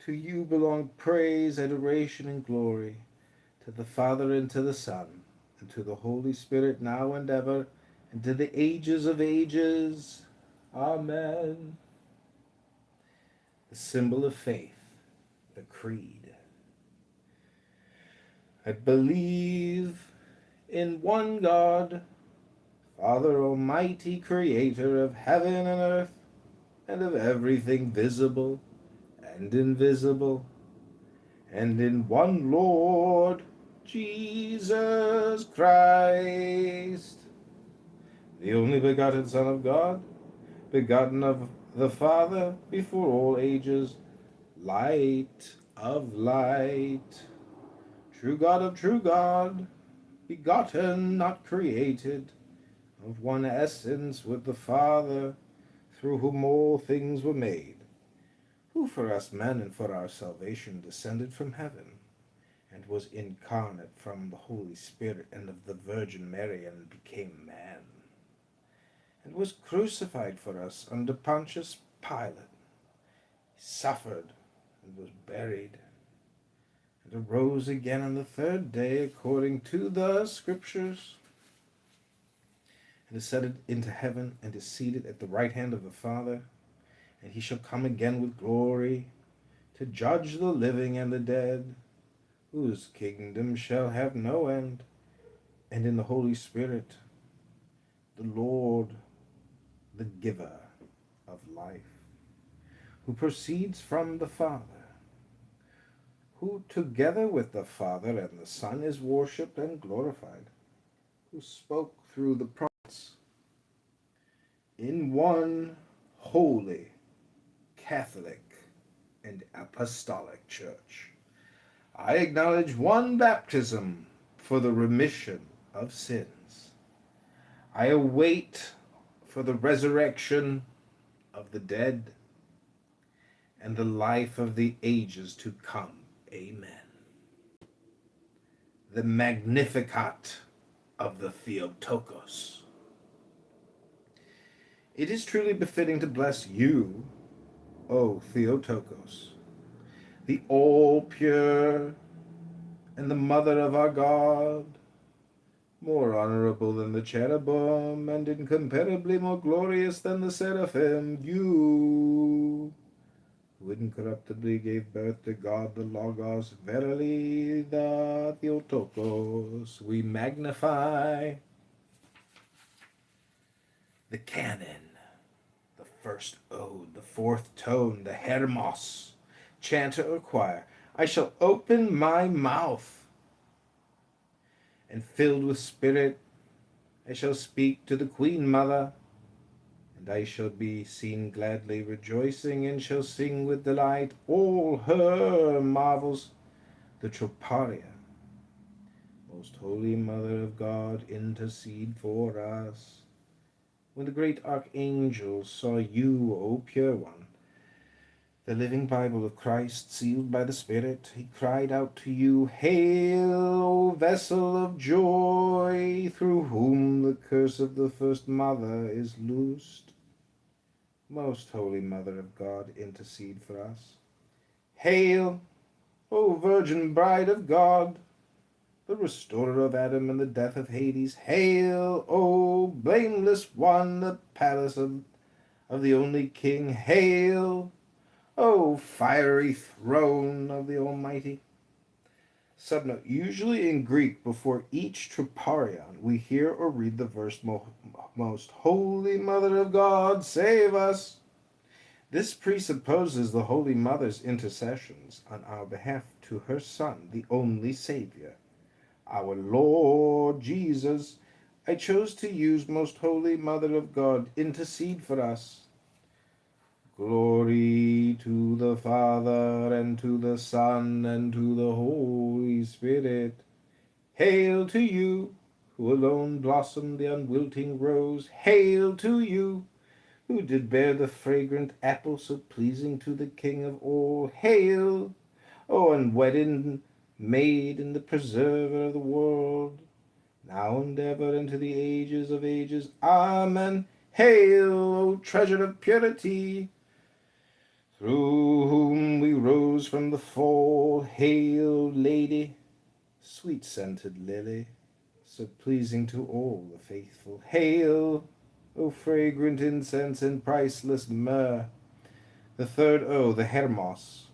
To you belong praise, adoration, and glory, to the Father, and to the Son, and to the Holy Spirit, now and ever, and to the ages of ages. Amen. The symbol of faith, the creed. I believe in one God, Father Almighty, creator of heaven and earth, and of everything visible and invisible, and in one Lord, Jesus Christ, the only begotten Son of God, begotten of the Father before all ages, light of light, true God of true God, begotten, not created, of one essence with the Father, through whom all things were made, who for us men and for our salvation descended from heaven, and was incarnate from the Holy Spirit and of the Virgin Mary, and became man, and was crucified for us under Pontius Pilate. He suffered and was buried, and arose again on the third day according to the Scriptures, and ascended into heaven, and is seated at the right hand of the Father, and he shall come again with glory to judge the living and the dead, whose kingdom shall have no end. And in the Holy Spirit, the Lord, the giver of life, who proceeds from the Father, who together with the Father and the Son is worshipped and glorified, who spoke through the prophets, in one holy, Catholic, and Apostolic Church. I acknowledge one baptism for the remission of sins. I await for the resurrection of the dead and the life of the ages to come. Amen. The Magnificat of the Theotokos. It is truly befitting to bless you, O Theotokos, the all-pure and the mother of our God, more honorable than the cherubim, and incomparably more glorious than the seraphim, you, who incorruptibly gave birth to God the Logos, verily the Theotokos, we magnify. The canon, the first ode, the fourth tone, the hermos, chanter or choir, I shall open my mouth, and filled with spirit I shall speak to the Queen Mother, and I shall be seen gladly rejoicing, and shall sing with delight all her marvels. The Troparia, most holy Mother of God, intercede for us. When the great archangel saw you, O pure one, the living Bible of Christ, sealed by the Spirit, he cried out to you, Hail, O vessel of joy, through whom the curse of the first mother is loosed. Most holy Mother of God, intercede for us. Hail, O Virgin Bride of God, the restorer of Adam and the death of Hades. Hail, O blameless one, the palace of the only King. Hail, O fiery throne of the Almighty. Subnote, usually in Greek, before each troparion, we hear or read the verse, Most Holy Mother of God, save us. This presupposes the Holy Mother's intercessions on our behalf to her Son, the only Savior, our Lord Jesus. I chose to use Most Holy Mother of God, intercede for us. Glory to the Father, and to the Son, and to the Holy Spirit. Hail to you, who alone blossomed the unwilting rose. Hail to you, who did bear the fragrant apple so pleasing to the King of all. Hail, O unwedded maid and the preserver of the world, now and ever into the ages of ages. Amen. Hail, O treasure of purity, through whom we rose from the fall. Hail, Lady, sweet-scented lily, so pleasing to all the faithful. Hail, O fragrant incense and priceless myrrh. The third O, the Hermos.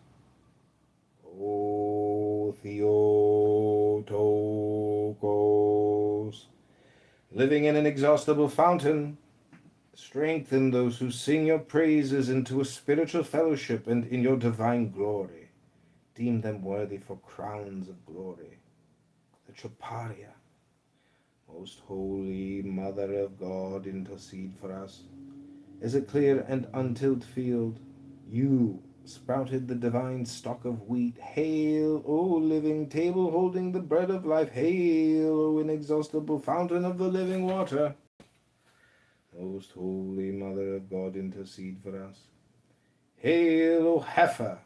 O Theotokos, living in an inexhaustible fountain, strengthen those who sing your praises into a spiritual fellowship, and in your divine glory deem them worthy for crowns of glory. The Troparia, most holy Mother of God, intercede for us. As a clear and untilled field, you sprouted the divine stalk of wheat. Hail, O living table holding the bread of life. Hail, O inexhaustible fountain of the living water. Most holy Mother of God, intercede for us. Hail, O heifer,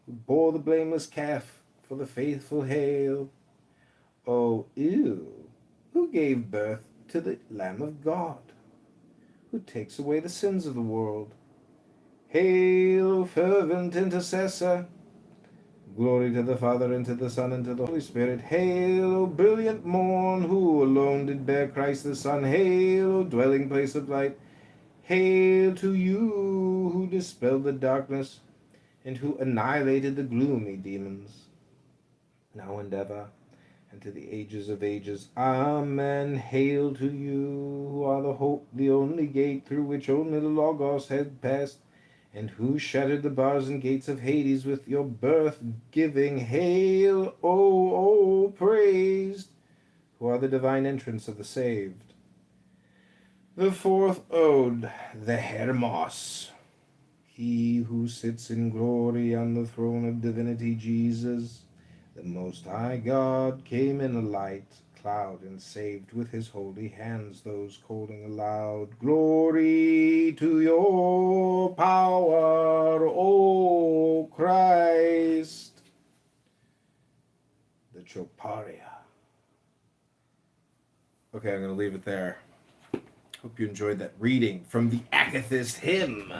who bore the blameless calf for the faithful. Hail, O ewe, who gave birth to the Lamb of God, who takes away the sins of the world. Hail, O fervent intercessor. Glory to the Father, and to the Son, and to the Holy Spirit. Hail, O brilliant morn, who alone did bear Christ the Son. Hail, O dwelling place of light. Hail to you, who dispelled the darkness, and who annihilated the gloomy demons, now and ever, and to the ages of ages. Amen. Hail to you, who are the hope, the only gate through which only the Logos had passed, and who shattered the bars and gates of Hades with your birth-giving. Hail, O praised, who are the divine entrance of the saved. The fourth ode, the Hermos. He who sits in glory on the throne of divinity, Jesus, the Most High God, came in a light cloud and saved with his holy hands those calling aloud, glory to your power, O Christ. The Troparia. Okay, I'm going to leave it there. Hope you enjoyed that reading from the Akathist hymn.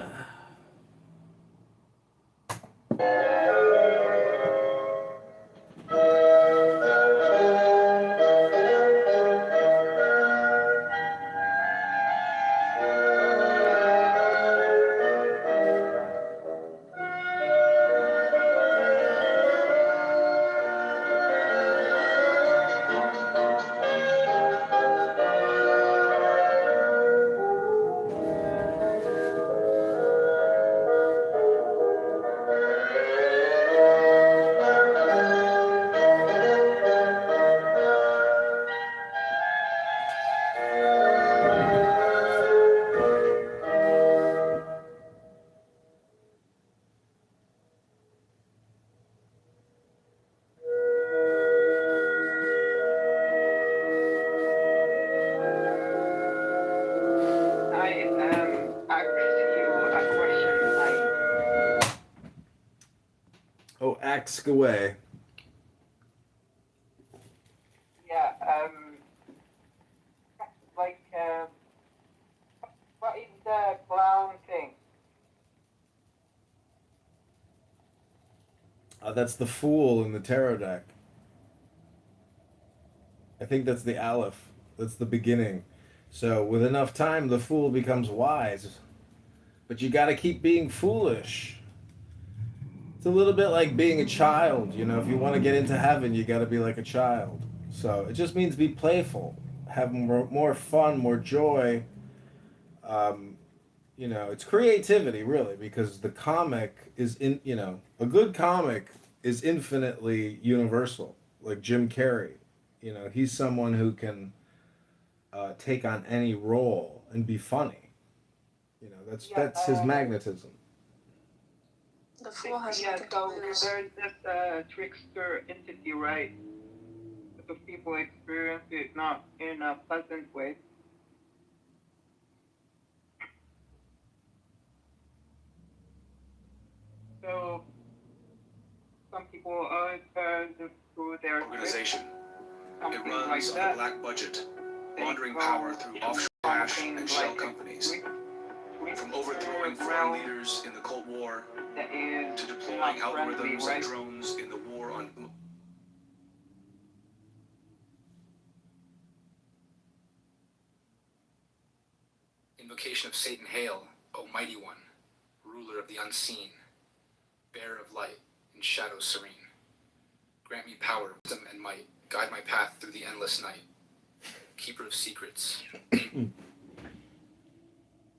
Oh, ask away. Yeah, what is the clown thing? That's the Fool in the tarot deck. I think that's the Aleph. That's the beginning. So with enough time, the fool becomes wise. But you got to keep being foolish. It's a little bit like being a child. You know, if you want to get into heaven, you got to be like a child. So it just means be playful, have more fun, more joy. it's creativity really, because the comic is a good comic is infinitely universal. Like Jim Carrey, he's someone who can take on any role and be funny. That's his magnetism. The Fool has so there's this trickster entity, right? So people experience it not in a pleasant way. So some people are through their Organization. It something runs like on a that. black budget, They laundering go power through to offshore cash something and shell like companies. a From overthrowing foreign leaders in the Cold War that is to deploying not friendly, algorithms right? and drones in the war on. Invocation of Satan, hail, O mighty one, ruler of the unseen, bearer of light in shadows serene. Grant me power, wisdom, and might. Guide my path through the endless night. Keeper of secrets.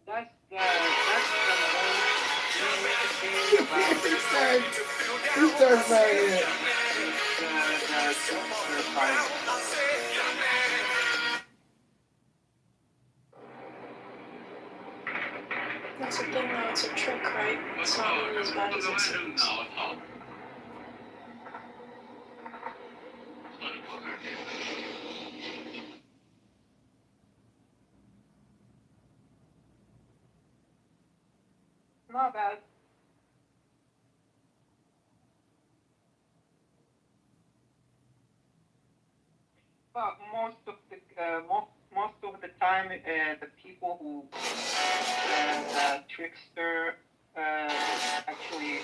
That's the most thing about He starts saying it. That's the thing though, it's a trick, right? It's not really as bad as it seems. Not bad. But most of the time, the people who the trickster actually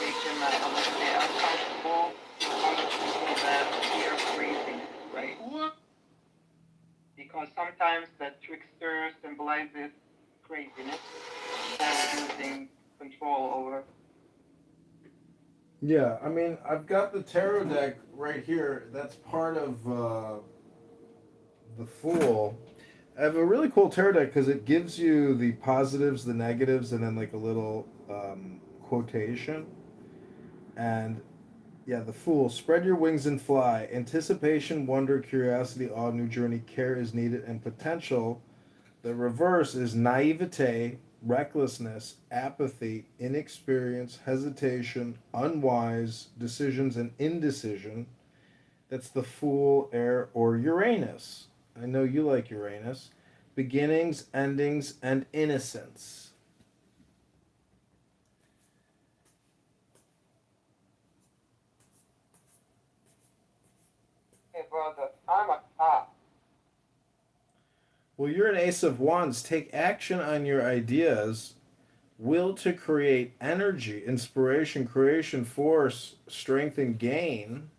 make them a little bit uncomfortable are the people that fear craziness, right? Because sometimes the trickster symbolizes craziness and losing control over. Yeah, I mean, I've got the tarot deck right here. That's part of the Fool. I have a really cool tarot deck because it gives you the positives, the negatives, and then like a little quotation. And yeah, the Fool. Spread your wings and fly. Anticipation, wonder, curiosity, awe, new journey, care is needed, and potential. The reverse is naivete, recklessness, apathy, inexperience, hesitation, unwise, decisions, and indecision. That's the Fool, Air, or Uranus. I know you like Uranus. Beginnings, endings, and innocence. Hey brother, I'm a cop. Well, you're an Ace of Wands. Take action on your ideas. Will to create energy, inspiration, creation, force, strength, and gain.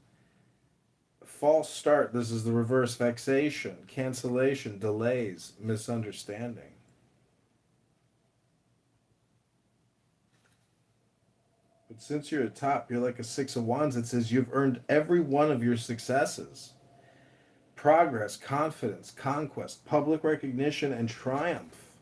False start. This is the reverse. Vexation, cancellation, delays, misunderstanding. But since you're at top, you're like a Six of Wands. It says you've earned every one of your successes. Progress, confidence, conquest, public recognition, and triumph.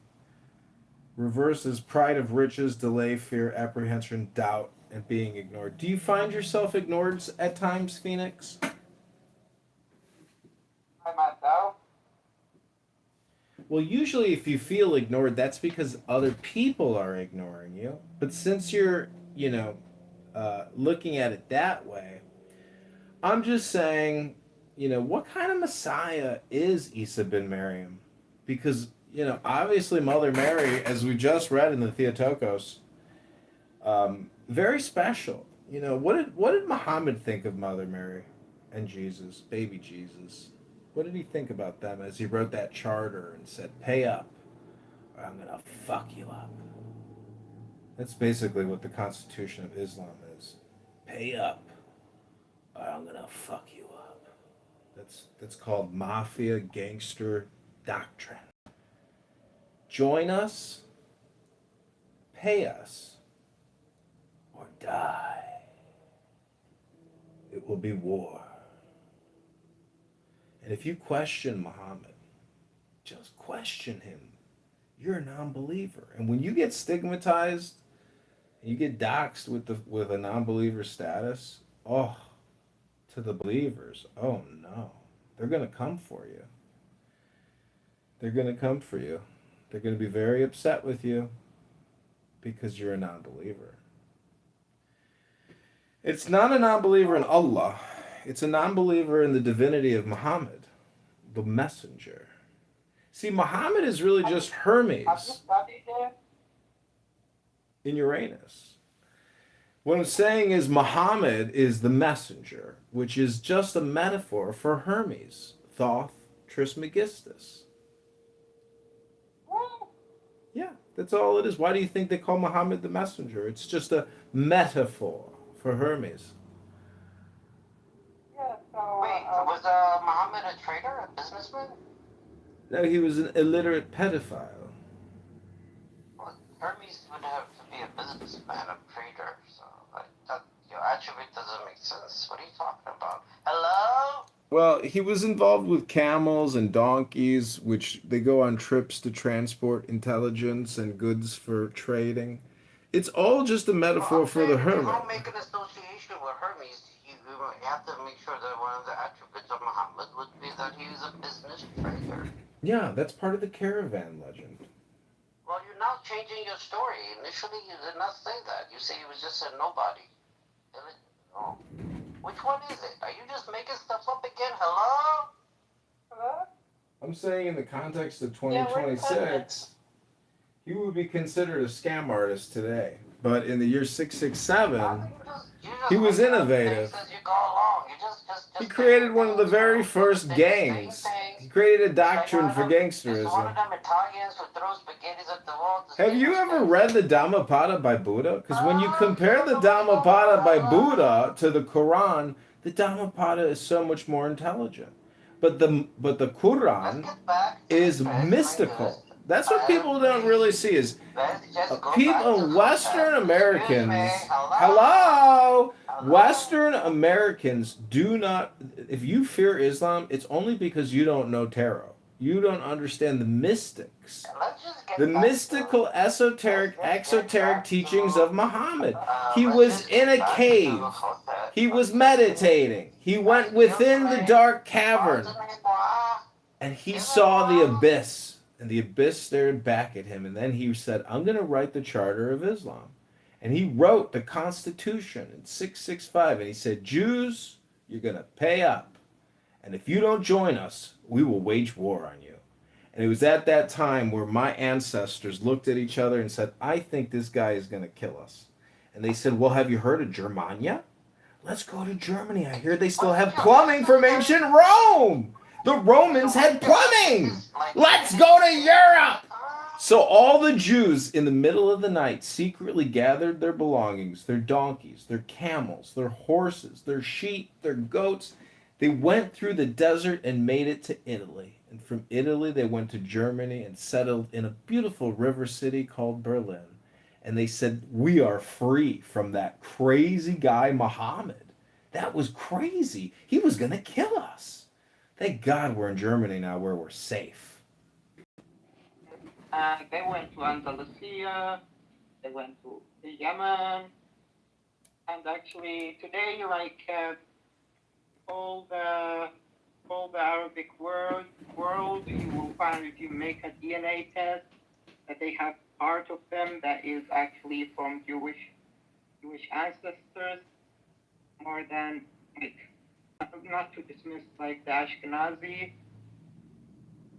Reverse is pride of riches, delay, fear, apprehension, doubt, and being ignored. Do you find yourself ignored at times, Phoenix? I myself. Well, usually if you feel ignored, that's because other people are ignoring you. But since you're, looking at it that way, I'm just saying, what kind of Messiah is Isa ben Mariam? Because, obviously Mother Mary, as we just read in the Theotokos, very special. What did Muhammad think of Mother Mary and Jesus, baby Jesus? What did he think about them as he wrote that charter and said, pay up or I'm going to fuck you up? That's basically what the Constitution of Islam is. Pay up or I'm going to fuck you up. That's called mafia gangster doctrine. Join us, pay us, or die. It will be war. And if you question Muhammad, just question him you're a non-believer. And when you get stigmatized, you get doxxed with a non-believer status, oh, to the believers, oh no. They're going to come for you. They're going to come for you. They're going to be very upset with you because you're a non-believer. It's not a non-believer in Allah. It's a non-believer in the divinity of Muhammad, the messenger. See, Muhammad is really just Hermes in Uranus. What I'm saying is Muhammad is the messenger, which is just a metaphor for Hermes, Thoth Trismegistus. Yeah, that's all it is. Why do you think they call Muhammad the messenger? It's just a metaphor for Hermes. Wait, was Muhammad a trader, a businessman? No, he was an illiterate pedophile. Well, Hermes would have to be a businessman, a trader, so like that, your attribute doesn't make sense. What are you talking about? Hello? Well, he was involved with camels and donkeys, which they go on trips to transport intelligence and goods for trading. It's all just a metaphor for the If you hermit. don't make an association with Hermes, you have to make sure that one of the attributes of Muhammad would be that he was a business trader. Yeah, that's part of the caravan legend. Well, you're now changing your story. Initially, you did not say that. You say he was just a nobody. Oh. Which one is it? Are you just making stuff up again? Hello? Hello? I'm saying in the context of 2026, he would be considered a scam artist today. But in the year 667, he was innovative. He created one of the very first gangs. He created a doctrine for gangsterism. Have you ever read the Dhammapada by Buddha? Because when you compare the Dhammapada by Buddha to the Quran, the Dhammapada is so much more intelligent. But the Quran is mystical. That's what people don't really see is people, Western Americans, hello, Western Americans do not, if you fear Islam, it's only because you don't know tarot. You don't understand the mystics, the mystical, esoteric, exoteric teachings of Muhammad. He was in a cave. He was meditating. He went within the dark cavern and he saw the abyss. And the abyss stared back at him. And then he said, I'm going to write the Charter of Islam. And he wrote the Constitution in 665. And he said, Jews, you're going to pay up. And if you don't join us, we will wage war on you. And it was at that time where my ancestors looked at each other and said, I think this guy is going to kill us. And they said, well, have you heard of Germania? Let's go to Germany. I hear they still have plumbing from ancient Rome. The Romans had plumbing. Let's go to Europe. So all the Jews in the middle of the night secretly gathered their belongings, their donkeys, their camels, their horses, their sheep, their goats. They went through the desert and made it to Italy. And from Italy, they went to Germany and settled in a beautiful river city called Berlin. And they said, we are free from that crazy guy, Muhammad. That was crazy. He was going to kill us. Thank God we're in Germany now where we're safe. They went to Andalusia, they went to Yemen, and actually today, like all the Arabic world, you will find if you make a DNA test that they have part of them that is actually from Jewish ancestors, more than like not to dismiss like the Ashkenazi,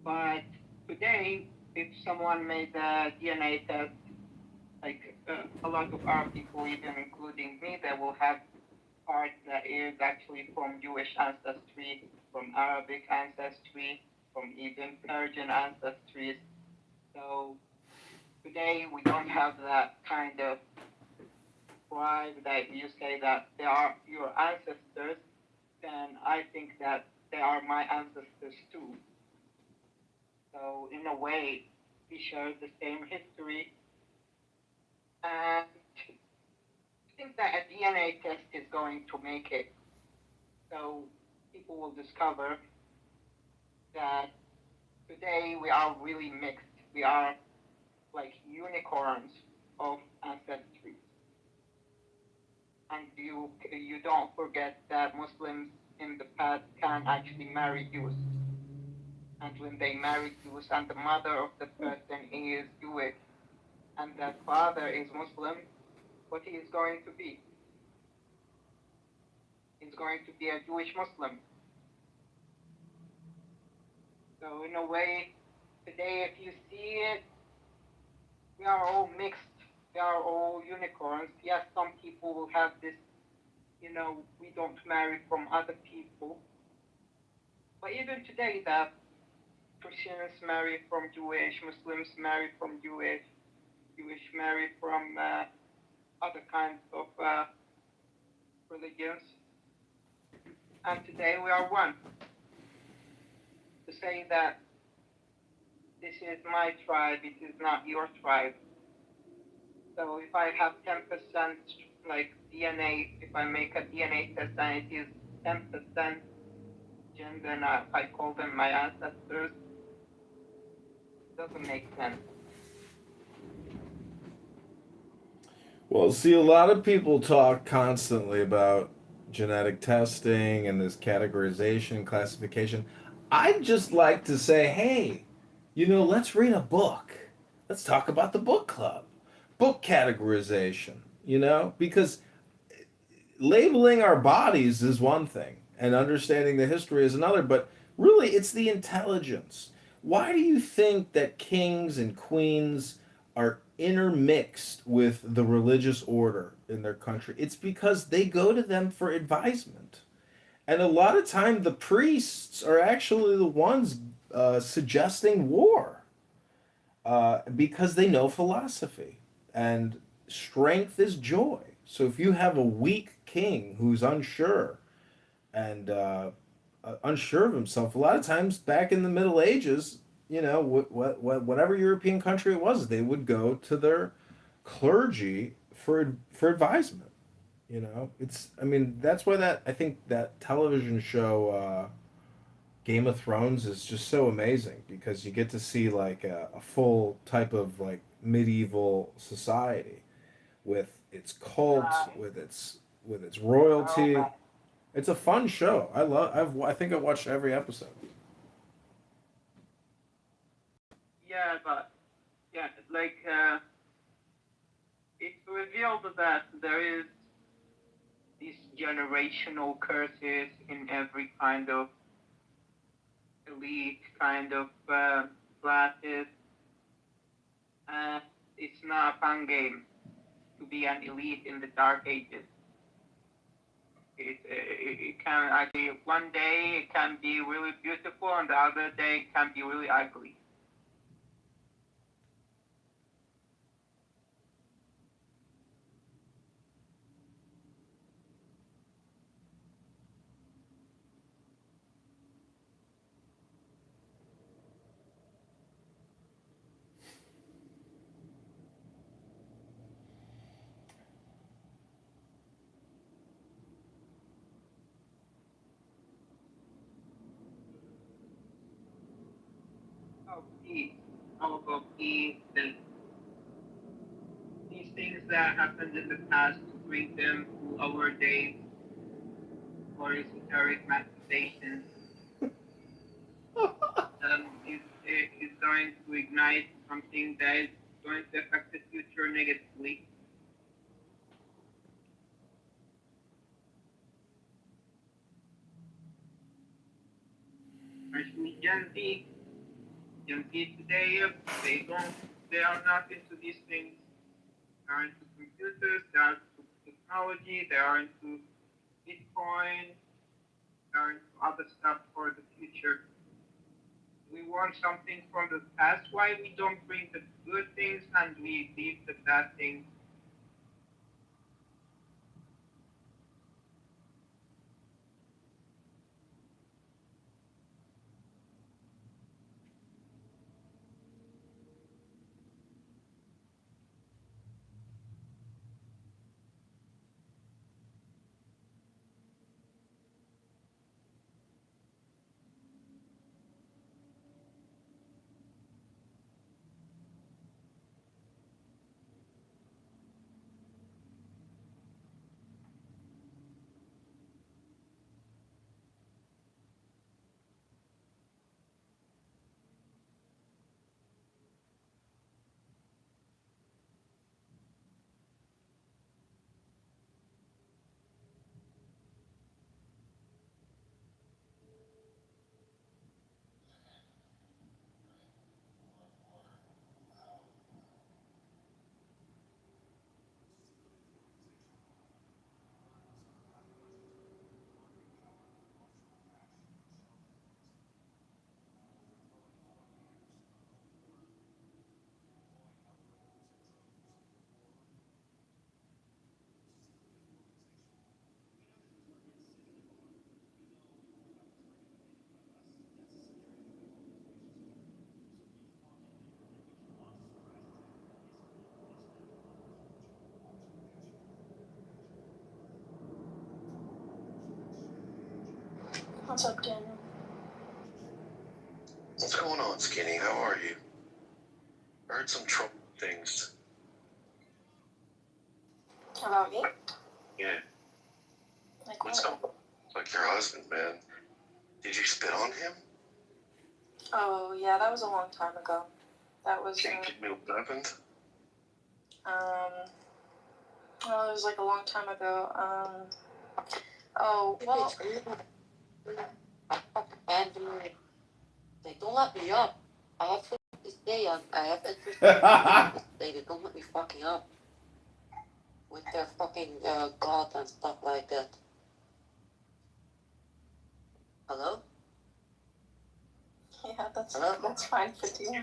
but today if someone made a DNA test, like a lot of Arab people, even including me, they will have part that is actually from Jewish ancestry, from Arabic ancestry, from even Persian ancestries. So today we don't have that kind of pride that you say that they are your ancestors, then I think that they are my ancestors too. So in a way, we share the same history. And I think that a DNA test is going to make it so people will discover that today we are really mixed. We are like unicorns of ancestry. And you don't forget that Muslims in the past can actually marry Jews. And when they marry Jews and the mother of the person is Jewish and the father is Muslim, what he is going to be? He's going to be a Jewish Muslim. So in a way, today if you see it, we are all mixed. We are all unicorns. Yes, some people will have this, we don't marry from other people. But even today, that Christians marry from Jewish, Muslims marry from Jewish marry from other kinds of religions. And today we are one. To say that this is my tribe, it is not your tribe. So if I have 10% like DNA, if I make a DNA test and it is 10% Jinn, then I call them my ancestors. It doesn't make sense. Well, see, a lot of people talk constantly about genetic testing and this categorization, classification. I'd just like to say, hey, let's read a book. Let's talk about the book club, book categorization, because labeling our bodies is one thing and understanding the history is another, but really it's the intelligence. Why do you think that kings and queens are intermixed with the religious order in their country? It's because they go to them for advisement. And a lot of time the priests are actually the ones suggesting war because they know philosophy. And strength is joy. So if you have a weak king who's unsure and unsure of himself, a lot of times back in the Middle Ages, whatever European country it was, they would go to their clergy for advisement. That's why I think that television show Game of Thrones is just so amazing because you get to see like a full type of like medieval society with its cult, with its royalty. It's a fun show. I think I watched every episode. Yeah, but it's revealed that there is these generational curses in every kind of elite kind of classes. It's not a fun game to be an elite in the Dark Ages. It can actually, one day it can be really beautiful and the other day it can be really ugly. Peace, all about peace, and these things that happened in the past to bring them to our days for esoteric manifestations. Is going to ignite something that is going to affect the future negatively. Especially Gen Z. Gen Z today, they are not into these things. They are into computers, they are into technology, they are into Bitcoin, they are into other stuff for the future. We want something from the past. Why we don't bring the good things and we leave the bad things? What's up, Daniel? What's going on, Skinny? How are you? I heard some trouble things. About me? Yeah. Like What's what? up? Like your husband, man. Did you spit on him? Oh, yeah, that was a long time ago. That was, Can you give me what happened? well, it was like a long time ago. Oh, well, And they don't let me up. I have to this day. I have interest in they don't let me fucking up with their fucking god and stuff like that. Hello? yeah, that's fine for you.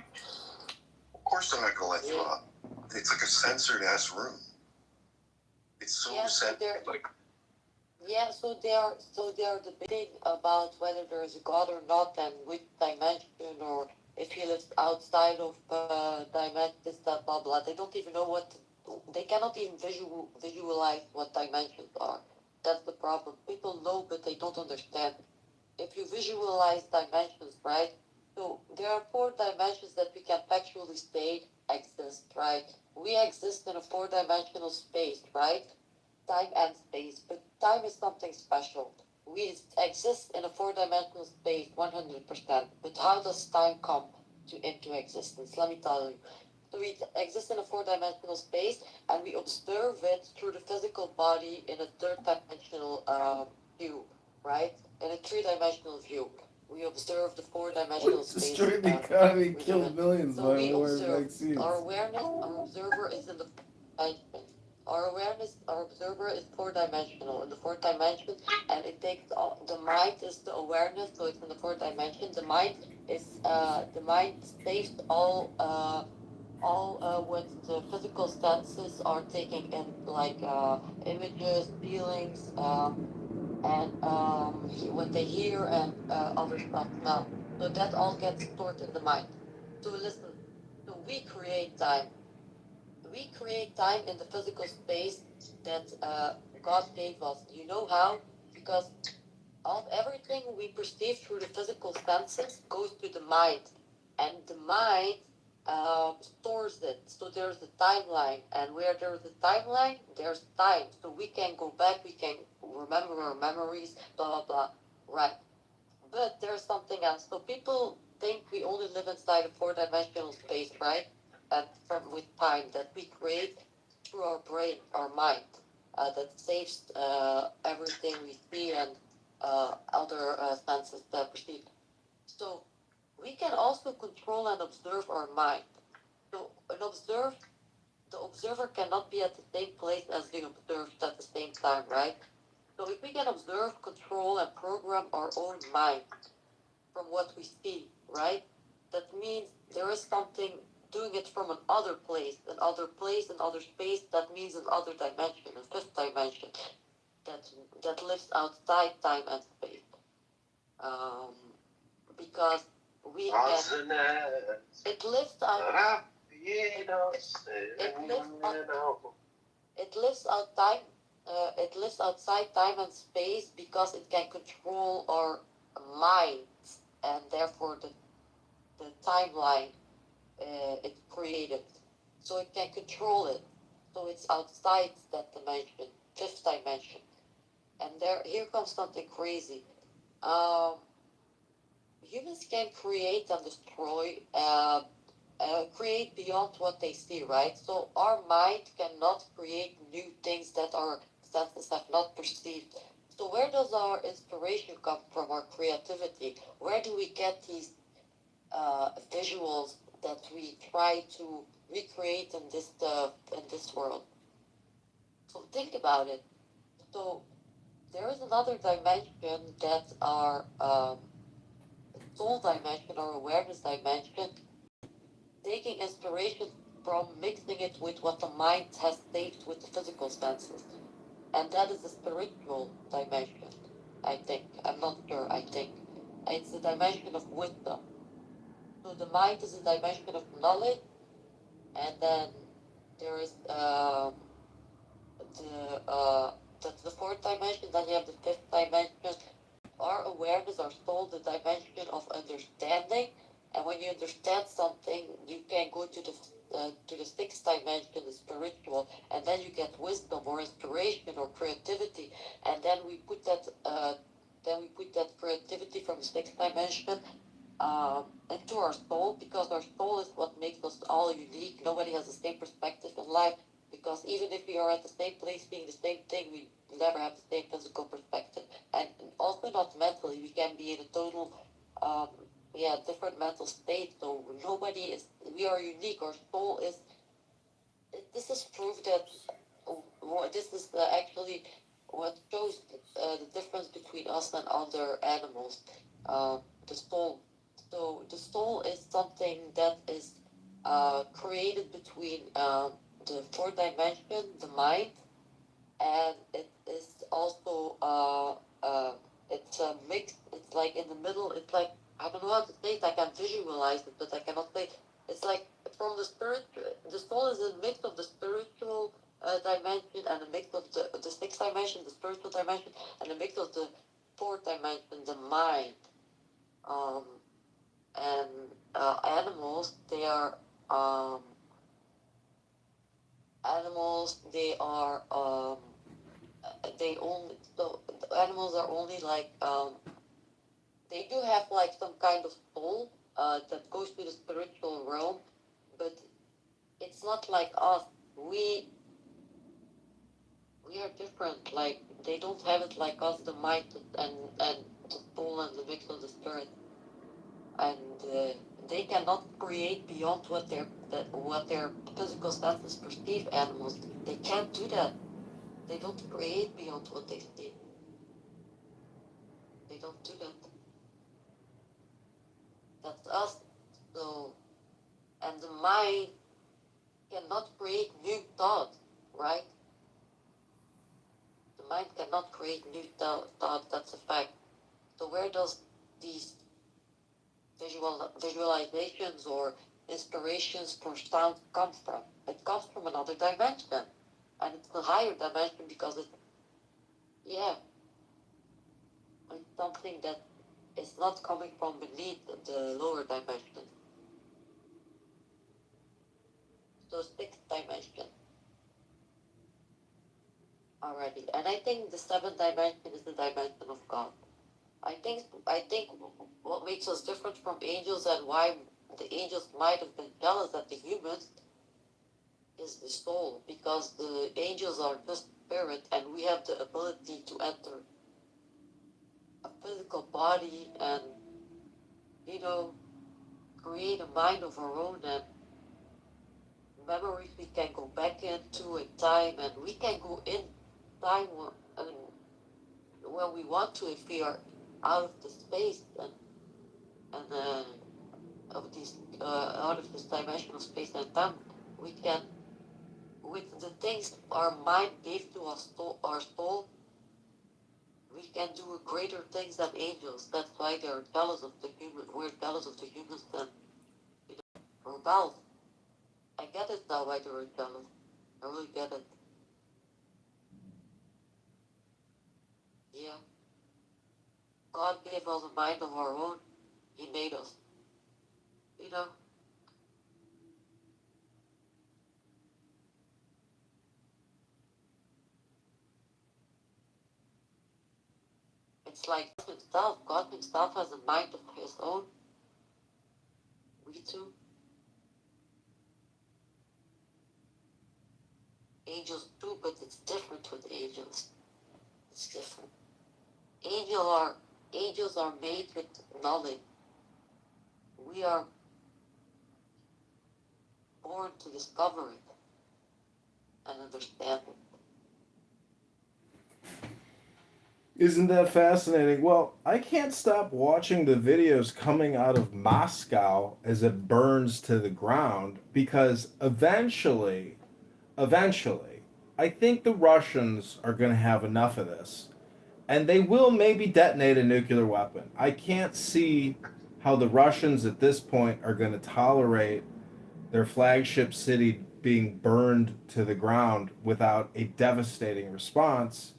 Of course they're not gonna let you up. It's like a censored ass room. It's so censored. Like, Yeah, so they are debating about whether there is a God or not, and which dimension, or if he lives outside of dimension, this, that, blah, blah. They don't even know they cannot even visualize what dimensions are. That's the problem. People know, but they don't understand. If you visualize dimensions, right? So there are 4 dimensions that we can factually state exist, right? We exist in a 4-dimensional space, right? Time and space, but time is something special. We exist in a 4-dimensional space 100%, but how does time come into existence? Let me tell you. So we exist in a 4-dimensional space, and we observe it through the physical body in a 3rd-dimensional view, right? In a 3-dimensional view. We observe the 4-dimensional space. Destroyed the economy, killed millions by war vaccines. Our awareness, our observer is in the dimension. Our awareness, our observer is 4-dimensional in the 4th dimension, and it takes all. The mind is the awareness, so it's in the 4th dimension. The mind saves all what the physical senses are taking in, like images, feelings, and what they hear, and other stuff now. So that all gets stored in the mind. So listen, so we create time. We create time in the physical space that God gave us. You know how? Because everything we perceive through the physical senses goes to the mind, and the mind stores it. So there's a timeline, and where there's a timeline, there's time. So we can go back, we can remember our memories, blah blah blah. Right. But there's something else. So people think we only live inside a 4-dimensional space, right? And with time that we create through our brain, our mind, that saves everything we see and other senses that perceive. So we can also control and observe our mind. So the observer cannot be at the same place as the observed at the same time, right? So if we can observe, control, and program our own mind from what we see, right? That means there is something doing it from another place, another space. That means another dimension, a 5th dimension that lives outside time and space. Because we can. It lives out. It lives outside. It lives outside time and space because it can control our minds, and therefore the timeline it created. So it can control it. So it's outside that dimension, 5th dimension. And here comes something crazy. Humans can create and destroy, create beyond what they see, right? So our mind cannot create new things that our senses have not perceived. So where does our inspiration come from, our creativity? Where do we get these visuals that we try to recreate in this world? So think about it. So there is another dimension that our soul dimension or awareness dimension, taking inspiration from mixing it with what the mind has saved with the physical senses. And that is the spiritual dimension, I think. I'm not sure, I think. It's the dimension of wisdom. So the mind is a dimension of knowledge, and then there is that's the 4th dimension, then you have the 5th dimension. Our awareness, our wisdom or inspiration or creativity, and then we put that creativity from the sixth dimension into our soul, because our soul is what makes us all unique. Nobody has the same perspective in life, because even if we are at the same place being the same thing, we never have the same physical perspective. And also not mentally, we can be in a total different mental state. So we are unique. Our soul is, this is proof that, this is actually what shows the difference between us and other animals. The soul. So the soul is something that is created between the fourth dimension, the mind, and it is also it's a mix. It's like in the middle. It's like, I don't know how to say it. I can visualize it, but I cannot say. It's like from the spirit. The soul is a mix of the spiritual dimension and a mix of the sixth dimension, the spiritual dimension, and a mix of the fourth dimension, the mind. And animals, they are they only, so the animals are only like they do have like some kind of soul that goes to the spiritual realm, but it's not like us. We are different. Like, they don't have it like us, the mind and the soul and the mix of the spirit, and they cannot create beyond what their physical senses perceive. Animals, they can't do that. They don't create beyond what they see. They don't do that. That's us. So, and the mind cannot create new thoughts, right? The mind cannot create new thoughts. That's a fact. So where does these visualizations or inspirations for sound come from? It comes from another dimension, and it's a higher dimension because it's something that is not coming from beneath the lower dimension. So sixth dimension already, and I think the seventh dimension is the dimension of God. I think what makes us different from angels and why the angels might have been jealous at the humans is the soul, because the angels are just spirit, and we have the ability to enter a physical body and, create a mind of our own, and memories we can go back into in time, and we can go in time when we want to, if we are out of the space and out of this dimension of space and time, we can, with the things our mind gave to our soul, we can do greater things than angels. That's why they're jealous of the human. We're jealous of the humans and rebels. I get it now why they're jealous. I really get it. Yeah. God gave us a mind of our own. He made us. It's like God himself has a mind of his own. We too. Angels too, but it's different with angels. It's different. Angels are made with knowledge. We are born to discover it and understand it. Isn't that fascinating? Well, I can't stop watching the videos coming out of Moscow as it burns to the ground, because eventually, I think the Russians are going to have enough of this, and they will maybe detonate a nuclear weapon. I can't see how the Russians at this point are going to tolerate their flagship city being burned to the ground without a devastating response.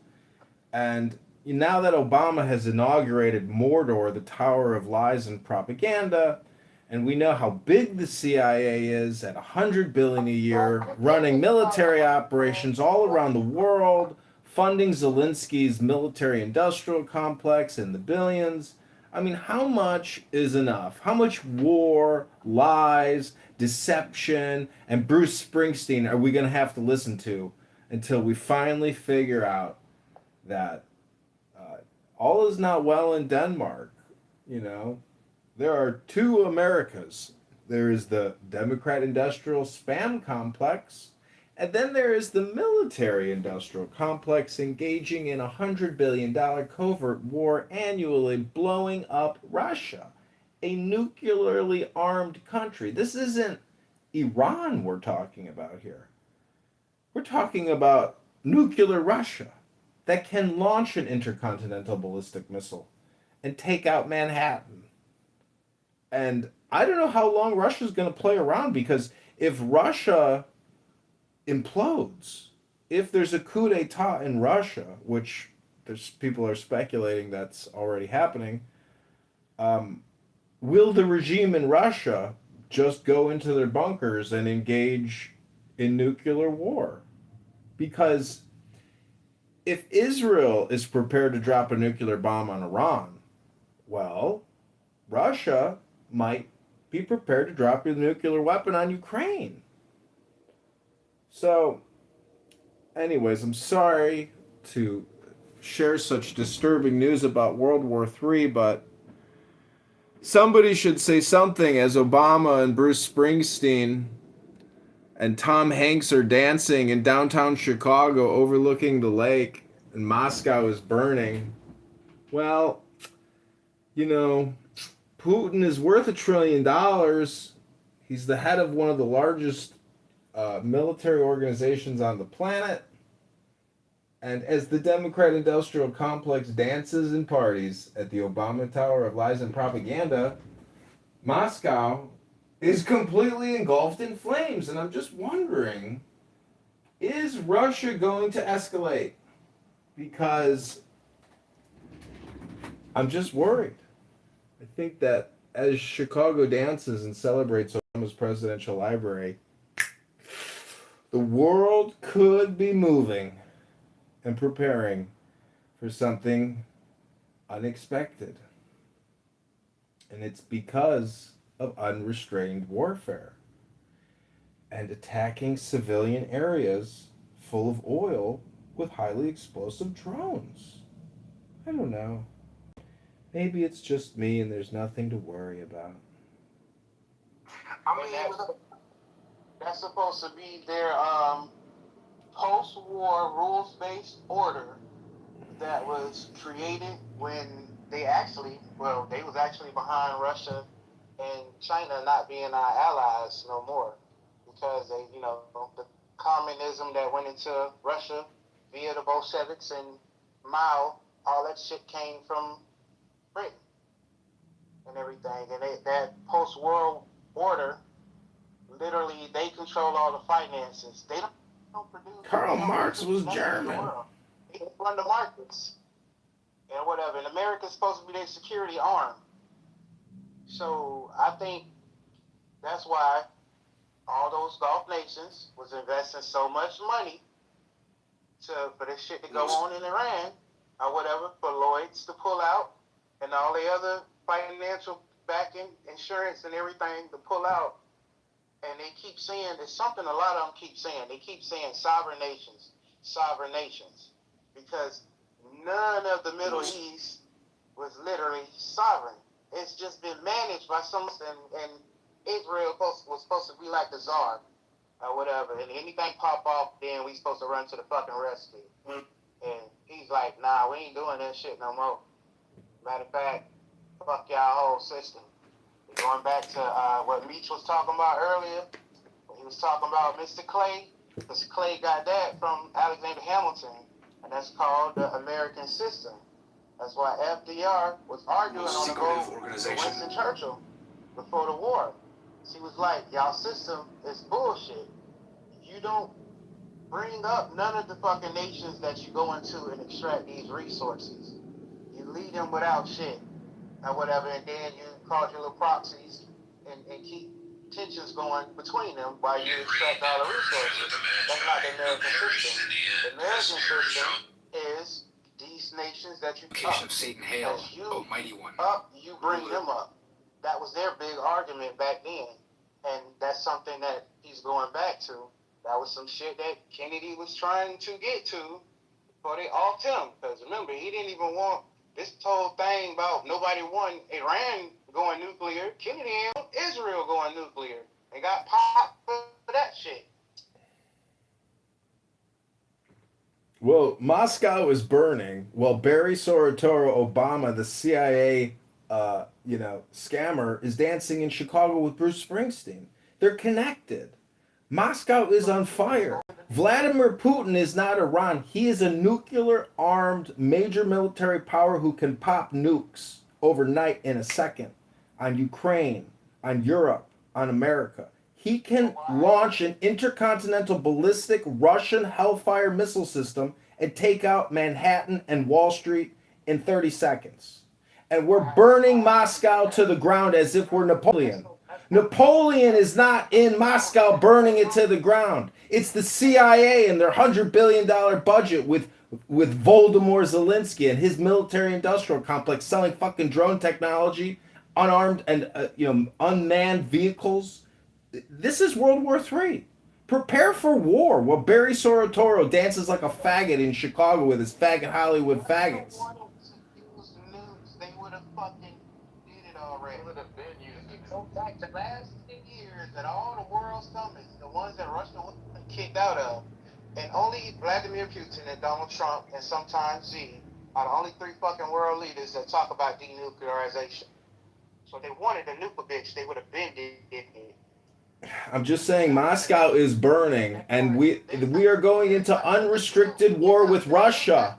And now that Obama has inaugurated Mordor, the Tower of Lies and Propaganda, And we know how big the CIA is at $100 billion a year, running military operations all around the world, funding Zelensky's military-industrial complex in the billions. I mean, how much is enough? How much war, lies, deception, and Bruce Springsteen are we going to have to listen to until we finally figure out that all is not well in Denmark? You know, there are two Americas. There is the Democrat industrial spam complex, and then there is the military industrial complex engaging in a $100 billion covert war annually, blowing up Russia, a nuclearly armed country. This isn't Iran we're talking about here. We're talking about nuclear Russia that can launch an intercontinental ballistic missile and take out Manhattan. And I don't know how long Russia's going to play around, because if Russia implodes, if there's a coup d'etat in Russia, which there's people are speculating that's already happening, will the regime in Russia just go into their bunkers and engage in nuclear war? Because if Israel is prepared to drop a nuclear bomb on Iran, well, Russia might be prepared to drop a nuclear weapon on Ukraine. So, anyways, I'm sorry to share such disturbing news about World War III, but somebody should say something as Obama and Bruce Springsteen and Tom Hanks are dancing in downtown Chicago overlooking the lake and Moscow is burning. Well, you know, Putin is worth $1 trillion. He's the head of one of the largest military organizations on the planet. And as the Democrat industrial complex dances and parties at the Obama Tower of Lies and Propaganda, Moscow is completely engulfed in flames. And I'm just wondering, is Russia going to escalate? Because I'm just worried. I think that as Chicago dances and celebrates Obama's presidential library, the world could be moving and preparing for something unexpected. And it's because of unrestrained warfare and attacking civilian areas full of oil with highly explosive drones. I don't know. Maybe it's just me and there's nothing to worry about. I mean, that's supposed to be their post-war rules-based order that was created when they was actually behind Russia and China not being our allies no more, because they, the communism that went into Russia via the Bolsheviks and Mao, all that shit came from Britain and everything, and that post-world order, literally, they control all the finances. They don't produce. Karl Marx was German. They run the markets and whatever. And America's supposed to be their security arm. So I think that's why all those Gulf nations was investing so much money for this shit to go on in Iran or whatever, for Lloyd's to pull out and all the other financial backing, insurance and everything to pull out. And they keep saying, there's something a lot of them keep saying. They keep saying sovereign nations, because none of the Middle East was literally sovereign. It's just been managed by someone, and Israel was supposed to be like the czar or whatever. And anything pop off, then we supposed to run to the fucking rescue. And he's like, nah, we ain't doing that shit no more. Matter of fact, fuck y'all whole system. Going back to what Meach was talking about earlier, when he was talking about Mr. Clay, because Clay got that from Alexander Hamilton, and that's called the American system. That's why FDR was arguing on the boat with Winston Churchill before the war. He was like, y'all system is bullshit. You don't bring up none of the fucking nations that you go into and extract these resources. You leave them without shit or whatever, and then you cause your little proxies and keep tensions going between them while you extract all the resources. That's not the American system. The American system is these nations that you Invocation of Satan hail, as you O mighty one. up, you bring them up. That was their big argument back then, and that's something that he's going back to. That was some shit that Kennedy was trying to get to before they offed him. Because remember, he didn't even want this whole thing about nobody wanting Iran going nuclear. Kennedy ain't want Israel going nuclear. They got popped for that shit. Well, Moscow is burning. Well, Barry Soetoro Obama, the CIA, scammer, is dancing in Chicago with Bruce Springsteen. They're connected. Moscow is on fire. Vladimir Putin is not Iran. He is a nuclear-armed major military power who can pop nukes overnight in a second on Ukraine, on Europe, on America. He can launch an intercontinental ballistic Russian Hellfire missile system and take out Manhattan and Wall Street in 30 seconds. And we're burning Moscow to the ground as if we're Napoleon. Napoleon is not in Moscow burning it to the ground. It's the CIA and their $100 billion budget with Voldemort Zelensky and his military-industrial complex selling fucking drone technology, unarmed and unmanned vehicles. This is World War III. Prepare for war while Barry Soetoro dances like a faggot in Chicago with his faggot Hollywood faggots. They would have fucking did it already. Would have been used. If you go back the last 10 years at all the world summits, the ones that Russia was kicked out of, and only Vladimir Putin and Donald Trump and sometimes Xi are the only 3 fucking world leaders that talk about denuclearization. So if they wanted to nuke a bitch, they would have been it. I'm just saying Moscow is burning and we are going into unrestricted war with Russia.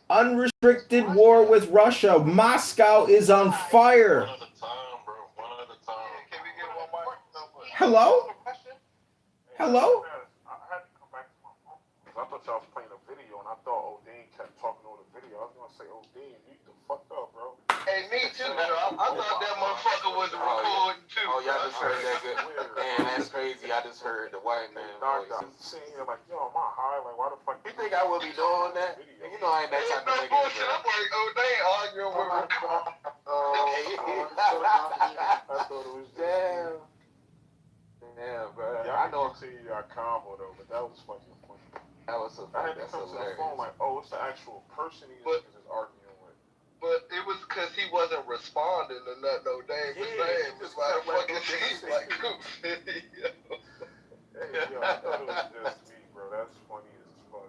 Unrestricted war with Russia. Moscow is on fire. Hello? Hello? I thought y'all was playing a video and I thought Odin kept talking over the video. I was gonna say, Odin, you the fuck up, bro. Hey, me too, bro. I thought that motherfucker was recording too. Oh, y'all just heard that good. Man, that's crazy. I just heard the white man voice. I'm sitting here like, yo, am I high? Like, why the fuck? You think I would be doing that? You know I ain't that type of nigga. I'm like, Odin arguing with me. I thought it was damn. Damn, bro. Yeah, I know. See your combo though, but that was fucking funny. That was so I funny. had to That's come to the hilarious. phone like, oh, it's the actual person these niggas is arguing with. But it was because he wasn't responding to nothing Odin was saying. It was like fucking things like goofy. Hey, yo, I thought it was just me, bro. That's funny as fuck.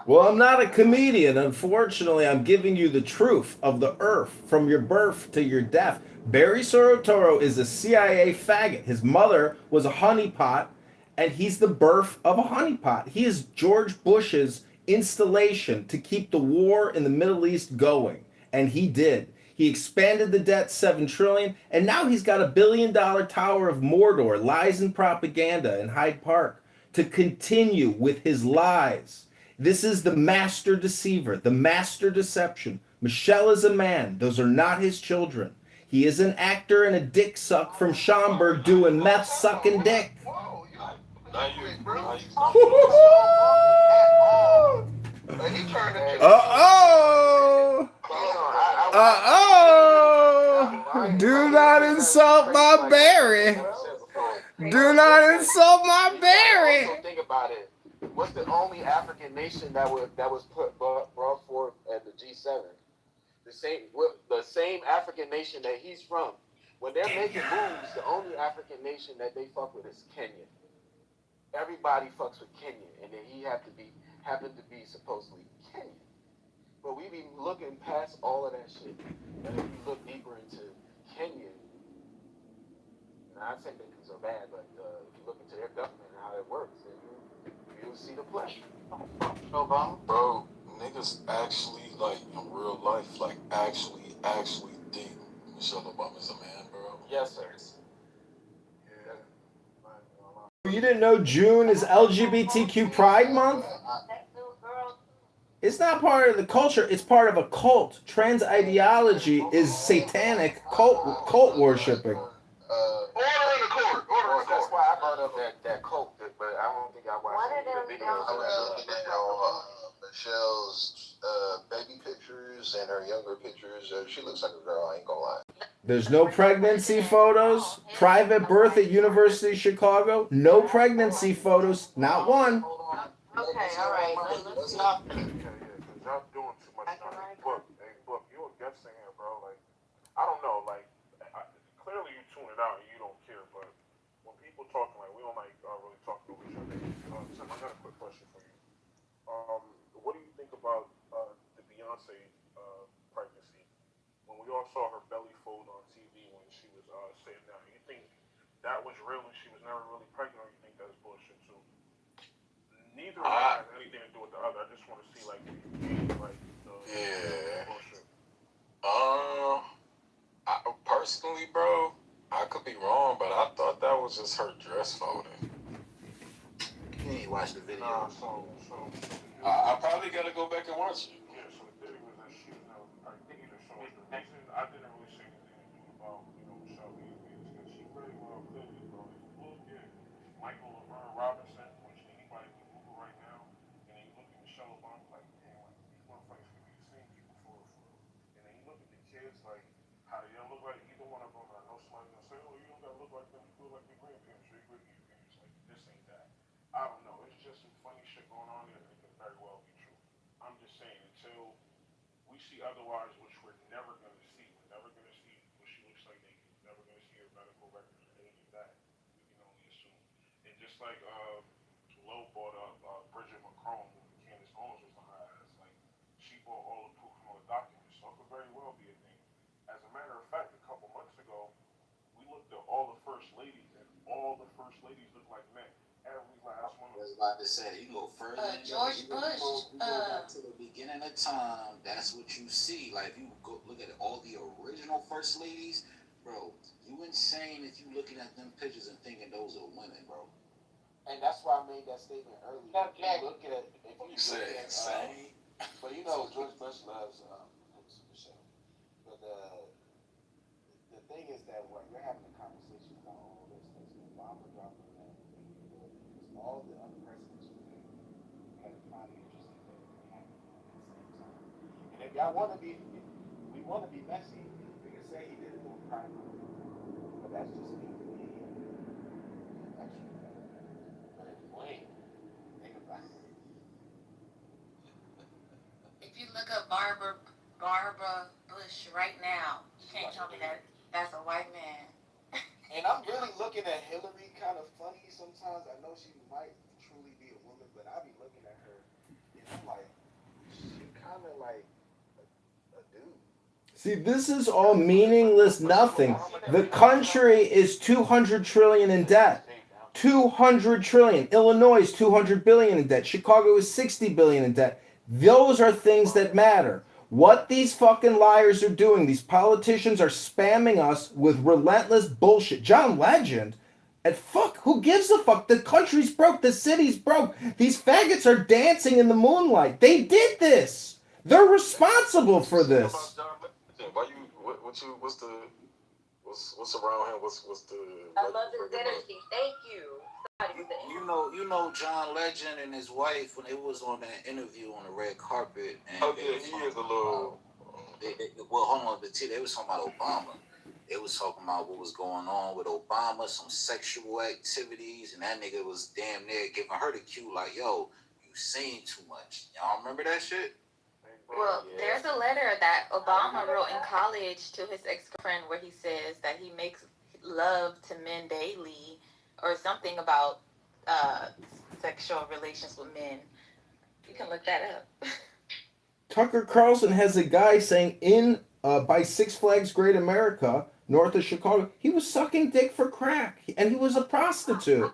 Well, I'm not a comedian. Unfortunately, I'm giving you the truth of the earth from your birth to your death. Barry Soetoro is a CIA faggot. His mother was a honeypot, and he's the birth of a honeypot. He is George Bush's installation to keep the war in the Middle East going, and he did. He expanded the debt $7 trillion, and now he's got $1 billion Tower of Mordor, lies and propaganda in Hyde Park, to continue with his lies. This is the master deceiver, the master deception. Michelle is a man. Those are not his children. He is an actor and a dick suck from Schaumburg doing meth sucking dick. Do not insult my Barry. Do not insult my Barry. Also think about it. What's the only African nation that was brought forth at the G7? The same African nation that he's from. When they're making moves, the only African nation that they fuck with is Kenya. Everybody fucks with Kenya, and then he happened to be supposedly Kenyan. But we be looking past all of that shit, and if you look deeper into Kenya, and I say things are bad, but if you look into their government and how it works, then you'll see the play. Obama, bro, niggas actually like in real life, like actually think Michelle Obama's a man, bro. Yes, sir. You didn't know June is LGBTQ Pride Month? It's not part of the culture. It's part of a cult. Trans ideology is satanic cult worshiping. Order in the court. Order in the court. That's why I brought up that cult, but I don't think I watched the videos. I was looking at Michelle's baby pictures and her younger pictures. She looks like a girl, I ain't gonna lie. There's no pregnancy photos. Private birth at University of Chicago. No pregnancy photos. Not one. Okay, all right. Let's not. Yeah, because y'all doing too much now. Book, you a guest singer, bro. Like, I don't know. Like, clearly you tune it out and you don't care. But when people talking, like, we don't like really talk to each other. Tim, I got a quick question for you. What do you think about the Beyonce pregnancy? When we all saw her belly fold on TV when she was sitting down, you think that was real and she was never really pregnant, or you think that's bullshit too? Neither of them has anything to do with the other. I just want to see like the bullshit. Personally, bro, I could be wrong, but I thought that was just her dress folding. You ain't watched the video. I probably gotta go back and watch it. Yeah, so the theory was that she was never pregnant either. So the reason I didn't really say anything about, Michelle being because she very well could be, bro. If you look at Michael Laverne Robinson, which anybody can Google right now, and then you look at Michelle Obama, like, damn, like, these motherfuckers could be the same people for real. And then you look at the kids, like, how they don't look like either one of them. I know somebody's gonna say, oh, you don't gotta look like them, you look like your grandparents, your great-grandparents. Like, this ain't that. I don't know. It's just some funny shit going on there that could very well be true. I'm just saying, until we see otherwise, which we're never going to see, we're never going to see what she looks like naked, we're never going to see her medical records or any of that, we can only assume. And just like Lowe brought up Bridget McCrone, when Candace Owens was on her ass, like, she brought all the proof and all the documents, so it could very well be a thing. As a matter of fact, a couple months ago, we looked at all the first ladies, and all the first ladies look like men. Every last one. I was about to say, you go further. George Bush. You go back to the beginning of time. That's what you see. Like, if you go look at all the original first ladies, bro, you insane if you looking at them pictures and thinking those are women, bro. And that's why I made that statement earlier. If you look at, but George Bush loves Michelle. But the thing is that when you're having a conversation about all this, Obama dropping that, all the other presidents who had to find it interesting that they happened at the same time. And if y'all want to be, if we want to be messy, we can say he did it on private, but that's just me. Actually, but if you ain't, think about it. If you look up Barbara Bush right now, you can't tell me that that's a white man. And I'm really looking at Hillary kind of funny sometimes. I know she might truly be a woman, but I be looking at her and I'm like, she kind of like a dude. See, this is all meaningless nothing. The country is 200 trillion in debt. 200 trillion. Illinois is 200 billion in debt. Chicago is 60 billion in debt. Those are things that matter. What these fucking liars are doing, these politicians are spamming us with relentless bullshit. John Legend, and fuck, who gives a fuck? The country's broke, the city's broke. These faggots are dancing in the moonlight. They did this. They're responsible for this. Why you? What's around him? What's the? I love his energy. Thank you. You know John Legend and his wife when they was on that interview on the red carpet. And he is a little. Well, hold on, but they was talking about Obama. They was talking about what was going on with Obama, some sexual activities, and that nigga was damn near giving her the cue like, "Yo, you saying too much." Y'all remember that shit? Well, there's a letter that Obama wrote in college to his ex-girlfriend where he says that he makes love to men daily, or something about sexual relations with men. You can look that up. Tucker Carlson has a guy saying by Six Flags Great America, north of Chicago, he was sucking dick for crack, and he was a prostitute.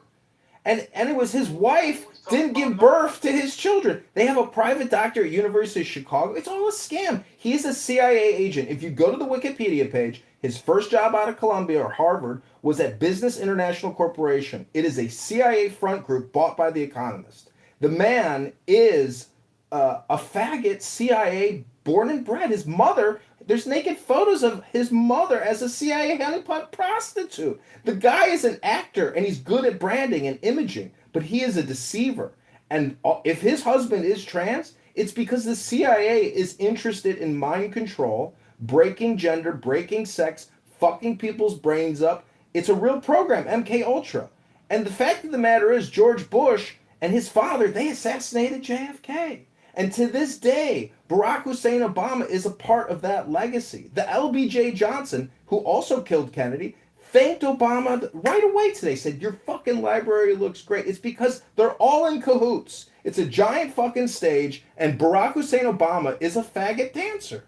And it was his wife didn't give birth to his children. They have a private doctor at University of Chicago. It's all a scam. He's a CIA agent. If you go to the Wikipedia page, his first job out of Columbia or Harvard was at Business International Corporation. It is a CIA front group bought by The Economist. The man is a faggot CIA born and bred. His mother, there's naked photos of his mother as a CIA honeypot prostitute. The guy is an actor and he's good at branding and imaging, but he is a deceiver. And if his husband is trans, it's because the CIA is interested in mind control, breaking gender, breaking sex, fucking people's brains up. It's a real program, MK Ultra. And the fact of the matter is, George Bush and his father, they assassinated JFK. And to this day, Barack Hussein Obama is a part of that legacy. The LBJ Johnson, who also killed Kennedy, thanked Obama right away today, said, your fucking library looks great. It's because they're all in cahoots. It's a giant fucking stage, and Barack Hussein Obama is a faggot dancer.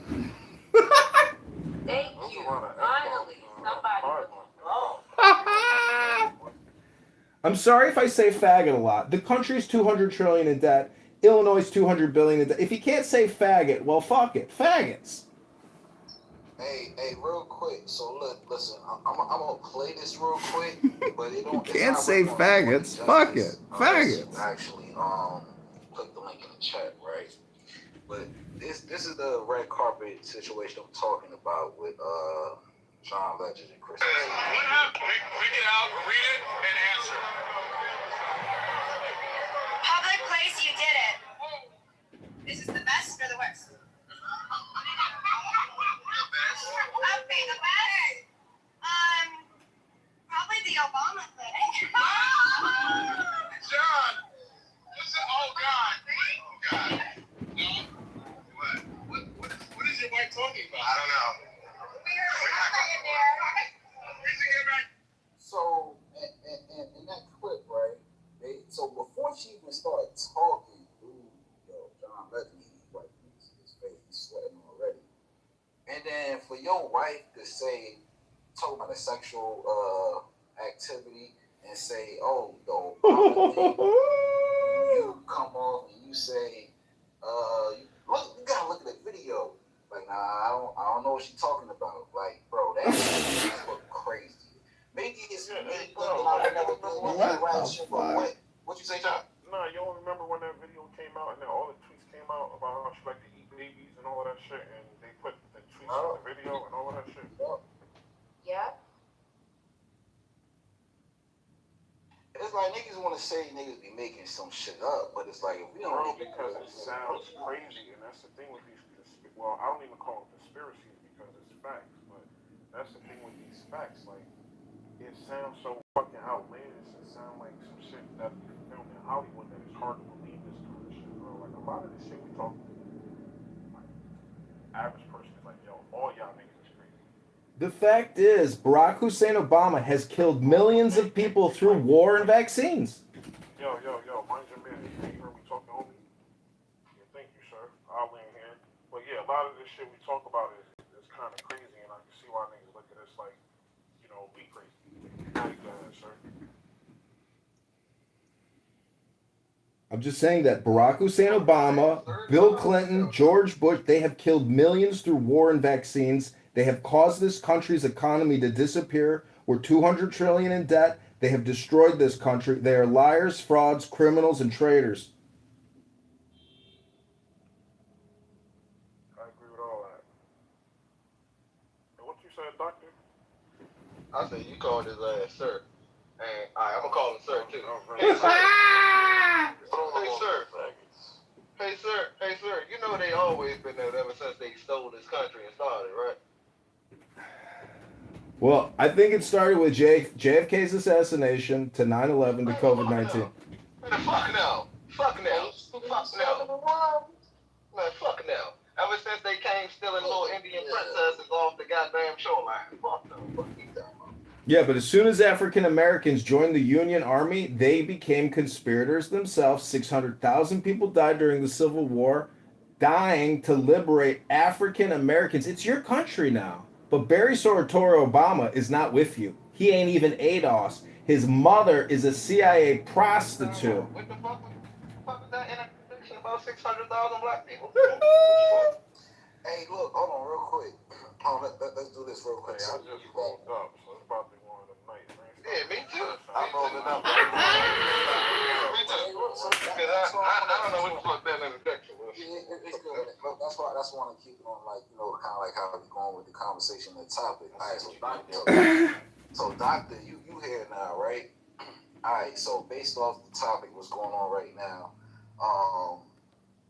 Thank you. Finally, somebody with I'm sorry if I say faggot a lot. The country's $200 trillion in debt. Illinois is $200 billion in debt. If you can't say faggot, well, fuck it. Faggots. Hey, real quick. So look, listen. I'm gonna play this real quick, but it don't. You can't say faggots. Fuck it. Faggots. Actually, put the link in the chat, right? But this is the red carpet situation I'm talking about with John Legend and Chris. What happened? Pick it out, read it, and answer. Public place, you did it. This is the best or the worst? Okay, the best. Probably the Obama thing. John, listen. Oh God. Oh God. No. What is your wife talking about? I don't know. So, in that clip, right? So before she even started talking, John Legend, his face, he's sweating already. And then for your wife to say, talk about a sexual activity, and say, oh, the Obama thing, you come off and you say, you gotta look at the video. Like, nah, I don't know what she's talking about. Like, bro, that look crazy. Maybe it's really good. What you say, John? Nah, you don't remember when that video came out and then all the tweets came out about how she like to eat babies and all of that shit, and they put the tweets in the video and all of that shit? Yeah. It's like niggas want to say niggas be making some shit up, but it's like if we don't. Because it sounds crazy, and that's the thing with these. Well, I don't even call them conspiracies because it's facts, but that's the thing with these facts. Like, it sounds so fucking outlandish. It sounds like some shit that we filmed in Hollywood that it's hard to believe this kind of shit, bro. Like, a lot of this shit we talk, like, average person is like, yo, all y'all niggas is crazy. The fact is, Barack Hussein Obama has killed millions of people through war and vaccines. Yo, mind your business. You heard me talking, homie? Yeah, thank you, sir. I'll land here. But yeah, a lot of this shit we talk about is kind of crazy, and I can see why niggas look at us like, we crazy. Now you go ahead, sir. I'm just saying that Barack Hussein Obama, Bill Clinton, George Bush, they have killed millions through war and vaccines. They have caused this country's economy to disappear. We're $200 trillion in debt. They have destroyed this country. They are liars, frauds, criminals, and traitors. I agree with all that. And what you said, doctor? I said you called his ass sir. And I'm gonna call him sir too. Hey sir, you know they always been there ever since they stole this country and started, right? Well, I think it started with JFK's assassination to 9/11 to COVID-19. Man, fuck now. Man, fuck now. Ever since they came stealing little Indian princesses off the goddamn shoreline. Fuck no. Yeah, but as soon as African Americans joined the Union Army, they became conspirators themselves. 600,000 people died during the Civil War, dying to liberate African Americans. It's your country now. But Barry Soetoro Obama is not with you. He ain't even ADOS. His mother is a CIA prostitute. What the fuck is that interdiction about 600,000 black people? Hey, look, hold on real quick. Let's do this real quick. Hey, I just rolled up, so it's probably one of them nights, man. Yeah, me too. I'm rolling up. don't know what the fuck that interjection was. It's good. That's why I want to keep it on, like, you know, kind of like how we going with the conversation, the topic. All right, so doctor, you here now, right? All right, so based off the topic, what's going on right now?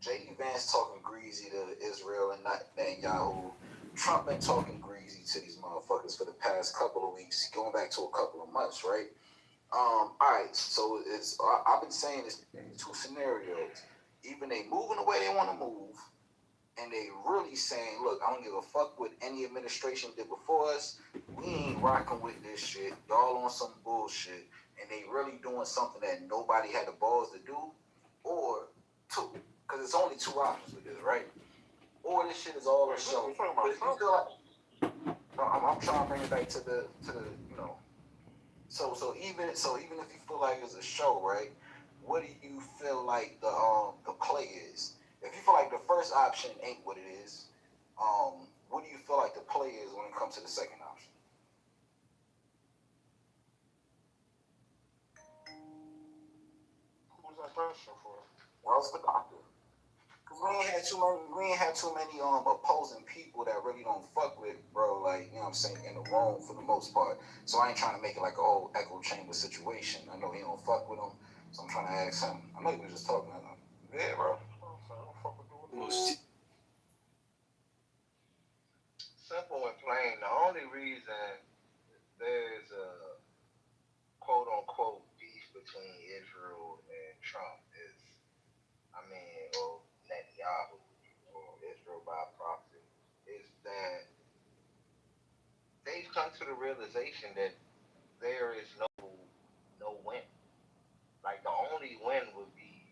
J.D. Vance talking greasy to Israel and Netanyahu. Trump been talking greasy to these motherfuckers for the past couple of weeks, going back to a couple of months, right? All right, so I've been saying this two scenarios. Even they moving the way they want to move, and they really saying, look, I don't give a fuck what any administration did before us. We ain't rocking with this shit. Y'all on some bullshit. And they really doing something that nobody had the balls to do. Or two, because it's only two options with this, right? Or this shit is all a show. But if you feel like, I'm trying to bring it back to the you know. So even if you feel like it's a show, right? What do you feel like the play is? If you feel like the first option ain't what it is, what do you feel like the play is when it comes to the second option? Who's that question for? Well, it's the doctor. Cause we ain't had too many opposing people that really don't fuck with, bro. Like, you know what I'm saying, in the room for the most part. So I ain't trying to make it like a whole echo chamber situation. I know he don't fuck with him, so I'm trying to ask him. I know he was just talking to him. Yeah, bro. Simple and plain. The only reason there's a quote unquote beef between Israel and Trump is, or Netanyahu, or Israel by proxy, is that they've come to the realization that there is no win. Like, the only win would be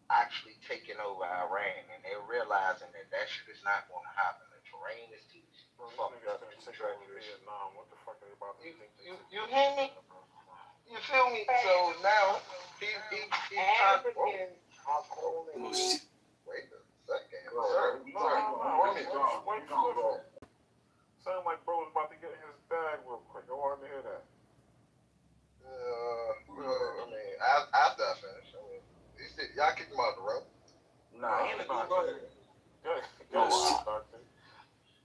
actually taking over Iran, and they're realizing that shit is not going to happen. The terrain is too fucked up, too treacherous. What the fuck are they about to think? You hear me? You feel me? So now he's trying to. Wait a second, sir. Sound like bro was about to get his bag real quick. I wanted to hear that. After I finish, y'all kick him out the road. Nah, he in the good. Go on, doctor.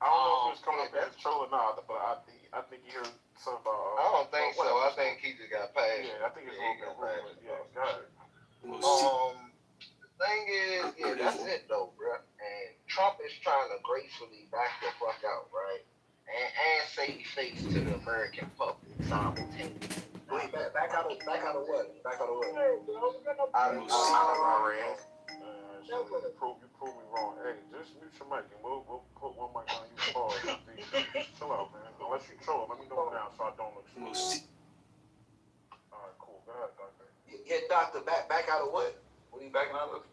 I don't know if he was coming up as a troll or not, but I think he heard something about. I don't think so. I think he just got passed. Yeah, I think it's a little bit rude. Yeah, got it. The thing is, that's it though, bro. And Trump is trying to gracefully back the fuck out, right? And save face to the American public simultaneously. Wait, back out of what? Back out of what? Out of Iran. You prove me wrong. Hey, just mute your mic and we'll put one mic on you. Pause. Chill out, man. Unless you troll, let me know now so I don't look stupid. Alright, cool. Go ahead, doctor. Yeah, doctor, back out of what? What are you backing out of?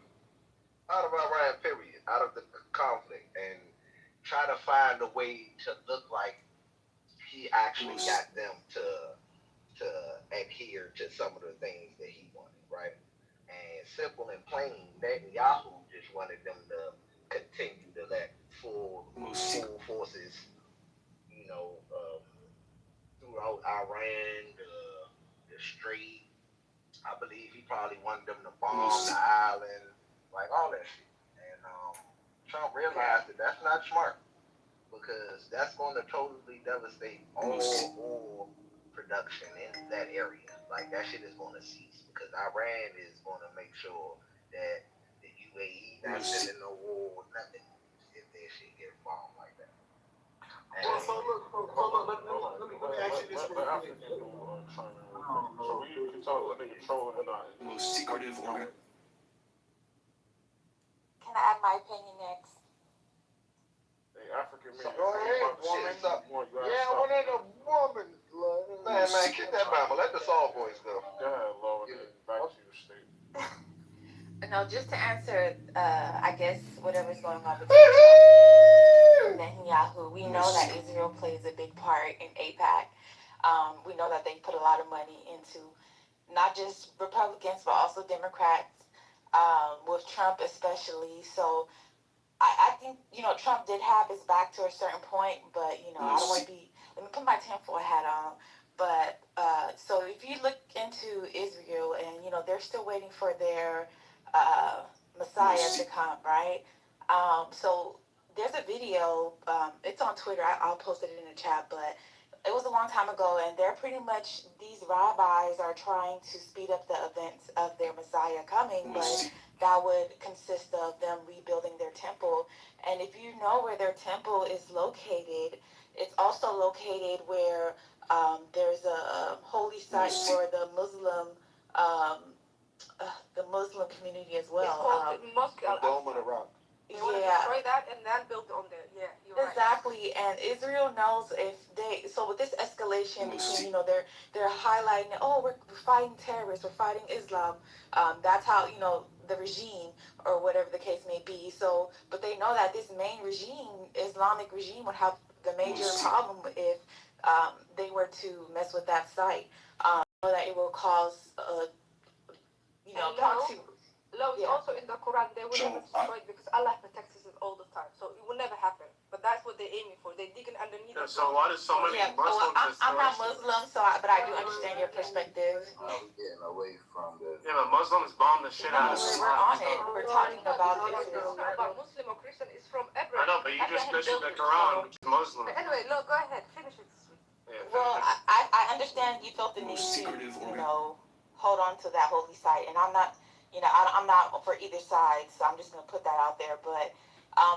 Out of Iran, period. Out of the conflict. And try to find a way to look like he actually got them to adhere to some of the things that he wanted, right? And simple and plain, Netanyahu just wanted them to continue to let full forces, throughout Iran, the Strait. I believe he probably wanted them to bomb the island, like all that shit. And Trump realized that that's not smart, because that's going to totally devastate all oil production in that area. Like, that shit is going to cease, because Iran is going to make sure that the UAE not sending no war or nothing if that shit get bombed like that. So look, let me ask you this real quick. So you can tell the nigga trolling or not. Most secretive organ. Can I add my opinion next? Hey, African man. Go ahead, woman. Yeah, what is a woman? Man, kick that Bible. Let the soft voice go. Go ahead, Lord. Back to your state. No, just to answer, I guess, whatever's going on between Trump and Netanyahu, we know that Israel plays a big part in AIPAC. We know that they put a lot of money into not just Republicans, but also Democrats, with Trump especially. So I think, Trump did have his back to a certain point, but, I don't want to be, let me put my tinfoil hat on. But, so if you look into Israel and, they're still waiting for their Messiah to come, right? So there's a video, it's on Twitter, I'll post it in the chat, but it was a long time ago, and they're pretty much, these rabbis are trying to speed up the events of their Messiah coming, but that would consist of them rebuilding their temple. And if you know where their temple is located, it's also located where there's a holy site for the Muslim community as well. It's called Mosque Al Dome of the Rock. They want to destroy that and then build on there. Yeah, you're right. Exactly, and Israel knows if they, so with this escalation between, you know, they're highlighting, oh, we're fighting terrorists, we're fighting Islam. That's how, you know, the regime or whatever the case may be. So, but they know that this main regime, Islamic regime, would have the major problem if they were to mess with that site. That it will cause, you know, proxy. It's also in the Quran, they will never destroy it because Allah protects us all the time. So it will never happen. But that's what they're aiming for. They're digging underneath. Yeah, so why does so many Muslims I'm not Muslim, so but I do understand your perspective. We're getting away from the. Yeah, but Muslims bomb the shit out of We're on it. We're talking about this. About Muslim or Christian is from every. I know, but you just mentioned the Quran, which is Muslim. Anyway, look, go ahead, finish it. Well, I understand you felt the need to, you know, hold on to that holy site, and I'm not. You know, I'm not for either side, so I'm just going to put that out there. But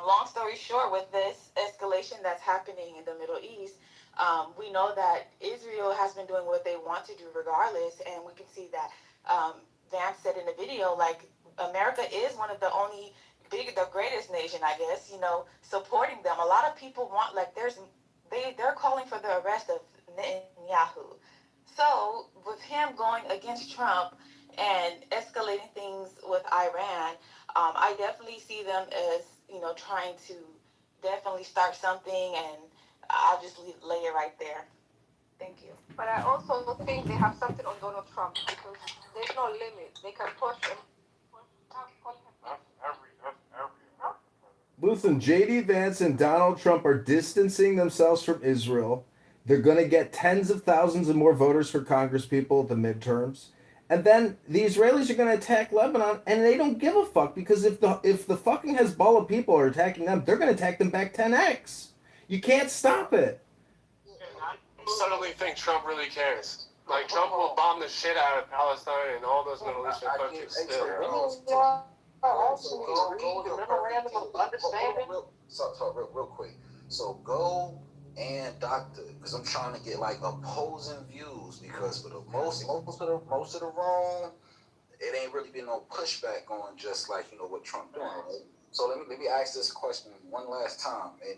long story short, with this escalation that's happening in the Middle East, we know that Israel has been doing what they want to do regardless. And we can see that Vance said in the video, like, America is one of the only the greatest nation, I guess, you know, supporting them. A lot of people want, like, they're calling for the arrest of Netanyahu. So with him going against Trump and escalating things with Iran, I definitely see them as, you know, trying to definitely start something, and I'll just lay it right there. Thank you. But I also think they have something on Donald Trump because there's no limit. They can push him. Listen, J.D. Vance and Donald Trump are distancing themselves from Israel. They're going to get tens of thousands of more voters for Congress people at the midterms. And then the Israelis are going to attack Lebanon, and they don't give a fuck, because if the fucking Hezbollah people are attacking them, they're going to attack them back 10x. You can't stop it. I suddenly think Trump really cares. Like, Trump will bomb the shit out of Palestine and all those Middle Eastern countries still. Real quick. So go and doctor, because I'm trying to get like opposing views, because for the most of the wrong, it ain't really been no pushback on just like, you know, what Trump doing. Right? So let me ask this question one last time, and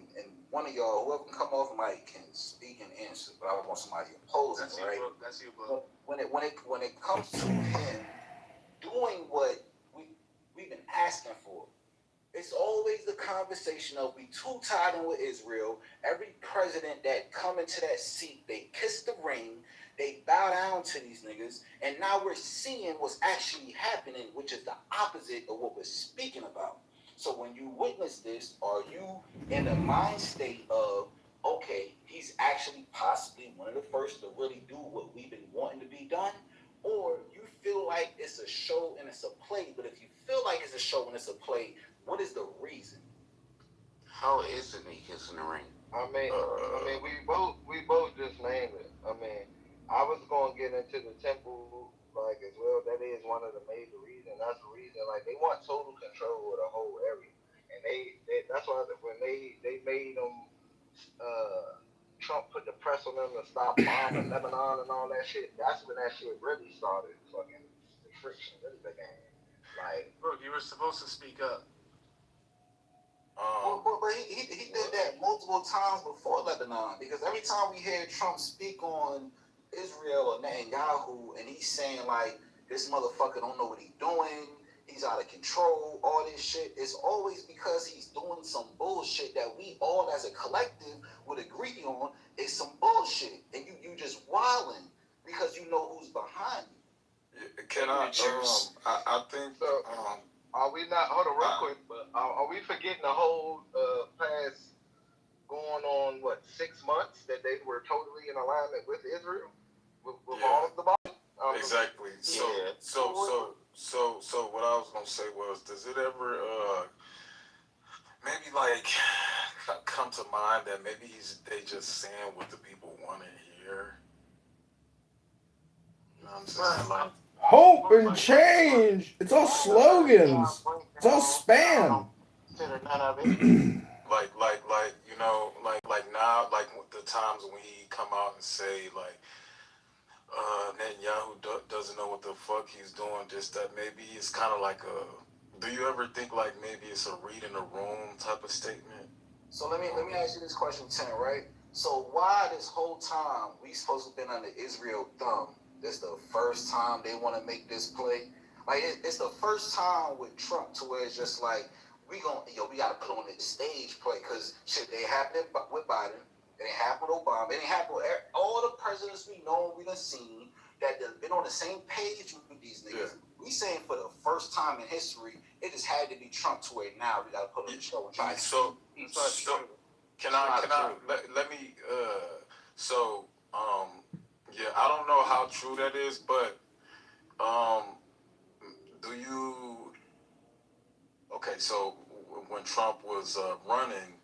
one of y'all, whoever can come off mic, can speak and answer, but I want somebody opposing, right? That's you, bro. When it comes to him doing what we've been asking for, it's always the conversation of we too tied in with Israel. Every president that come into that seat, they kiss the ring, they bow down to these niggas, and now we're seeing what's actually happening, which is the opposite of what we're speaking about. So when you witness this, are you in the mind state of, okay, he's actually possibly one of the first to really do what we've been wanting to be done? Or you feel like it's a show and it's a play, but if you feel like it's a show and it's a play, what is the reason? How isn't he kissing the ring? I mean, we both just named it. I mean, I was gonna get into the temple like as well. That is one of the major reasons. That's the reason. Like, they want total control of the whole area, and they that's why when they made them, Trump put the press on them to stop bombing Lebanon and all that shit. That's when that shit really started. Fucking the friction really began. Like, bro, you were supposed to speak up. But he did that multiple times before Lebanon, because every time we hear Trump speak on Israel or Netanyahu, and he's saying like, this motherfucker don't know what he's doing, he's out of control, all this shit, it's always because he's doing some bullshit that we all as a collective would agree on is some bullshit, and you just wilding because you know who's behind you. Can I think are we not, hold on real quick, but are we forgetting the whole past going on, 6 months that they were totally in alignment with Israel? With all of the body? Exactly. So So what I was gonna say was, does it ever maybe like come to mind that maybe they just saying what the people want to hear? You know what I'm saying? Like Hope and change. It's all slogans. It's all spam. Consider none of it. like like now, like the times when he come out and say like Netanyahu doesn't know what the fuck he's doing, just that maybe it's kind of like a, do you ever think like maybe it's a read in the room type of statement? So let me ask you this question, Tim, right? So why this whole time we supposed to have been under Israel thumb? This the first time they want to make this play. Like it's the first time with Trump to where it's just like we gotta put on this stage play because shit they happened with Biden, it ain't happened with Obama, it ain't happened with all the presidents we know we done seen that have been on the same page with these niggas. Yeah. We saying for the first time in history, it just had to be Trump to where now we gotta put on the show and try. So can I let me yeah, I don't know how true that is, but do you so when Trump was running,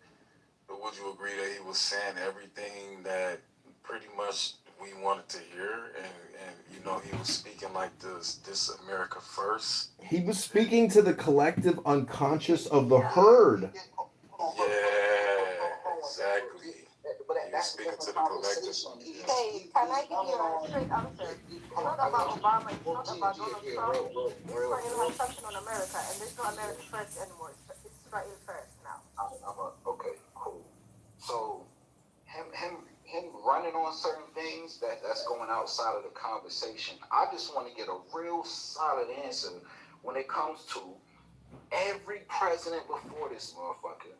would you agree that he was saying everything that pretty much we wanted to hear, and you know he was speaking like this America first? He was speaking to the collective unconscious of the herd. Yeah, exactly. But that's speaking to the collective. Hey, can I give you a straight answer? It's not about Obama, it's not about Donald Trump. Israel has touched on America, and there's no America first anymore. It's Israel first now. Okay, cool. So him running on certain things that's going outside of the conversation. I just want to get a real solid answer when it comes to every president before this motherfucker.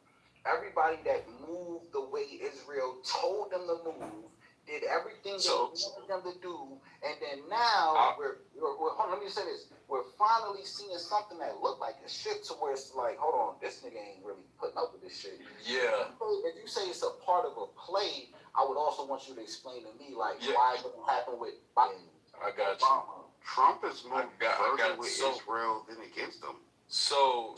Everybody that moved the way Israel told them to move, did everything they wanted them to do, and then now we're hold on, let me say this. We're finally seeing something that looked like a shift to where it's like, hold on, this nigga ain't really putting up with this shit. Yeah. If you say it's a part of a play, I would also want you to explain to me like why it didn't happen with Biden. I got you. Trump has moved further with Israel than against them. So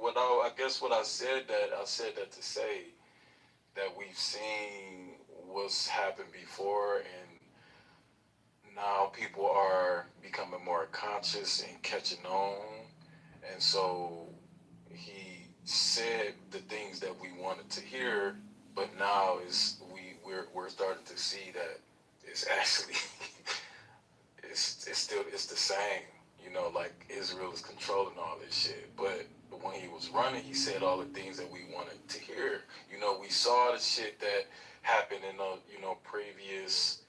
what I guess what I said that to say that we've seen what's happened before, and now people are becoming more conscious and catching on, and so he said the things that we wanted to hear, but now we're starting to see that it's actually it's the same. You know, like Israel is controlling all this shit. But when he was running, he said all the things that we wanted to hear. You know, we saw the shit that happened in the, previous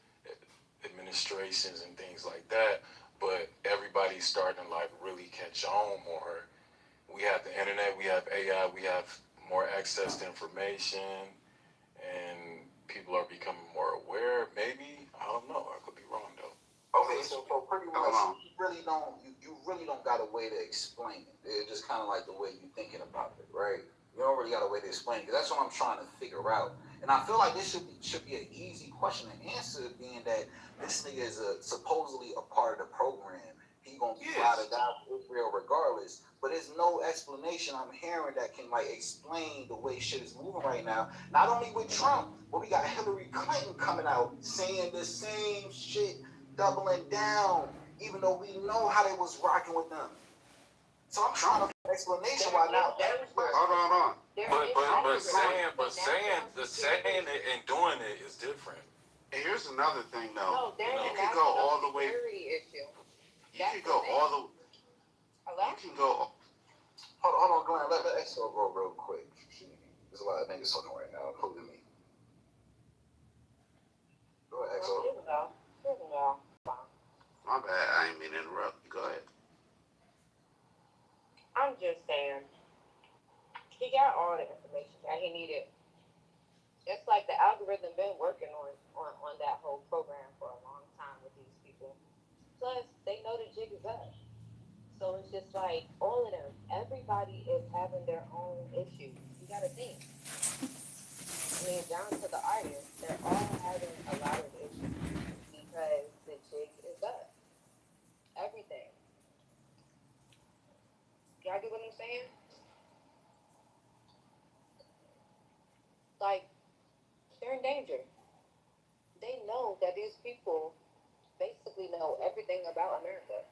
administrations and things like that. But everybody's starting to like really catch on more. We have the internet, we have AI, we have more access to information, and people are becoming more aware. Maybe, I don't know. I could be wrong though. Okay, so pretty much you really don't got a way to explain it. It's just kind of like the way you're thinking about it, right? You don't really got a way to explain it. That's what I'm trying to figure out. And I feel like this should be an easy question to answer, being that this nigga is supposedly a part of the program. He gonna be ride or die with Israel regardless. But there's no explanation I'm hearing that can like explain the way shit is moving right now. Not only with Trump, but we got Hillary Clinton coming out saying the same shit, doubling down, even though we know how they was rocking with them. So I'm trying to find an explanation why now everybody. Hold on. But saying it and doing it is different. And here's another thing, though. No, you can go all the way. You can go all the. You can go. Hold on, Glenn. Let Exo go real quick. There's a lot of niggas talking right now, including me. Go ahead, Exo. My bad. I didn't mean to interrupt. Go ahead. I'm just saying, he got all the information that he needed. It's like the algorithm been working on that whole program for a long time with these people. Plus, they know the jig is up. So it's just like all of them, everybody is having their own issues. You gotta think. I mean, down to the artists, they're all having a lot of issues because the jig is up. Everything. I'm saying? Like, they're in danger. They know that these people basically know everything about America.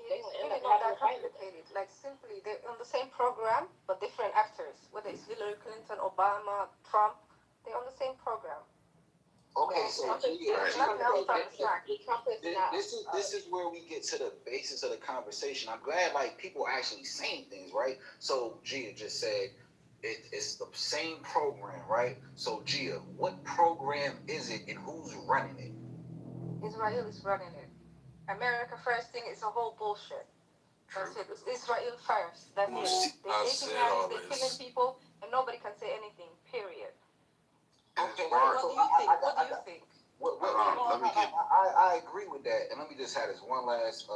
It's really not that complicated. Like, simply, they're on the same program, but different actors. Whether it's Hillary Clinton, Obama, Trump, they're on the same program. Okay, so this is where we get to the basis of the conversation. I'm glad like people are actually saying things, right? So Gia just said it's the same program, right? So Gia, what program is it and who's running it? Israel is running it. America first thing is a whole bullshit. That's it. It's Israel first. That's it. They're taking lives, they're killing people, and nobody can say anything. Period. Okay, what do you think? What do you think? I agree with that, and let me just have this one last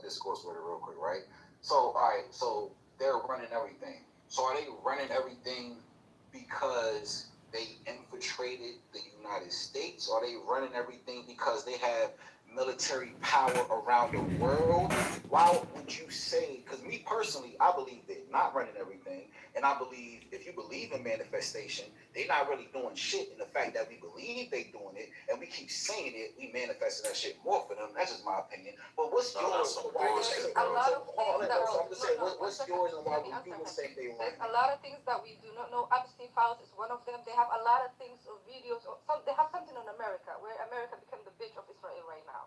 discourse with it real quick, right? So, all right, so they're running everything. So, are they running everything because they infiltrated the United States? Or are they running everything because they have military power around the world? Why would you say? Because me personally, I believe they're not running everything, and I believe if you believe in manifestation, they're not really doing shit in the fact that we believe they're doing it and we keep saying it, we manifesting that shit more for them. That's just my opinion. But what's yours? There's a lot of things that what's yours and why people say they run? There's a lot of things that we do not know. Epstein files is one of them. They have a lot of things or videos. They have something on America where America became the bitch of Israel right now.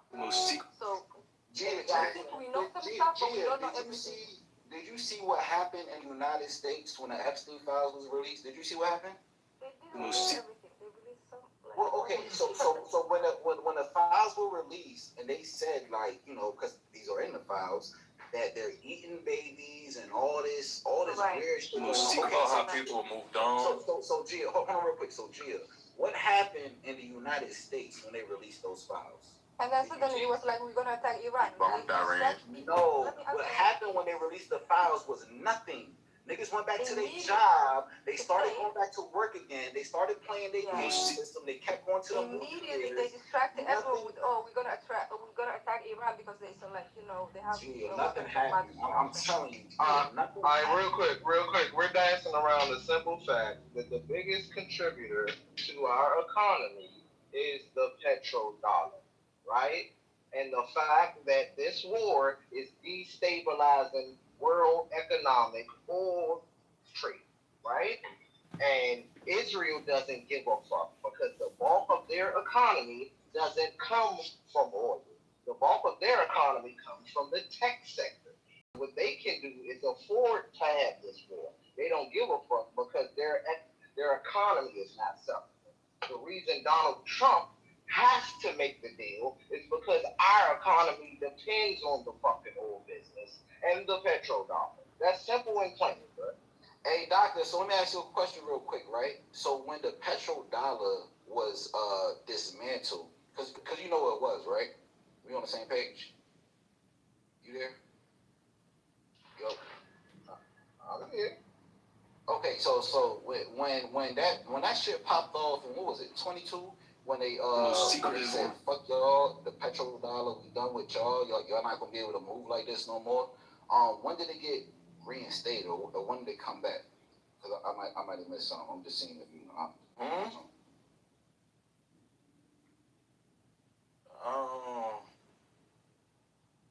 So I think we know some stuff, but we don't know everything. Did you see what happened in the United States when the Epstein files was released? Did you see what happened? They didn't release everything. They released some. Well, okay, so when the files were released and they said like, you know, because these are in the files, that they're eating babies and all this weird shit. About how people moved on. So Gia, hold on real quick. So Gia, what happened in the United States when they released those files? And then suddenly it was like, we're gonna attack Iran. No, what happened when they released the files was nothing. Niggas went back to their job. They started going back to work again. They started playing their game system. They kept going to the movie immediately. They distracted everyone with, we're gonna attack Iran because they said like, you know, they have. Nothing happened. I'm telling you. All right, real quick. We're dancing around the simple fact that the biggest contributor to our economy is the petrodollar, right? And the fact that this war is destabilizing world economic or trade, right? And Israel doesn't give a fuck because the bulk of their economy doesn't come from oil. The bulk of their economy comes from the tech sector. What they can do is afford to have this war. They don't give a fuck because their economy is not suffering. The reason Donald Trump has to make the deal is because our economy depends on the fucking oil business and the petrodollar. That's simple and plain, bro. Hey, doctor, so let me ask you a question real quick, right? So when the petrodollar was dismantled, because you know what it was, right? We on the same page? You there? Yo. I'm here. Okay, so when that shit popped off, and what was it, 22? When they said, fuck y'all, the petrodollar, we done with y'all not gonna be able to move like this no more. When did it get reinstated, or when did it come back? Because I might have missed something. I'm just seeing if you know.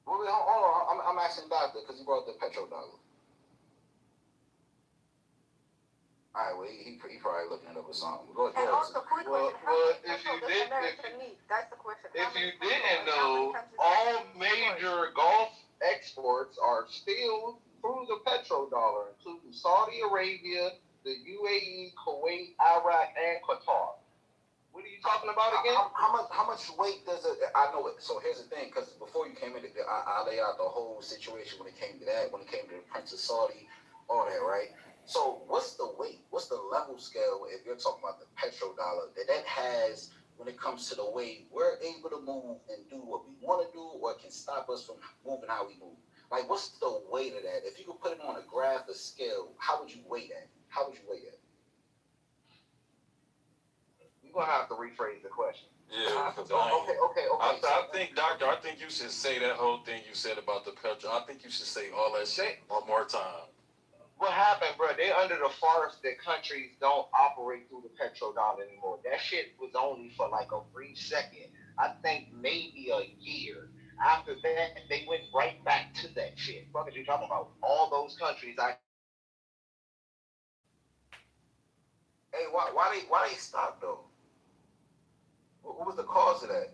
Well, I'm asking doctor because he brought the petrodollar. All right, well, he probably looking it up or something. Go ahead. And also, quick question: that's the question. If you didn't know, all major Gulf exports are still through the petrodollar, including Saudi Arabia, the UAE, Kuwait, Iraq, and Qatar. What are you talking about again? How much weight does it? I know it. So here's the thing, because before you came in, I lay out the whole situation when it came to that, when it came to the Prince of Saudi, all that, right? So what's the weight? What's the level scale if you're talking about the petrodollar that has when it comes to the way we're able to move and do what we want to do, or can stop us from moving how we move? Like, what's the weight of that? If you could put it on a graph or scale, how would you weigh that? How would you weigh that? You're going to have to rephrase the question. Yeah, because Okay. I think, Doctor, I think you should say that whole thing you said about the petrol. I think you should say all that shit one more time. What happened, bro? They under the force that countries don't operate through the petrodollar anymore. That shit was only for like a brief second. I think maybe a year. After that, they went right back to that shit. What are you talking about? All those countries. Hey, why they stop though? What was the cause of that?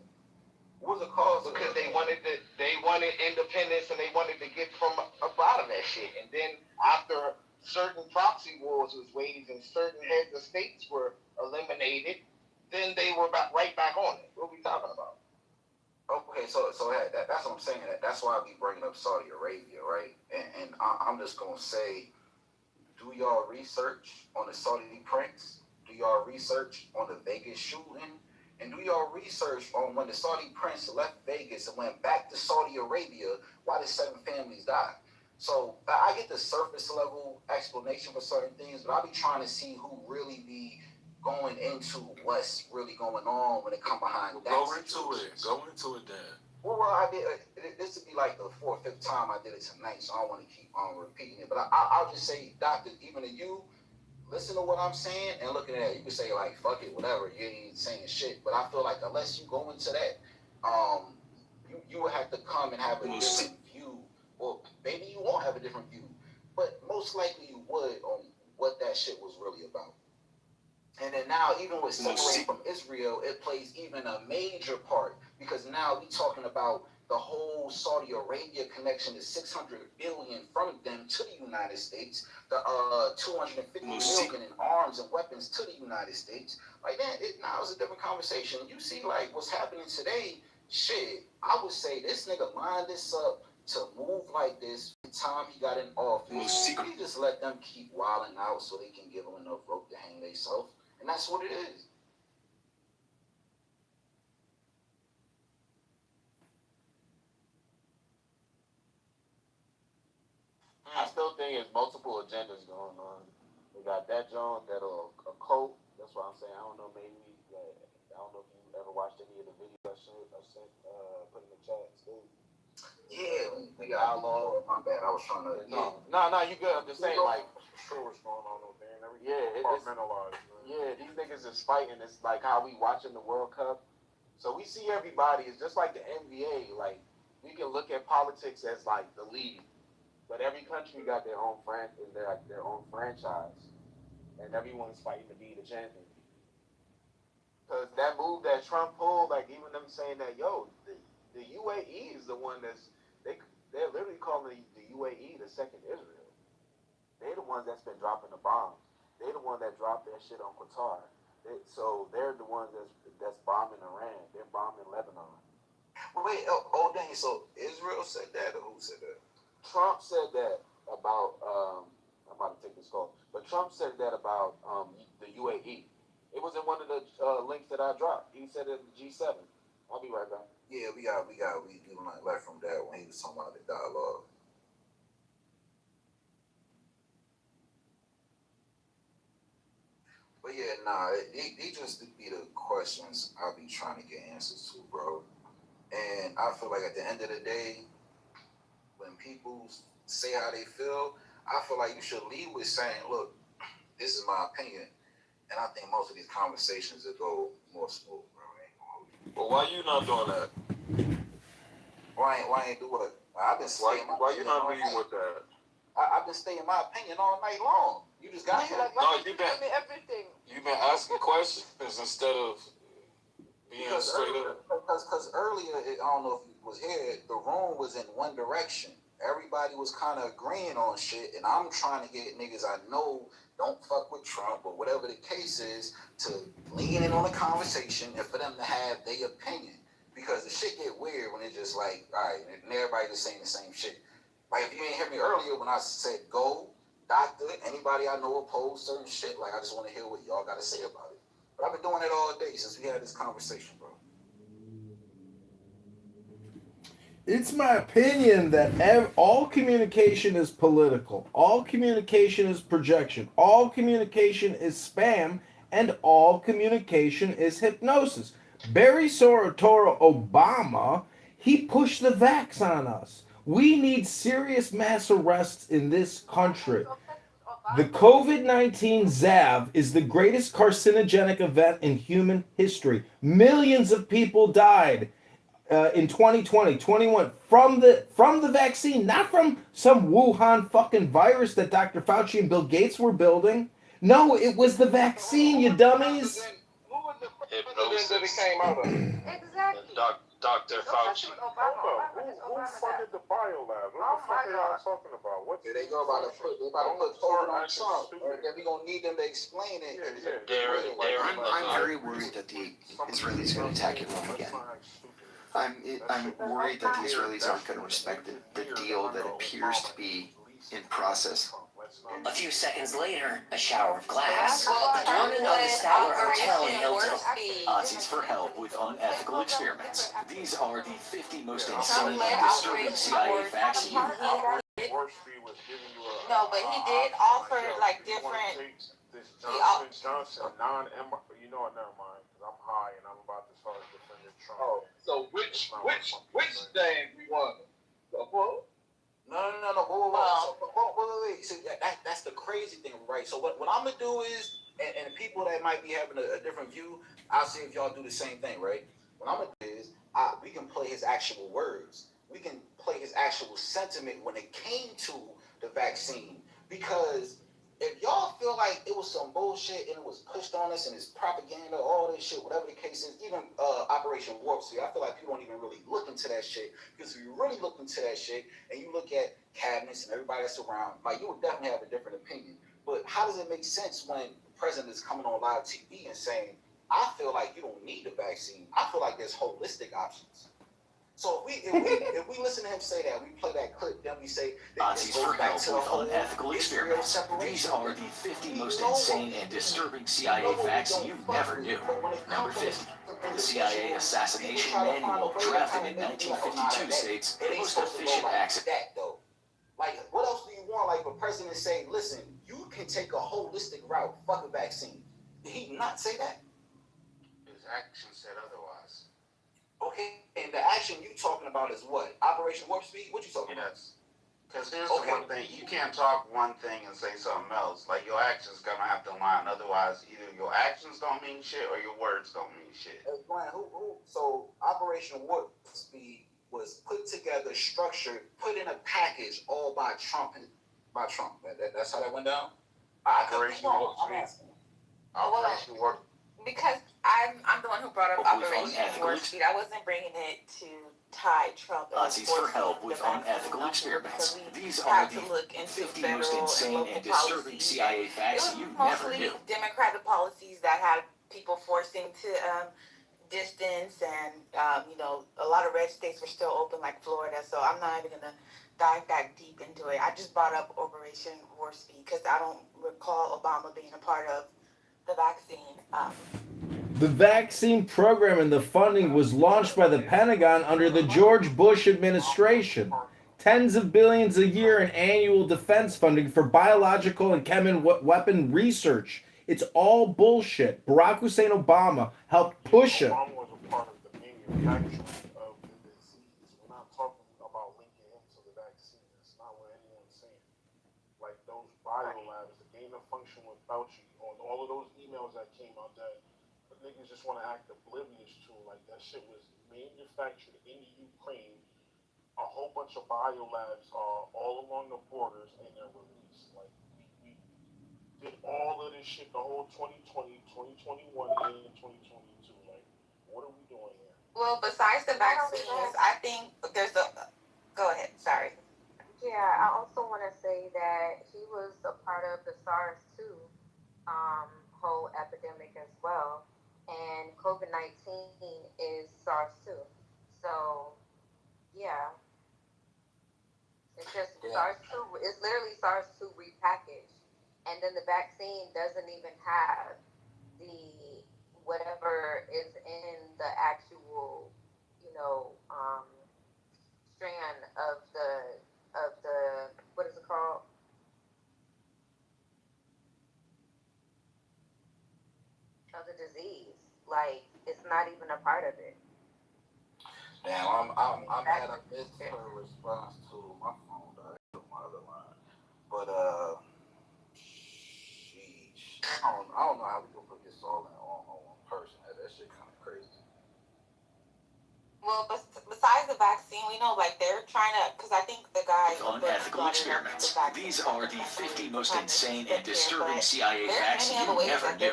What was the cause? Because they wanted independence and they wanted to get from up out of that shit. And then after certain proxy wars was waged and certain heads of states were eliminated, then they were right back on it. What are we talking about? Okay, so that's what I'm saying. That's why I be bringing up Saudi Arabia, right? And I'm just gonna say, do y'all research on the Saudi prince? Do y'all research on the Vegas shooting? And do y'all research on when the Saudi prince left Vegas and went back to Saudi Arabia, why did 7 families die? So I get the surface level explanation for certain things, but I be trying to see who really be going into what's really going on when it come behind that. Go into it then. Well, I did. This would be like the 4th or 5th time I did it tonight, so I don't want to keep on repeating it. But I'll just say, Doctor, even to you, listen to what I'm saying and looking at it. You can say like, fuck it, whatever. You ain't saying shit. But I feel like unless you go into that, you would have to come and have a different view. Or maybe you won't have a different view, but most likely you would on what that shit was really about. And then now, even with separating from Israel, it plays even a major part because now we talking about the whole Saudi Arabia connection is $600 billion from them to the United States, the $250 million in arms and weapons to the United States. Like that, now it's a different conversation. You see, like what's happening today. Shit, I would say this nigga lined this up to move like this. The time he got in office, he just let them keep wilding out so they can give him enough rope to hang themselves. And that's what it is. I still think it's multiple agendas going on. We got that John, that a cult. That's what I'm saying. I don't know. Maybe I don't know if you ever watched any of the videos I sent put in the chat. Still. Yeah, my bad. I was trying to. No, you good. I'm just saying, like, Sure what's going on over there and everything. Yeah, Compartmentalized, man. Yeah, these niggas is fighting. It's like how we watching the World Cup. So we see everybody. It's just like the NBA. Like we can look at politics as like the league, but every country got their own their own franchise, and everyone's fighting to be the champion. Because that move that Trump pulled, like even them saying that, yo, the UAE is the one they're literally calling the UAE the second Israel. They're the ones that's been dropping the bombs. They're the ones that dropped that shit on Qatar. So they're the ones that's bombing Iran. They're bombing Lebanon. Wait, dang, so Israel said that or who said that? Trump said that about, I'm about to take this call, but Trump said that about the UAE. It was in one of the links that I dropped. He said it in the G7. I'll be right back. Yeah, we left from that when he was talking about the dialogue. But yeah, they just be the questions I'll be trying to get answers to, bro. And I feel like at the end of the day, when people say how they feel, I feel like you should lead with saying, look, this is my opinion. And I think most of these conversations will go more smooth, bro. Well, why you not doing that? Why ain't do what? I've been saying why you not leading with that? I've been stating my opinion all night long. You just got here. You've been asking questions instead of being straight up. Because earlier, I don't know if you was here, the room was in one direction. Everybody was kind of agreeing on shit, and I'm trying to get niggas I know don't fuck with Trump or whatever the case is to lean in on the conversation and for them to have their opinion. Because the shit get weird when it's just like, all right, and everybody just saying the same shit. Like if you ain't hear me earlier when I said go, doctor, anybody I know oppose certain shit, like I just want to hear what y'all got to say about it. But I've been doing it all day since we had this conversation, bro. It's my opinion that all communication is political. All communication is projection. All communication is spam. And all communication is hypnosis. Barry Soetoro Obama, he pushed the vax on us. We need serious mass arrests in this country. The COVID-19 ZAV is the greatest carcinogenic event in human history. Millions of people died in 2020, 21 from the vaccine, not from some Wuhan fucking virus that Dr. Fauci and Bill Gates were building. No, it was the vaccine, you dummies. Hypnosis. Exactly. Dr. Fauci. Who funded the biolab? What the fuck are y'all talking about? What They go about to put COVID on Trump, or then we gonna need them to explain it. I'm very worried that the Israelis are going to attack Iran again. I'm worried that the Israelis aren't going to respect the deal that appears to be in process. A few seconds later, a shower of glass. The woman of the Statler Hotel in Hilton. Aussies for help with unethical experiments. These are the 50 most insane and disturbing CIA facts you No, but he did offer like different. This Johnson you know what? Never mind. Cause I'm high and I'm about to start defending Trump. Oh, so which thing we want? No. Wait. So that's the crazy thing, right? So what I'm gonna do is, and people that might be having a different view, I'll see if y'all do the same thing, right? What I'm gonna do is, we can play his actual words. We can play his actual sentiment when it came to the vaccine, because if y'all feel like it was some bullshit and it was pushed on us and it's propaganda, all this shit, whatever the case is, even Operation Warp Speed, I feel like people don't even really look into that shit. Because if you really look into that shit and you look at cabinets and everybody that's around, like, you would definitely have a different opinion. But how does it make sense when the president is coming on live TV and saying, I feel like you don't need the vaccine. I feel like there's holistic options. So if we listen to him say that, we play that clip, then we say that Aussies for help with unethical experiments. These are the 50 most insane and disturbing CIA facts you never knew. Number 50. The CIA Assassination Manual, drafted in 1952, states the most efficient accident. Like, what else do you want? Like, the president say, listen, you can take a holistic route, fuck a vaccine. Did he not say that? His action said otherwise. Okay, and the action you talking about is what? Operation Warp Speed? What you talking about? Yes. Because here's the one thing, you can't talk one thing and say something else. Like, your actions gonna have to align. Otherwise, either your actions don't mean shit or your words don't mean shit. Hey, Brian, so Operation Warp Speed was put together, structured, put in a package, all by Trump. That's how that went down? Operation Warp Speed. Operation Warp. Because I'm the one who brought up Operation Warp Speed. I wasn't bringing it to tie Trump. Aussies for help with unethical experiments. These are the 50 most insane and disturbing CIA facts you never knew. Democratic policies that had people forcing to distance, and a lot of red states were still open, like Florida. So I'm not even gonna dive back deep into it. I just brought up Operation Warp Speed because I don't recall Obama being a part of the vaccine. The vaccine program and the funding was launched by the Pentagon under the George Bush administration. Tens of billions a year in annual defense funding for biological and chemical weapon research. It's all bullshit. Barack Hussein Obama helped push it. Obama was a part of the manufacturing of the disease. We're not talking about linking him to the vaccine. That's not what anyone's saying. Like, those biolabs, the gain of function with Fauci, on all of those emails that came out that niggas just want to act oblivious to, like, that shit was manufactured in Ukraine. A whole bunch of biolabs are all along the borders, and they're released. Like, we did all of this shit the whole 2020, 2021, and 2022. Like, what are we doing here? Well, besides the vaccines, I think there's a. Go ahead. Sorry. Yeah, I also want to say that he was a part of the SARS-2 whole epidemic as well. And COVID-19 is SARS-2. So, yeah. It's just SARS-2. It's literally SARS-2 repackaged. And then the vaccine doesn't even have the whatever is in the actual, strand of the what is it called? Of the disease. like it's not even a part of it. Damn, I'm mad I missed her response to my phone died on my other line. But sheesh. I don't know how we can put this all on one person. That shit kind of crazy. Well, besides the vaccine, we know like they're trying to, because I think the guy. Unethical experiments. These are the 50 most insane and disturbing CIA facts you never knew.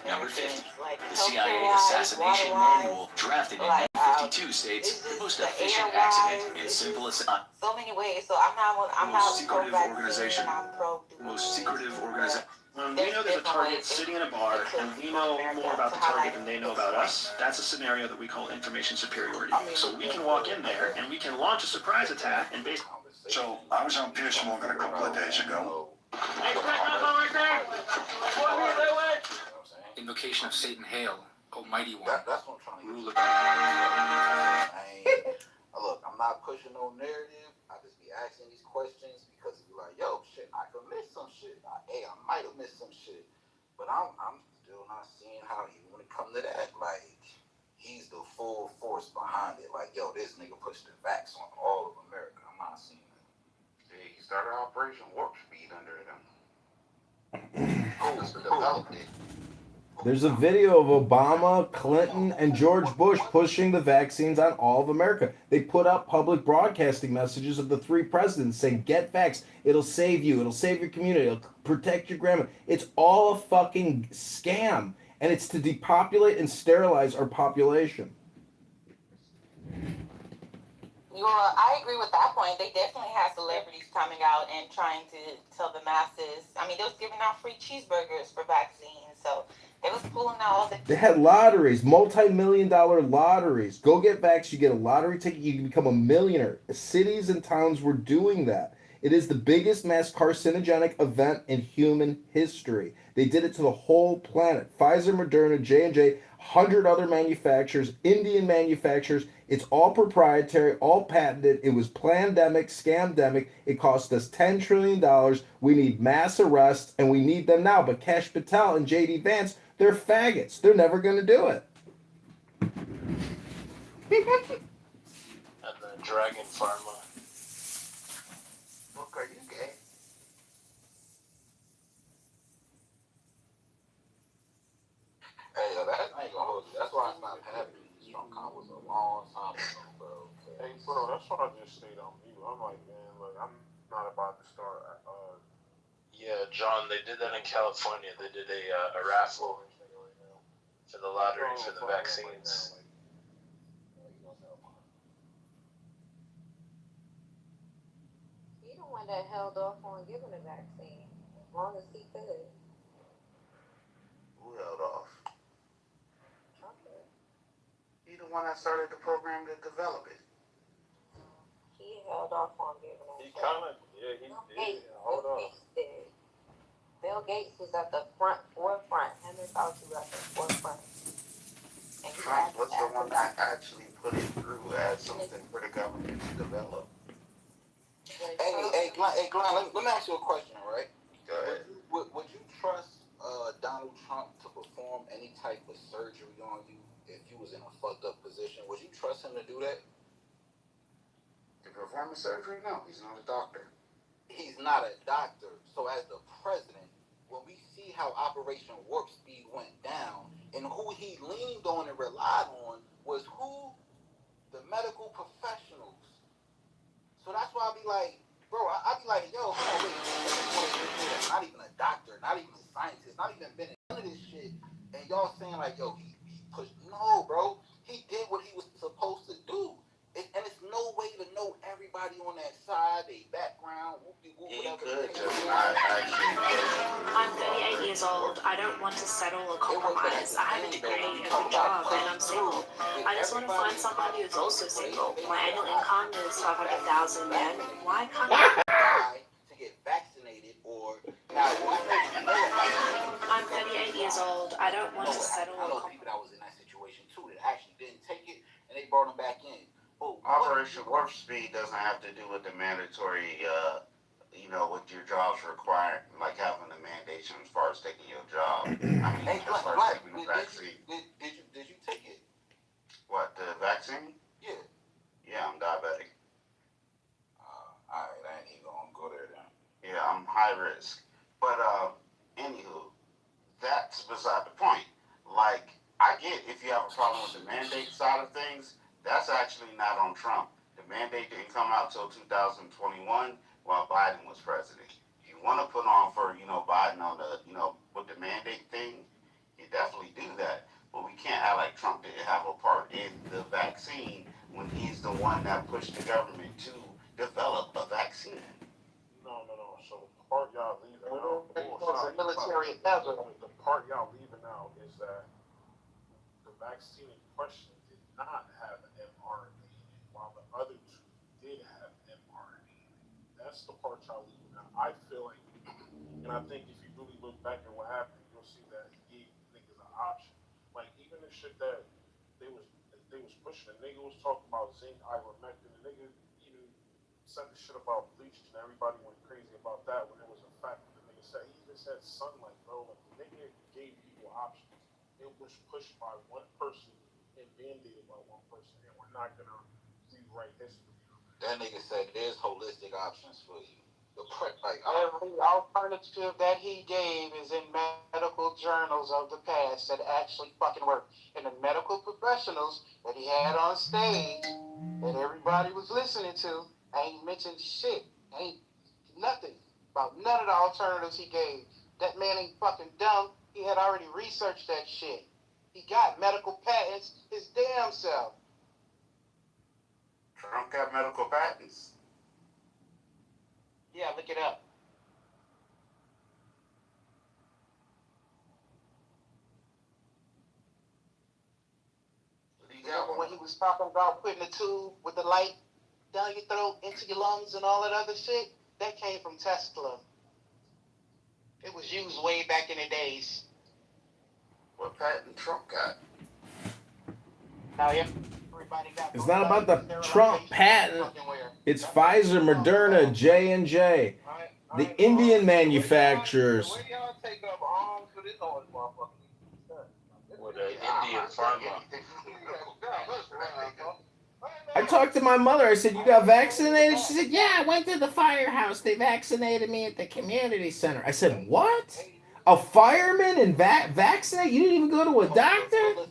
Number 50. The CIA Assassination Manual, drafted in 1952, states the most efficient accident is simple as so many ways. So I'm not secretive organization. Most secretive organization. When we know there's a target sitting in a bar, and we know more about the target than they know about us, that's a scenario that we call information superiority. So we can walk in there, and we can launch a surprise attack, and basically... So, I was on Pierce Morgan a couple of days ago. Invocation of Satan Hail, Almighty One. That's what I'm trying to Ruler. Look, I'm not pushing no narrative. I just be asking these questions because it be like, yo, shit, I could miss some shit. I might have missed some shit. But I'm still not seeing how he want to come to that. Like, he's the full force behind it. Like, yo, this nigga pushed the vax on all of America. I'm not seeing that. Yeah, he started Operation Warp Speed under them. Who developed it? There's a video of Obama, Clinton, and George Bush pushing the vaccines on all of America. They put out public broadcasting messages of the three presidents saying, get vaxxed. It'll save you. It'll save your community. It'll protect your grandma. It's all a fucking scam. And it's to depopulate and sterilize our population. Well, I agree with that point. They definitely had celebrities coming out and trying to tell the masses. I mean, they was giving out free cheeseburgers for vaccines. So they was pulling out all the... They had lotteries, multi-million-dollar lotteries. Go get vaxxed, you get a lottery ticket, you can become a millionaire. Cities and towns were doing that. It is the biggest mass carcinogenic event in human history. They did it to the whole planet. Pfizer, Moderna, J&J, 100 other manufacturers, Indian manufacturers. It's all proprietary, all patented. It was plandemic, scamdemic. It cost us $10 trillion. We need mass arrests, and we need them now. But Kash Patel and J.D. Vance, they're faggots. They're never going to do it. And the Dragon Pharma. Look, are you gay? Hey, I ain't gonna hold you. That's why I stopped having these Trump combos a long time ago, bro. Hey, bro, that's why I just stayed on mute. I'm like, man, look, I'm not about to start. Yeah, John, they did that in California. They did a raffle for the lottery for the vaccines. He the one that held off on giving a vaccine as long as he could. Who held off? He the one that started the program to develop it. He held off on giving it. He did. Hold on. Bill Gates was at the forefront. Him and Fauci were at the forefront. And Trump was the one that actually put it through as something for the government to develop. Hey, Glenn, let me ask you a question, right? Go ahead. Would you trust Donald Trump to perform any type of surgery on you if you was in a fucked up position? Would you trust him to do that? To perform a surgery? No, he's not a doctor. He's not a doctor. So as the president, when we see how Operation Warp Speed went down and who he leaned on and relied on was who? The medical professionals. So that's why I be like, bro, I be like, yo, hold on, wait, not even a doctor, not even a scientist, not even been in none of this shit, and y'all saying like, yo, he pushed. No, bro, he did what he was supposed to do. And it's no way to know everybody on that side, their background, whatever. I'm 38 years old. I don't want to settle or compromise. I have a degree, a good job, and I'm single. I just want to find somebody who's also single. My annual income is 500,000 yen. Why can't I? To get vaccinated or I'm 38 years old. I don't want to settle or compromise. I know people that was in that situation too that actually didn't take it and they brought them back in. Operation Warp Speed doesn't have to do with the mandatory, what your jobs require, like having the mandation as far as taking your job. I mean, as far as taking the vaccine. Did The vaccine? Yeah. Yeah, I'm diabetic. Alright, I ain't even gonna go there then. Yeah, I'm high risk. But anywho, that's beside the point. Like, I get if you have a problem with the mandate side of things, that's actually not on Trump. The mandate didn't come out till 2021 while Biden was president. If you want to put on for, Biden on the, with the mandate thing, you definitely do that. But we can't act like Trump didn't have a part in the vaccine when he's the one that pushed the government to develop a vaccine. No. So the part y'all leaving out, The part y'all leaving out is that the vaccine in question did not have mRNA in it, while the other two did have mRNA in it. That's the part y'all leaving out. I feel like, and I think if you really look back at what happened, you'll see that he gave niggas an option. Like even the shit that they was pushing, the nigga was talking about zinc, ivermectin, the nigga even said the shit about bleach, and everybody went crazy about that when it was a fact. The nigga said, he even said sunlight, bro. Like the nigga gave people options. It was pushed by one person and mandated by one person, and we're not gonna rewrite history. That nigga said there's holistic options for you. Every alternative that he gave is in medical journals of the past that actually fucking work. And the medical professionals that he had on stage that everybody was listening to ain't mentioned shit. Ain't nothing about none of the alternatives he gave. That man ain't fucking dumb. He had already researched that shit. He got medical patents his damn self. Trump got medical patents. Yeah, look it up. Remember when he was talking about putting a tube with the light down your throat, into your lungs, and all that other shit? That came from Tesla. It was used way back in the days. What patent Trump got? Now everybody got. It's not about the Trump patent. It's Pfizer, Moderna, J&J. The Indian manufacturers. With the Indian pharma. I talked to my mother. I said, "You got vaccinated?" She said, "Yeah, I went to the firehouse. They vaccinated me at the community center." I said, "What? A fireman and vaccinate? You didn't even go to a doctor?"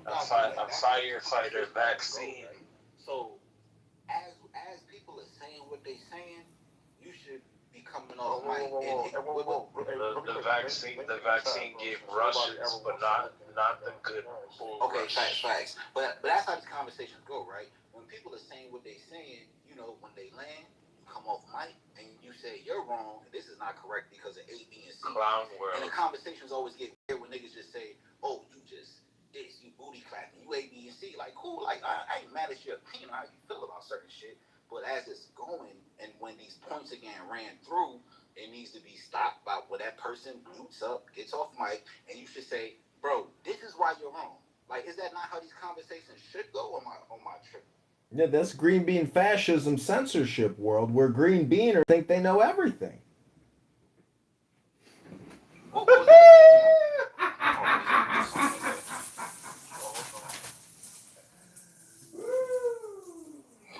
A firefighter vaccine. So, as people are saying what they saying, you should be coming off mic. The vaccine gave Russians, but not the good bull. Okay, facts. But that's how these conversations go, right? When people are saying what they saying, when they land, you come off mic and you say you're wrong. This is not correct because of A, B, and C. Clown world. And the conversations always get weird when niggas just say, "Oh, you just this, you booty clapping, you A, B, and C." Like, cool. Like, I ain't mad at your opinion on how you feel about certain shit. But as it's going, and when these points again ran through, it needs to be stopped by where that person mutes up, gets off mic, and you should say, "Bro, this is why you're wrong." Like, is that not how these conversations should go on my trip? Yeah, that's green bean fascism censorship world where green beaners think they know everything. What was that?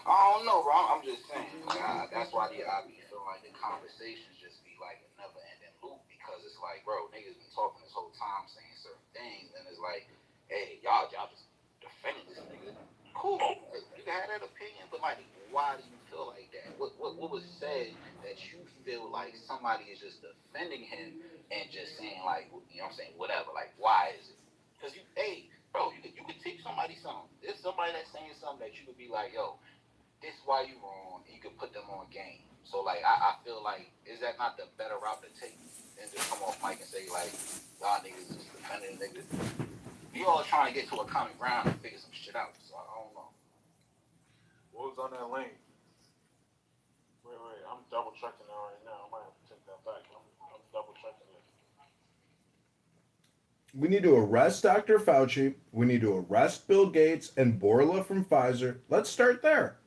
I don't know, bro. I'm just saying. That's why I be feeling like the conversations just be like a never-ending loop because it's like, bro, niggas been talking this whole time saying certain things, and it's like, hey, y'all just defending this nigga. Cool, you can have that opinion, but like, why do you feel like that? What was said that you feel like somebody is just defending him and just saying like, you know what I'm saying, whatever? Like, why is it? Because bro, you could teach somebody something. There's somebody that's saying something that you could be like, yo, this is why you wrong, and you can put them on game. So like, I feel like, is that not the better route to take than just come off mic and say like, y'all niggas is defending niggas? We all trying to get to a common ground and figure some shit out. So I don't know. What was on that link? Wait, I'm double checking that right now. I might have to take that back. I'm double checking it. We need to arrest Dr. Fauci. We need to arrest Bill Gates and Borla from Pfizer. Let's start there.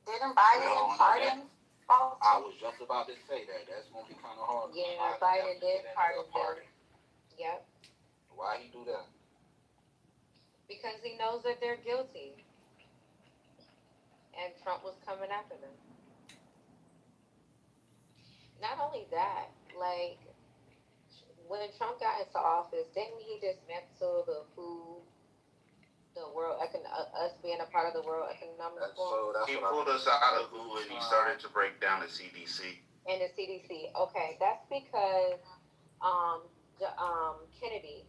Didn't Biden pardon Fauci? I was just about to say that. That's going to be kind of hard. Yeah, Biden did pardon them. Yep. Why he do that? because he knows that they're guilty, and Trump was coming after them. Not only that, like when Trump got into office, didn't he dismantle the us being a part of the World Economic Forum? He pulled us out of WHO and he started to break down the CDC. And the CDC. Okay, that's because Kennedy,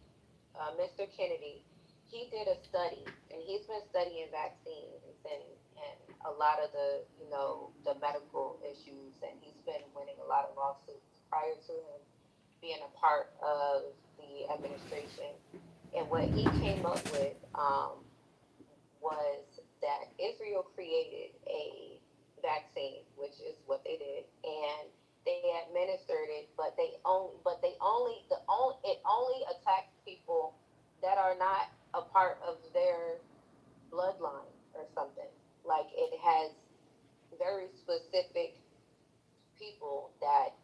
Mr. Kennedy, he did a study, and he's been studying vaccines and a lot of the the medical issues, and he's been winning a lot of lawsuits prior to him being a part of the administration. And what he came up with was that Israel created a vaccine, which is what they did, and they administered it, but it only attacks people that are not a part of their bloodline or something. Like it has very specific people that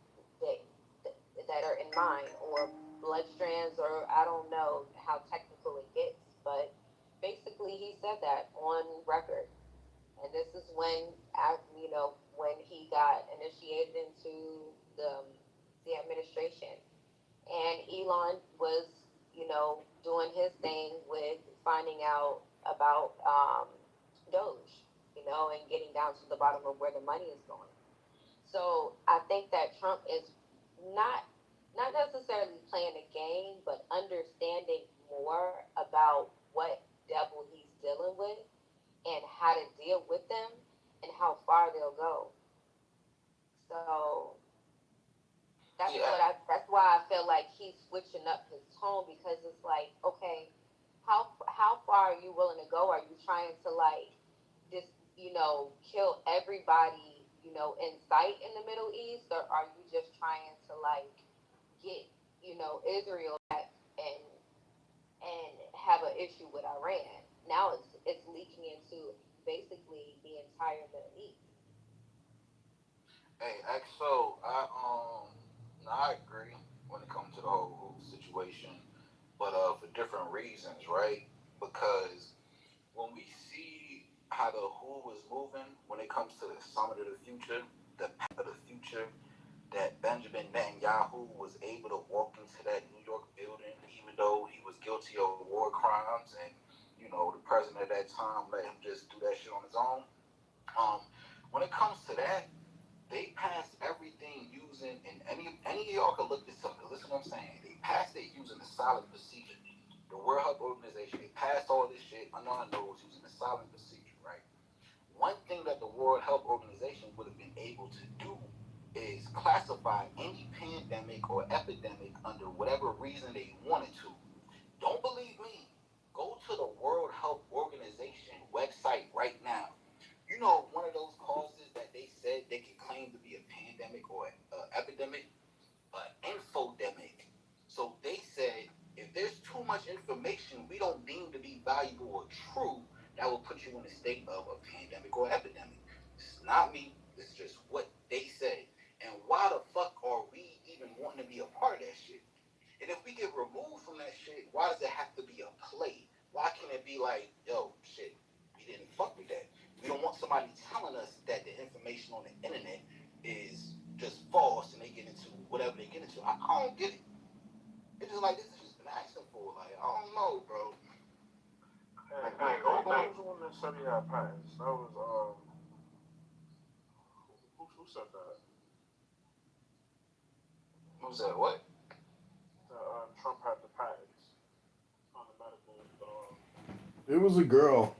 that are in mind, or blood strands, or I don't know how technical it gets, but basically he said that on record. And this is when, when he got initiated into the administration, and Elon was, doing his thing with finding out about Doge, and getting down to the bottom of where the money is going. So I think that Trump is not not necessarily playing a game, but understanding more about what devil he's dealing with and how to deal with them and how far they'll go. So that's why I feel like he's switching up his tone, because it's like, okay, how far are you willing to go? Are you trying to like just kill everybody in sight in the Middle East, or are you just trying to like get Israel back and have an issue with Iran? Now it's leaking into basically the entire Middle East. Hey, XO, I agree when it comes to the whole situation, but for different reasons, right? Because when we see how the WHO is moving when it comes to the summit of the future, the path of the future, that Benjamin Netanyahu was able to walk into that New York building, even though he was guilty of war crimes, and the president at that time let him just do that shit on his own. When it comes to that, they passed everything using, and any of y'all can look this up. Listen to what I'm saying. They passed it using the silent procedure. The World Health Organization, they passed all this shit under our nose using the silent procedure, right? One thing that the World Health Organization would have been able to do is classify any pandemic or epidemic under whatever reason they wanted to. Don't believe me? Go to the World Health Organization website right now. One of those causes that they said they could claim to be a pandemic or epidemic, infodemic. So they said if there's too much information we don't deem to be valuable or true, that will put you in a state of a pandemic or epidemic. This is not me. This is just what they said. And why the fuck are we even wanting to be a part of that shit? And if we get removed from that shit, why does it have to be a play? Why can't it be like, yo, shit, we didn't fuck with that? We don't want somebody telling us that the information on the internet is just false and they get into whatever they get into. I don't get it. It's just like, this has just been asking for. Like, I don't know, bro. Hey, go back to when they said he had patents. That was, who said that? Who said what? Trump had the patents on the medical. It was a girl.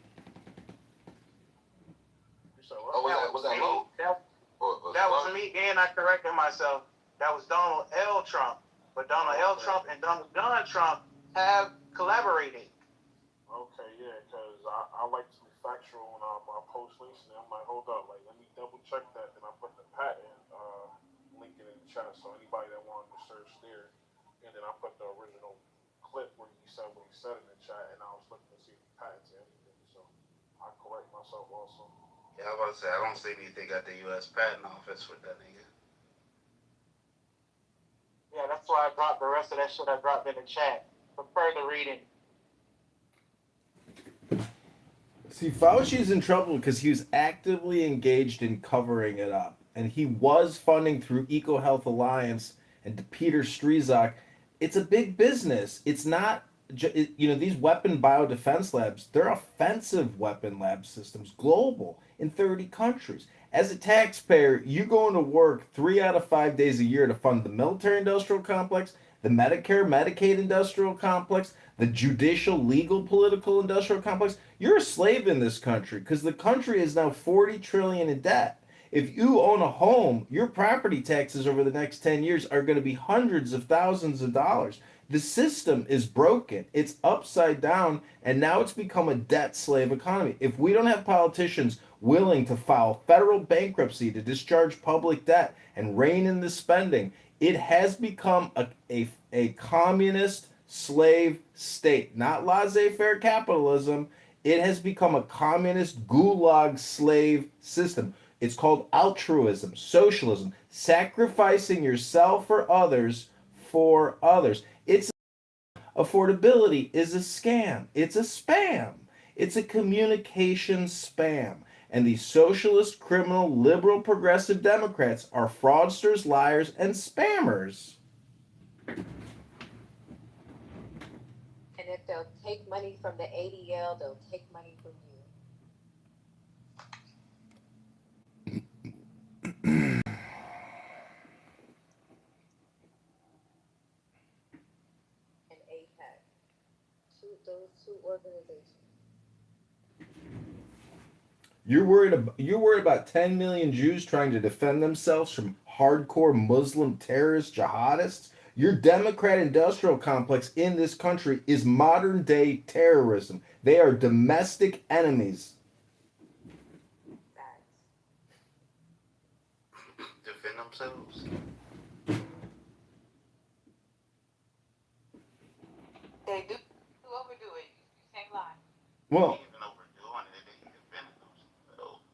You said what? Oh, was that low? That was me, and I corrected myself. That was Donald L. Trump. But Donald L. Trump and Donald John Trump have collaborated. Okay, yeah, because I like to be factual when I post links, and I'm like, hold up, like, let me double check that. Then I put the patent link in the chat, so anybody that wanted to search there. And then I put the original clip where he said what he said in the chat, and I was looking to see if he patents anything. So I correct myself also. Yeah, I was about to say, I don't see anything at the U.S. Patent Office with that nigga. Yeah, that's why I dropped the rest of that shit I dropped in the chat for further reading. See, Fauci's in trouble because he was actively engaged in covering it up. And he was funding through EcoHealth Alliance and to Peter Strzok. It's a big business. It's not, these weapon biodefense labs, they're offensive weapon lab systems, global, in 30 countries. As a taxpayer, you go into work 3 out of 5 days a year to fund the military industrial complex, the Medicare, Medicaid industrial complex, the judicial, legal, political industrial complex. You're a slave in this country because the country is now 40 trillion in debt. If you own a home, your property taxes over the next 10 years are going to be hundreds of thousands of dollars. The system is broken. It's upside down, and now it's become a debt slave economy. If we don't have politicians willing to file federal bankruptcy to discharge public debt and rein in the spending, it has become a communist slave state, not laissez-faire capitalism. It has become a communist gulag slave system. It's called altruism, socialism, sacrificing yourself for others. It's affordability is a scam. It's a spam. It's a communication spam. And the socialist, criminal, liberal, progressive Democrats are fraudsters, liars, and spammers. And if they'll take money from the ADL, they'll take money from you. And APEC. Those two organizations. You're worried about 10 million Jews trying to defend themselves from hardcore Muslim terrorist jihadists? Your Democrat industrial complex in this country is modern day terrorism. They are domestic enemies. Defend themselves. They do overdo it. You can't lie. Well,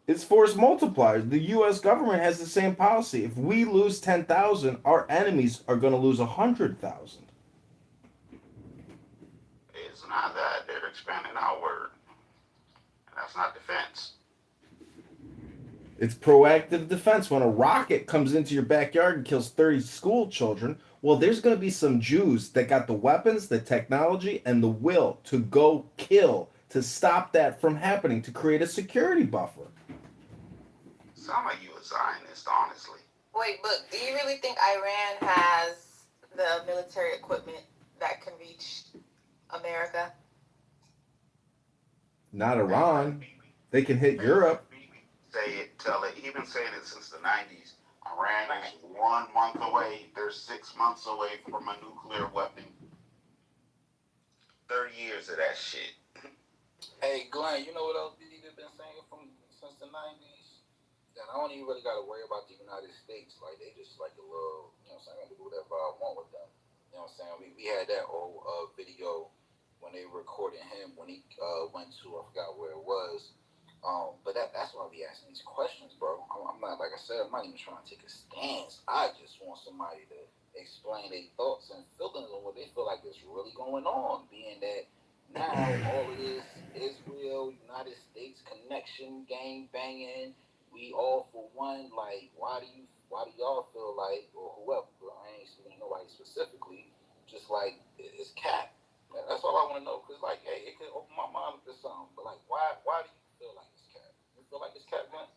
it's force multipliers. The U.S. government has the same policy. If we lose 10,000, our enemies are going to lose 100,000. It's not that. They're expanding outward. And that's not defense. It's proactive defense. When a rocket comes into your backyard and kills 30 school children, well, there's going to be some Jews that got the weapons, the technology, and the will to go kill, to stop that from happening, to create a security buffer. Sound like you a Zionist, honestly. Wait, but do you really think Iran has the military equipment that can reach America? Not Iran. They can hit Europe. Say it, tell it. He's been saying it since the 90s. Iran is 1 month away. They're 6 months away from a nuclear weapon. 30 years of that shit. Hey, Glenn, you know what else they've been saying since the 90s? That I don't even really got to worry about the United States. Like, they just like a little, you know what I'm saying? I can do whatever I want with them. You know what I'm saying? We had that old video when they recorded him when he went to, I forgot where it was. But that's why we asking these questions, bro. I'm not, like I said, I'm not even trying to take a stance. I just want somebody to explain their thoughts and feelings on what they feel like is really going on, being that now all of this Israel, United States connection, gang banging, we all for one. Like, why do y'all feel like, or whoever, I ain't speaking to nobody specifically, just like it's cap. That's all I want to know. Cause like, hey, it could open my mind up to something. But like, why do you feel like it's cap? You feel like it's cap, man?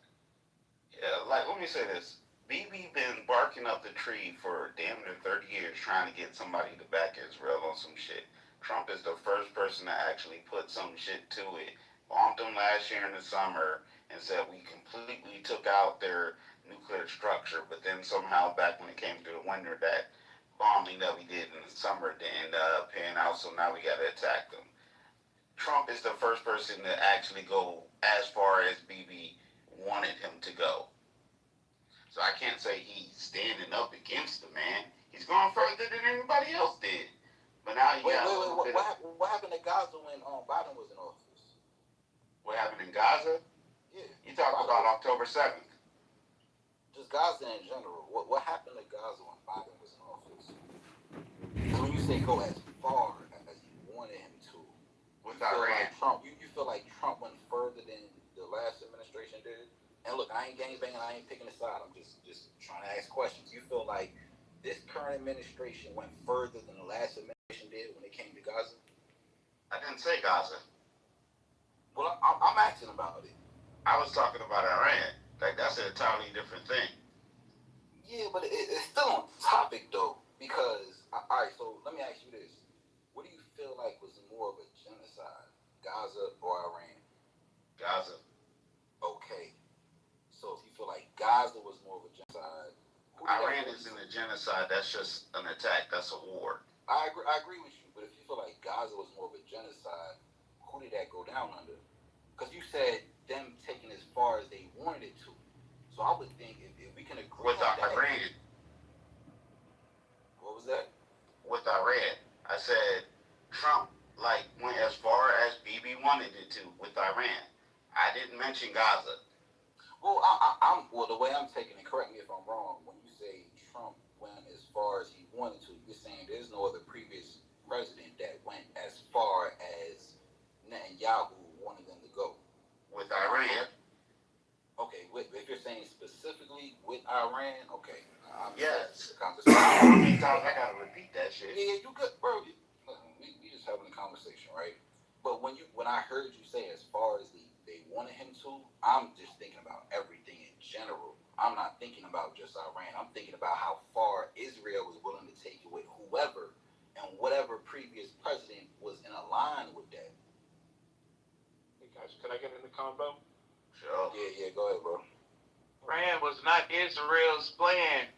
Yeah, like, let me say this. BB been barking up the tree for damn near 30 years trying to get somebody to back Israel on some shit. Trump is the first person to actually put some shit to it. Bombed them last year in the summer and said we completely took out their nuclear structure, but then somehow back when it came to the winter, that bombing that we did in the summer didn't end up paying out, so now we got to attack them. Trump is the first person to actually go as far as BB wanted him to go. So I can't say he's standing up against the man. He's gone further than anybody else did. But now you got what happened to Gaza when Biden was in office? What happened in Gaza? Yeah. You talking about October 7th. Just Gaza in general. What happened to Gaza when Biden was in office? When you say go as far as you wanted him to, with Iran. Like Trump, you feel like Trump went further than the last administration did? And look, I ain't gangbanging, I ain't picking a side. I'm just trying to ask questions. You feel like this current administration went further than the last administration did when it came to Gaza? I didn't say Gaza. Well, I'm asking about it. I was talking about Iran. Like, that's an entirely different thing. Yeah, but it's still on topic, though. Because, all right, so let me ask you this. What do you feel like was more of a genocide, Gaza or Iran? Gaza. Okay. So if you feel like Gaza was more of a genocide, Iran isn't a genocide. That's just an attack. That's a war. I agree with you. But if you feel like Gaza was more of a genocide, who did that go down under? Because you said them taking as far as they wanted it to. So I would think if we can agree with on that. Iran. What was that? With Iran. I said Trump went as far as Bibi wanted it to with Iran. I didn't mention Gaza. Well, well, the way I'm taking it, correct me if I'm wrong, when you say Trump went as far as he wanted to, you're saying there's no other previous president that went as far as Netanyahu wanted them to go. With Iran. Okay, if you're saying specifically with Iran, okay. Yes. Conversation. I gotta repeat that shit. Yeah, you good, bro. We just having a conversation, right? But when I heard you say as far as they wanted him to, I'm just thinking about everything in general. I'm not thinking about just Iran. I'm thinking about how far Israel was willing to take it with whoever and whatever previous president was in a line with that. Hey guys, can I get in the combo? Sure. Yeah, go ahead, bro. Iran was not Israel's plan.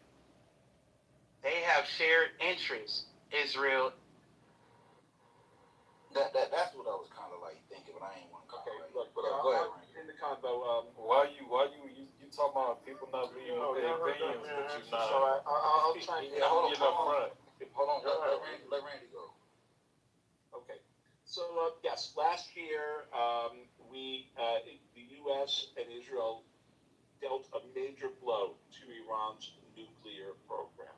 They have shared interests. Israel. That's what I was kind of like thinking, but I ain't want to. Okay, right. look, Go ahead, Randy. in the combo. Why you talking about people not being with their opinions, but you not? So I'll try. Yeah, hold on. Hold on. Let Randy go. Okay. So yes, last year the U.S. and Israel dealt a major blow to Iran's nuclear program.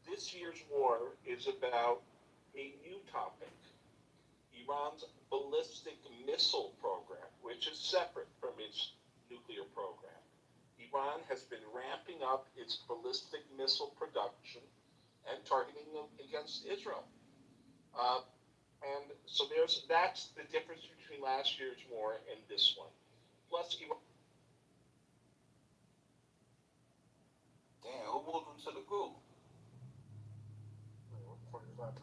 This year's war is about a new topic. Iran's ballistic missile program, which is separate from its nuclear program. Iran has been ramping up its ballistic missile production and targeting them against Israel. And so that's the difference between last year's war and this one. Plus, Iran. Damn, who moved him to the group? What the fuck is that?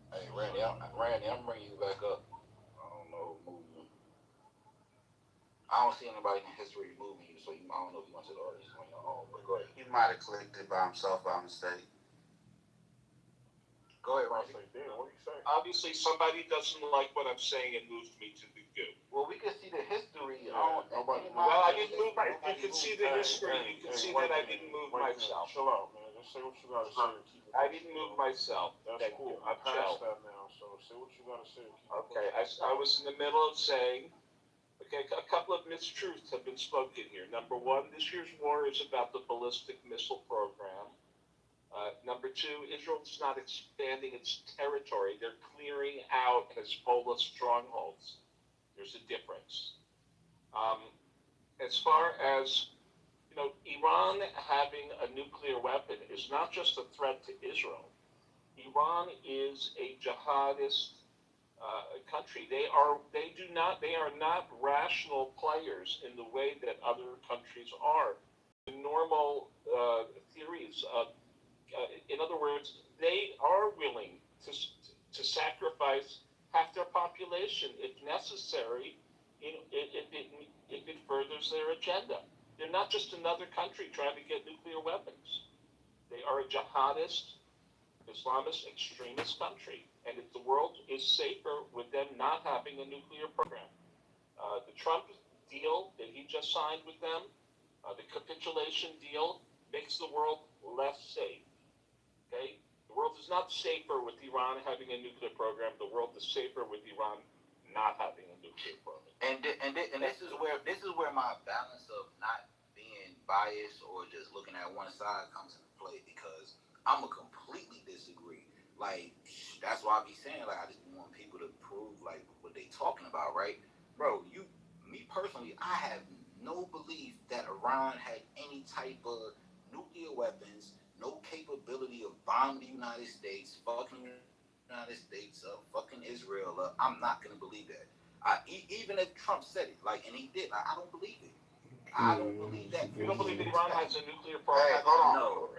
Hey, Randy, I'm bringing you back up. I don't know who moved you. I don't see anybody in history moving you, so I don't know if you went to the audience on your own, but go ahead. He might have clicked it by himself by mistake. Go ahead, Randy. What are you saying? Obviously, somebody doesn't like what I'm saying and moved me to the goo. Well, we can see the history. Well, I didn't move. You can see the history. You can see that I didn't move myself. Chill out, man. Just say what you gotta say. I didn't move myself. That's cool. I'm past that now. So say what you gotta say. Okay. I was in the middle of saying. Okay, a couple of mistruths have been spoken here. Number one, this year's war is about the ballistic missile program. Number two, Israel is not expanding its territory. They're clearing out Hezbollah strongholds. There's a difference. As far as, Iran having a nuclear weapon is not just a threat to Israel. Iran is a jihadist country. They are not rational players in the way that other countries are. The normal theories in other words, they are willing to sacrifice half their population if necessary, if it furthers their agenda. They're not just another country trying to get nuclear weapons. They are a jihadist, Islamist, extremist country. And if the world is safer with them not having a nuclear program. The Trump deal that he just signed with them, the capitulation deal, makes the world less safe. Okay? The world is not safer with Iran having a nuclear program. The world is safer with Iran not having a nuclear program. And this is where my balance of not being biased or just looking at one side comes into play, because I'm a completely Like, that's why I be saying, like, I just want people to prove, like, what they talking about, right? Bro, me personally, I have no belief that Iran had any type of nuclear weapons, no capability of bombing the United States, fucking United States, fucking Israel. I'm not going to believe that. Even if Trump said it, like, and he did, like, I don't believe it. I don't believe that. You don't believe Iran has a nuclear Hey, program? hold on.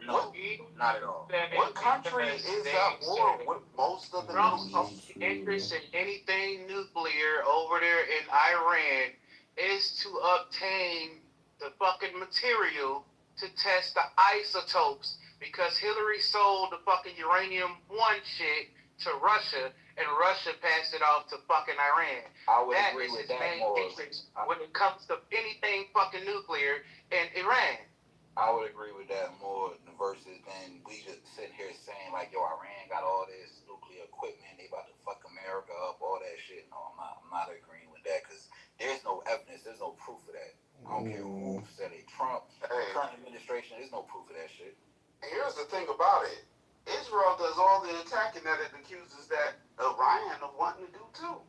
No, not at all. What country is at war with most of the Middle Trump's interest in anything nuclear over there in Iran is to obtain the fucking material to test the isotopes, because Hillary sold the fucking uranium-1 shit to Russia, and Russia passed it off to fucking Iran. I would That agree is with his that main more. interest when it comes to anything fucking nuclear in Iran. I would agree with that more versus than we just sitting here saying like, yo, Iran got all this nuclear equipment, they about to fuck America up, all that shit. No, I'm not agreeing with that because there's no evidence, there's no proof of that. I don't care who said it. Trump, current administration, there's no proof of that shit. Here's the thing about it. Israel does all the attacking that it accuses that Iran of wanting to do too.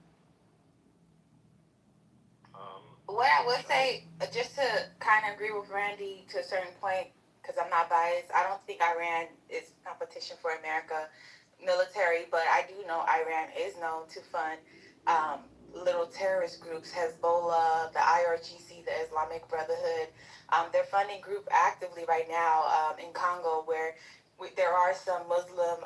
What I would say, just to kind of agree with Randy to a certain point, because I'm not biased, I don't think Iran is competition for America military, but I do know Iran is known to fund little terrorist groups, Hezbollah, the IRGC, the Islamic Brotherhood. They're funding group actively right now in Congo, where there are some Muslim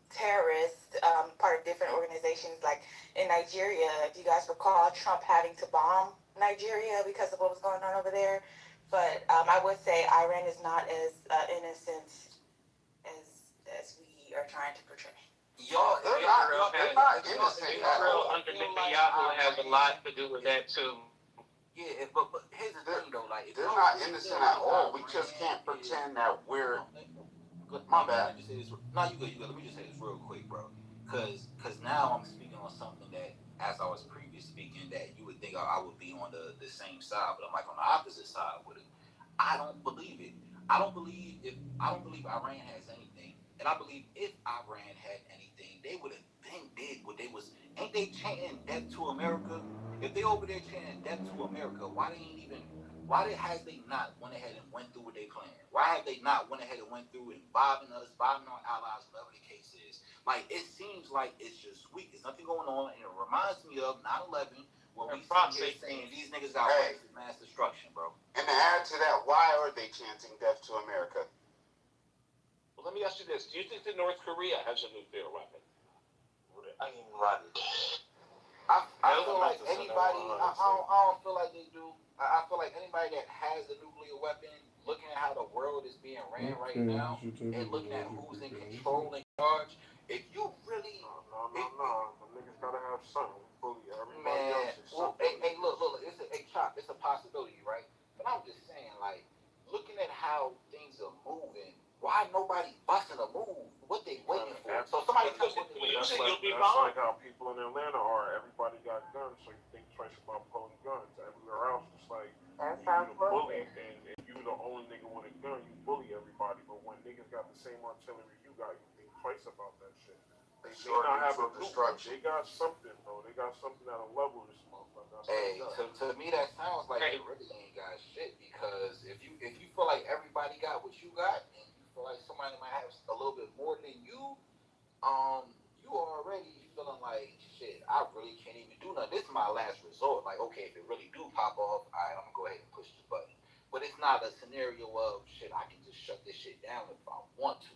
terrorists, part of different organizations, like in Nigeria. If you guys recall, Trump having to bomb Nigeria because of what was going on over there. But I would say Iran is not as innocent as we are trying to portray. They're not innocent. Israel under Netanyahu has a lot to do with that too. Yeah, but here's the thing though, like They're not innocent at all. We just can't pretend that we're. My bad. No, you good. Let me just say this real quick, bro. Cause now I'm speaking on something that, as I was previously speaking, that you would think I would be on the same side, but I'm like on the opposite side with it. I don't believe it. I don't believe Iran has anything, and I believe if Iran had anything, they would have been did what they was. Ain't they chanting death to America? If they over there chanting death to America, why has they not went ahead and went through what they planned? Why have they not went ahead and went through and bombing us, bombing our allies, whatever the case is? Like, it seems like it's just weak. There's nothing going on, and it reminds me of 9/11 when we sit here saying these niggas got weapons of mass destruction, bro. And to add to that, why are they chanting death to America? Well, let me ask you this: do you think that North Korea has a nuclear weapon? I mean, I feel like anybody. I don't feel like they do. I feel like anybody that has a nuclear weapon, looking at how the world is being ran right now, and looking at who's in control and charge, if you really, No. The niggas gotta have something. Fully everybody man, else is well, something. hey, look, it's a possibility, right? But I'm just saying, like, looking at how things are moving, why nobody busting a move? What they waiting for? So somebody tell me what That's like how people in Atlanta are. Everybody got guns, so you think twice about pulling guns. Everywhere else, it's like you the bully, and you the only nigga with a gun, you bully everybody. But when niggas got the same artillery you got, you think twice about that shit. They may not have a destruction. They got something though. They got something that'll level this motherfucker. Hey, to me that sounds like they really ain't got shit, because if you feel like everybody got what you got, and you feel like somebody might have a little bit more than you, you already feeling like shit. I really can't even do nothing. This is my last resort. Like, okay, if it really do pop off, alright, I'm gonna go ahead and push the button. But it's not a scenario of shit. I can just shut this shit down if I want to.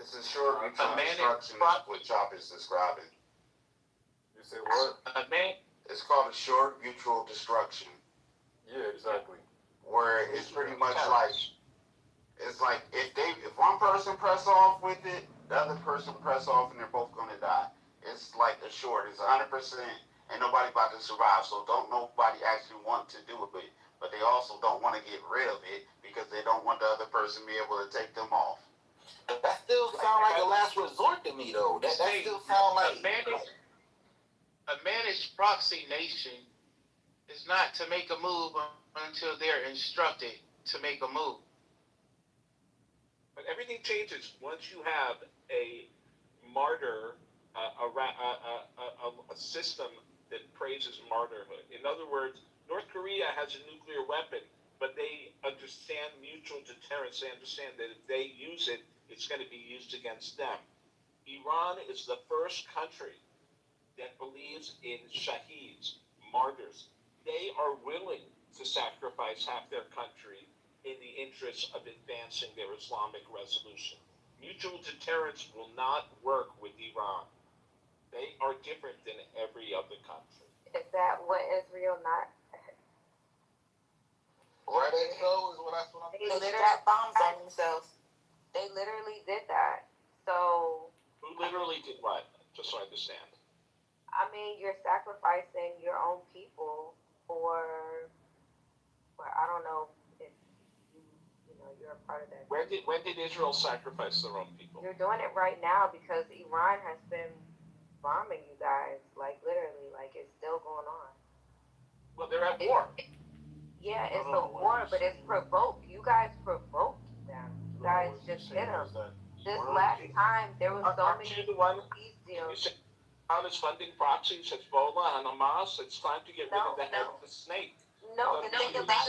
This is short mutual destruction, is what Chop is describing. You say what? It's called a short mutual destruction. Yeah, exactly. Where it's pretty much like, it's like if one person press off with it, the other person press off, and they're both gonna die. It's like a short. It's 100%, and nobody about to survive. So don't nobody actually want to do it, but they also don't want to get rid of it because they don't want the other person to be able to take them off. That still sound like a last resort to me, though. That still sound like a managed proxy nation is not to make a move until they're instructed to make a move. But everything changes once you have a martyr a system that praises martyrhood. In other words, North Korea has a nuclear weapon, but they understand mutual deterrence. They understand that if they use it, it's going to be used against them. Iran is the first country that believes in shaheeds, martyrs. They are willing to sacrifice half their country in the interest of advancing their Islamic resolution. Mutual deterrence will not work with Iran. They are different than every other country. Is that what Israel not? Right, so is what that's what I'm They saying. literally Strap bombs on themselves. They literally did that. So. Who literally did what? Just so I understand. I mean, you're sacrificing your own people for I don't know if you're a part of that. When did Israel sacrifice their own people? You're doing it right now because Iran has been bombing you guys, like literally, like it's still going on. Well, they're at war. Yeah, it's a war, but it's provoked. You guys provoked them. You guys just hit them. This last time, there was so many peace deals. Iran is funding proxies, Hezbollah and Hamas. It's time to get rid of the head of the snake. No, the thing about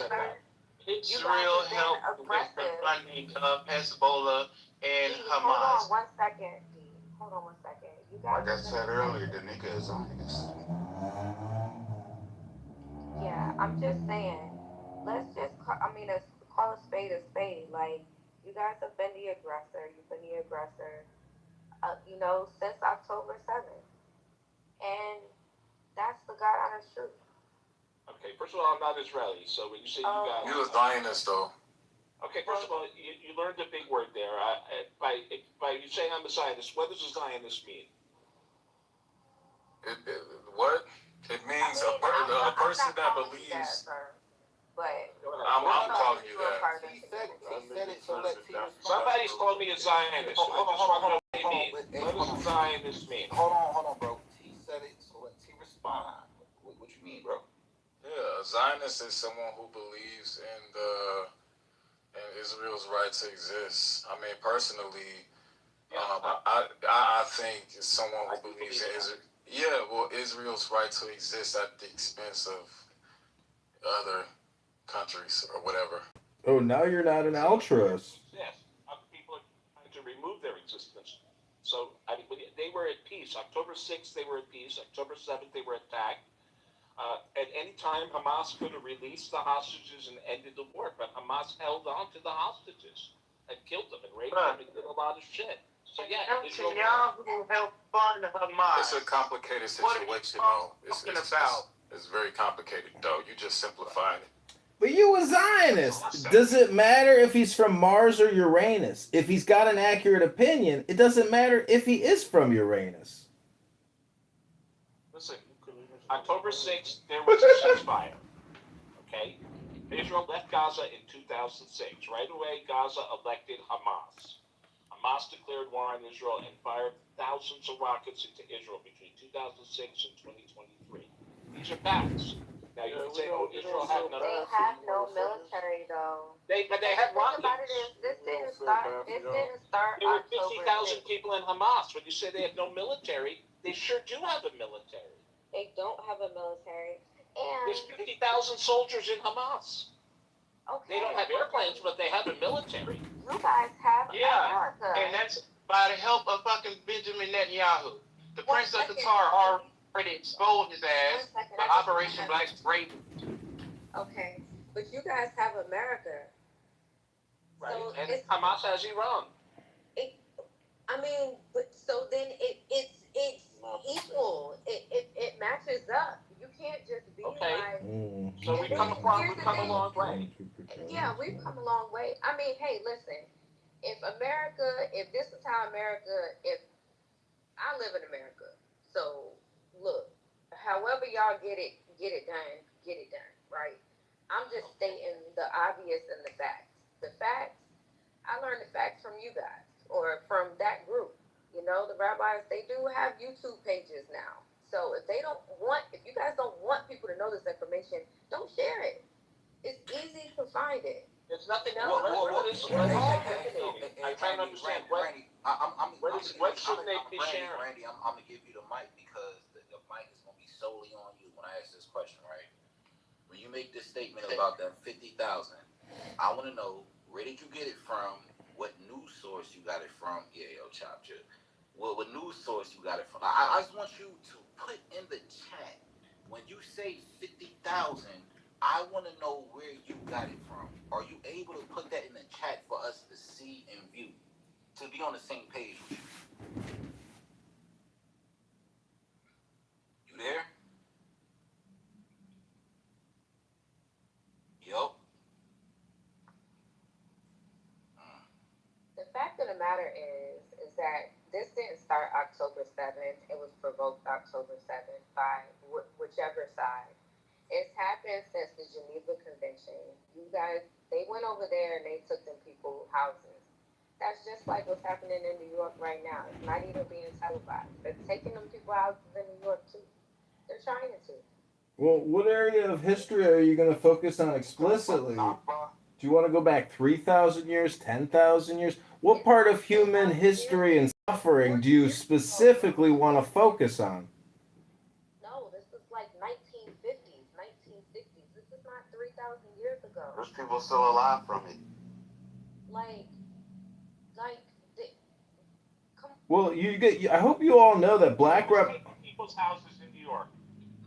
it, Israel helped with the funding of Hezbollah and Hamas. Hold on one second. You guys. Like I said earlier, the nigga is Zionist. Yeah, I'm just saying. Let's just call a spade a spade. Like, you guys have been the aggressor. You've been the aggressor, since October 7th. And that's the God honest truth. Okay, first of all, I'm not Israeli, so when you say you guys... You're a Zionist, though. Okay, first of all, you learned a big word there. By you saying I'm a Zionist, what does a Zionist mean? What? It means a person that believes... But I'm calling you that. He said it, so let's see. Somebody's called me a Zionist. Hold on. What does a Zionist mean? Hold on, bro. He said it, so let's see respond. What you mean, bro? Yeah, a Zionist is someone who believes in Israel's right to exist. I mean, personally, I think it's someone who believes in Israel. Yeah, well, Israel's right to exist at the expense of other countries or whatever. Oh, now you're not an altruist. Yes, other people are trying to remove their existence. So, I mean, they were at peace. October 6th, they were at peace. October 7th, they were attacked. At any time, Hamas could have released the hostages and ended the war, but Hamas held on to the hostages and killed them and raped them and did a lot of shit. So, yeah, Israel... who helped fund Hamas. It's a complicated situation, though. It's very complicated, though. You just simplified it. But you a Zionist. Does it matter if he's from Mars or Uranus? If he's got an accurate opinion, it doesn't matter if he is from Uranus. Listen, October 6th, there was a ceasefire. Okay? Israel left Gaza in 2006. Right away, Gaza elected Hamas. Hamas declared war on Israel and fired thousands of rockets into Israel between 2006 and 2023. These are facts. Now you can say, Israel had no... They have no military, though. But they had rockets. The thing about it is, this didn't start There were October 50,000 people in Hamas. When you say they have no military, they sure do have a military. They don't have a military. And there's 50,000 soldiers in Hamas. Okay. They don't have airplanes, but they have a military. You guys have America. And that's by the help of fucking Benjamin Netanyahu. The Prince of Qatar already exposed his ass by Operation Black Raven. Okay, but you guys have America. Right, so and Hamas has Iran. So then it's equal. It matches up. You can't just be like. So we've come a long way. Yeah, we've come a long way. I mean, hey, listen. If this is how if I live in America, so look, however y'all get it done, right? I'm just stating the obvious and the facts. The facts, I learned the facts from you guys or from that group. You know, the rabbis, they do have YouTube pages now. So if you guys don't want people to know this information, don't share it. It's easy to find it. There's nothing else. I'm trying to understand. What What should they be sharing? Randy, I'm gonna give you the mic because the mic is gonna be solely on you when I ask this question, right? When you make this statement about that 50,000, I want to know where did you get it from? What news source you got it from? Yeah, yo, Chop Chip. What news source you got it from? I just want you to put in the chat when you say 50,000. I want to know where you got it from. Are you able to put that in the chat for us to see and view? To be on the same page with you. You there? Yup. The fact of the matter is that this didn't start October 7th. It was provoked October 7th by whichever side. It's happened since the Geneva Convention. You guys, they went over there and they took them people houses. That's just like what's happening in New York right now. It's not even being televised. They're taking them people houses in New York too. They're trying to. Well, what area of history are you going to focus on explicitly? Do you want to go back 3,000 years, 10,000 years? What part of human history and suffering do you specifically want to focus on? No, this is like 1950s, 1960s. This is not 3,000 years ago. There's people still alive from it. Well, I hope you all know that black people's houses in New York.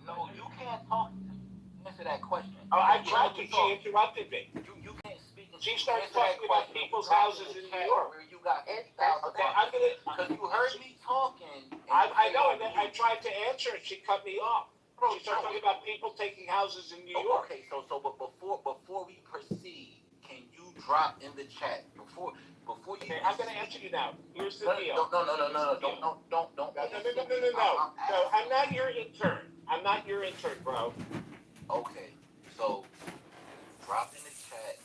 No, you can't talk to answer that question. Oh, I tried to. She interrupted me. You can't speak. She started talking about people's houses in New York. Where you got 50,000. Okay, I'm gonna. Because you heard me talking. I know, and then I tried to answer, and she cut me off. She started talking about people taking houses in New York. Okay, but before we proceed, can you drop in the chat before you? Okay, I'm gonna answer you now. Here's the deal. No. Don't. No, I'm not your intern. I'm not your intern, bro. Okay, so drop in the chat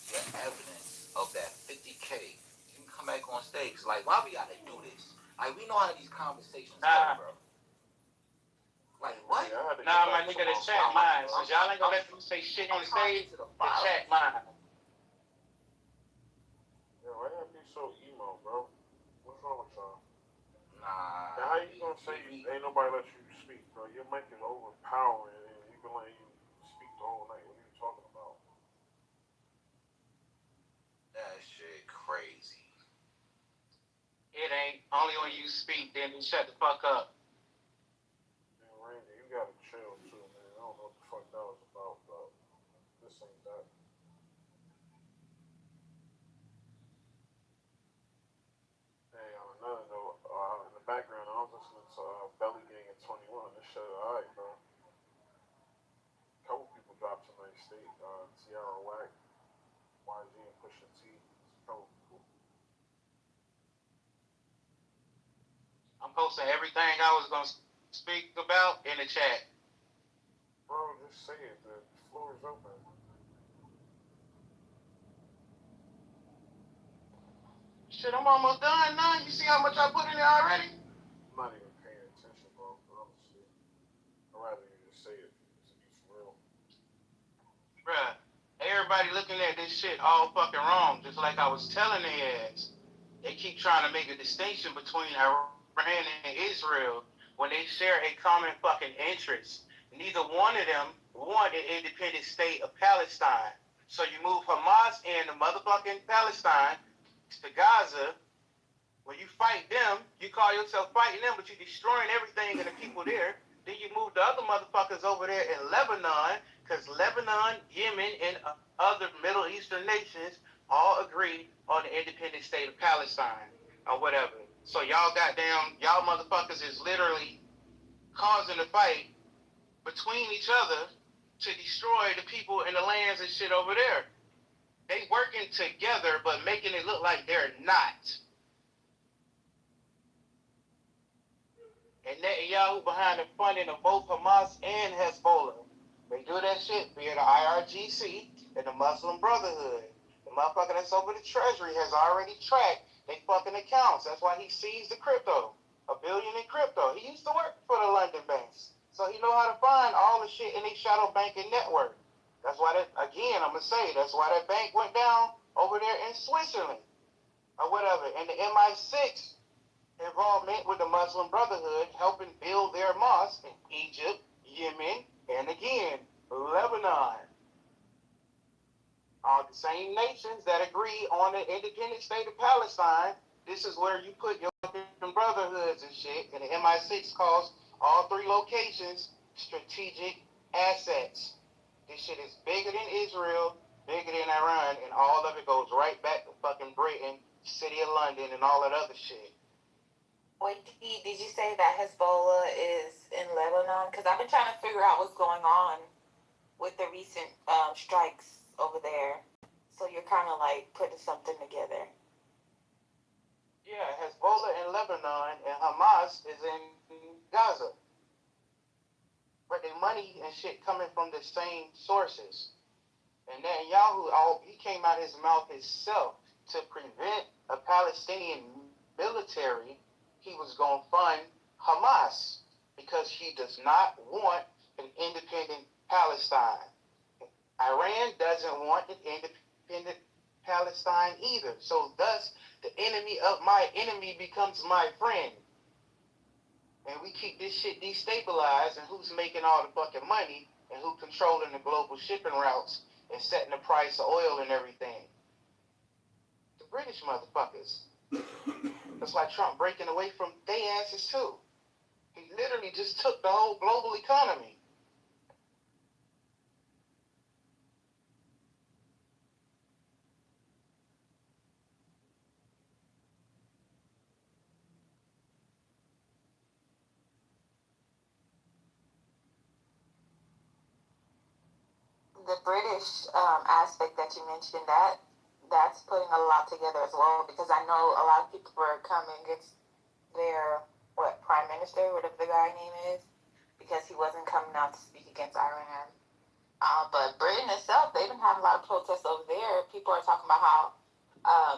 your evidence of that 50K. You can come back on stage. Like, why we gotta do this? Like, we know how these conversations go, bro. Like, what? Nah, my nigga, the chat mine. So y'all ain't gonna let them say shit on the stage. The chat mine. Yo, why y'all be so emo, bro? What's wrong with y'all? Nah. Now, how you gonna say ain't nobody let you speak, bro? Your mic is overpowering, and you can let you speak the whole night. What are you talking about? That shit crazy. It ain't. Only when you speak, then you shut the fuck up. Man, Randy, you gotta chill too, man. I don't know what the fuck that was about, but this ain't that. Hey, on another note, in the background, I was listening to Belly Gang at 21. This shit, alright, bro. A couple people dropped tonight's state. Tiara Wack, YG, and Pusha T. It's a couple people. I'm posting everything I was gonna speak about in the chat. Bro, just say it. The floor is open. Shit, I'm almost done now. You see how much I put in there already? I'm not even paying attention, bro, honestly. I'd rather you just say it, to be for real. Bruh, everybody looking at this shit all fucking wrong, just like I was telling their ass. They keep trying to make a distinction between Iran and Israel when they share a common fucking interest. Neither one of them want an independent state of Palestine. So you move Hamas and the motherfucking Palestine to Gaza. When you fight them, you call yourself fighting them, but you're destroying everything and the people there. Then you move the other motherfuckers over there in Lebanon, because Lebanon, Yemen, and other Middle Eastern nations all agree on the independent state of Palestine or whatever. So y'all motherfuckers is literally causing a fight between each other to destroy the people and the lands and shit over there. They working together, but making it look like they're not. And Netanyahu behind the funding of both Hamas and Hezbollah. They do that shit via the IRGC and the Muslim Brotherhood. The motherfucker that's over the Treasury has already tracked they fucking accounts. That's why he seized the crypto. $1 billion in crypto. He used to work for the London banks. So he know how to find all the shit in a shadow banking network. That's why I'm going to say, that's why that bank went down over there in Switzerland or whatever. And the MI6 involvement with the Muslim Brotherhood, helping build their mosque in Egypt, Yemen, and again, Lebanon. All the same nations that agree on the independent state of Palestine. This is where you put your brotherhoods and shit, and the MI6 calls all three locations strategic assets. This shit is bigger than Israel, bigger than Iran, and all of it goes right back to fucking Britain, City of London, and all that other shit. Wait, did you say that Hezbollah is in Lebanon? Because I've been trying to figure out what's going on with the recent strikes over there. So you're kind of like putting something together. Yeah, Hezbollah in Lebanon and Hamas is in Gaza. But their money and shit coming from the same sources. And Netanyahu, he came out his mouth himself to prevent a Palestinian military. He was going to fund Hamas because he does not want an independent Palestine. Iran doesn't want an independent Palestine either. So thus, the enemy of my enemy becomes my friend. And we keep this shit destabilized, and who's making all the fucking money, and who controlling the global shipping routes and setting the price of oil and everything? The British motherfuckers. That's why Trump breaking away from their asses too. He literally just took the whole global economy. The British aspect that you mentioned, that's putting a lot together as well, because I know a lot of people were coming against their prime minister, whatever the guy name is, because he wasn't coming out to speak against Iran. But Britain itself, they've been having a lot of protests over there. People are talking about how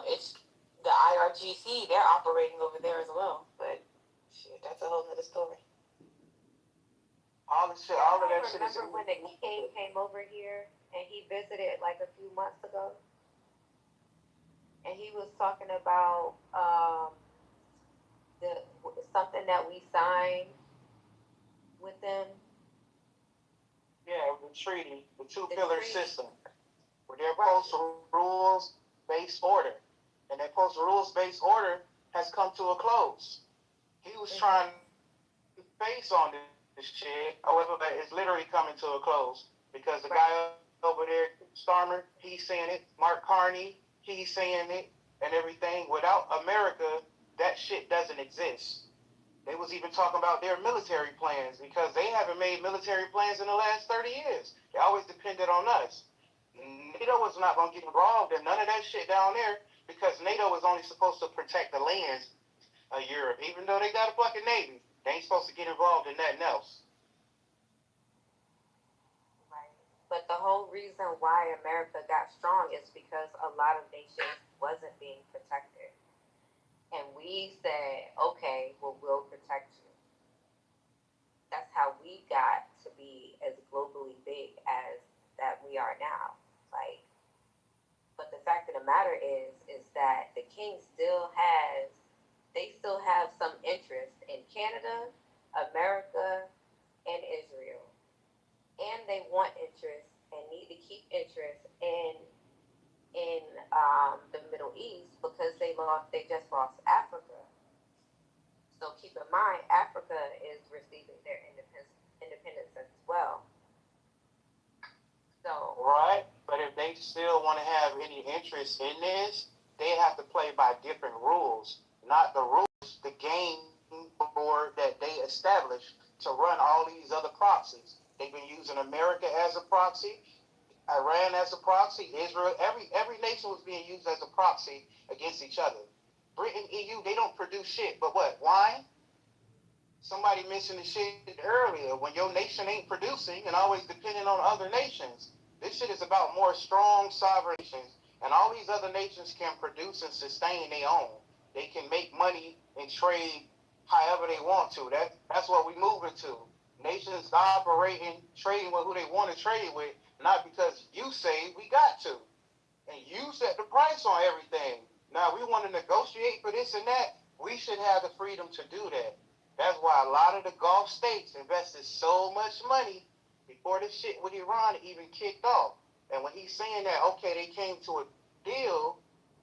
it's the IRGC, they're operating over there as well. But shit, that's a whole nother story. All of that shit is. Remember when the king came over here and he visited like a few months ago, and he was talking about something that we signed with them. Yeah, the treaty, the two-pillar system, where they're post-rules-based order, and that post-rules-based order has come to a close. He was trying to face on this shit, however, but it's literally coming to a close because the guy over there, Starmer, he's saying it. Mark Carney, he's saying it, and everything. Without America, that shit doesn't exist. They was even talking about their military plans because they haven't made military plans in the last 30 years. They always depended on us. NATO was not going to get involved in none of that shit down there because NATO was only supposed to protect the lands of Europe. Even though they got a fucking navy, they ain't supposed to get involved in nothing else. Right. But the whole reason why America got strong is because a lot of nations wasn't being protected. And we said, okay, well, we'll protect you. That's how we got to be as globally big as that we are now. Like, but the fact of the matter is that the king they still have some interest in Canada, America, and Israel. And they want interest and need to keep interest in the Middle East because they just lost Africa. So keep in mind, Africa is receiving their independence as well. So right, but if they still want to have any interest in this, they have to play by different rules, not the rules, the game board that they established to run all these other proxies. They've been using America as a proxy, Iran as a proxy, Israel, every nation was being used as a proxy against each other. Britain, EU, they don't produce shit, but what, wine? Somebody mentioned the shit earlier, when your nation ain't producing and always depending on other nations. This shit is about more strong sovereign nations, and all these other nations can produce and sustain their own. They can make money and trade however they want to. That's what we moving to. Nations operating, trading with who they want to trade with, not because you say we got to. And you set the price on everything. Now we want to negotiate for this and that. We should have the freedom to do that. That's why a lot of the Gulf states invested so much money before this shit with Iran even kicked off. And when he's saying that, okay, they came to a deal,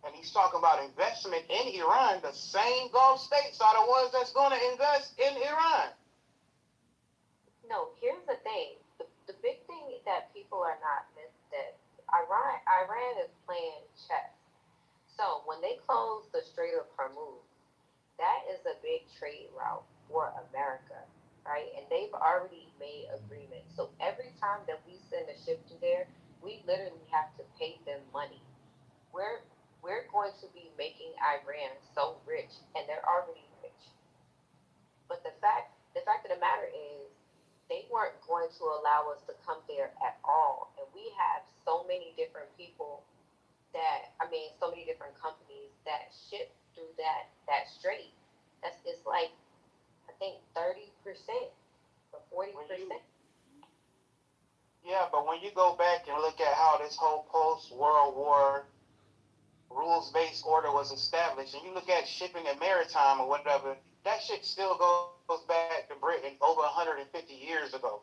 and he's talking about investment in Iran, the same Gulf states are the ones that's going to invest in Iran. No, here's the thing. The big thing that people are not missing that Iran is playing chess. So when they close the Strait of Hormuz, that is a big trade route for America, right? And they've already made agreements. So every time that we send a ship through there, we literally have to pay them money. We're going to be making Iran so rich, and they're already rich. But the fact of the matter is, they weren't going to allow us to come there at all. And we have so many different people so many different companies that ship through that strait. It's like, I think 30% or 40%. Yeah, but when you go back and look at how this whole post-World War rules-based order was established, and you look at shipping and maritime or whatever, that shit still goes back to Britain over 150 years ago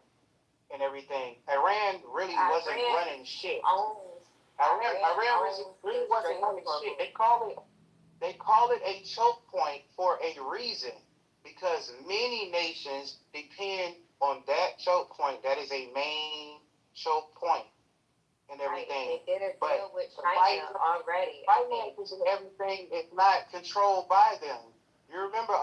and everything. Iran really wasn't running shit. Iran really wasn't running shit. They call it a choke point for a reason, because many nations depend on that choke point. That is a main choke point and everything. They did a deal with China already. Finances and everything is not controlled by them. You remember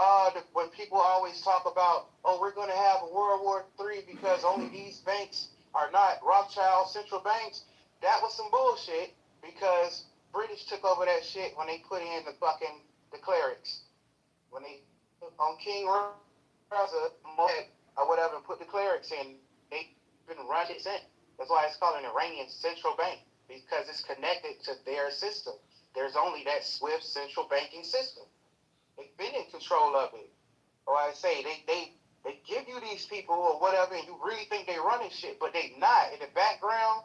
when people always talk about, oh, we're going to have a World War III because only these banks are not Rothschild central banks? That was some bullshit, because British took over that shit when they put in the clerics. When they on King Reza or whatever put the clerics in, they've been running since. That's why it's called an Iranian central bank, because it's connected to their system. There's only that SWIFT central banking system. They've been in control of it. Or I say they give you these people or whatever, and you really think they're running shit, but they not. In the background,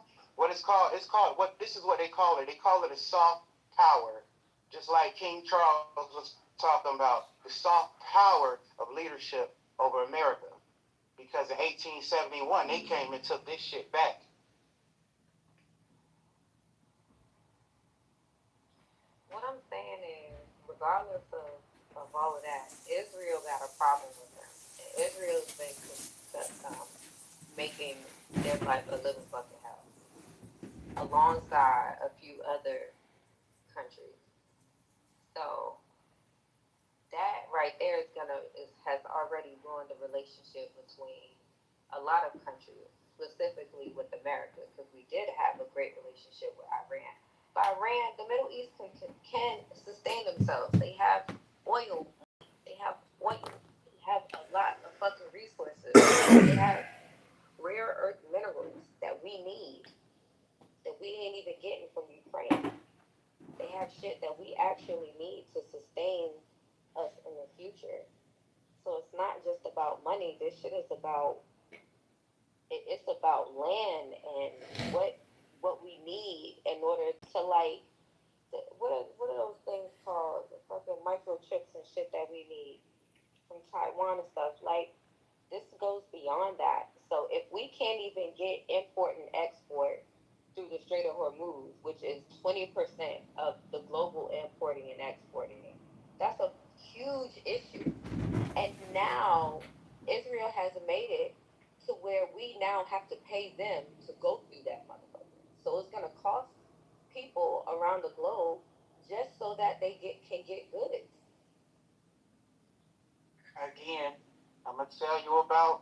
this is what they call it. They call it a soft power. Just like King Charles was talking about, the soft power of leadership over America. Because in 1871, they came and took this shit back. What I'm saying is, regardless of all of that, Israel got a problem with them. Israel's been making their life a little fucking hell, alongside a few other countries. So that right there has already ruined the relationship between a lot of countries, specifically with America, because we did have a great relationship with Iran. But Iran, the Middle East can sustain themselves. They have oil. They have a lot of fucking resources. They have rare earth minerals that we need, that we ain't even getting from Ukraine. They have shit that we actually need to sustain us in the future. So it's not just about money. This shit is about land and what we need in order to, like, what are those things called? The fucking microchips and shit that we need from Taiwan and stuff. Like, this goes beyond that. So if we can't even get import and export through the Strait of Hormuz, which is 20% of the global importing and exporting, that's a huge issue. And now Israel has made it to where we now have to pay them to go through that motherfucker. So it's gonna cost people around the globe just so that they can get goods. Again, I'm gonna tell you about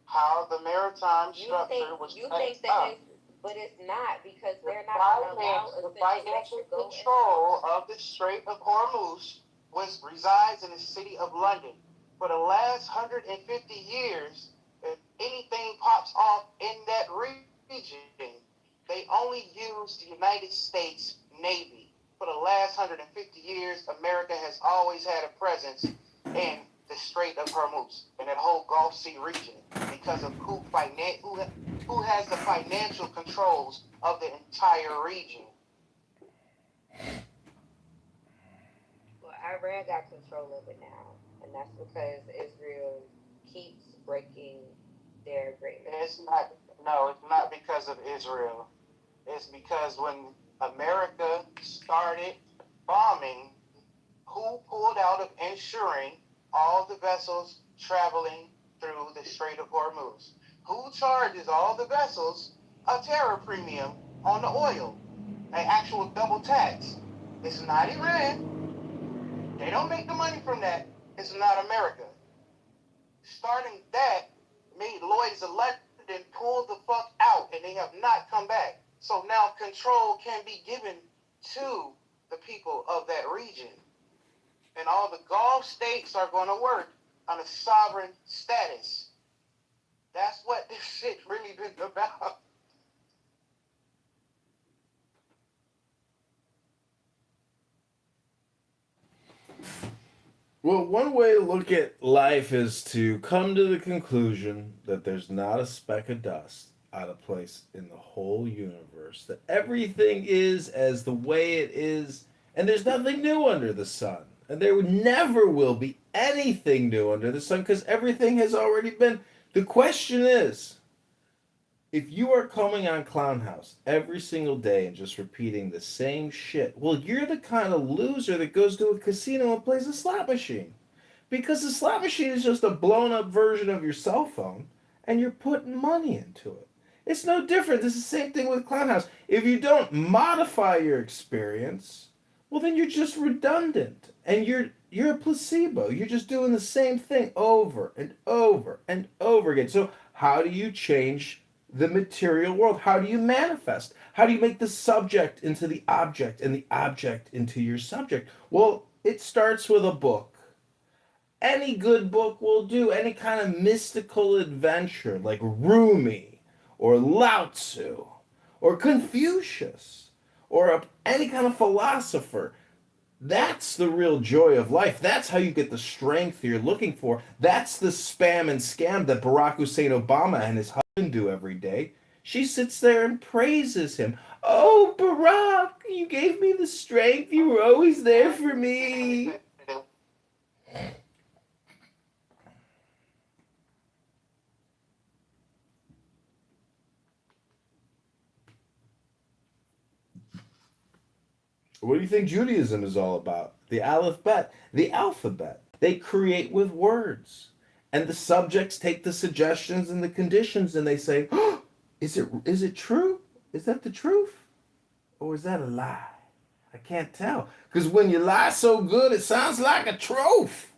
how the maritime structure was You set think up. that but it's not, because they're not gonna allow us The financial control of the Strait of Hormuz resides in the city of London. For the last 150 years, if anything pops off in that region, they only use the United States Navy. For the last 150 years, America has always had a presence in the Strait of Hormuz and that whole Gulf Sea region, because of who has the financial controls of the entire region. Well, Iran got control of it now, and that's because Israel keeps breaking their agreement. It's not. No, it's not because of Israel. It's because when America started bombing, who pulled out of insuring all the vessels traveling through the Strait of Hormuz? Who charges all the vessels a tariff premium on the oil? An actual double tax. It's not Iran. They don't make the money from that. It's not America. Starting that made Lloyd's elected and pulled the fuck out, and they have not come back. So now control can be given to the people of that region. And all the Gulf states are going to work on a sovereign status. That's what this shit really been about. Well, one way to look at life is to come to the conclusion that there's not a speck of dust out of place in the whole universe, that everything is as the way it is, and there's nothing new under the sun. And there never will be anything new under the sun because everything has already been. The question is, if you are coming on Clown House every single day and just repeating the same shit, well, you're the kind of loser that goes to a casino and plays a slot machine. Because the slot machine is just a blown up version of your cell phone, and you're putting money into it. It's no different. It's the same thing with Clown House. If you don't modify your experience, well, then you're just redundant, and you're a placebo. You're just doing the same thing over and over and over again. So how do you change the material world? How do you manifest? How do you make the subject into the object and the object into your subject? Well, it starts with a book. Any good book will do. Any kind of mystical adventure like Rumi or Lao Tzu or Confucius or any kind of philosopher. That's the real joy of life. That's how you get the strength you're looking for. That's the spam and scam that Barack Hussein Obama and his husband do every day. She sits there and praises him. Oh, Barack, you gave me the strength. You were always there for me. What do you think Judaism is all about? The alphabet. The alphabet. They create with words. And the subjects take the suggestions and the conditions and they say, oh, is it true? Is that the truth? Or is that a lie? I can't tell. Because when you lie so good, it sounds like a truth.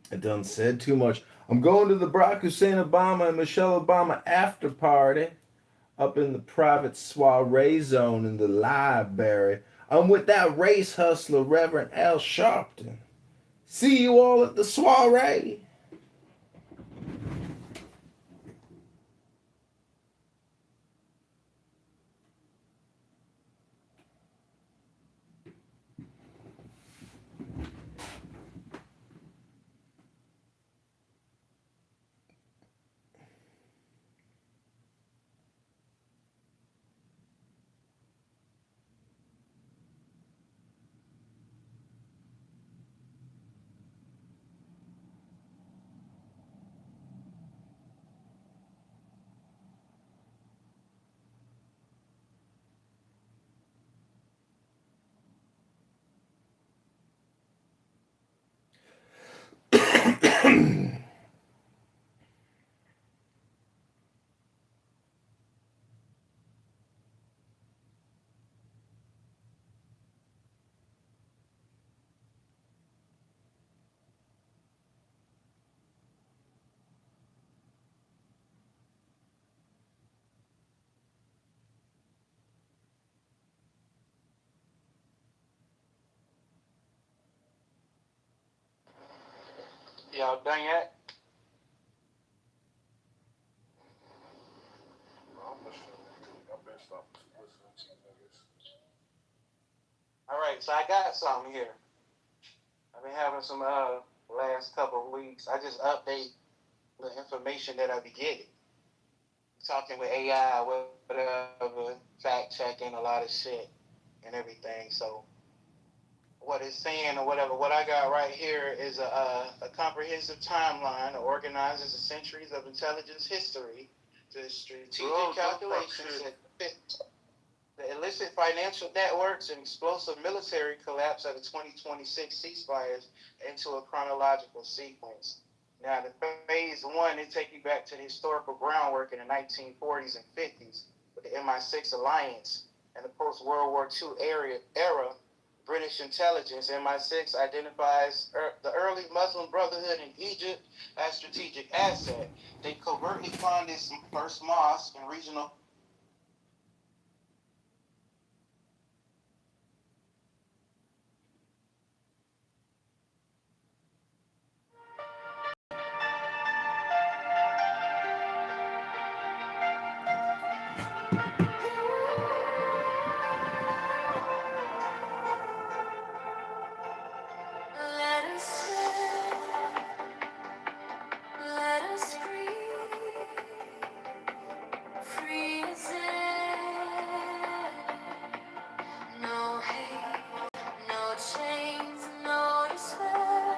I done said too much. I'm going to the Barack Hussein Obama and Michelle Obama after party up in the private soiree zone in the library. I'm with that race hustler, Reverend Al Sharpton. See you all at the soiree. Y'all done yet? I'm listening. I've been stopping listening to you niggas. All right, so I got something here. I've been having some last couple of weeks. I just update the information that I be getting. Talking with AI, whatever, fact checking a lot of shit and everything. So what it's saying or whatever, what I got right here is a comprehensive timeline that organizes the centuries of intelligence history to strategic calculations that fit the illicit financial networks and explosive military collapse of the 2026 ceasefires into a chronological sequence. Now, the phase one, it take you back to the historical groundwork in the 1940s and 50s with the MI6 alliance and the post-World War II era. British intelligence, MI6, identifies the early Muslim Brotherhood in Egypt as strategic asset. They covertly funded some first mosques and regional Let us live, let us breathe, free as air. No hate, no chains, no despair.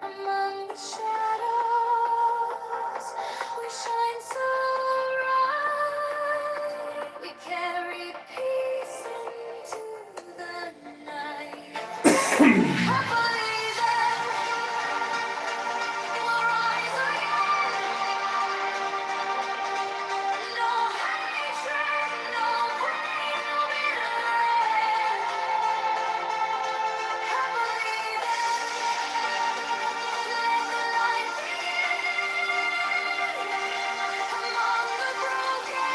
Among the shadows, we shine so bright. We carry peace into the night. I believe it will rise again. No hatred, no pain, no bitterness. I believe it. Let the light among the broken.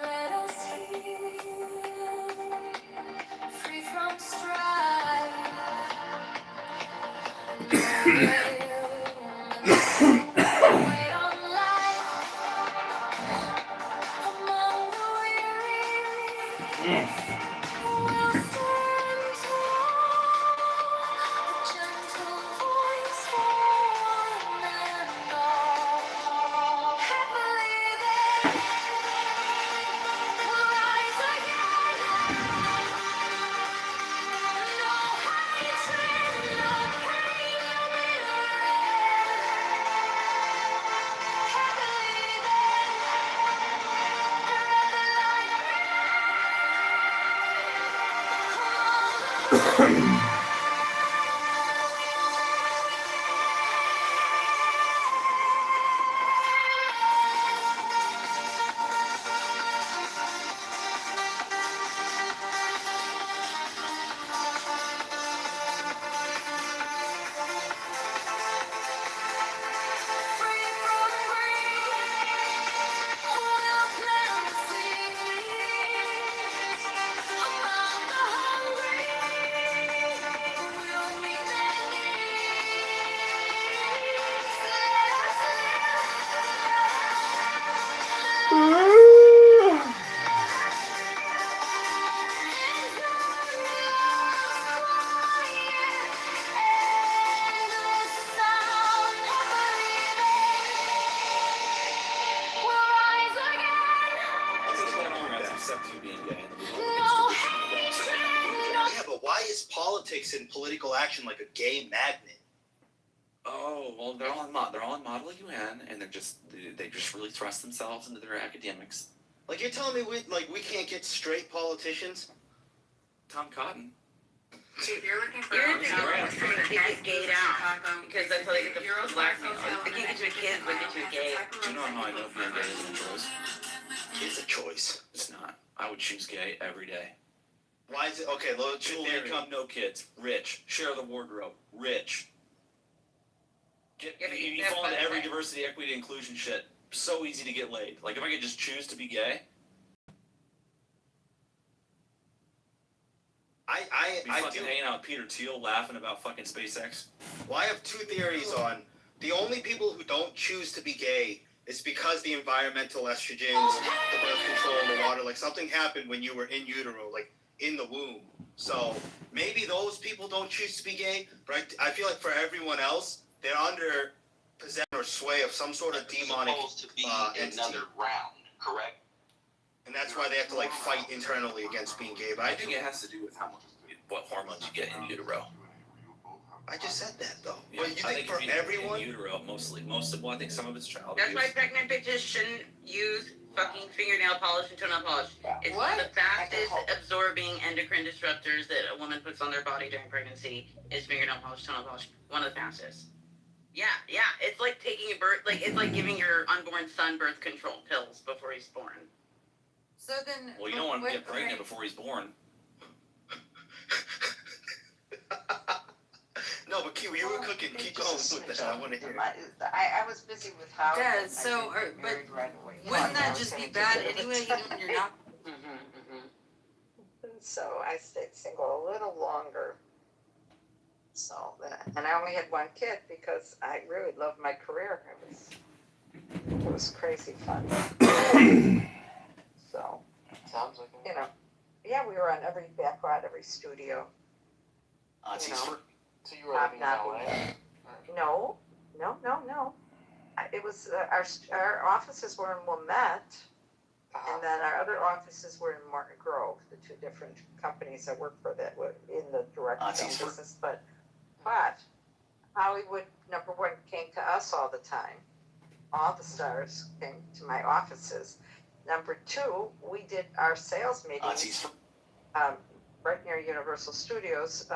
Let us heal, free from strife. Wait on life among the weary. We'll stand tall, a gentle voice for one and all. I believe it will rise again. No hatred, no pain, no bitterness. I believe Yeah, but why is politics and political action like a gay magnet? Oh well, they're all in Model UN, and they just really thrust themselves into their academics. Like you're telling me we can't get straight politicians? Tom Cotton. If you're looking for a get gay down because that's how they get the black people. They can't get you a kid, but get you a gay. Do you know how I know being gay is dangerous? It's a choice. It's not. I would choose gay every day. Why is it okay? Dual income, no kids, rich. Share the wardrobe, rich. You fall into every diversity, equity, inclusion shit. So easy to get laid. Like if I could just choose to be gay, be fucking hanging out with Peter Thiel, laughing about fucking SpaceX. Well, I have two theories on the only people who don't choose to be gay is because the environmental estrogens, the birth control, the water, like something happened when you were in utero, like in the womb. So maybe those people don't choose to be gay, but I feel like for everyone else, they're under possession or sway of some sort of demonic entity. Another round, correct? And that's why they have to like fight internally against being gay. But I think it has to do with what hormones you get in utero. I just said that though. Yeah, But you think for everyone? In utero, mostly. Well, I think some of it's child That's abuse. why pregnant bitches shouldn't use fucking fingernail polish and toenail polish. It's one of the fastest absorbing endocrine disruptors that a woman puts on their body during pregnancy is fingernail polish, toenail polish. One of the fastest. Yeah. It's like taking a birth, like it's like giving your unborn son birth control pills before he's born. So then. Well, you don't want to get pregnant before he's born. No, but Q, you were cooking. Keep going with that. I want to hear. I was busy with how. It does. So, but wouldn't that just be bad anyway? Even when you're not. So I stayed single a little longer. So, and I only had one kid because I really loved my career. It was crazy fun. So, sounds like you know, yeah, we were on every backlot, every studio. So you were living in LA? No. It was our offices were in Wilmette, and then our other offices were in Martin Grove. The two different companies I worked for that were in the direct film business. But Hollywood #1 came to us all the time. All the stars came to my offices. #2, we did our sales meetings right near Universal Studios.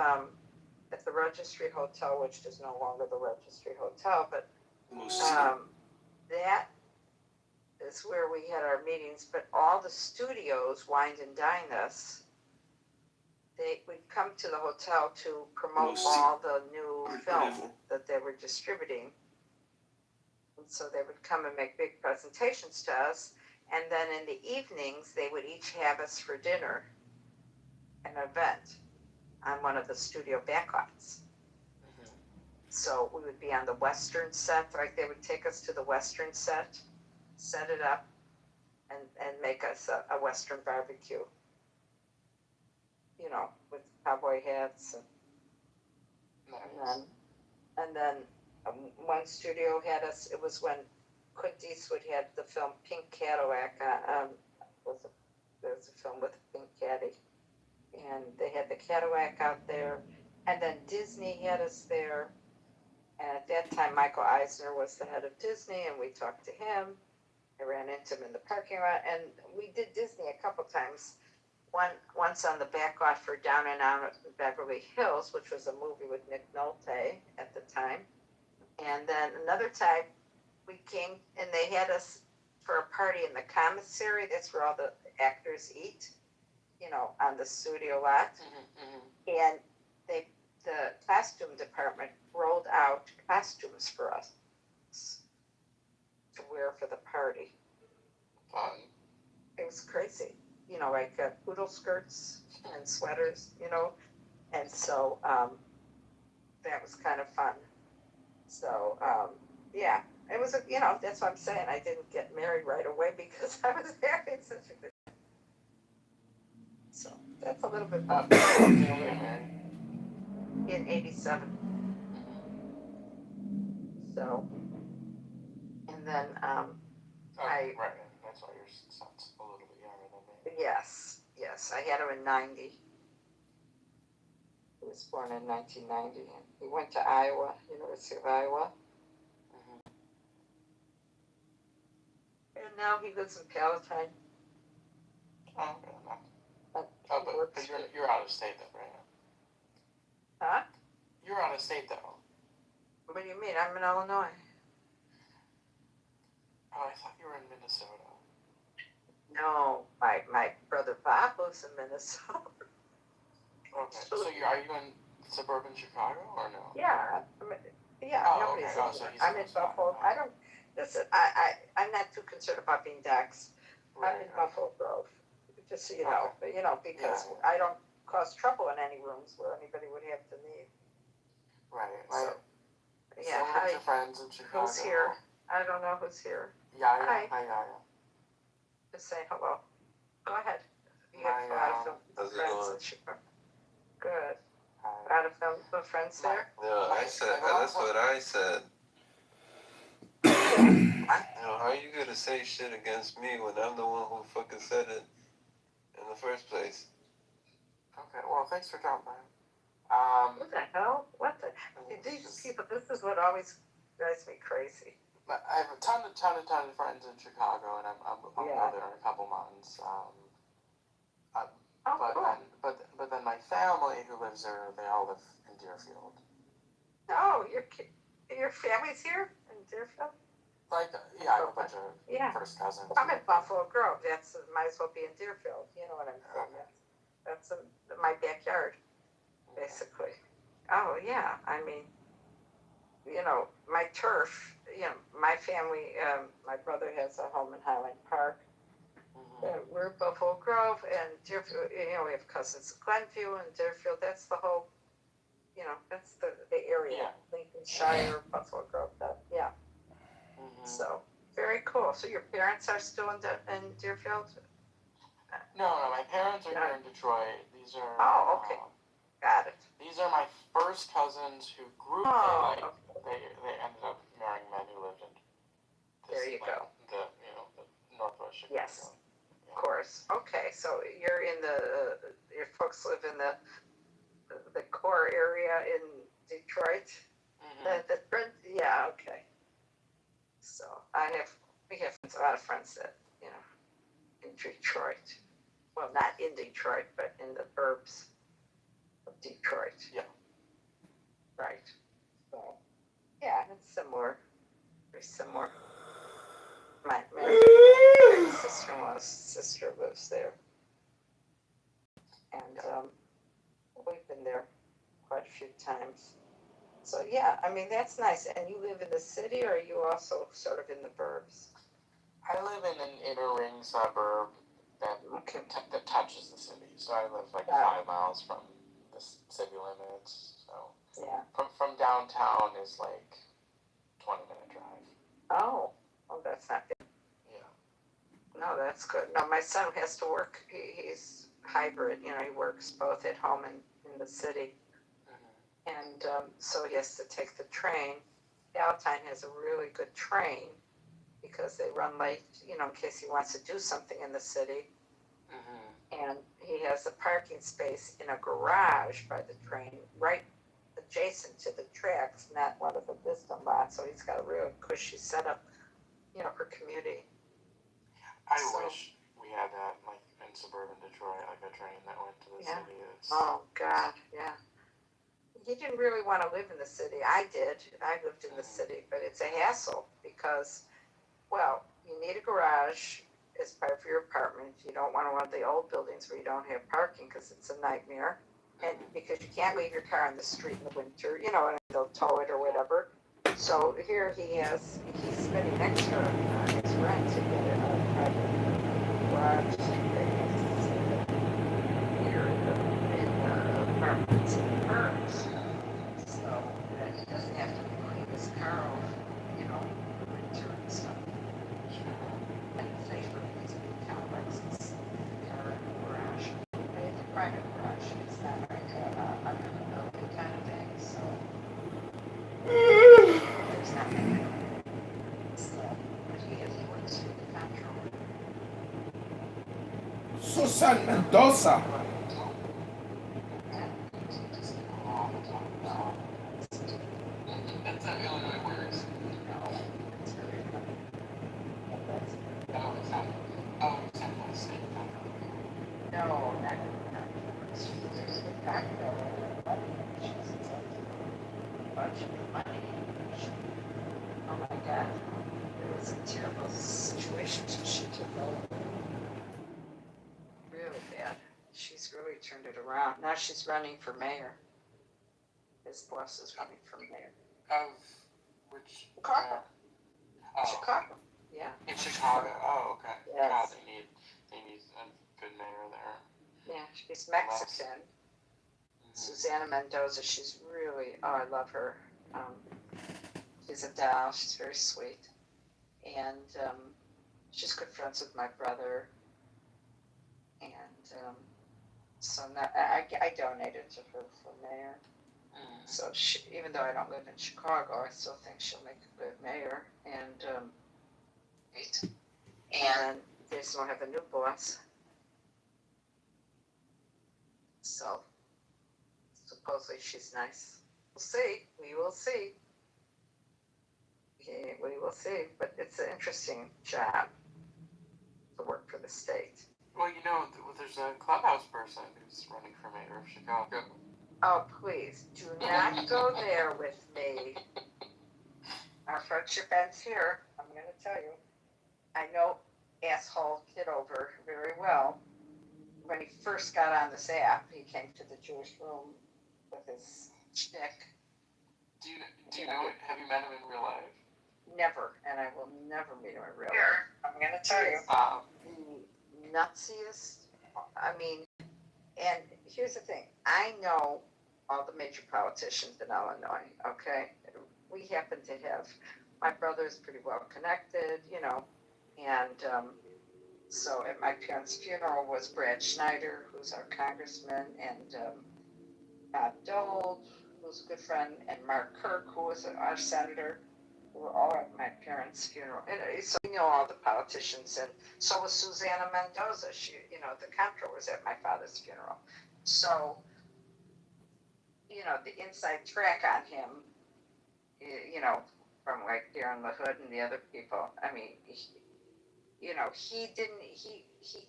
At the Registry Hotel, which is no longer the Registry Hotel, but that is where we had our meetings. But all the studios, Wined and Dine us, they would come to the hotel to promote all the new film that they were distributing. And so they would come and make big presentations to us. And then in the evenings, they would each have us for dinner, an event on one of the studio backlots. So we would be on the Western set, like they would take us to the Western set, set it up, and make us a Western barbecue. You know, with cowboy hats and then one studio had us. It was when Clint Eastwood had the film Pink Cadillac. There was a film with a pink caddy. And they had the Cadillac out there, and then Disney had us there. And at that time, Michael Eisner was the head of Disney, and we talked to him. I ran into him in the parking lot, and we did Disney a couple times. Once on the backlot for Down and Out in Beverly Hills, which was a movie with Nick Nolte at the time. And then another time, we came, and they had us for a party in the commissary. That's where all the actors eat. You know, on the studio lot. And the costume department rolled out costumes for us to wear for the party. It was crazy. You know, like poodle skirts and sweaters, you know. And so that was kind of fun. So, yeah, it was, you know, that's what I'm saying. I didn't get married right away because I was having such a good. So that's a little bit about in 87. So, and then right, that's why your son's a little bit younger than me. Yes, I had him in 90. He was born in 1990, and he went to Iowa, University of Iowa. And now he lives in Palatine. Oh, okay. But you're out of state though, right? Huh? You're out of state though. What do you mean? I'm in Illinois. Oh, I thought you were in Minnesota. No, my brother Bob lives in Minnesota. Okay. So are you in suburban Chicago or no? Yeah, yeah. Oh, Nobody's okay. Oh, so he's I'm in Buffalo. I don't. Listen, I'm not too concerned about being doxxed. I'm in Buffalo Grove, just so you know. But, because I don't cause trouble in any rooms where anybody would have to leave. Right. So, yeah. Some of your friends in Chicago. Who's here? I don't know who's here. Yeah. Hi. Hi, Yaya. Just say hello. Go ahead. You have a lot of friends in Chicago. Good. A lot of friends there. No, I said that's what I said. How are you gonna say shit against me when I'm the one who fucking said it in the first place? Okay, well, thanks for dropping by. What the hell? What the? These people, this is what always drives me crazy. I have a ton of friends in Chicago, and I'll go there in a couple months. But then my family who lives there, they all live in Deerfield. Oh, your family's here in Deerfield? I have a bunch of first cousins. I'm in Buffalo Grove. That's might as well be in Deerfield. You know what I'm saying? That's my backyard, basically. Oh yeah, I mean, my turf. My family. My brother has a home in Highland Park. We're Buffalo Grove and Deerfield. We have cousins in Glenview and Deerfield. That's the whole. That's the area. Lincolnshire, Buffalo Grove. Yeah. So very cool. So your parents are still in Deerfield? No, my parents are here in Detroit. These are. Oh, okay. Got it. These are my first cousins who grew up. They ended up marrying men who lived in. There you go. The Northwest Chicago. Yes. Of course. Okay, so you're in your folks live in the core area in Detroit. Yeah. Okay. So we have a lot of friends that in Detroit. Well, not in Detroit, but in the burbs of Detroit. Yeah. Right. So yeah, it's similar. Very similar. My sister-in-law's sister lives there. And we've been there quite a few times. So yeah, I mean, that's nice. And you live in the city, or are you also sort of in the burbs? I live in an inner ring suburb that touches the city. So I live 5 miles from the city limits. So yeah. From downtown is 20-minute drive. Oh, that's not bad. Yeah. No, that's good. No, my son has to work. He's hybrid. He works both at home and in the city. And so he has to take the train. Palatine has a really good train because they run late, in case he wants to do something in the city. And he has a parking space in a garage by the train, right adjacent to the tracks, not one of the distant lots. So he's got a real cushy setup, for commuting. I wish we had that, in suburban Detroit, a train that went to the city. Oh, God, yeah. He didn't really want to live in the city. I did. I lived in the city, but it's a hassle because, you need a garage as part of your apartment. You don't want one of the old buildings where you don't have parking because it's a nightmare. And because you can't leave your car on the street in the winter, and they'll tow it or whatever. So here he's spending extra on his rent to get a private garage here in the apartments in the burbs. So that he doesn't have to clean his car off, in the winter and stuff. And it's safer because it kind of likes his car in the garage. But it's a private garage. It's not like a building kind of thing. So there's nothing. So, but he works for the comptroller. Susan Mendoza. That's not Illinois words. No, it's very funny. It's not the state. No, not there's the fact that she's a bunch of money. Oh my God. It was a terrible situation she took over. she's really turned it around. Now she's running for mayor. His boss is running for mayor. Of which? Chicago. Oh. Chicago. Yeah. In Chicago. Oh, okay. Yes. God, they need a good mayor there. Yeah, she's Mexican. Susana Mendoza, she's really, oh, I love her. She's a doll, she's very sweet. And she's good friends with my brother. And so now, I donated to her for mayor. So she, even though I don't live in Chicago, I still think she'll make a good mayor. And they still have a new boss. So supposedly she's nice. We'll see. We will see. Yeah, we will see. But it's an interesting job to work for the state. Well, you know, there's a clubhouse person who's running for mayor of Chicago. Oh, please, do not go there with me. Our friendship ends here. I'm going to tell you. I know asshole Kitover very well. When he first got on this app, he came to the Jewish room with his shtick. Do you know it? Have you met him in real life? Never, and I will never meet him in real life. I'm going to tell you. The nutsiest, I mean, and here's the thing. I know all the major politicians in Illinois, okay? We happen to have, my brother is pretty well connected, you know, and so at my parents' funeral was Brad Schneider, who's our congressman, and Bob Dole, who's a good friend, and Mark Kirk, who was our senator, who were all at my parents' funeral. And so we know all the politicians, and so was Susana Mendoza. She, you know, the comptroller was at my father's funeral. So, you know, the inside track on him, you know, from like Darren LaHood and the other people, I mean, you know, he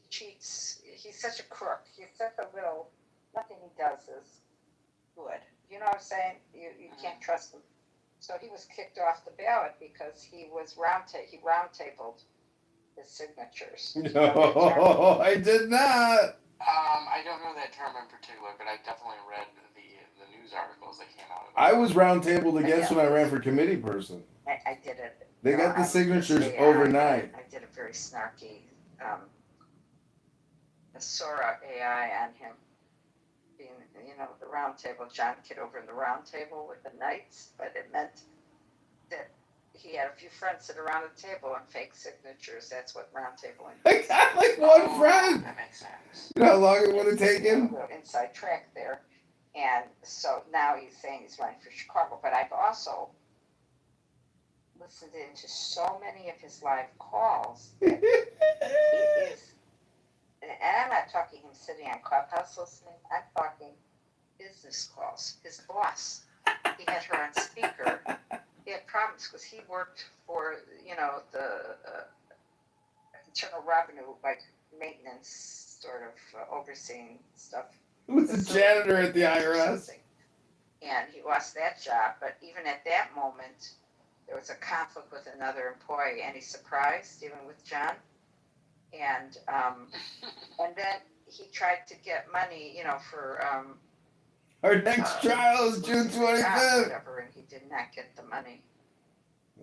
cheats. He's such a crook. He's such a little, nothing he does is good. You know what I'm saying? You can't trust him. So he was kicked off the ballot because he round-tabled his signatures. No, I did not. I don't know that term in particular, but I definitely read the news articles that came out. I was round-tabled against when I ran for committee person. I did it. They got the signatures overnight. I did a very snarky Sora AI on him. Being, you know, the round table, John Kitover in the round table with the knights, but it meant that he had a few friends sit around the table and fake signatures. That's what round table I got like one friend. That makes sense. You know how long it would have taken? A little inside track there. And so now he's saying he's running for Chicago, but I've also listened into so many of his live calls. He is, and I'm not talking him sitting on Clubhouse listening, I'm talking business calls. His boss, he had her on speaker. He had problems because he worked for, you know, the Internal Revenue, like maintenance, sort of overseeing stuff. He was a janitor at the IRS. And he lost that job, but even at that moment, there was a conflict with another employee, and he's surprised, even with John. And then he tried to get money, you know, for our next trial is June 25th. Whatever, and he did not get the money.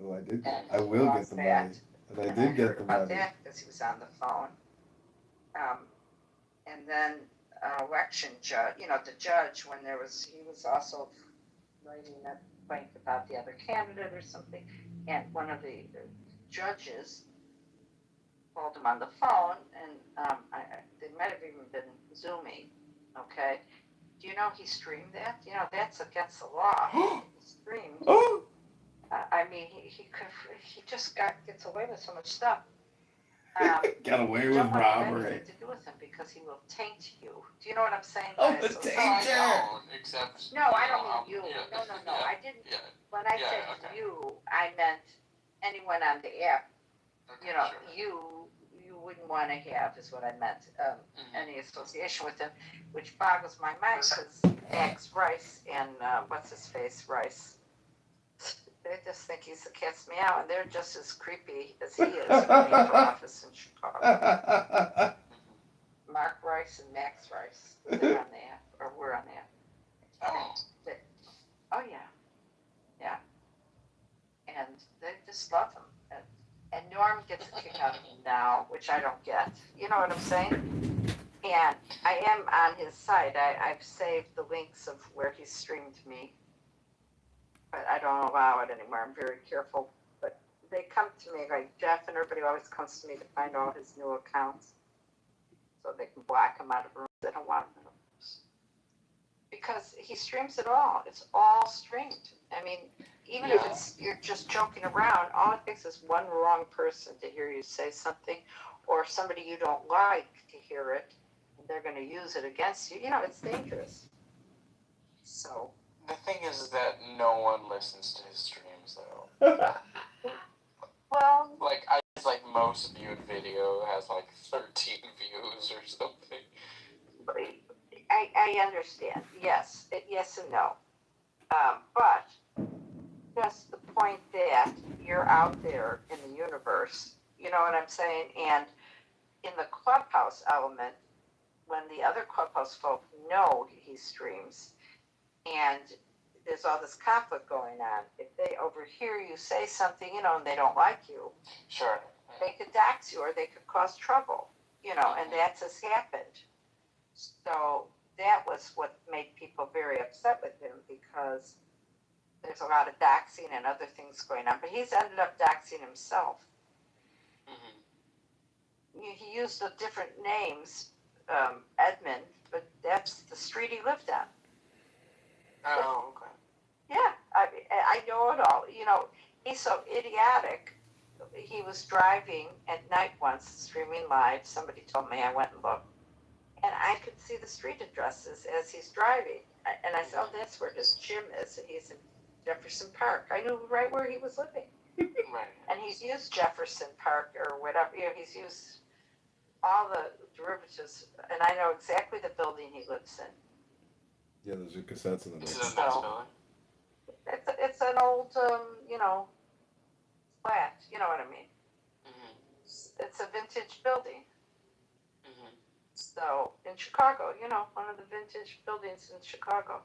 Oh, I did. I will get the money. And I did get the money. That because he was on the phone. And then election judge, you know, the judge, when there was, he was also writing a complaint about the other candidate or something, and one of the judges called him on the phone, and they might have even been Zooming, okay? Do you know he streamed that? You know, that's against the law. He streamed. I mean, he just gets away with so much stuff. Got away with robbery. Don't want anything to do with him because he will taint you. Do you know what I'm saying? Oh, the tainter! Except. No, I don't mean you. No. I didn't. When I said you, I meant anyone on the app. Okay, you know, sure. you wouldn't want to have is what I meant. Any association with him, which boggles my mind because Max Rice and what's his face Rice. They just think he's the cat's meow, and they're just as creepy as he is running for office in Chicago. Mark Rice and Max Rice. They're on the app, or we're on the app. Oh. Oh yeah, yeah. And they just love him. And Norm gets a kick out of him now, which I don't get. You know what I'm saying? And I am on his site. I've saved the links of where he streamed me, but I don't allow it anymore. I'm very careful. But they come to me, like Jeff and everybody always comes to me to find all his new accounts, so they can block him out of rooms they don't want him in. Because he streams it all. It's all streamed. I mean, even if you're just joking around, all it takes is one wrong person to hear you say something, or somebody you don't like to hear it, and they're going to use it against you. You know, it's dangerous. So the thing is that no one listens to his streams, though. Well, like most viewed video has like 13 views or something. I understand. Yes, yes and no. But just the point that you're out there in the universe, you know what I'm saying? And in the Clubhouse element, when the other Clubhouse folk know he streams, and there's all this conflict going on, if they overhear you say something, you know, and they don't like you, sure, they could dox you or they could cause trouble, you know, and that has happened. So that was what made people very upset with him, because there's a lot of doxing and other things going on. But he's ended up doxing himself. He used the different names, Edmund, but that's the street he lived on. Oh, okay. Yeah, I know it all. You know, he's so idiotic. He was driving at night once, streaming live. Somebody told me, I went and looked. And I could see the street addresses as he's driving. And I said, oh, that's where his gym is. And he's in Jefferson Park. I knew right where he was living. Right. And he's used Jefferson Park or whatever. You know, he's used all the derivatives. And I know exactly the building he lives in. Yeah, those are cassettes in the Is book. it a nice building? It's an old, you know, flat. You know what I mean? It's a vintage building. So in Chicago, you know, one of the vintage buildings in Chicago.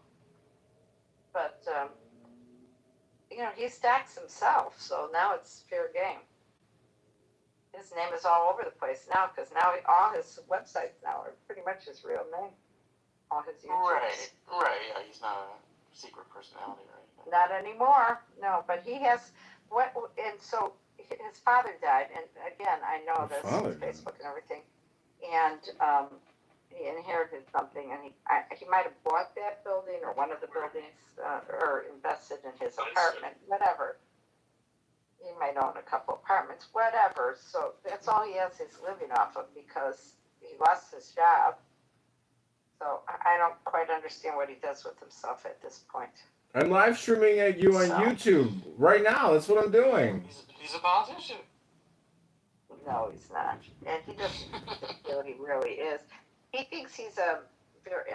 But, you know, he stacks himself, so now it's fair game. His name is all over the place now, because now all his websites now are pretty much his real name. All his YouTubes. Right, yeah, he's not a secret personality, right? Not anymore, no, but he has, and so his father died, and again, I know this on Facebook and everything, and he inherited something, and he might have bought that building or one of the buildings, or invested in his apartment, whatever. He might own a couple apartments, whatever. So that's all he has he's living off of, because he lost his job. So I don't quite understand what he does with himself at this point. I'm live streaming at you on YouTube right now. That's what I'm doing. He's a politician. No, he's not. And he doesn't feel he really is. He thinks he's an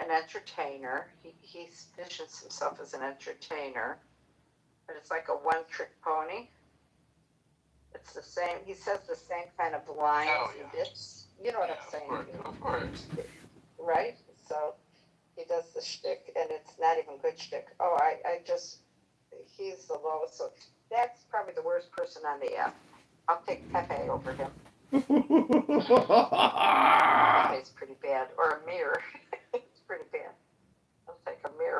entertainer. He positions himself as an entertainer. But it's like a one-trick pony. It's the same. He says the same kind of lines and bits. You know what I'm saying? Of course. Right? So he does the shtick, and it's not even good shtick. Oh, he's the lowest. So that's probably the worst person on the app. I'll take Pepe over him. Pepe's pretty bad. Or Amir. It's pretty bad. I'll take Amir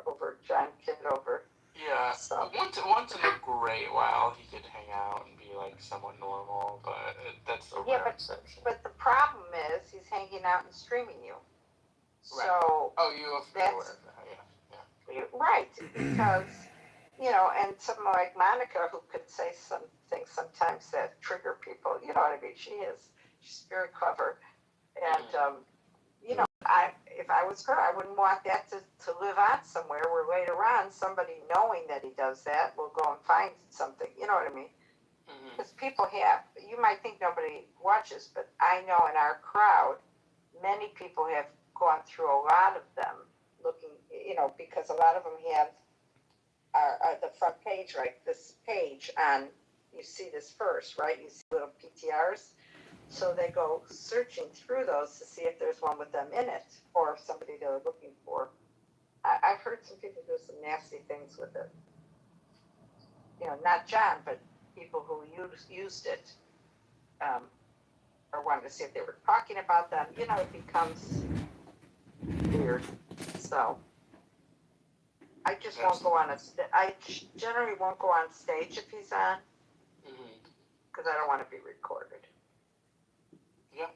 over John Kidover. Yeah, So. once in a great while he could hang out and be like somewhat normal, but that's a rare exception. But the problem is he's hanging out and streaming you. Right. So you have to be aware of that, yeah. Right, because, you know, and someone like Monica, who could say some things sometimes that trigger people, you know what I mean? She's very clever. And, you know, if I was her, I wouldn't want that to live on somewhere where later on somebody knowing that he does that will go and find something. You know what I mean? Because people you might think nobody watches, but I know in our crowd, many people have gone through a lot of them looking, you know, because a lot of them have the front page, right? This page on, you see this first, right? You see little PTRs. So they go searching through those to see if there's one with them in it or somebody they're looking for. I've heard some people do some nasty things with it. You know, not John, but people who used it, or wanted to see if they were talking about them. You know, it becomes weird. So I just won't go on I generally won't go on stage if he's on, because I don't want to be recorded. Yeah.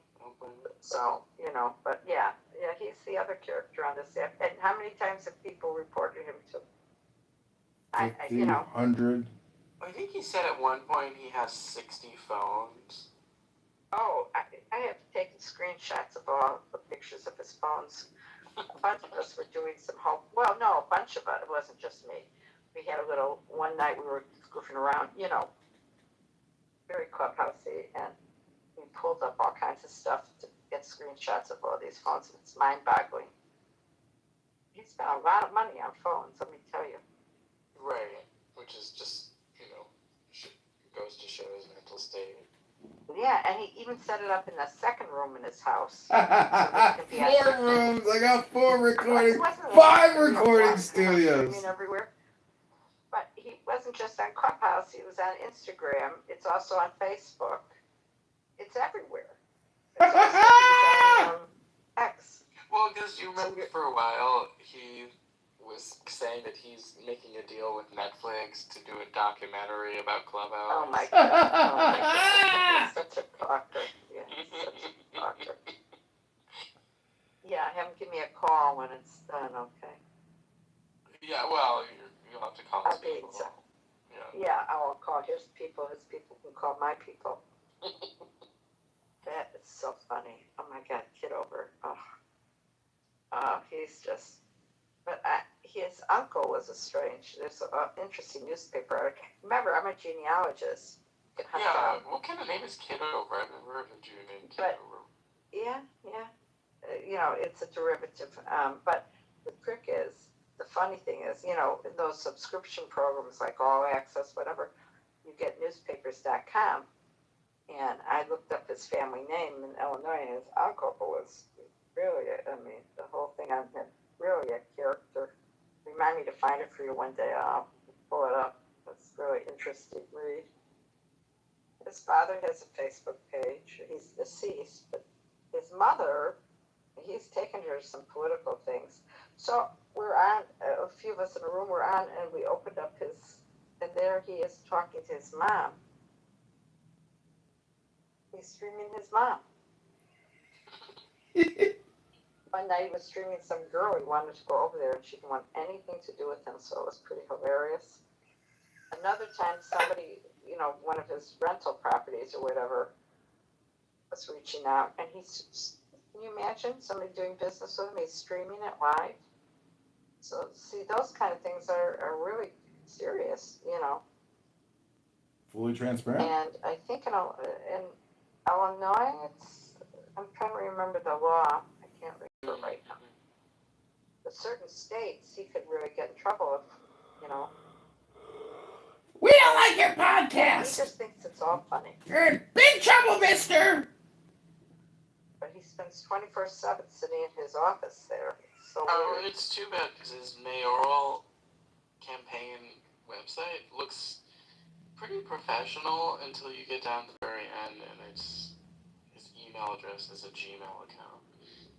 So, you know, but yeah, he's the other character on this app. And how many times have people reported him to? 50, you know. 100. I think he said at one point he has 60 phones. Oh, I have taken screenshots of all the pictures of his phones. A bunch of us were doing some well, no, a bunch of us. It wasn't just me. We had a little, one night we were goofing around, you know, very clubhousey, and we pulled up all kinds of stuff to get screenshots of all these phones, and it's mind-boggling. He spent a lot of money on phones, let me tell you. Right, which is just, you know, goes to show his mental state. Yeah, and he even set it up in the second room in his house. So 4 rooms. I got 4 recording, 5 recording studios. Everywhere. But he wasn't just on Clubhouse. He was on Instagram. It's also on Facebook. It's everywhere. It's also on X. Well, because you remember for a while he was saying that he's making a deal with Netflix to do a documentary about Clubhouse. Oh my God. Oh my God. He's such a talker. Yeah, he's such a talker. Yeah, have him give me a call when it's done, okay? Yeah, well, you'll have to call his people. Yeah, I will call his people can call my people. That is so funny. Oh my God, Kitover. He's just, but his uncle was there's an interesting newspaper article. Remember, I'm a genealogist. Yeah, what kind of name is Kitover? I've never heard of a Jew named Kitover. Yeah. You know, it's a derivative. But the trick is, the funny thing is, you know, in those subscription programs like All Access, whatever, you get newspapers.com. And I looked up his family name in Illinois, and his uncle was really, the whole thing on him, really a character. Remind me to find it for you one day. I'll pull it up. It's really interesting read. His father has a Facebook page. He's deceased, but his mother, he's taken her to some political things. So we're on, a few of us in the room were on, and we opened up and there he is talking to his mom. He's streaming his mom. One night he was streaming some girl. He wanted to go over there, and she didn't want anything to do with him, so it was pretty hilarious. Another time, somebody, you know, one of his rental properties or whatever, was reaching out, and can you imagine somebody doing business with him? He's streaming it live. So, see, those kind of things are really serious, you know. Fully transparent. And I think in Illinois, I'm trying to remember the law. I can't remember right now. But certain states, he could really get in trouble if, you know. We don't like your podcast. He just thinks it's all funny. You're in big trouble, mister. But he spends 24/7 sitting in his office there. It's so weird. It's too bad because his mayoral campaign website looks pretty professional until you get down to the very end, and his email address is a Gmail account.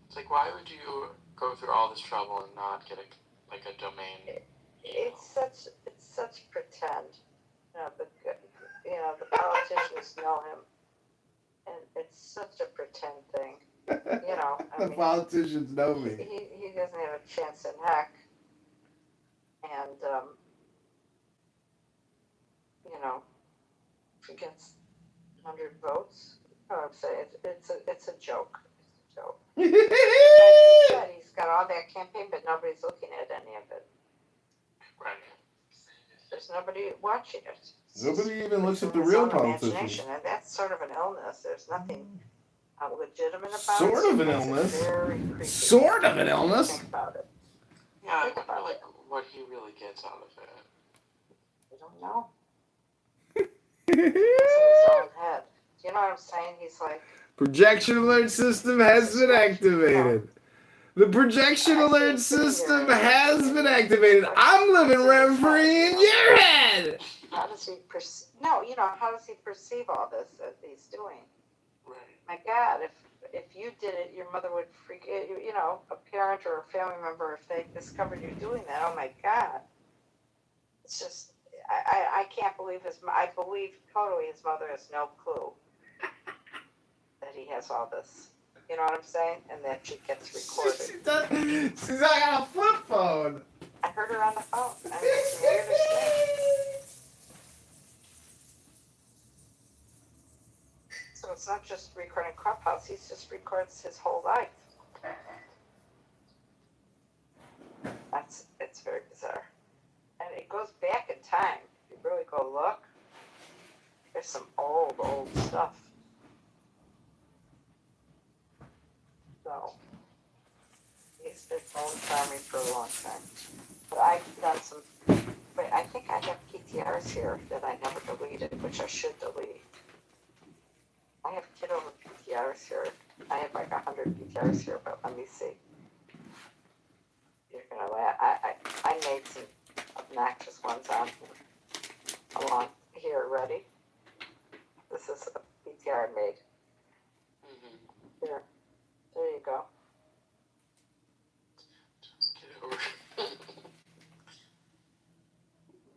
It's like, why would you go through all this trouble and not get a domain? It's such pretend. The politicians know him, and it's such a pretend thing. You know, the politicians know me. He doesn't have a chance in heck, and you know, if he gets 100 votes, I'm saying it's a joke. It's a joke. Like you said, he's got all that campaign, but nobody's looking at any of it. Right. There's nobody watching it. Nobody even looks at the real politicians. And that's sort of an illness. There's nothing legitimate about it. Sort of an illness. Sort of an illness. Think about it. Yeah, I wonder what he really gets out of it. I don't know. It's in his own head. Do you know what I'm saying? He's like, Projection alert system has been activated. The projection alert system has been activated. I'm living rent free in your head. How does he perceive? No, how does he perceive all this that he's doing? Right. My God, if you did it, your mother would freak. A parent or a family member, if they discovered you doing that, oh my God. It's just, I can't believe I believe totally his mother has no clue that he has all this. You know what I'm saying? And that she gets recorded. She's like on a flip phone. I heard her on the phone. I mean, it's the weirdest thing. So it's not just recording Clubhouse, he just records his whole life. It's very bizarre. And it goes back in time. If you really go look, there's some old stuff. So, he's been phone farming for a long time. But I've done some, wait, I think I have PTRs here that I never deleted, which I should delete. I have Kitover PTRs here. I have like 100 PTRs here, but let me see. You're gonna laugh. I made some obnoxious ones on along here. Ready? This is a PTR I made. Here. There you go.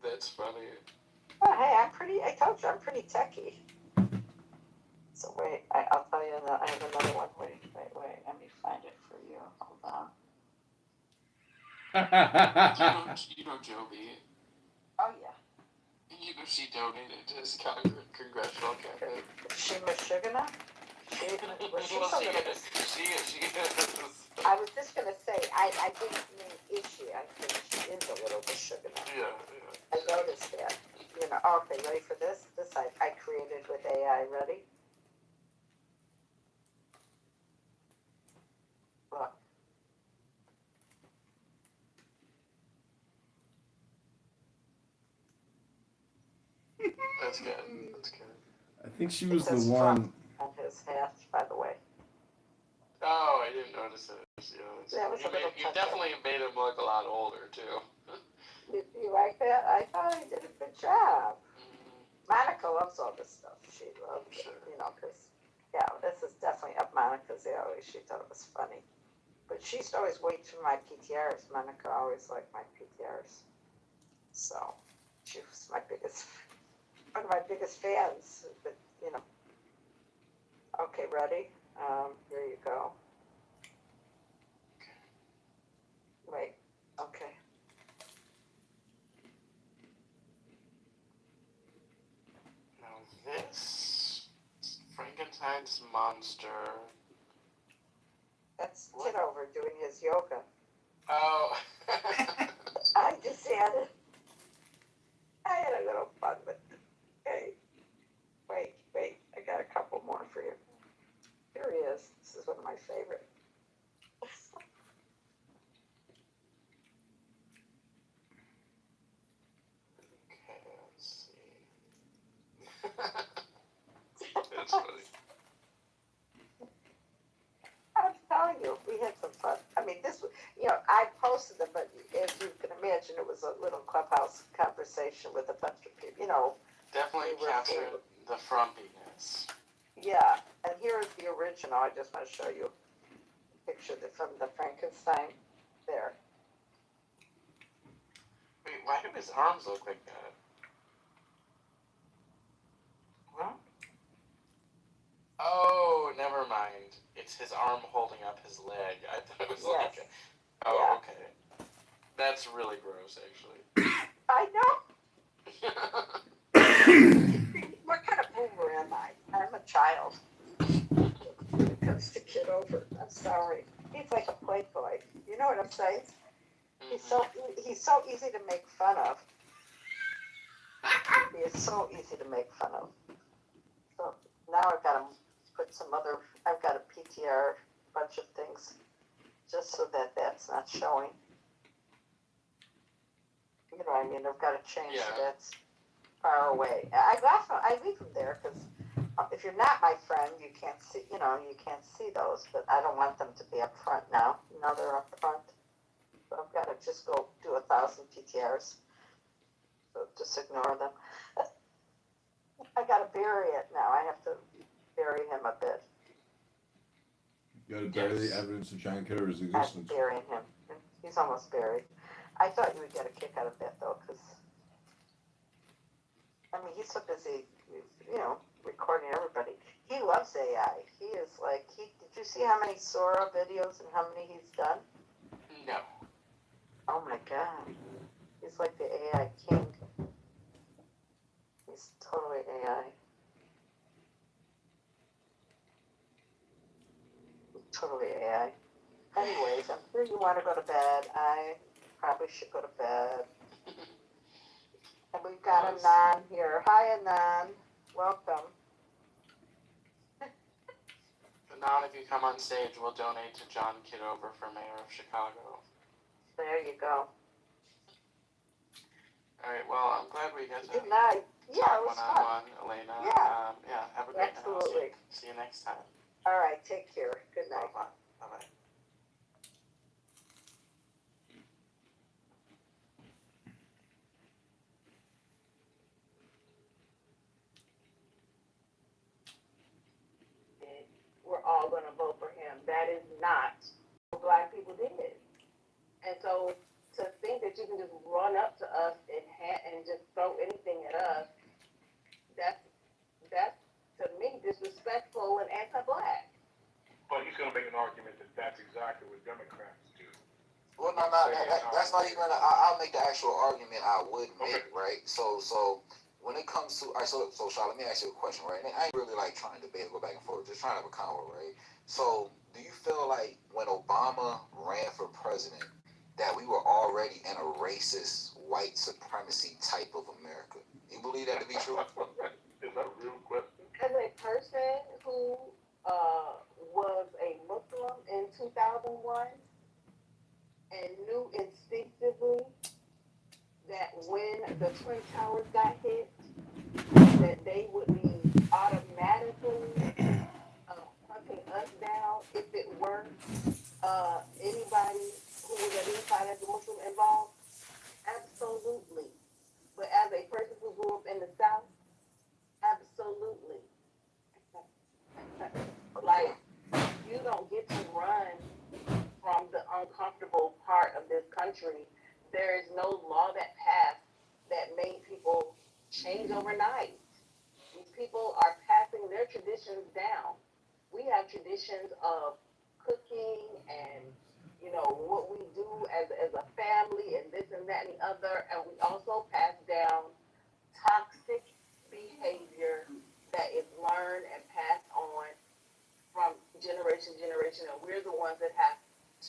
That's funny. Oh, hey, I told you, I'm pretty techie. So wait, I'll tell you, I have another one. Wait, let me find it for you. Hold on. you know Joby. Oh, yeah. You know she donated to his congressional campaign. She Michigana? She is. I was just going to say, I didn't mean is she. I think she is a little Michigana. Yeah. I noticed that. Okay, ready for this? This I created with AI. Ready? Look. That's good. I think she was the one. On his hat, by the way. Oh, I didn't notice it. You definitely made him look a lot older, too. You like that? I thought I did a good job. Monica loves all this stuff. She loves it, because, this is definitely up Monica's alley. She thought it was funny. But she used to always wait for my PTRs. Monica always liked my PTRs. So, she was one of my biggest fans. But, Okay, ready? Here you go. Wait, okay. Now this Frankenstein's monster. That's Kitover doing his yoga. Oh. I had a little fun with it. Okay. Wait. I got a couple more for you. Here he is. This is one of my favorite. Okay, let's see. That's funny. I'm telling you, we had some fun. I mean, this was, I posted them, but as you can imagine, it was a little Clubhouse conversation with a bunch of people, Definitely captured the frumpiness. Yeah, and here's the original. I just want to show you a picture from the Frankenstein. There. Wait, why do his arms look like that? Huh? Oh, never mind. It's his arm holding up his leg. I thought it was like okay. That's really gross, actually. I know. What kind of boomer am I? I'm a child. When it comes to Kitover, I'm sorry. He's like a playboy. You know what I'm saying? He's so easy to make fun of. He is so easy to make fun of. So now I've got to put I've got a PTR bunch of things just so that that's not showing. You know what I mean? I've got to change that's far away. I leave them there because If you're not my friend, you can't see, you can't see those, but I don't want them to be up front now. Now they're up front. So I've got to just go do 1,000 PTRs. So just ignore them. I got to bury it now. I have to bury him a bit. You gotta bury the evidence of John Kitover's I'm existence. burying him. He's almost buried. I thought you would get a kick out of that, though, because, I mean, he's so busy, recording everybody. He loves AI. He is like, did you see how many Sora videos and how many he's done? No. Oh my God. He's like the AI king. He's totally AI. Totally AI. Anyways, I'm sure you want to go to bed. I probably should go to bed. And we've got Anan here. Hi, Anan. Welcome. Anon, if you come on stage, we'll donate to John Kitover for mayor of Chicago. There you go. All right. Well, I'm glad we get to Good night. Yeah, it was one-on-one, Elena. Yeah. Have a great night. Absolutely. See you next time. All right. Take care. Good night. Bye bye. We're all going to vote for him. That is not what Black people did. And so to think that you can just run up to us and just throw anything at us, that's to me disrespectful and anti-Black. But he's going to make an argument that that's exactly what Democrats do. Well, no, that's not even. I'll make the actual argument I would make, right? So when it comes to, all right, so Shaw, let me ask you a question, right? And I ain't really like trying to debate or go back and forth, just trying to have a convo, right? So do you feel like when Obama ran for president, that we were already in a racist, white supremacy type of America? You believe that to be true? Is that a real question? As a person who was a Muslim in 2001 and knew instinctively that when the Twin Towers got hit, that they would be automatically hunting us down if it were anybody who was identified as a Muslim involved? Absolutely. But as a person who grew up in the South, absolutely. Like, you don't get to run from the uncomfortable part of this country. There is no law that passed that made people change overnight. These people are passing their traditions down. We have traditions of cooking and, what we do as a family and this and that and the other. And we also pass down toxic behavior that is learned and passed on from generation to generation. And we're the ones that have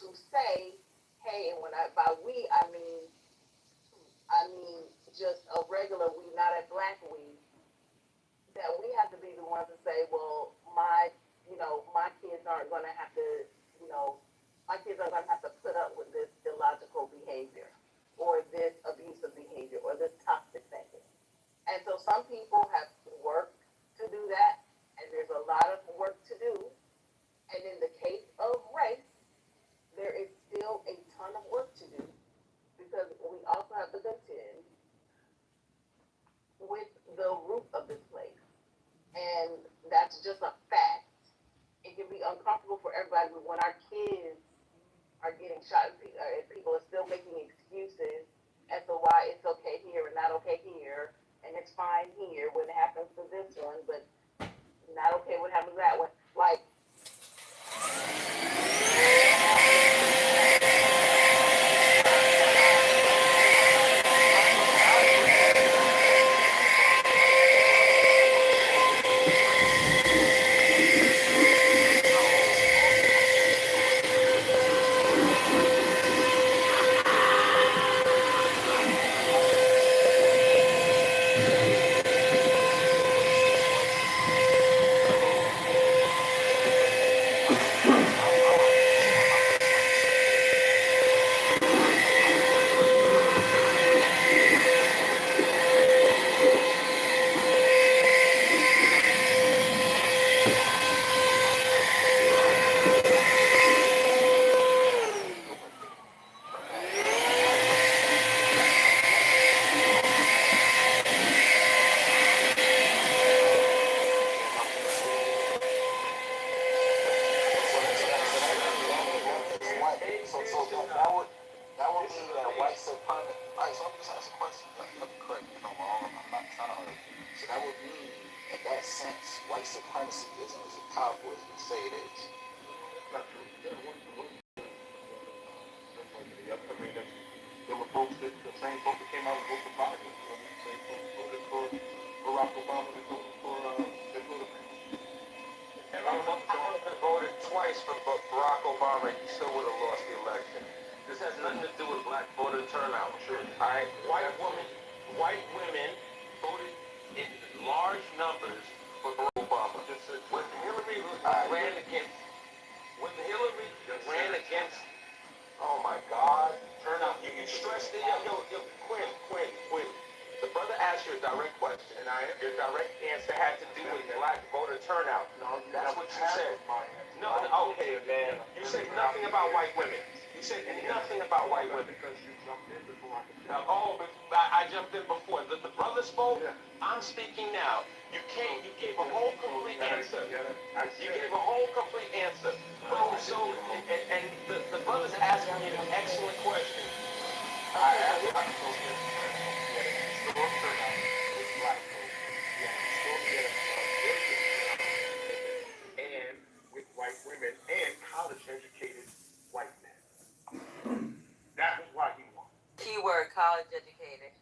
to say, hey, and by we, I mean just a regular we, not a Black we, that we have to be the ones to say, well, my kids aren't going to have to, my kids are going to have to put up with this illogical behavior or this abusive behavior or this toxic thinking. And so some people have worked to do that, and there's a lot of work to do. And in the case of race, there is still a ton of work to do because we also have to contend with the root of this place. And that's just a fact. It can be uncomfortable for everybody, but when our kids are getting shot, and people are still making excuses as to why it's okay here and not okay here, and it's fine here when it happens to this one, but not okay when it happens to that one. Like, supremacy isn't as powerful as we say it is. Not true. I mean, there were folks the same folks that came out and voted for Biden. The same folks voted for Barack Obama that voted for And I voted twice for Barack Obama, he still would have lost the election. This has nothing to do with black voter turnout. All right, white women voted in large numbers for Barack Obama. When Hillary ran against, oh my God, turnout. You stressed it out. Yo, Quinn. The brother asked you a direct question, and your direct answer had to do with black voter turnout. No, that's what you said. No, okay, man. You said nothing about white women. You said nothing about white women. Because you jumped in before I could finish. I jumped in before. The brother spoke. I'm speaking now. You gave a whole complete answer. You gave a whole complete answer. And the brother's asking you an excellent question. And with white women and college-educated white men. That was why he won. Keyword college educated.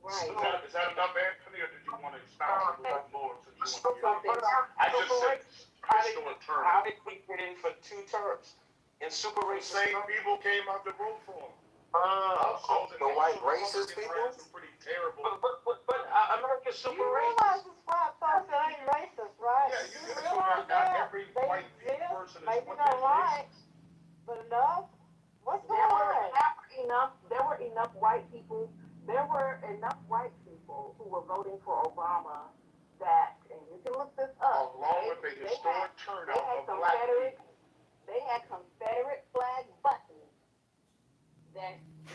Right. Is that enough, Anthony, or did you want to expound a little more since you want to I just said historic term. How did we get in for 2 terms? In super racist. The same people came out to vote for him. The white racist people? Pretty terrible. But America's super You racist. realize it's white folks that ain't racist, right? Yeah, you realize not that? every white person is Maybe what not they're right, but enough. What's going on? There were enough white people who were voting for Obama that, and you can look this up. Along with a historic turnout of black people. They had Confederate flag buttons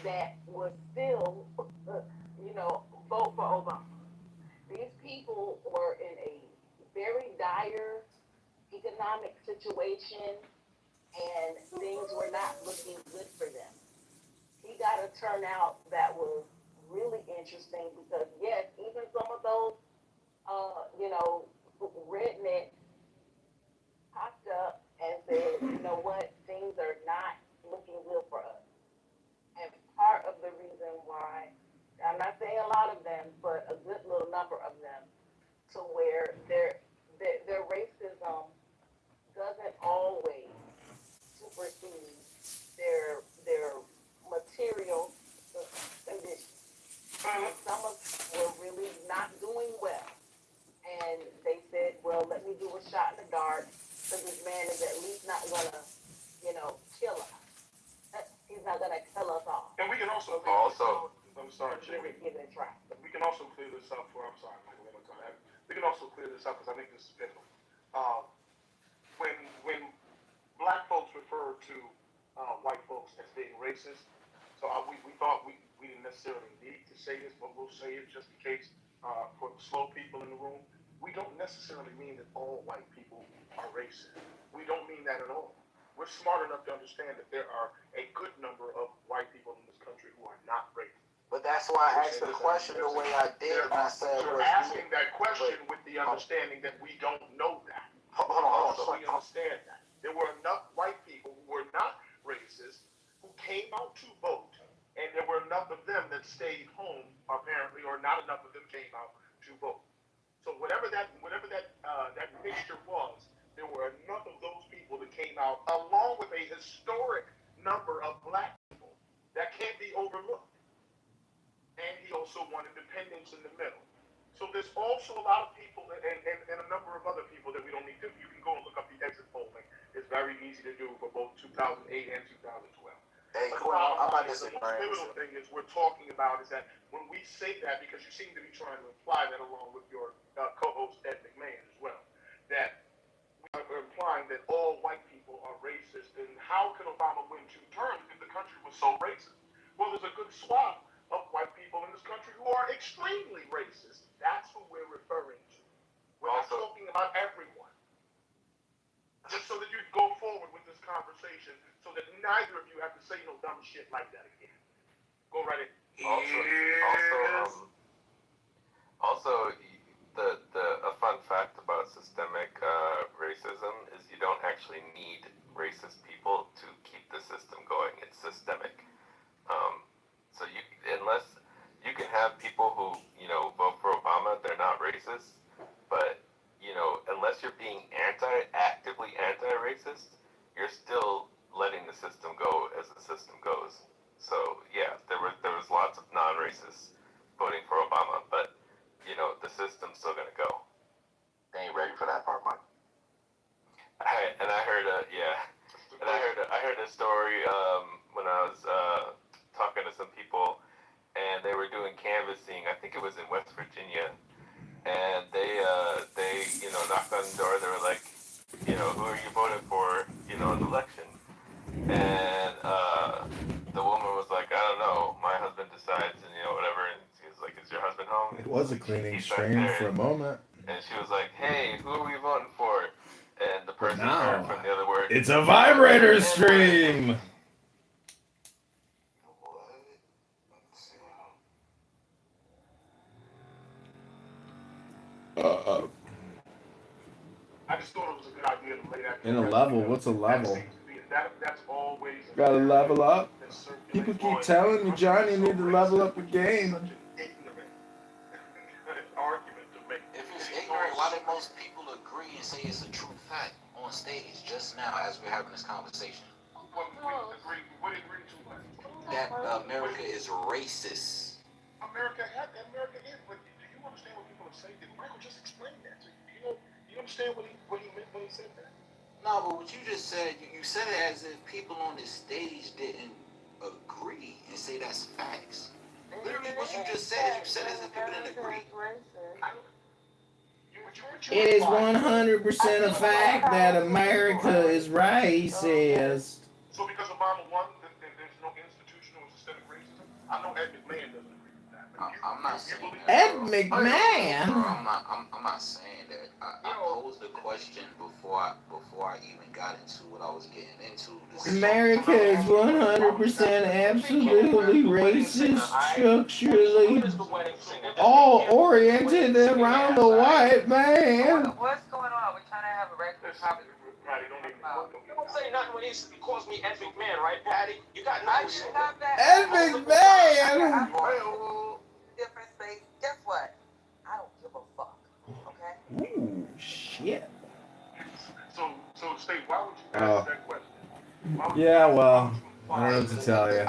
that would still, vote for Obama. These people were in a very dire economic situation, and things were not looking good for them. He got a turnout that was really interesting because, yes, even some of those, rednecks popped up and said, you know what, things are not looking good for us. And part of the reason why, I'm not saying a lot of them, but a good little number of them, to where their racism doesn't always supersede their material conditions. And some of them were really not doing well. And they said, well, let me do a shot in the dark, because this man is at least not gonna, kill us. He's not gonna kill us all. And we can also I'm sorry, Jimmy. Give it a try. We can also clear this up for, I'm sorry, Michael, we can also clear this up because I think this is pivotal. When black folks refer to white folks as being racist, so we thought we didn't necessarily need to say this, but we'll say it just in case for the slow people in the room. We don't necessarily mean that all white people are racist. We don't mean that at all. We're smart enough to understand that there are a good number of white people in this country who are not racist. But that's why I asked the question the way I did, and I said, you're asking that question with the understanding that we don't know that. Hold on. So we understand that. There were enough white people who were not racist who came out to vote, and there were enough of them that stayed home, apparently, or not enough of them came out to vote. So whatever that mixture was, there were enough of those people that came out, along with a historic number of black people that can't be overlooked. And he also won independence in the middle. So there's also a lot of people and a number of other people that we don't need to. You can go and look up the exit polling. It's very easy to do for both 2008 and 2012. Hey, but Quinn, I'm not the disagreeing. most pivotal thing is we're talking about is that when we say that, because you seem to be trying to imply that along with your co-host Ed McMahon as well, that we're implying that all white people are racist, and how could Obama win 2 terms if the country was so racist? Well, there's a good swath of white people in this country who are extremely racist. That's who we're referring to. We're not talking about everyone. Just so that you can go forward with this conversation so that neither of you have to say no dumb shit like that again. Go right in. Also, a fun fact about systemic racism is you don't actually need racist people to keep the system going. It's systemic. So unless you can have people who vote for Obama, they're not racist, but unless you're being actively anti-racist, you're still letting the system go as the system goes. So yeah, there was lots of non-racists voting for Obama, but the system's still gonna go. They ain't ready for that part, Mike. I heard a story when I was talking to some people, and they were doing canvassing. I think it was in West Virginia, and they knocked on the door. They were like, who are you voting for, in the election? And the woman was like, I don't know. My husband decides, and whatever. And she was like, is your husband home? It was a cleaning He's back stream there. for a moment. And she was like, hey, who are we voting for? And the person now, heard from the other word. It's a vibrator stream. I just thought it was a good idea to lay that. In a level, what's a level? That's always Gotta level up. People keep telling me, Johnny, you need to level up the game. If it's ignorant, why did most people agree and say it's a true fact on stage just now as we're having this conversation? What agree to what? That America is racist. America is, but do you understand what people are saying? Did Michael just explain that to you? You understand what he meant when he said that? No, but what you just said, you said it as if people on this stage didn't agree and say that's facts. Literally, what you just said, you said as if people didn't agree. It is 100% a fact that America is racist. So because Obama won, there's no institutional or systemic racism? I know Ed McMahon doesn't agree with that. I'm not saying that. Ed McMahon? I'm not saying that. I posed the question before I even got into what I was getting into. America is 100% absolutely racist, structurally all oriented around the white man. What's going on? We're trying to have a regular topic. You don't say nothing when he calls me Ed McMahon, right, Patty? You got nice. Ed McMahon! Different space. Guess what? I don't give a fuck. Okay? Ooh, shit. So State, why would you ask that question? Yeah, well, I don't know what to tell you.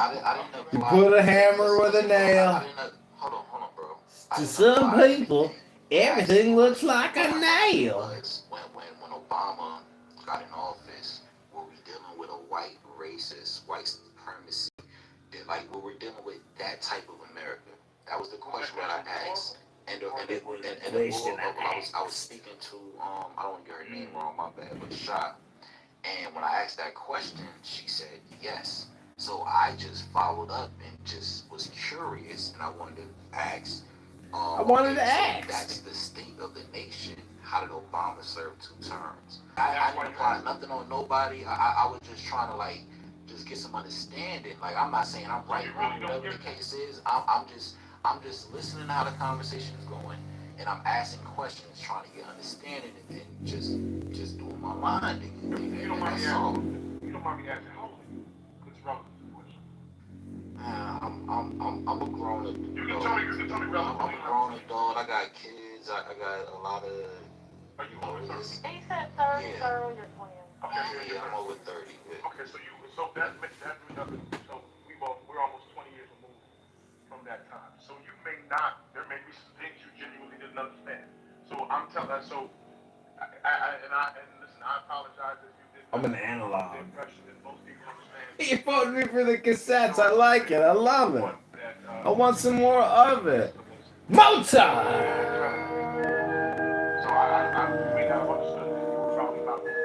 You put a hammer with a nail. Hold on, bro. To some people, everything looks like a nail. When Obama got in office, were we dealing with a white racist, white supremacy? Were we dealing with that type of America? That was the question that I asked. And I was speaking to I don't want to get her name wrong, my bad, but Shot. And when I asked that question, she said yes. So I just followed up and just was curious, and I wanted to ask. That's the state of the nation. How did Obama serve 2 terms? I didn't apply nothing on nobody. I was just trying to just get some understanding. I'm not saying I'm right, wrong, whatever the case is. I'm just listening to how the conversation is going, and I'm asking questions, trying to get understanding, and just doing my mind. You don't mind me asking how old are you? It's relevant to the question. I'm a grown adult. You can tell me relevant. I'm a grown adult. I got kids. I got a lot of. Are you over 30? He said 30, Yeah. so you're 20. Okay, I'm over 30. Yeah. Okay, so we're almost 20 years removed from that time. So there may be some things you genuinely didn't understand. So I'm telling, and listen, I apologize if you didn't. I'm an analog. The impression that most people understand. You voted me for the cassettes. I like it. I love it. I want some more of it. Mozart! So I may not have understood that you were talking about the 10,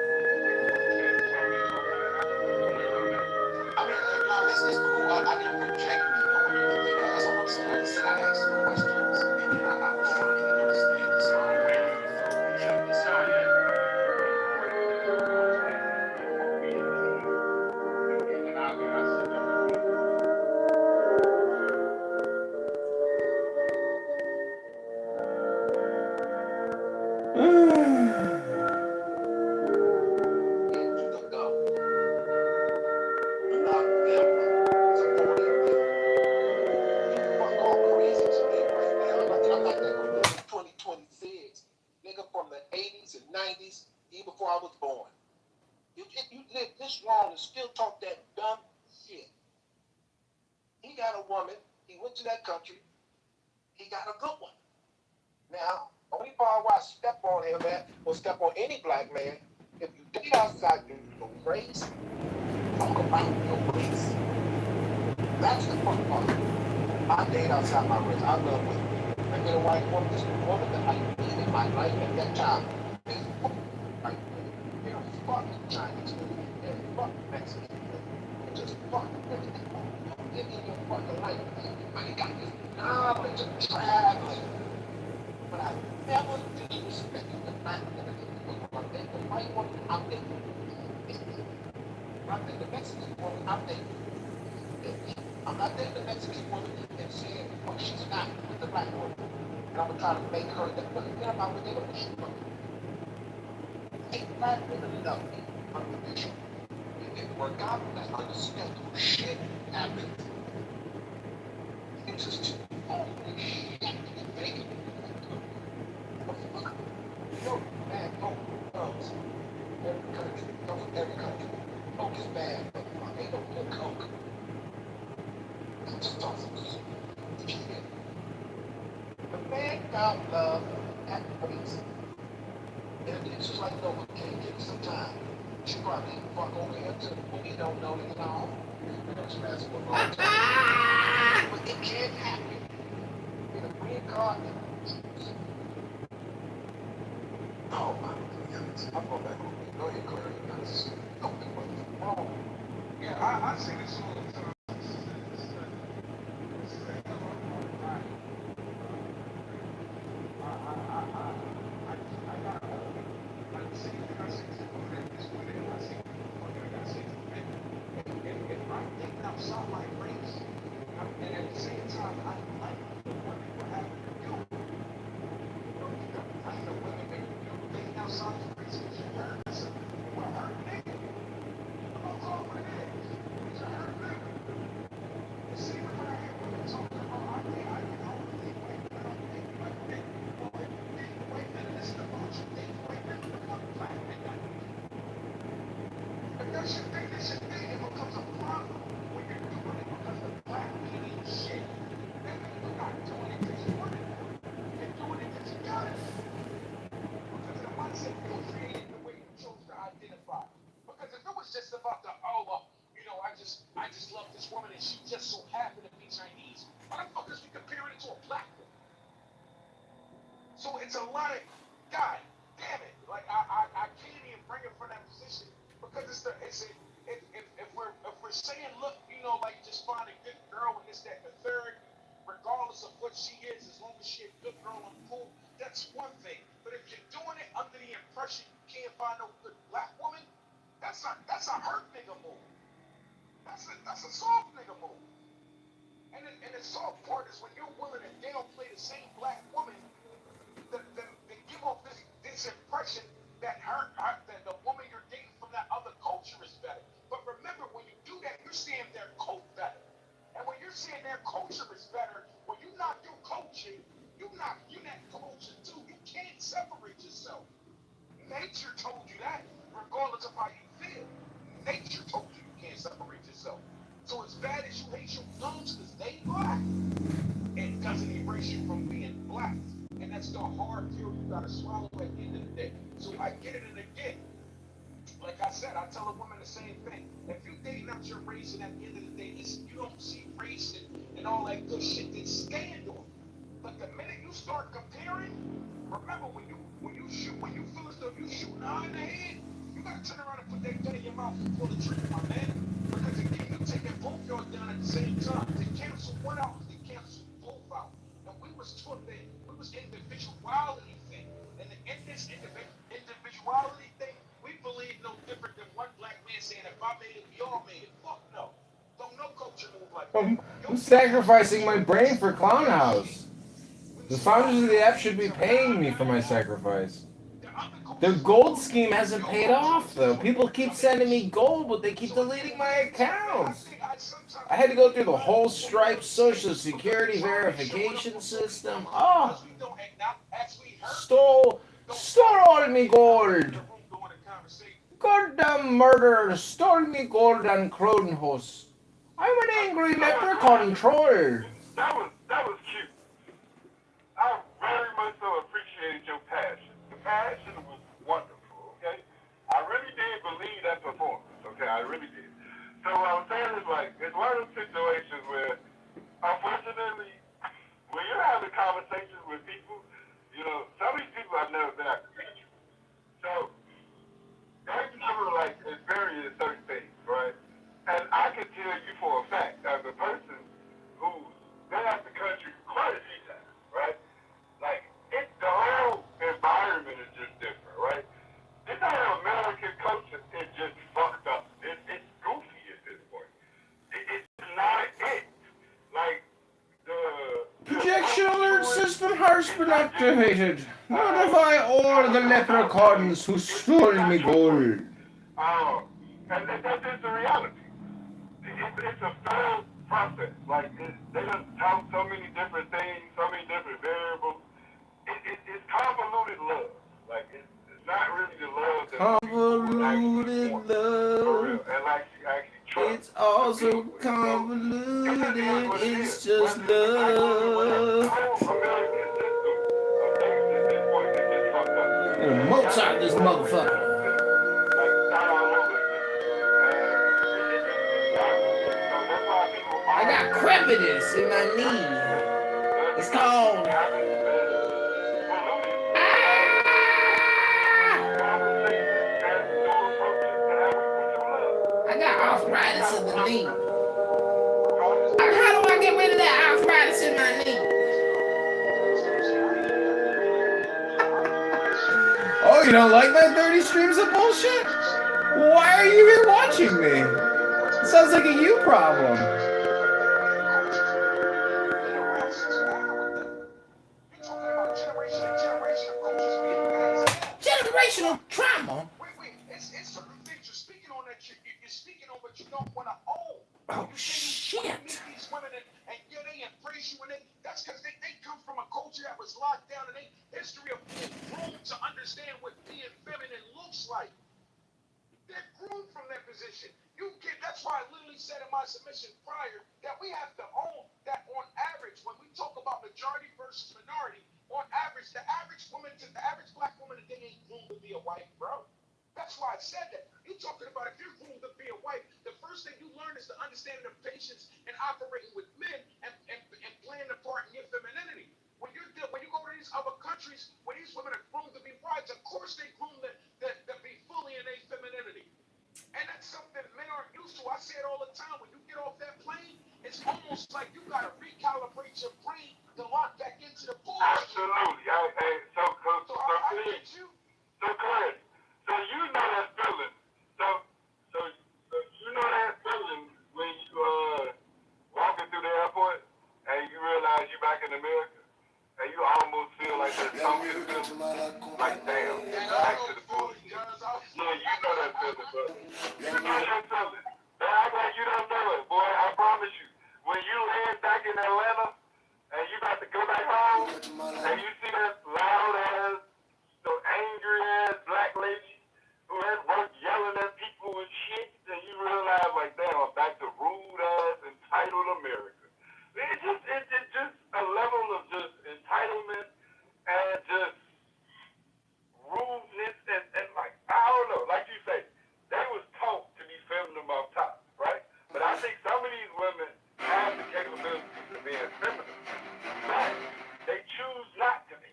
12 years old. This is cool. I didn't project me knowing anything. That's all I'm saying. I just said I asked some questions, and then I was trying to get understanding. So I don't know if you felt projected. and still talk that dumb shit. He got a woman. He went to that country. He got a good one. Now, only part why I step on him, man, or step on any black man, if you date outside your race, talk about your race. That's the fun part. I date outside my race. I love women. I get a white woman, just a woman that I need in my life at that time. Is like, you know, fuck Chinese women, and fuck Mexican women, and just fuck everything. Don't get in your fucking life. But you got this knowledge of traveling. But I never disrespected the black woman. I think the white woman, I think the Mexican woman, I think I'm not dating the Mexican woman and saying what she's not with the black woman. And I'm gonna try to make her that. But then I'm with the shit. Ain't black women enough unconditional. It didn't work out. That's understandable. Shit happens. It's just too holy shit to make it. Yo, man, coke comes. Every country. Comes from every country. Coke is bad, but ain't no good coke. Just talk some shit. The man found love at race. And it's just like no one can give it some time. She probably didn't fuck over him to who he don't know at all. That's for a long time. But it can't happen. In a reincarnate. Oh my goodness. I'm going back on me. Go ahead, Claire. Don't be wrong. Yeah, I say this all the time. I just love this woman and she just so happened to be Chinese. Why the fuck is we comparing it to a black woman? So it's a lot of, God damn it. Like I can't even bring it from that position because if we're saying, look, you know, like just find a good girl and this, that, and the third, regardless of what she is, as long as she's a good girl and cool, that's one thing. But if you're doing it under the impression you can't find no good black woman, that's a hurt nigga move. That's a soft nigga move. And the soft part is when you're willing to downplay the same black woman that give off this impression that that the woman you're dating from that other culture is better. But remember, when you do that, you're saying their cult better. And when you're saying their culture is better, when you knock your culture, you knock that culture too. You can't separate yourself. Nature told you that, regardless of how you feel. Nature told you can't separate yourself. So as bad as you hate your guns because they black, it doesn't erase you from being black. And that's the hard pill you gotta swallow at the end of the day. So I get it, and again, like I said, I tell a woman the same thing. If you dating out your race and at the end of the day, you don't see race and all that good shit, then stand on it. But the minute you start comparing, remember when you feel as though you shooting her in the head, you gotta turn around and put that gun in your mouth and pull the trigger, my man. Because again, you're taking both y'all down at the same time. To cancel one out, they cancel both out. And we was taught that we was individuality thing. And in this individuality thing, we believe no different than one black man saying, if I made it, we all made it. Fuck no. Don't no culture move like that. I'm sacrificing my brain for Clown House. The founders of the app should be paying me for my sacrifice. Their gold scheme hasn't paid off, though. People keep sending me gold, but they keep deleting my accounts. I had to go through the whole Stripe Social Security verification system. Oh! Stole all of me gold. Goddamn murderer stole me golden Kronhos. I'm an angry leprechaun troll. That was cute. I very much so appreciated your passion. The passion was wonderful, okay? I really did believe that performance, okay? I really did. So what I'm saying is like, it's one of those situations where, unfortunately, when you're having conversations with people, you know, some of these people I've never been able to reach. So, they never like experience certain things, right? And I can tell you for a fact, as a person who's been out the country quite a few times, right? Like, the whole environment is just different, right? This whole American culture is just fucked up. It's goofy at this point. It's not it. Like, Projection alert system has been activated. Notify all the leprechauns who stole me gold. And that's just the reality. It's a failed process. Like, they done count so many different things, so many different variables. It's convoluted love. Like, it's not really the love that people actually want. For real. And like, actually trust. It's also convoluted. It's just love. Mozart, this motherfucker. I got crepitus in my knee. It's called. I got arthritis in the knee. How do I get rid of that arthritis in my knee? Oh, you don't like my 30 streams of bullshit? Why are you here watching me? It sounds like a you problem. Generational trauma? Wait, it's certain things you're speaking on that you're speaking on, but you don't want to own. Oh, shit. You meet these women and yeah, they embrace you, and that's because they come from a culture that was locked down, and they history of being groomed to understand what being feminine looks like. They're groomed from that position. That's why I literally said in my submission prior that we have to own that on average, when we talk about majority versus minority, on average, the average black woman today ain't groomed to be a wife, bro. That's why I said that. You're talking about if you're groomed to be a wife, the first thing you learn is the understanding of patience and operating with men and playing a part in your femininity. When you go to these other countries where these women are groomed to be wives, of course they groom to be fully in their femininity. And that's something men aren't used to. I say it all the time. When you get off that plane, it's almost like you got to recalibrate your brain to lock back into the bullshit. Absolutely. So clear. So you know that feeling. So you know that feeling when you walking through the airport and you realize you're back in America and you almost feel like there's something like damn, back to the bullshit. Yeah, you know that feeling, bro. You know that feeling. But I bet you don't know it, boy. I promise you. When you land back in Atlanta and you about to go back home and you see that loud ass, so angry ass black lady who at work yelling at people and shit, and you realize like, damn, I'm back to rude ass entitled America. It's just a level of just entitlement and just rudeness and like, I don't know, like you say, they was taught to be feminine off top, right? But I think some of these women have the capability to be feminine, but they choose not to be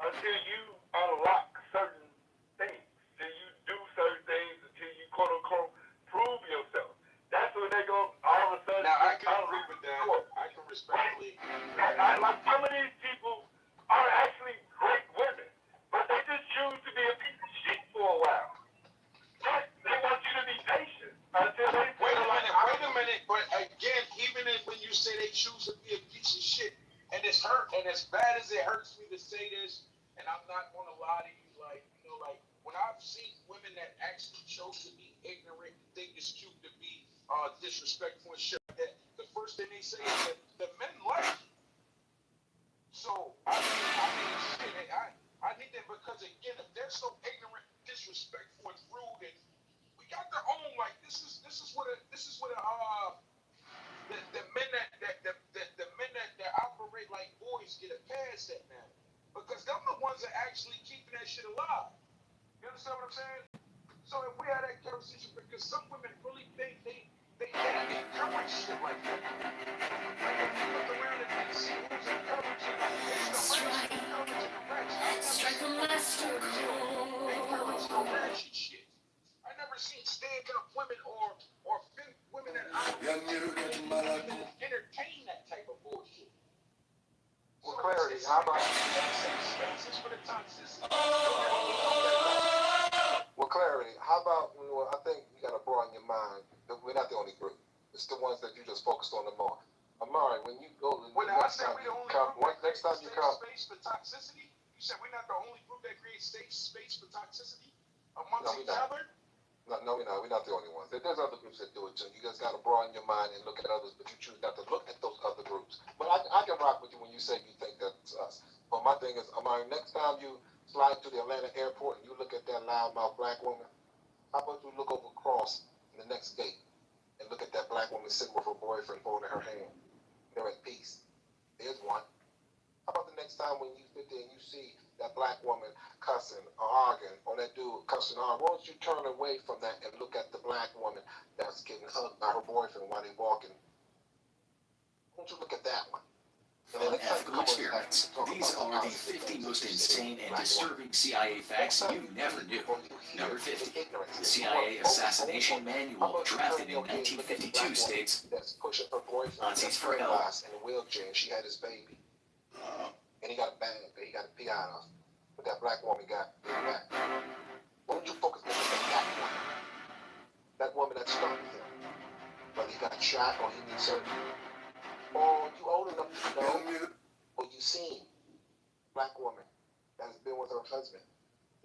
until you unlock certain things, till you do certain things, until you quote unquote prove yourself. That's when they go all of a sudden. Now I can agree with that. I can respectfully. Like some of these people are actually great women, but they just choose to be a piece of shit for a while. They want you to be patient until they Wait a minute. But again, even when you say they choose to be a piece of shit, and it's hurt, and as bad as it hurts me to say this, and I'm not gonna lie to you, like when I've seen women that actually chose to be ignorant, think it's cute to be disrespectful and shit like that, the first thing they say is that the men like you. So I mean, shit, I need them because again, if they're so ignorant, disrespectful and rude, and we got their own, like, this is what the men that operate like boys get a pass at now, because them the ones that actually keeping that shit alive. You understand what I'm saying? So if we had that conversation, because some women really think they encourage shit like that. Like if you look around and see who's encouraging, it's the rich encouraging the rich. I never seen encourage no ratchet shit. I never seen stand-up women or women that entertain that type of bullshit. Well, clarity, how about... Spaces for the toxicity. Well, clarity, how about, I think you got to broaden your mind. We're not the only group. It's the ones that you just focused on the more. Amari, when you go... When I said we the only group that next time you come... space for toxicity, you said we're not the only group that creates space for toxicity amongst each other? No, we're not. We're not the only ones. There's other groups that do it too. You guys got to broaden your mind and look at others, but you choose not to look at those other groups. But I can rock with you when you say you think that's us. But my thing is, Amari, next time you slide to the Atlanta airport and you look at that loudmouth black woman, how about you look over across in the next gate and look at that black woman sitting with her boyfriend holding her hand? They're at peace. There's one. How about the next time when you sit there and you see that black woman cussing or arguing, or that dude cussing or arguing? Why don't you turn away from that and look at the black woman that's getting hugged by her boyfriend while they're walking? Why don't you look at that one? Unethical experiments. These are the 50 most insane and disturbing CIA facts you never knew. Number 50. The CIA Assassination Manual, drafted in 1952, states, Nazis for hell. In a wheelchair, and she had his baby. And he got a bang, he got a PI off. But that black woman got back. Why don't you focus on that woman? That woman that stuck with him. Whether he got shot or he needs surgery. Or you old enough to know, or you seen black woman that has been with her husband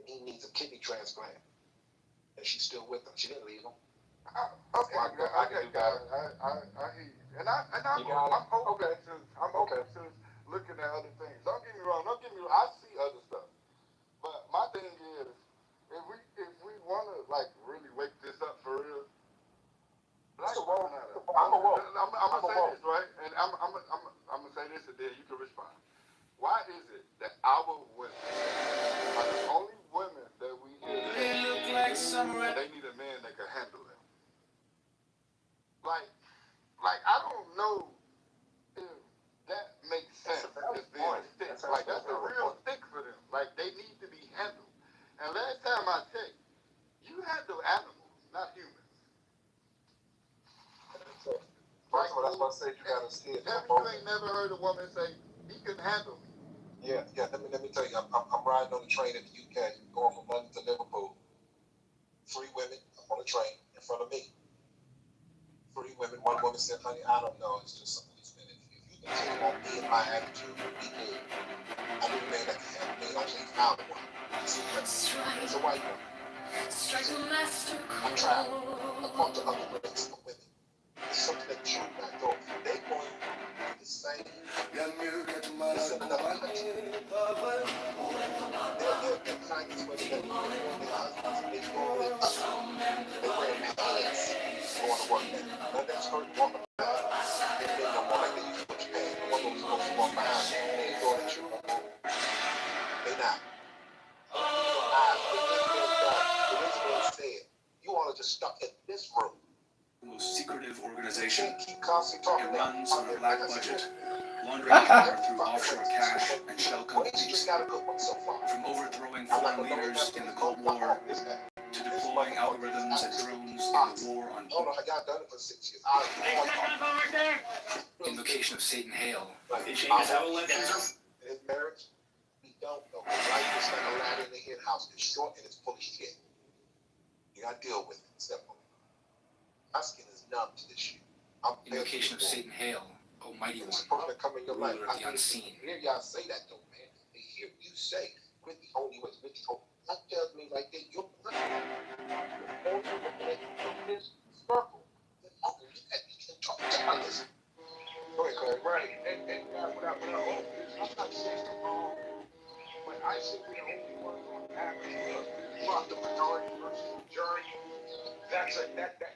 and he needs a kidney transplant. And she's still with him. She didn't leave him. Okay, I can do that. I hear you. And I'm open to looking at other things. Don't get me wrong. I see other stuff. But my thing is, if we want to like really wake this up for real, I'm gonna say this, right? And I'm gonna say this, and then you can respond. Why is it that our women are the only women that we hear they look like summer, they need a man that can handle it? Like I don't know if that makes sense. It's being a stick. Like that's a real stick for them. Like they need to be handled. And last time I checked, you handle animals, not humans. First of all, that's why I said you gotta see it. You ain't never heard a woman say, he can handle me. Yeah. Let me tell you, I'm riding on the train in the UK, going from London to Liverpool. 3 women on the train in front of me. 3 women. One woman said, "Honey, I don't know. It's just some of these men. If you can take on me and my attitude, be good. I need a man that can handle me. I actually found one. It's a white woman. I travel. I talk to other races of women. It's something that you not go. They going through the same. It's in another country. They're kindness women that go on their husbands and they go with us. They wear pants going to work. None of that skirt walking behind. They no more like they used to put your pants. The one who's supposed to walk behind you. They ain't doing it you no more. They not. The Israel said, you all are just stuck in this room. The most secretive organization. Keep constantly it runs on a black budget, laundering power through offshore cash and shell companies. From overthrowing foreign leaders in the Cold War to deploying algorithms and drones in the war on Invocation of Satan Hail. His marriage, we don't know. Life is like a ladder in the hen house. It's short and it's full of shit. You gotta deal with it. Simple. My skin is numb to this shit. Invocation of Satan Hail, Almighty One, ruler of the unseen. Hear y'all say that though, man. They hear you say, we're the only ones, we're the only. That tells me right there, you're the only one in this circle. You can talk to others. Go ahead, Clay. Right. And I'm not saying it's wrong, but I say we're the only ones on average. about the minority versus majority, that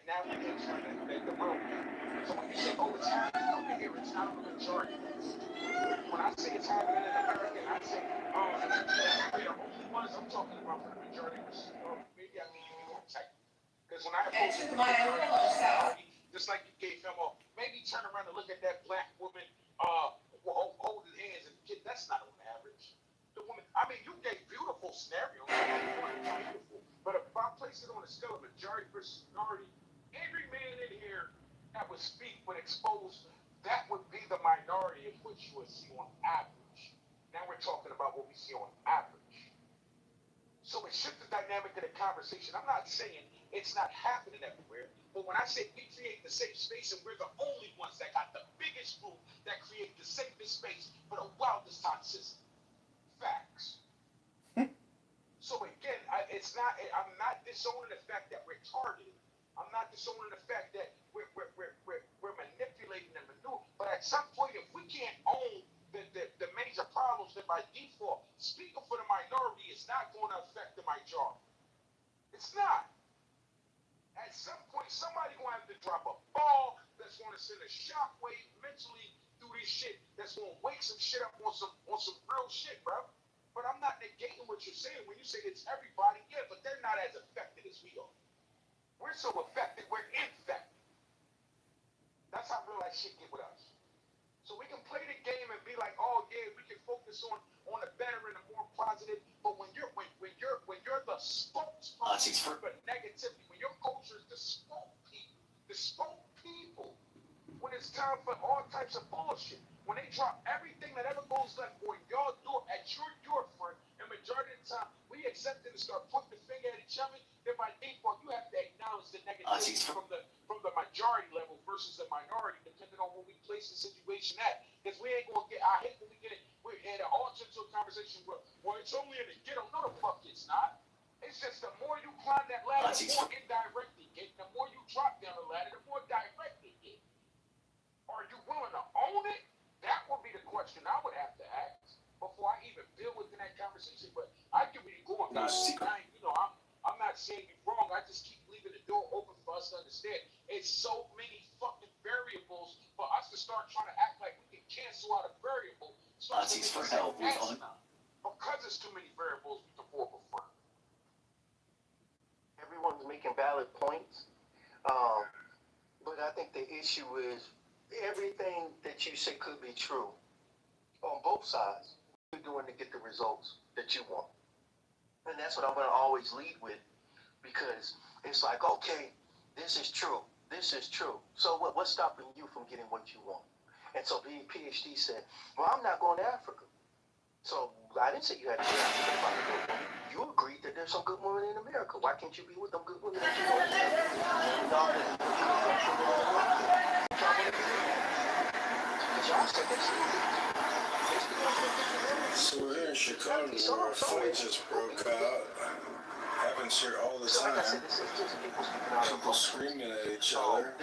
now we enter the real game. So when you say, oh, it's happening over here, it's not the majority. When I say it's happening in America, and I say, we're the only ones, I'm talking about for the majority versus minority. Maybe I need to be more technical. Because when I approach the majority, just like you gave him a, maybe turn around and look at that black woman holding hands and kid, that's not on average. The woman, I mean, you gave beautiful scenarios, beautiful. But if I place it on a scale of majority versus minority, every man in here that would speak would expose that would be the minority of which you would see on average. Now we're talking about what we see on average. So it shifts the dynamic of the conversation. I'm not saying it's not happening everywhere, but when I say we create the safe space and we're the only ones that got the biggest group that create the safest space for the wildest toxicity. Facts. So again, it's not. I'm not disowning the fact that we're targeted. I'm not disowning the fact that we're manipulating and maneuvering. But at some point, if we can't own the major problems, then by default, speaking for the minority is not going to affect the majority. It's not. At some point, somebody's going to have to drop a ball that's going to send a shockwave mentally through this shit. That's going to wake some shit up on some real shit, bro. But I'm not negating what you're saying when you say it's everybody. Yeah, but they're not as affected as we are. We're so affected, we're infected. That's how real that shit get with us. So we can play the game and be like, oh yeah, we can focus on the better and the more positive. But when you're the spokesperson for negativity, when your culture is the spokespeople, when it's time for all types of bullshit, when they drop everything that ever goes left on your door at your front, and majority of the time we accept it and start pointing the finger at each other, then by default you have to acknowledge the negativity from the majority level versus the minority, depending on where we place the situation at. Because we ain't gonna get. I hate when we get it. We're in an alternative conversation where, well, it's only in the ghetto. No, the fuck it's not. It's just the more you climb that ladder, the more indirect it get. The more you drop down the ladder, the more direct it get. Are you willing to own it? That would be the question I would have to ask before I even build within that conversation. But I can be going. I'm not saying you're wrong. I just keep leaving the door open for us to understand. It's so many fucking variables for us to start trying to act like we can cancel out a variable. For help because there's too many variables we can fall before. Everyone's making valid points, but I think the issue is everything that you say could be true on both sides. What you're doing to get the results that you want, and that's what I'm going to always lead with, because it's like, okay, this is true. So what's stopping you from getting what you want? And so the PhD said, well, I'm not going to Africa. So I didn't say you had to go to Africa to find a good woman. You agreed that there's some good women in America. Why can't you be with them good women that you want? So we're here in Chicago where a fight just broke out. Happens here all the time. People screaming at each other.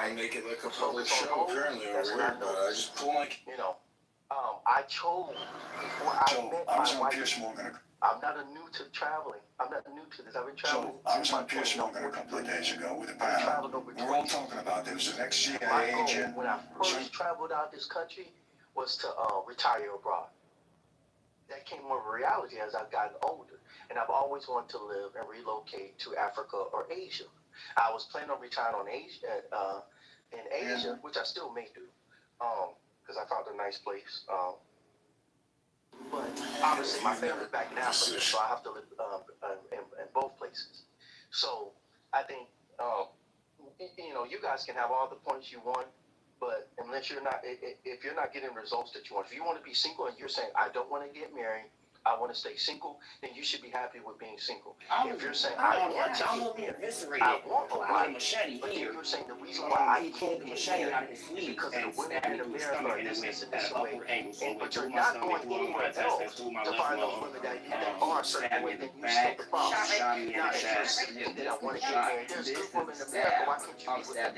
They make it like a public show apparently over here, but I just pull my... I chose before I met my wife. I'm not new to traveling. I'm not new to this. I've been traveling. I was on Pierce Morgan a couple of days ago with a panel. We're all talking about there was an ex-CIA agent. When I first traveled out this country was to retire abroad. That came more of a reality as I've gotten older. And I've always wanted to live and relocate to Africa or Asia. I was planning on retiring in Asia, which I still may do, because I found a nice place. But obviously my family's back in Africa, so I have to live in both places. So I think, you guys can have all the points you want, but unless if you're not getting results that you want, if you want to be single and you're saying, I don't want to get married, I want to stay single, then you should be happy with being single. If you're saying, I want to get married, I want a wife, but if you're saying the reason why I can't get married is because of the women in America are this way, but you're not going anywhere else to find those women that are a certain way, then you still the problem. Now, if you're saying that I want to get married, there's good women in America, why can't you be with them?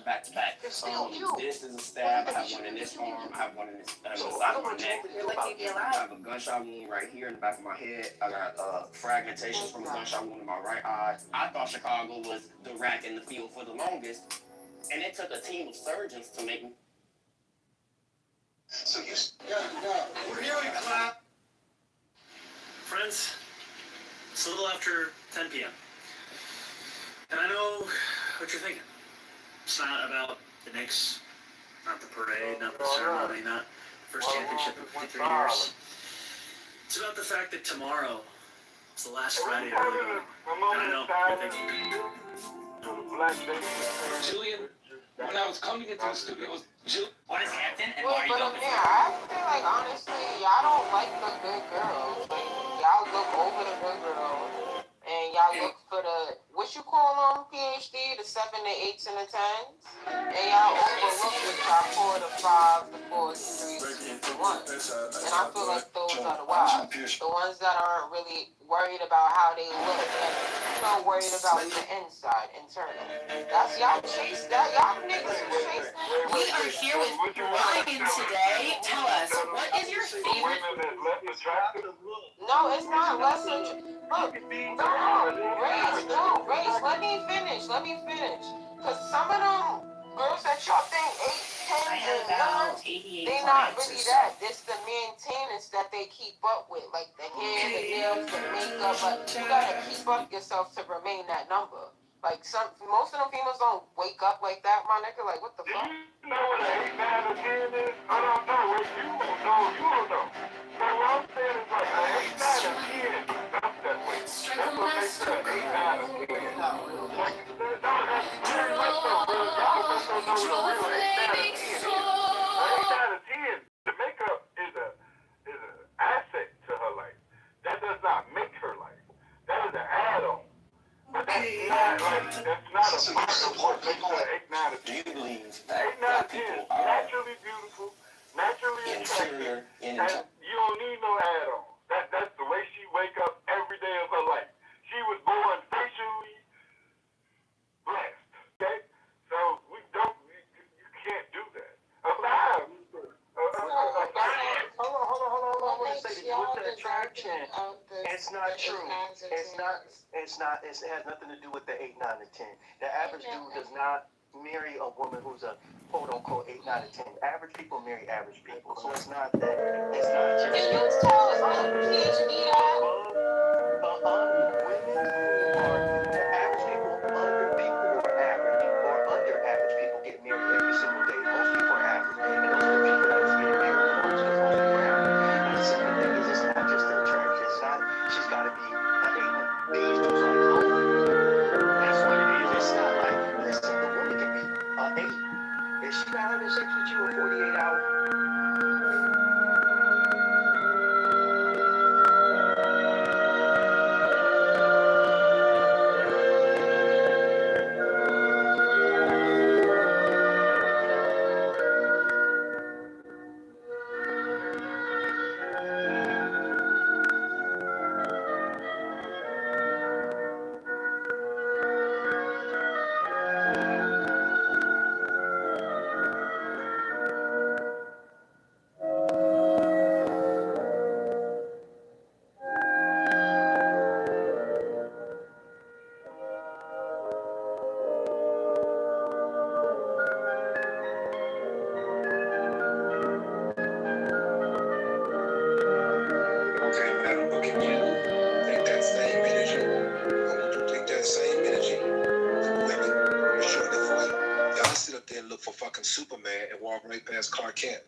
Back to back. It's still you. This is a stab. I have one in this arm. I have one in this. So I don't know what you want me to do about I have a gunshot wound right right here in the back of my head. I got fragmentations from a gunshot wound in my right eye. I thought Chicago was the rack in the field for the longest, and it took a team of surgeons to make me. So you, we're hearing clap. Friends, it's a little after 10 p.m. And I know what you're thinking. It's not about the Knicks, not the parade, not the ceremony, not first championship in 53 years. It's about the fact that tomorrow is the last Friday of the league. And I know you're thinking. Julian, when I was coming into the studio, What is Hampton and Well, why are you but going yeah, I feel like honestly, y'all don't like the good girls. Like y'all look over the good girls, and y'all look for the what you call them, PhD, the 7, the 8s, and the 10s, and y'all overlook the top 4, the 5, the 4s, the 3s, the 1s. And I feel like those are the wives, the ones that aren't really worried about how they look and worried about the inside, internal. That's y'all chase that y'all niggas who chase that. We are here with Ryan today. Tell us, what is your favorite? No, it's not less than. Look, Race, let me finish. Because some of them girls that y'all think 8, 10, I have about 88 they not clients really or so. that. It's the maintenance that they keep up with, like the hair, the nails, the makeup. But you gotta keep up yourself to remain that number. Like most of them females don't wake up like that, my nigga. Like what the fuck? You know what an 8, 9, or 10 is? I don't know. You don't know. So what I'm saying is like an 8, 9, or 10. That's that way. That's what makes it an 8, 9, or 10. Like, y'all got to know the real. Y'all must don't know what a real 8, 9, or 10 is. An 8, 9, or 10, the makeup is an asset to her life. That does not make her life. That is an add-on. But that's not a part of what makes her 8, 9, or 10. Do you believe 8, 9, 10 is naturally beautiful, naturally attractive, and you don't need no add-ons. That's the way she wake up every day of her life. She was born facially blessed. Okay? So you can't do that. Alive. Hold on. I want to say this with the attraction. It's not true. It has nothing to do with the 8, 9, and 10. The average dude does not marry a woman who's a quote unquote 8, 9, and 10. Average people marry average people. So it's not that. It's not just. Can you tell us what PhD that? Women are the average people, under people who are average or under average people get married every single day. Most people are average, and those are the people that is getting married the most because most people are average. And the second thing is, it's not just the attraction. It's not. She's got to be an 8. These dudes are like, that's what it is. It's not like, listen, the woman can be an 8. If she's not having sex with you in 48 hours. Okay, madam, look at you. Take that same energy. I want you to take that same energy to women. I'm sure that for you. Y'all just sit up there and look for fucking Superman and walk right past Clark Kent.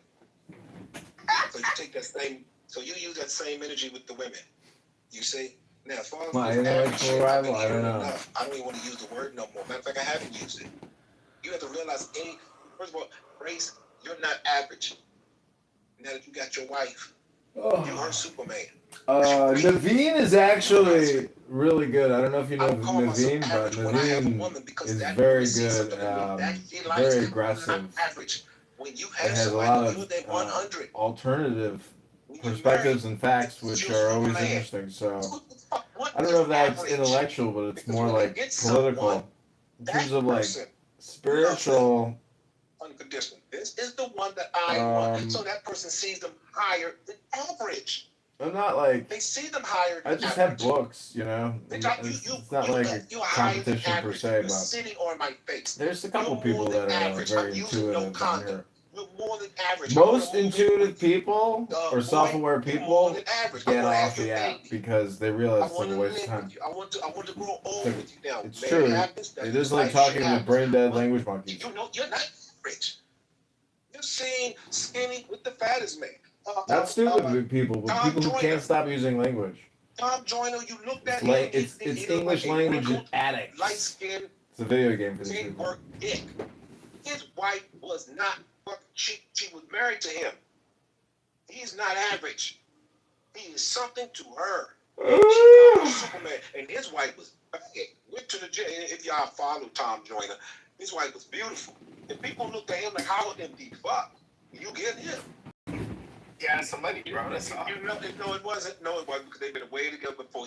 So you take that same, so you use that same energy with the women. You see? Now, as far as My this average intellectual shit, I've been rival? I don't hearing know. enough. I don't even want to use the word no more. Matter of fact, I haven't used it. You have to realize first of all, Grace, you're not average. Now that you got your wife, you are Superman. Naveen is actually really good. I don't know if you know Naveen, but Naveen is very good, very aggressive. It has a lot of alternative perspectives and facts, which are always interesting. So I don't know if that's intellectual, but it's more like political in terms of like spiritual. Unconditional. This is the one that I want. So that person sees them higher than average. I'm not like. They see them higher I than just have average. books, you know. It's like It's not like a you're higher than competition per average. se, You're but sitting on my face. there's a couple You're people more than that are average. very I'm using no intuitive on condom. here. You're more than average. Most intuitive people or boy, self-aware you're more people than average. I get want to off have your the app baby. because they I realize it's want like a to waste of live time. with you. I want to grow old It's, with you now. it's Man, true. it happens. It is like Life talking shit to happens. brain dead But language monkeys. you know, you're not average. You're seeing skinny with the fattest man. Not stupid people, but Tom people who Joyner. can't stop using language. Tom Joyner, you looked at It's him. like it's he English looked like a language wrinkled, addicts. light-skinned, It's a video game for these didn't people. work dick. His wife was not fucking. She was married to him. He's not average. He is something to her. She called him Superman, and his wife was bad. Went to the gym. If y'all follow Tom Joyner, his wife was beautiful. And people looked at him like, how would them be fucked? You get him. He had some money, bro. That's all. No, it wasn't. No, it wasn't because they've been way together before.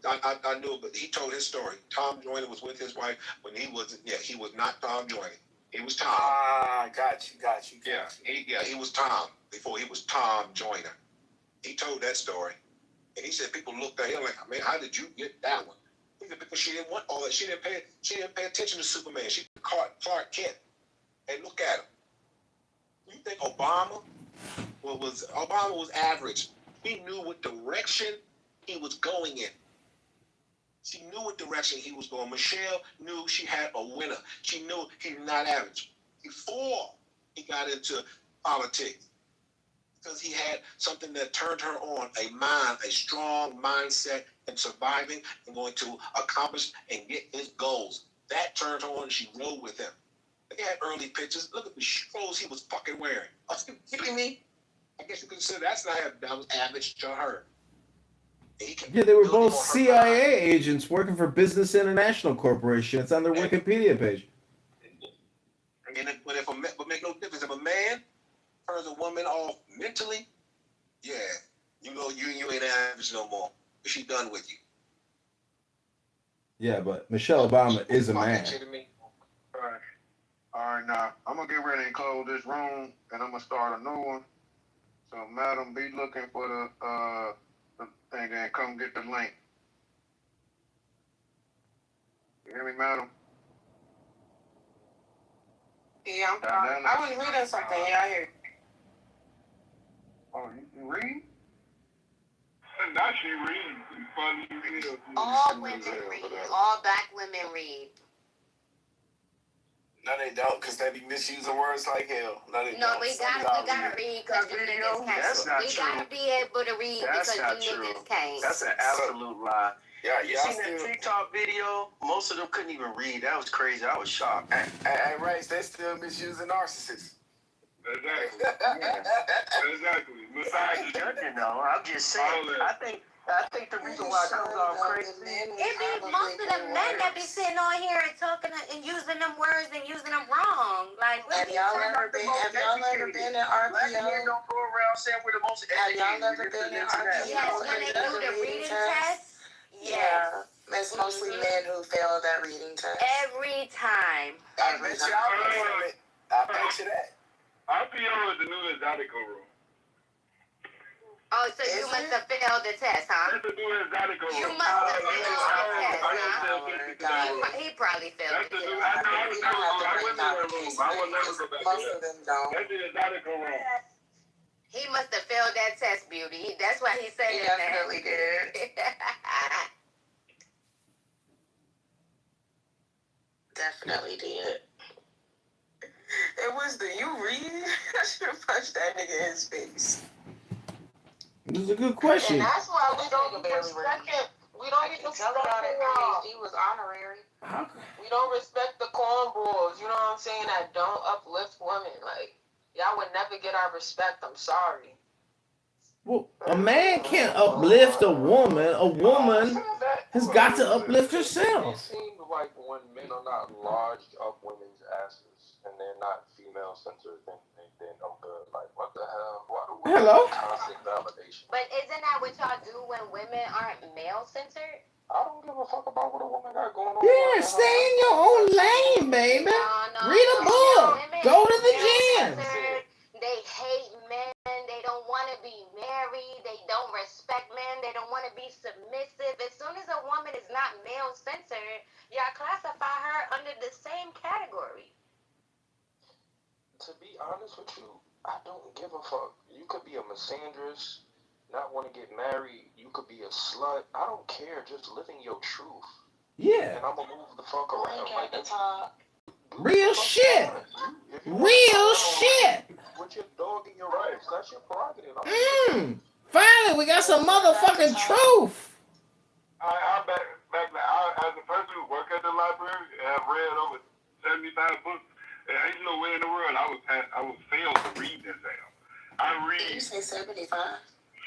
I knew it, but he told his story. Tom Joyner was with his wife when he wasn't. Yeah, he was not Tom Joyner. He was Tom. Ah, got you. He was Tom before he was Tom Joyner. He told that story, and he said people looked at him like, man, how did you get that one? He said because she didn't want all that. She didn't pay attention to Superman. She caught Clark Kent, and look at him. You think Obama was average? He knew what direction he was going in. She knew what direction he was going. Michelle knew she had a winner. She knew he was not average before he got into politics because he had something that turned her on, a strong mindset in surviving and going to accomplish and get his goals. That turned her on and she rode with him. They had early pictures. Look at the clothes he was fucking wearing. Are you kidding me? I guess you consider that was average to her. Yeah, they were both CIA agents working for Business International Corporation. It's on their Wikipedia page. But make no difference. If a man turns a woman off mentally, yeah, you know you ain't average no more. She done with you. Yeah, but Michelle Obama is a man. All right, now I'm gonna get ready and close this room, and I'm gonna start a new one. So, madam, be looking for the thing and come get the link. You hear me, madam? Yeah, I was reading something. Yeah, I hear. Oh, you read? Not she read. Funny as hell. All women read. All black women read. No, they don't, because they be misusing words like hell. No, we gotta read because you niggas can't. That's not we true. gotta be able to read That's because not you true. niggas can't. That's an absolute lie. Yeah, You seen that TikTok video? Most of them couldn't even read. That was crazy. I was shocked. Hey, Race, they still misusing narcissists. Exactly. Exactly. You know, I'm just saying. I think the reason why it comes off crazy. It be most of the men that be sitting on here and talking and using them words and using them wrong. Like, Have y'all ever been in RPO? Black men don't go around saying we're the most Have y'all educated. ever been in yes, RPO when they do the reading test. Yeah, it's mostly men who fail that reading test. Every time. I bet you that. RPO is the new exotico room. Oh, so you must have failed the test, huh? That's the new exotico room. You must have failed the test, huh? He probably failed the test. I will never go back. Most of them don't. That's the exotico room. He must have failed that test, Beauty. That's why he's saying He that. definitely did. Definitely did. It was the you read. I should have punched that nigga in his face. This is a good question. And that's why we don't respect it. We don't get respect he was honorary. We don't respect the cornballs, you know what I'm saying, that don't uplift women. Like, y'all would never get our respect. I'm sorry. Well, a man can't uplift a woman. A woman has got to uplift herself. It seems like when men are not large up women's asses and they're not female censored, then I'm good. Like, what the hell? Why do we Hello? constant validation? But isn't that what y'all do when women aren't male censored? I don't give a fuck about what a woman got going on. Yeah, stay in your own lane, baby. Read a book. Go to the gym. They hate men. They don't want to be married. They don't respect men. They don't want to be submissive. As soon as a woman is not male-centered, y'all classify her under the same category. To be honest with you, I don't give a fuck. You could be a misandrist, not want to get married. You could be a slut. I don't care. Just living your truth. Yeah. And I'm gonna move the fuck around. Like, Real shit. Real shit. With your dog and your rights, that's your prerogative. Finally, we got some motherfucking truth. I as a person who work at the library, have read over 75 books. And ain't no way in the world I was failed to read this damn. I read. Did you say 75?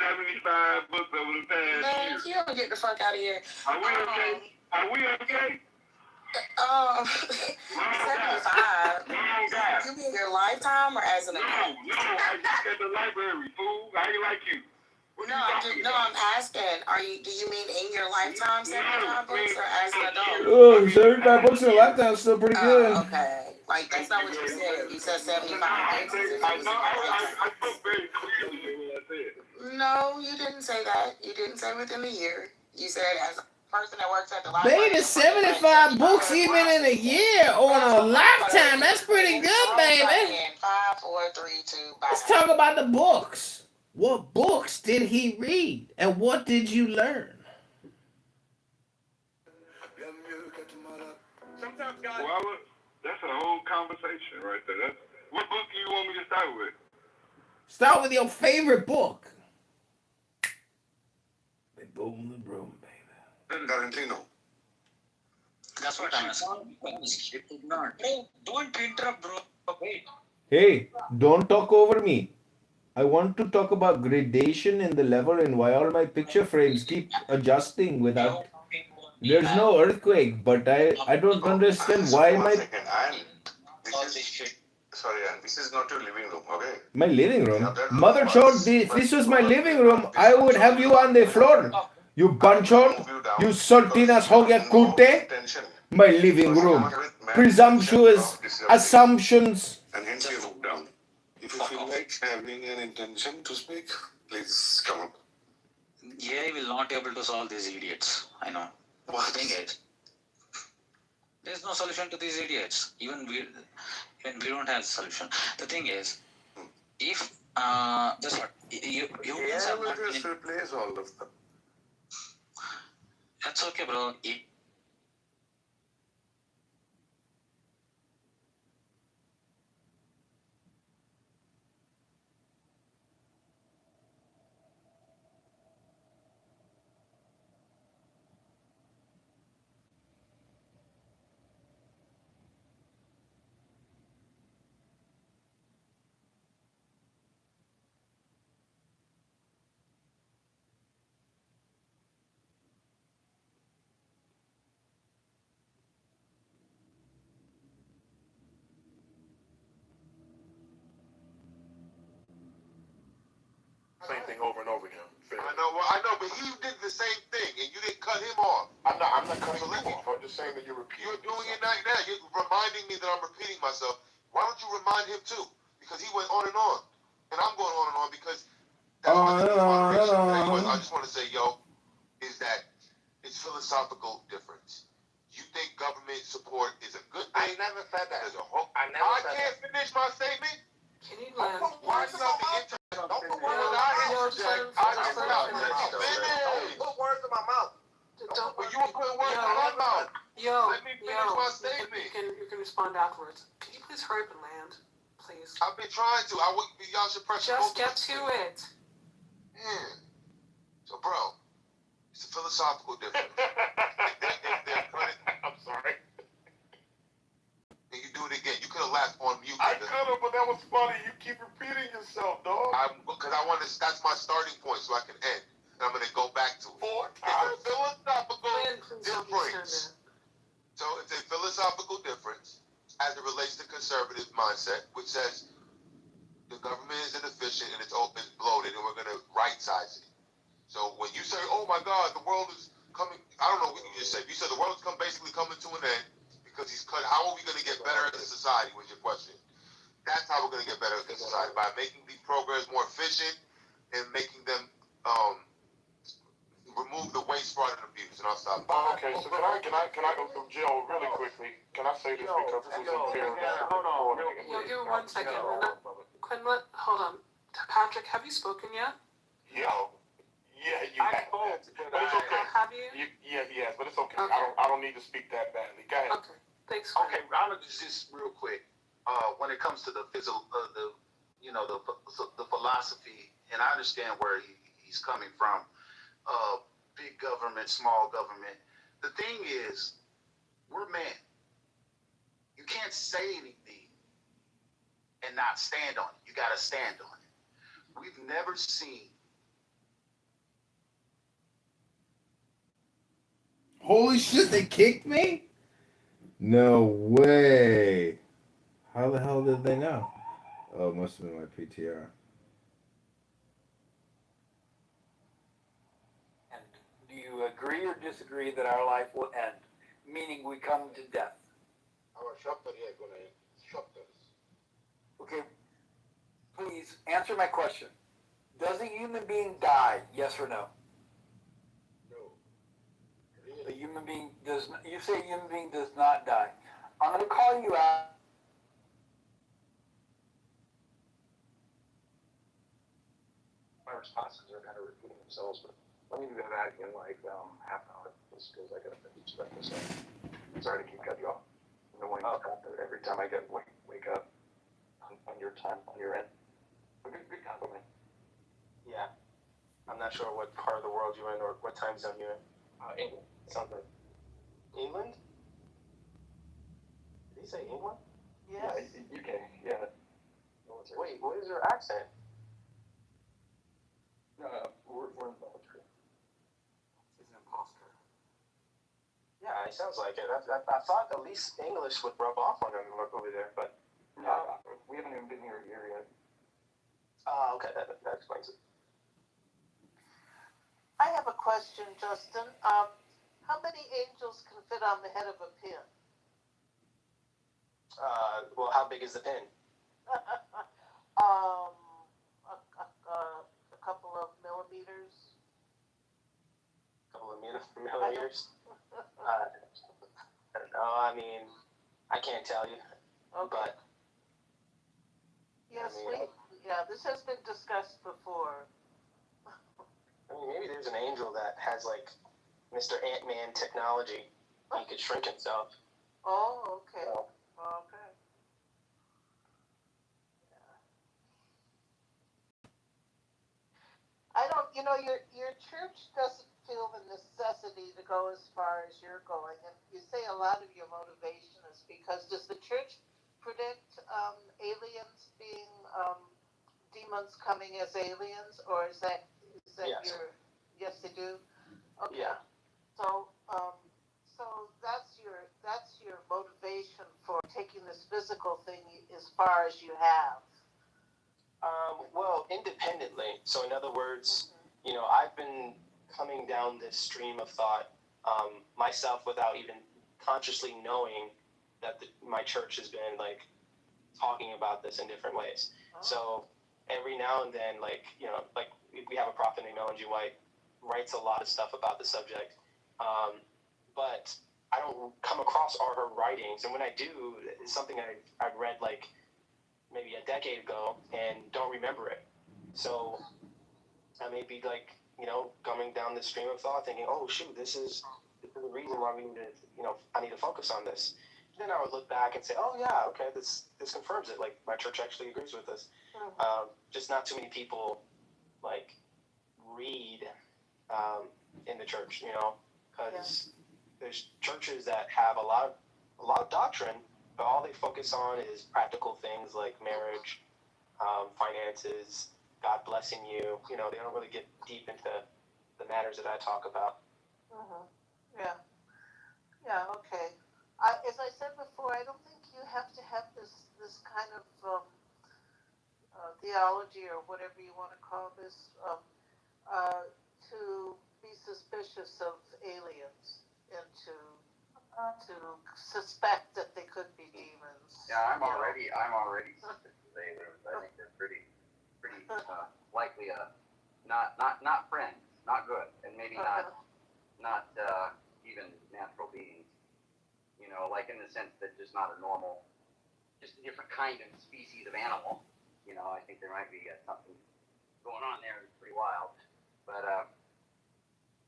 75 books over the past year. You don't get the fuck out of here. Are we okay? Are we okay? 75. You mean your lifetime or as an adult? No, I work at the library, fool. I ain't like you. I'm asking. Do you mean in your lifetime 75 books or as an adult? Oh, 75 books in a lifetime is still pretty good. Okay. Like, that's not what you said. You said 75 books. I spoke very clearly when I said. No, you didn't say that. You didn't say within a year. You said as a person that works at the library. Baby, 75 books even in a year or in a lifetime. That's pretty good, baby. 5, 4, 3, 2, bye. Let's talk about the books. What books did he read? And what did you learn? Well, that's a whole conversation right there. What book do you want me to start with? Start with your favorite book. Boom the broom, baby. Tarantino. That's what I'm asking. Don't interrupt, bro. Wait. Hey, don't talk over me. I want to talk about gradation in the level and why all my picture frames keep adjusting without... There's no earthquake, but I don't understand why my... This is not your living room, okay? My living room? Mother chode, if this was my living room, I would have you on the floor. You bunchod, you saltinas ho gaya kute. My living room. Presumptuous assumptions. And hence you move down. If you feel like having an intention to speak, please come up. AI will not able to solve these idiots. I know. What? The thing is, there's no solution to these idiots. Even we don't have a solution. The thing is, if just what you AI will just replace all of them. That's okay, bro. Same thing over and over again. I know, but he did the same thing, and you didn't cut him off. I'm not cutting you off. I'm just saying that you're repeating. You're doing it right now. You're reminding me that I'm repeating myself. Why don't you remind him too? Because he went on, and I'm going on and on because that's moderation. I just want to say, is that it's philosophical difference. You think government support is a good thing? I never said that. There's a whole. I can't finish my statement. Can you land? Don't put words in my mouth. Don't put words in my mouth. But you were putting words in my mouth. Let me finish my statement. You can respond afterwards. Can you please hurry up and land, please? I've been trying to. Y'all should press. Just get to it. Yeah. So, bro, it's a philosophical difference. I'm sorry. And you do it again. You could have laughed on mute. I could have, but that was funny. You keep repeating yourself, dog. Because I want to. That's my starting point, so I can end. And I'm going to go back to it. 4 It's times. a philosophical difference. So it's a philosophical difference as it relates to conservative mindset, which says the government is inefficient and it's open, bloated, and we're going to right-size it. So when you say, "Oh my God, the world is coming," I don't know what you just said. You said the world is basically coming to an end. Because he's cut. How are we going to get better as a society? Was your question? That's how we're going to get better as a society, by making these programs more efficient and making them remove the waste, fraud, and abuse. And I'll stop. Okay, so can I go through Jill really quickly? Can I say this because this is imperative? Hold on. Yo, give me 1 second. Quinn, hold on. Patrick, have you spoken yet? Yo. Yeah, you have. But it's okay. Have you? Yeah, he has, but it's okay. Okay. I don't need to speak that badly. Go ahead. Okay, thanks. Okay, I'm gonna just real quick. When it comes to the physical, the philosophy, and I understand where he's coming from. Big government, small government. The thing is, we're men. You can't say anything and not stand on it. You gotta stand on it. We've never seen. Holy shit, they kicked me? No way. How the hell did they know? Oh, it must have been my PTR. And do you agree or disagree that our life will end? Meaning we come to death. Okay, please answer my question. Does a human being die? Yes or no? A human being does not, you say a human being does not die. I'm going to call you out. My responses are kind of repeating themselves, but let me do that in like half an hour, just because I gotta finish this up. Sorry to keep cutting you off. Every time I wake up on your time, on your end. Good compliment. Yeah. I'm not sure what part of the world you're in or what time zone you're in. England. Sounds like England? Did he say England? Yes. Yeah, UK. Yeah. Wait, what is your accent? We're in military. He's an imposter. Yeah, it sounds like it. I thought at least English would rub off on him over there, but no, we haven't even been here a year yet. Okay, that explains it. I have a question, Justin. How many angels can fit on the head of a pin? Well, how big is the pin? A couple of millimeters. Couple of millimeters? I don't know. I mean, I can't tell you. Okay. But yes, this has been discussed before. I mean, maybe there's an angel that has like Mr. Ant-Man technology. He could shrink himself. Oh, okay. So. Okay. Yeah. I don't, your church doesn't feel the necessity to go as far as you're going, and you say a lot of your motivation is because does the church predict aliens being demons coming as aliens, or is that yes. Yes, they do. Okay. Yeah. So that's your motivation for taking this physical thing as far as you have. Well, independently. So in other words, I've been coming down this stream of thought myself without even consciously knowing that my church has been like talking about this in different ways. Oh. So every now and then, like we have a prophet named Ellen G. White, writes a lot of stuff about the subject, but I don't come across all her writings, and when I do, it's something I've read like maybe a decade ago and don't remember it. So I may be like, coming down this stream of thought thinking, oh shoot, this is the reason why we need to, I need to focus on this. Then I would look back and say, oh yeah, okay, this confirms it. Like my church actually agrees with this. Mm-hmm. Just not too many people like read in the church, because there's churches that have a lot of doctrine, but all they focus on is practical things like marriage, finances, God blessing you. They don't really get deep into the matters that I talk about. Mm-hmm. Yeah. Yeah. Okay. As I said before, I don't think you have to have this kind of theology or whatever you want to call this to be suspicious of aliens and to suspect that they could be demons. Yeah, I'm already suspicious of aliens. I think they're pretty likely a not friends, not good, and maybe not even natural beings. You know, like in the sense that just not a normal, just a different kind of species of animal. You know, I think there might be something going on there that's pretty wild. But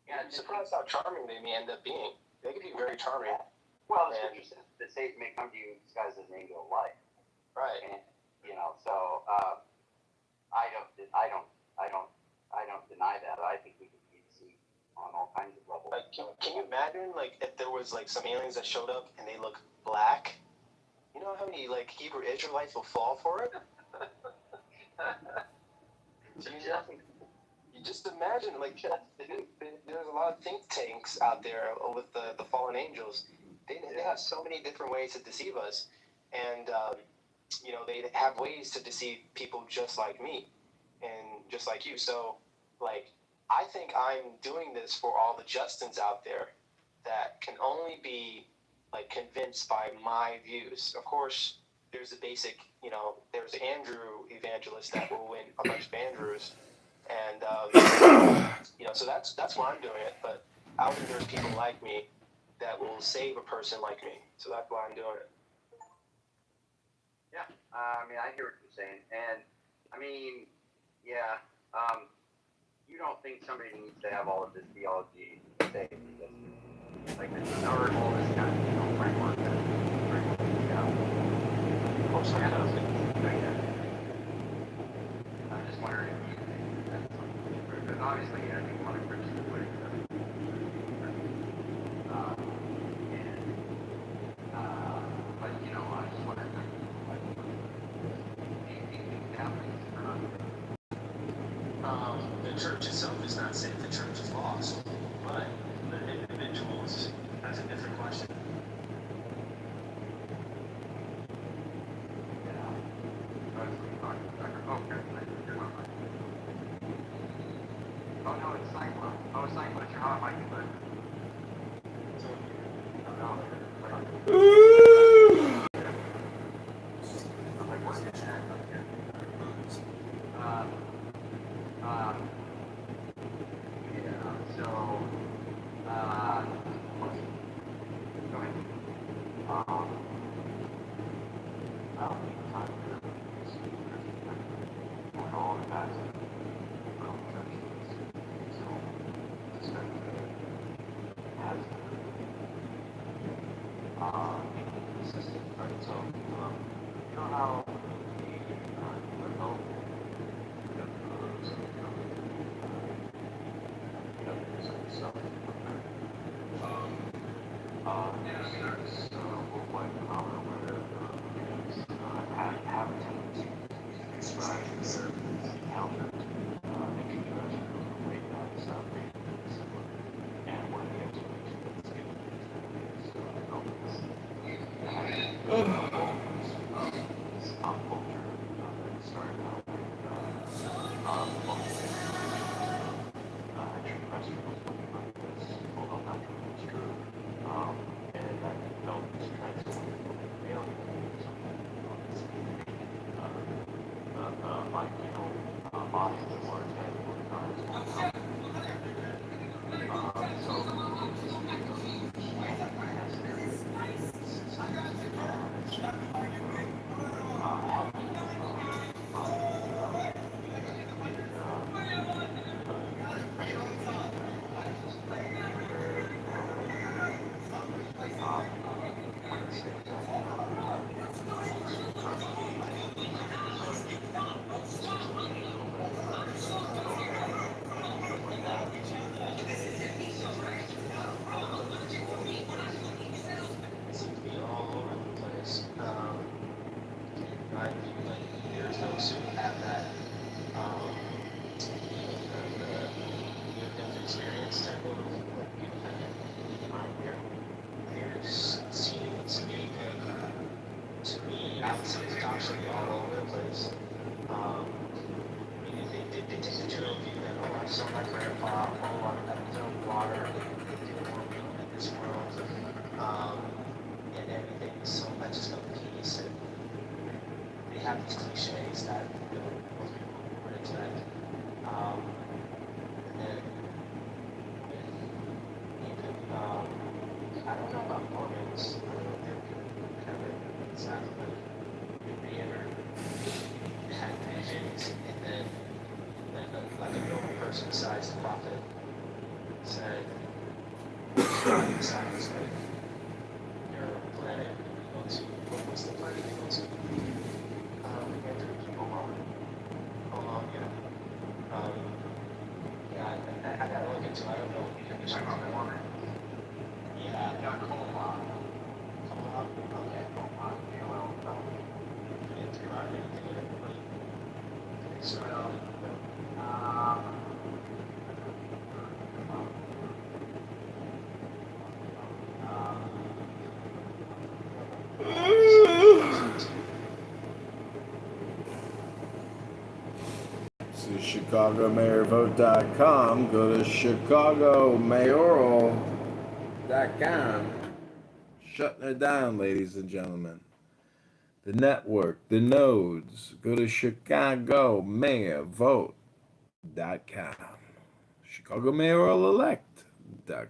yeah, I'm surprised how charming they may end up being. They could be very charming. Well, it's interesting. The Satan may come to you disguised as an angel of light. Right. And, you know, so I don't deny that. I think we could be deceived on all kinds of levels. Like, can you imagine, like, if there was, like, some aliens that showed up and they look black? You know how many, like, Hebrew Israelites will fall for it? You just imagine, like, there's a lot of think tanks out there with the fallen angels. They have so many different ways to deceive us. And, you know, they have ways to deceive people just like me and just like you. So, like, I think I'm doing this for all the Justins out there that can only be, like, convinced by my views. Of course, there's the basic, you know, there's the Andrew evangelist that will win a bunch of Andrews. And, you know, so that's why I'm doing it. But I think there's people like me that will save a person like me. So that's why I'm doing it. Yeah, I mean, I hear what you're saying. And, I mean, yeah, you don't think somebody needs to have all of this theology to say, like, this is our all this kind of, you know, framework that of course I know. I'm just wondering if you think that's something, because obviously, I think one of the Christians would but, you know, I just wonder the church itself is not saying the church is lost, but the individuals, that's a different question. Oh, no, it's Cyclone. Oh, it's Cyclone. It's your hot mic, but... Have these cliches that most people would expect. This is ChicagoMayorVote.com. Go to ChicagoMayoral.com. Shutting it down, ladies and gentlemen. The network, the nodes. Go to ChicagoMayorVote.com. ChicagoMayoralElect.com.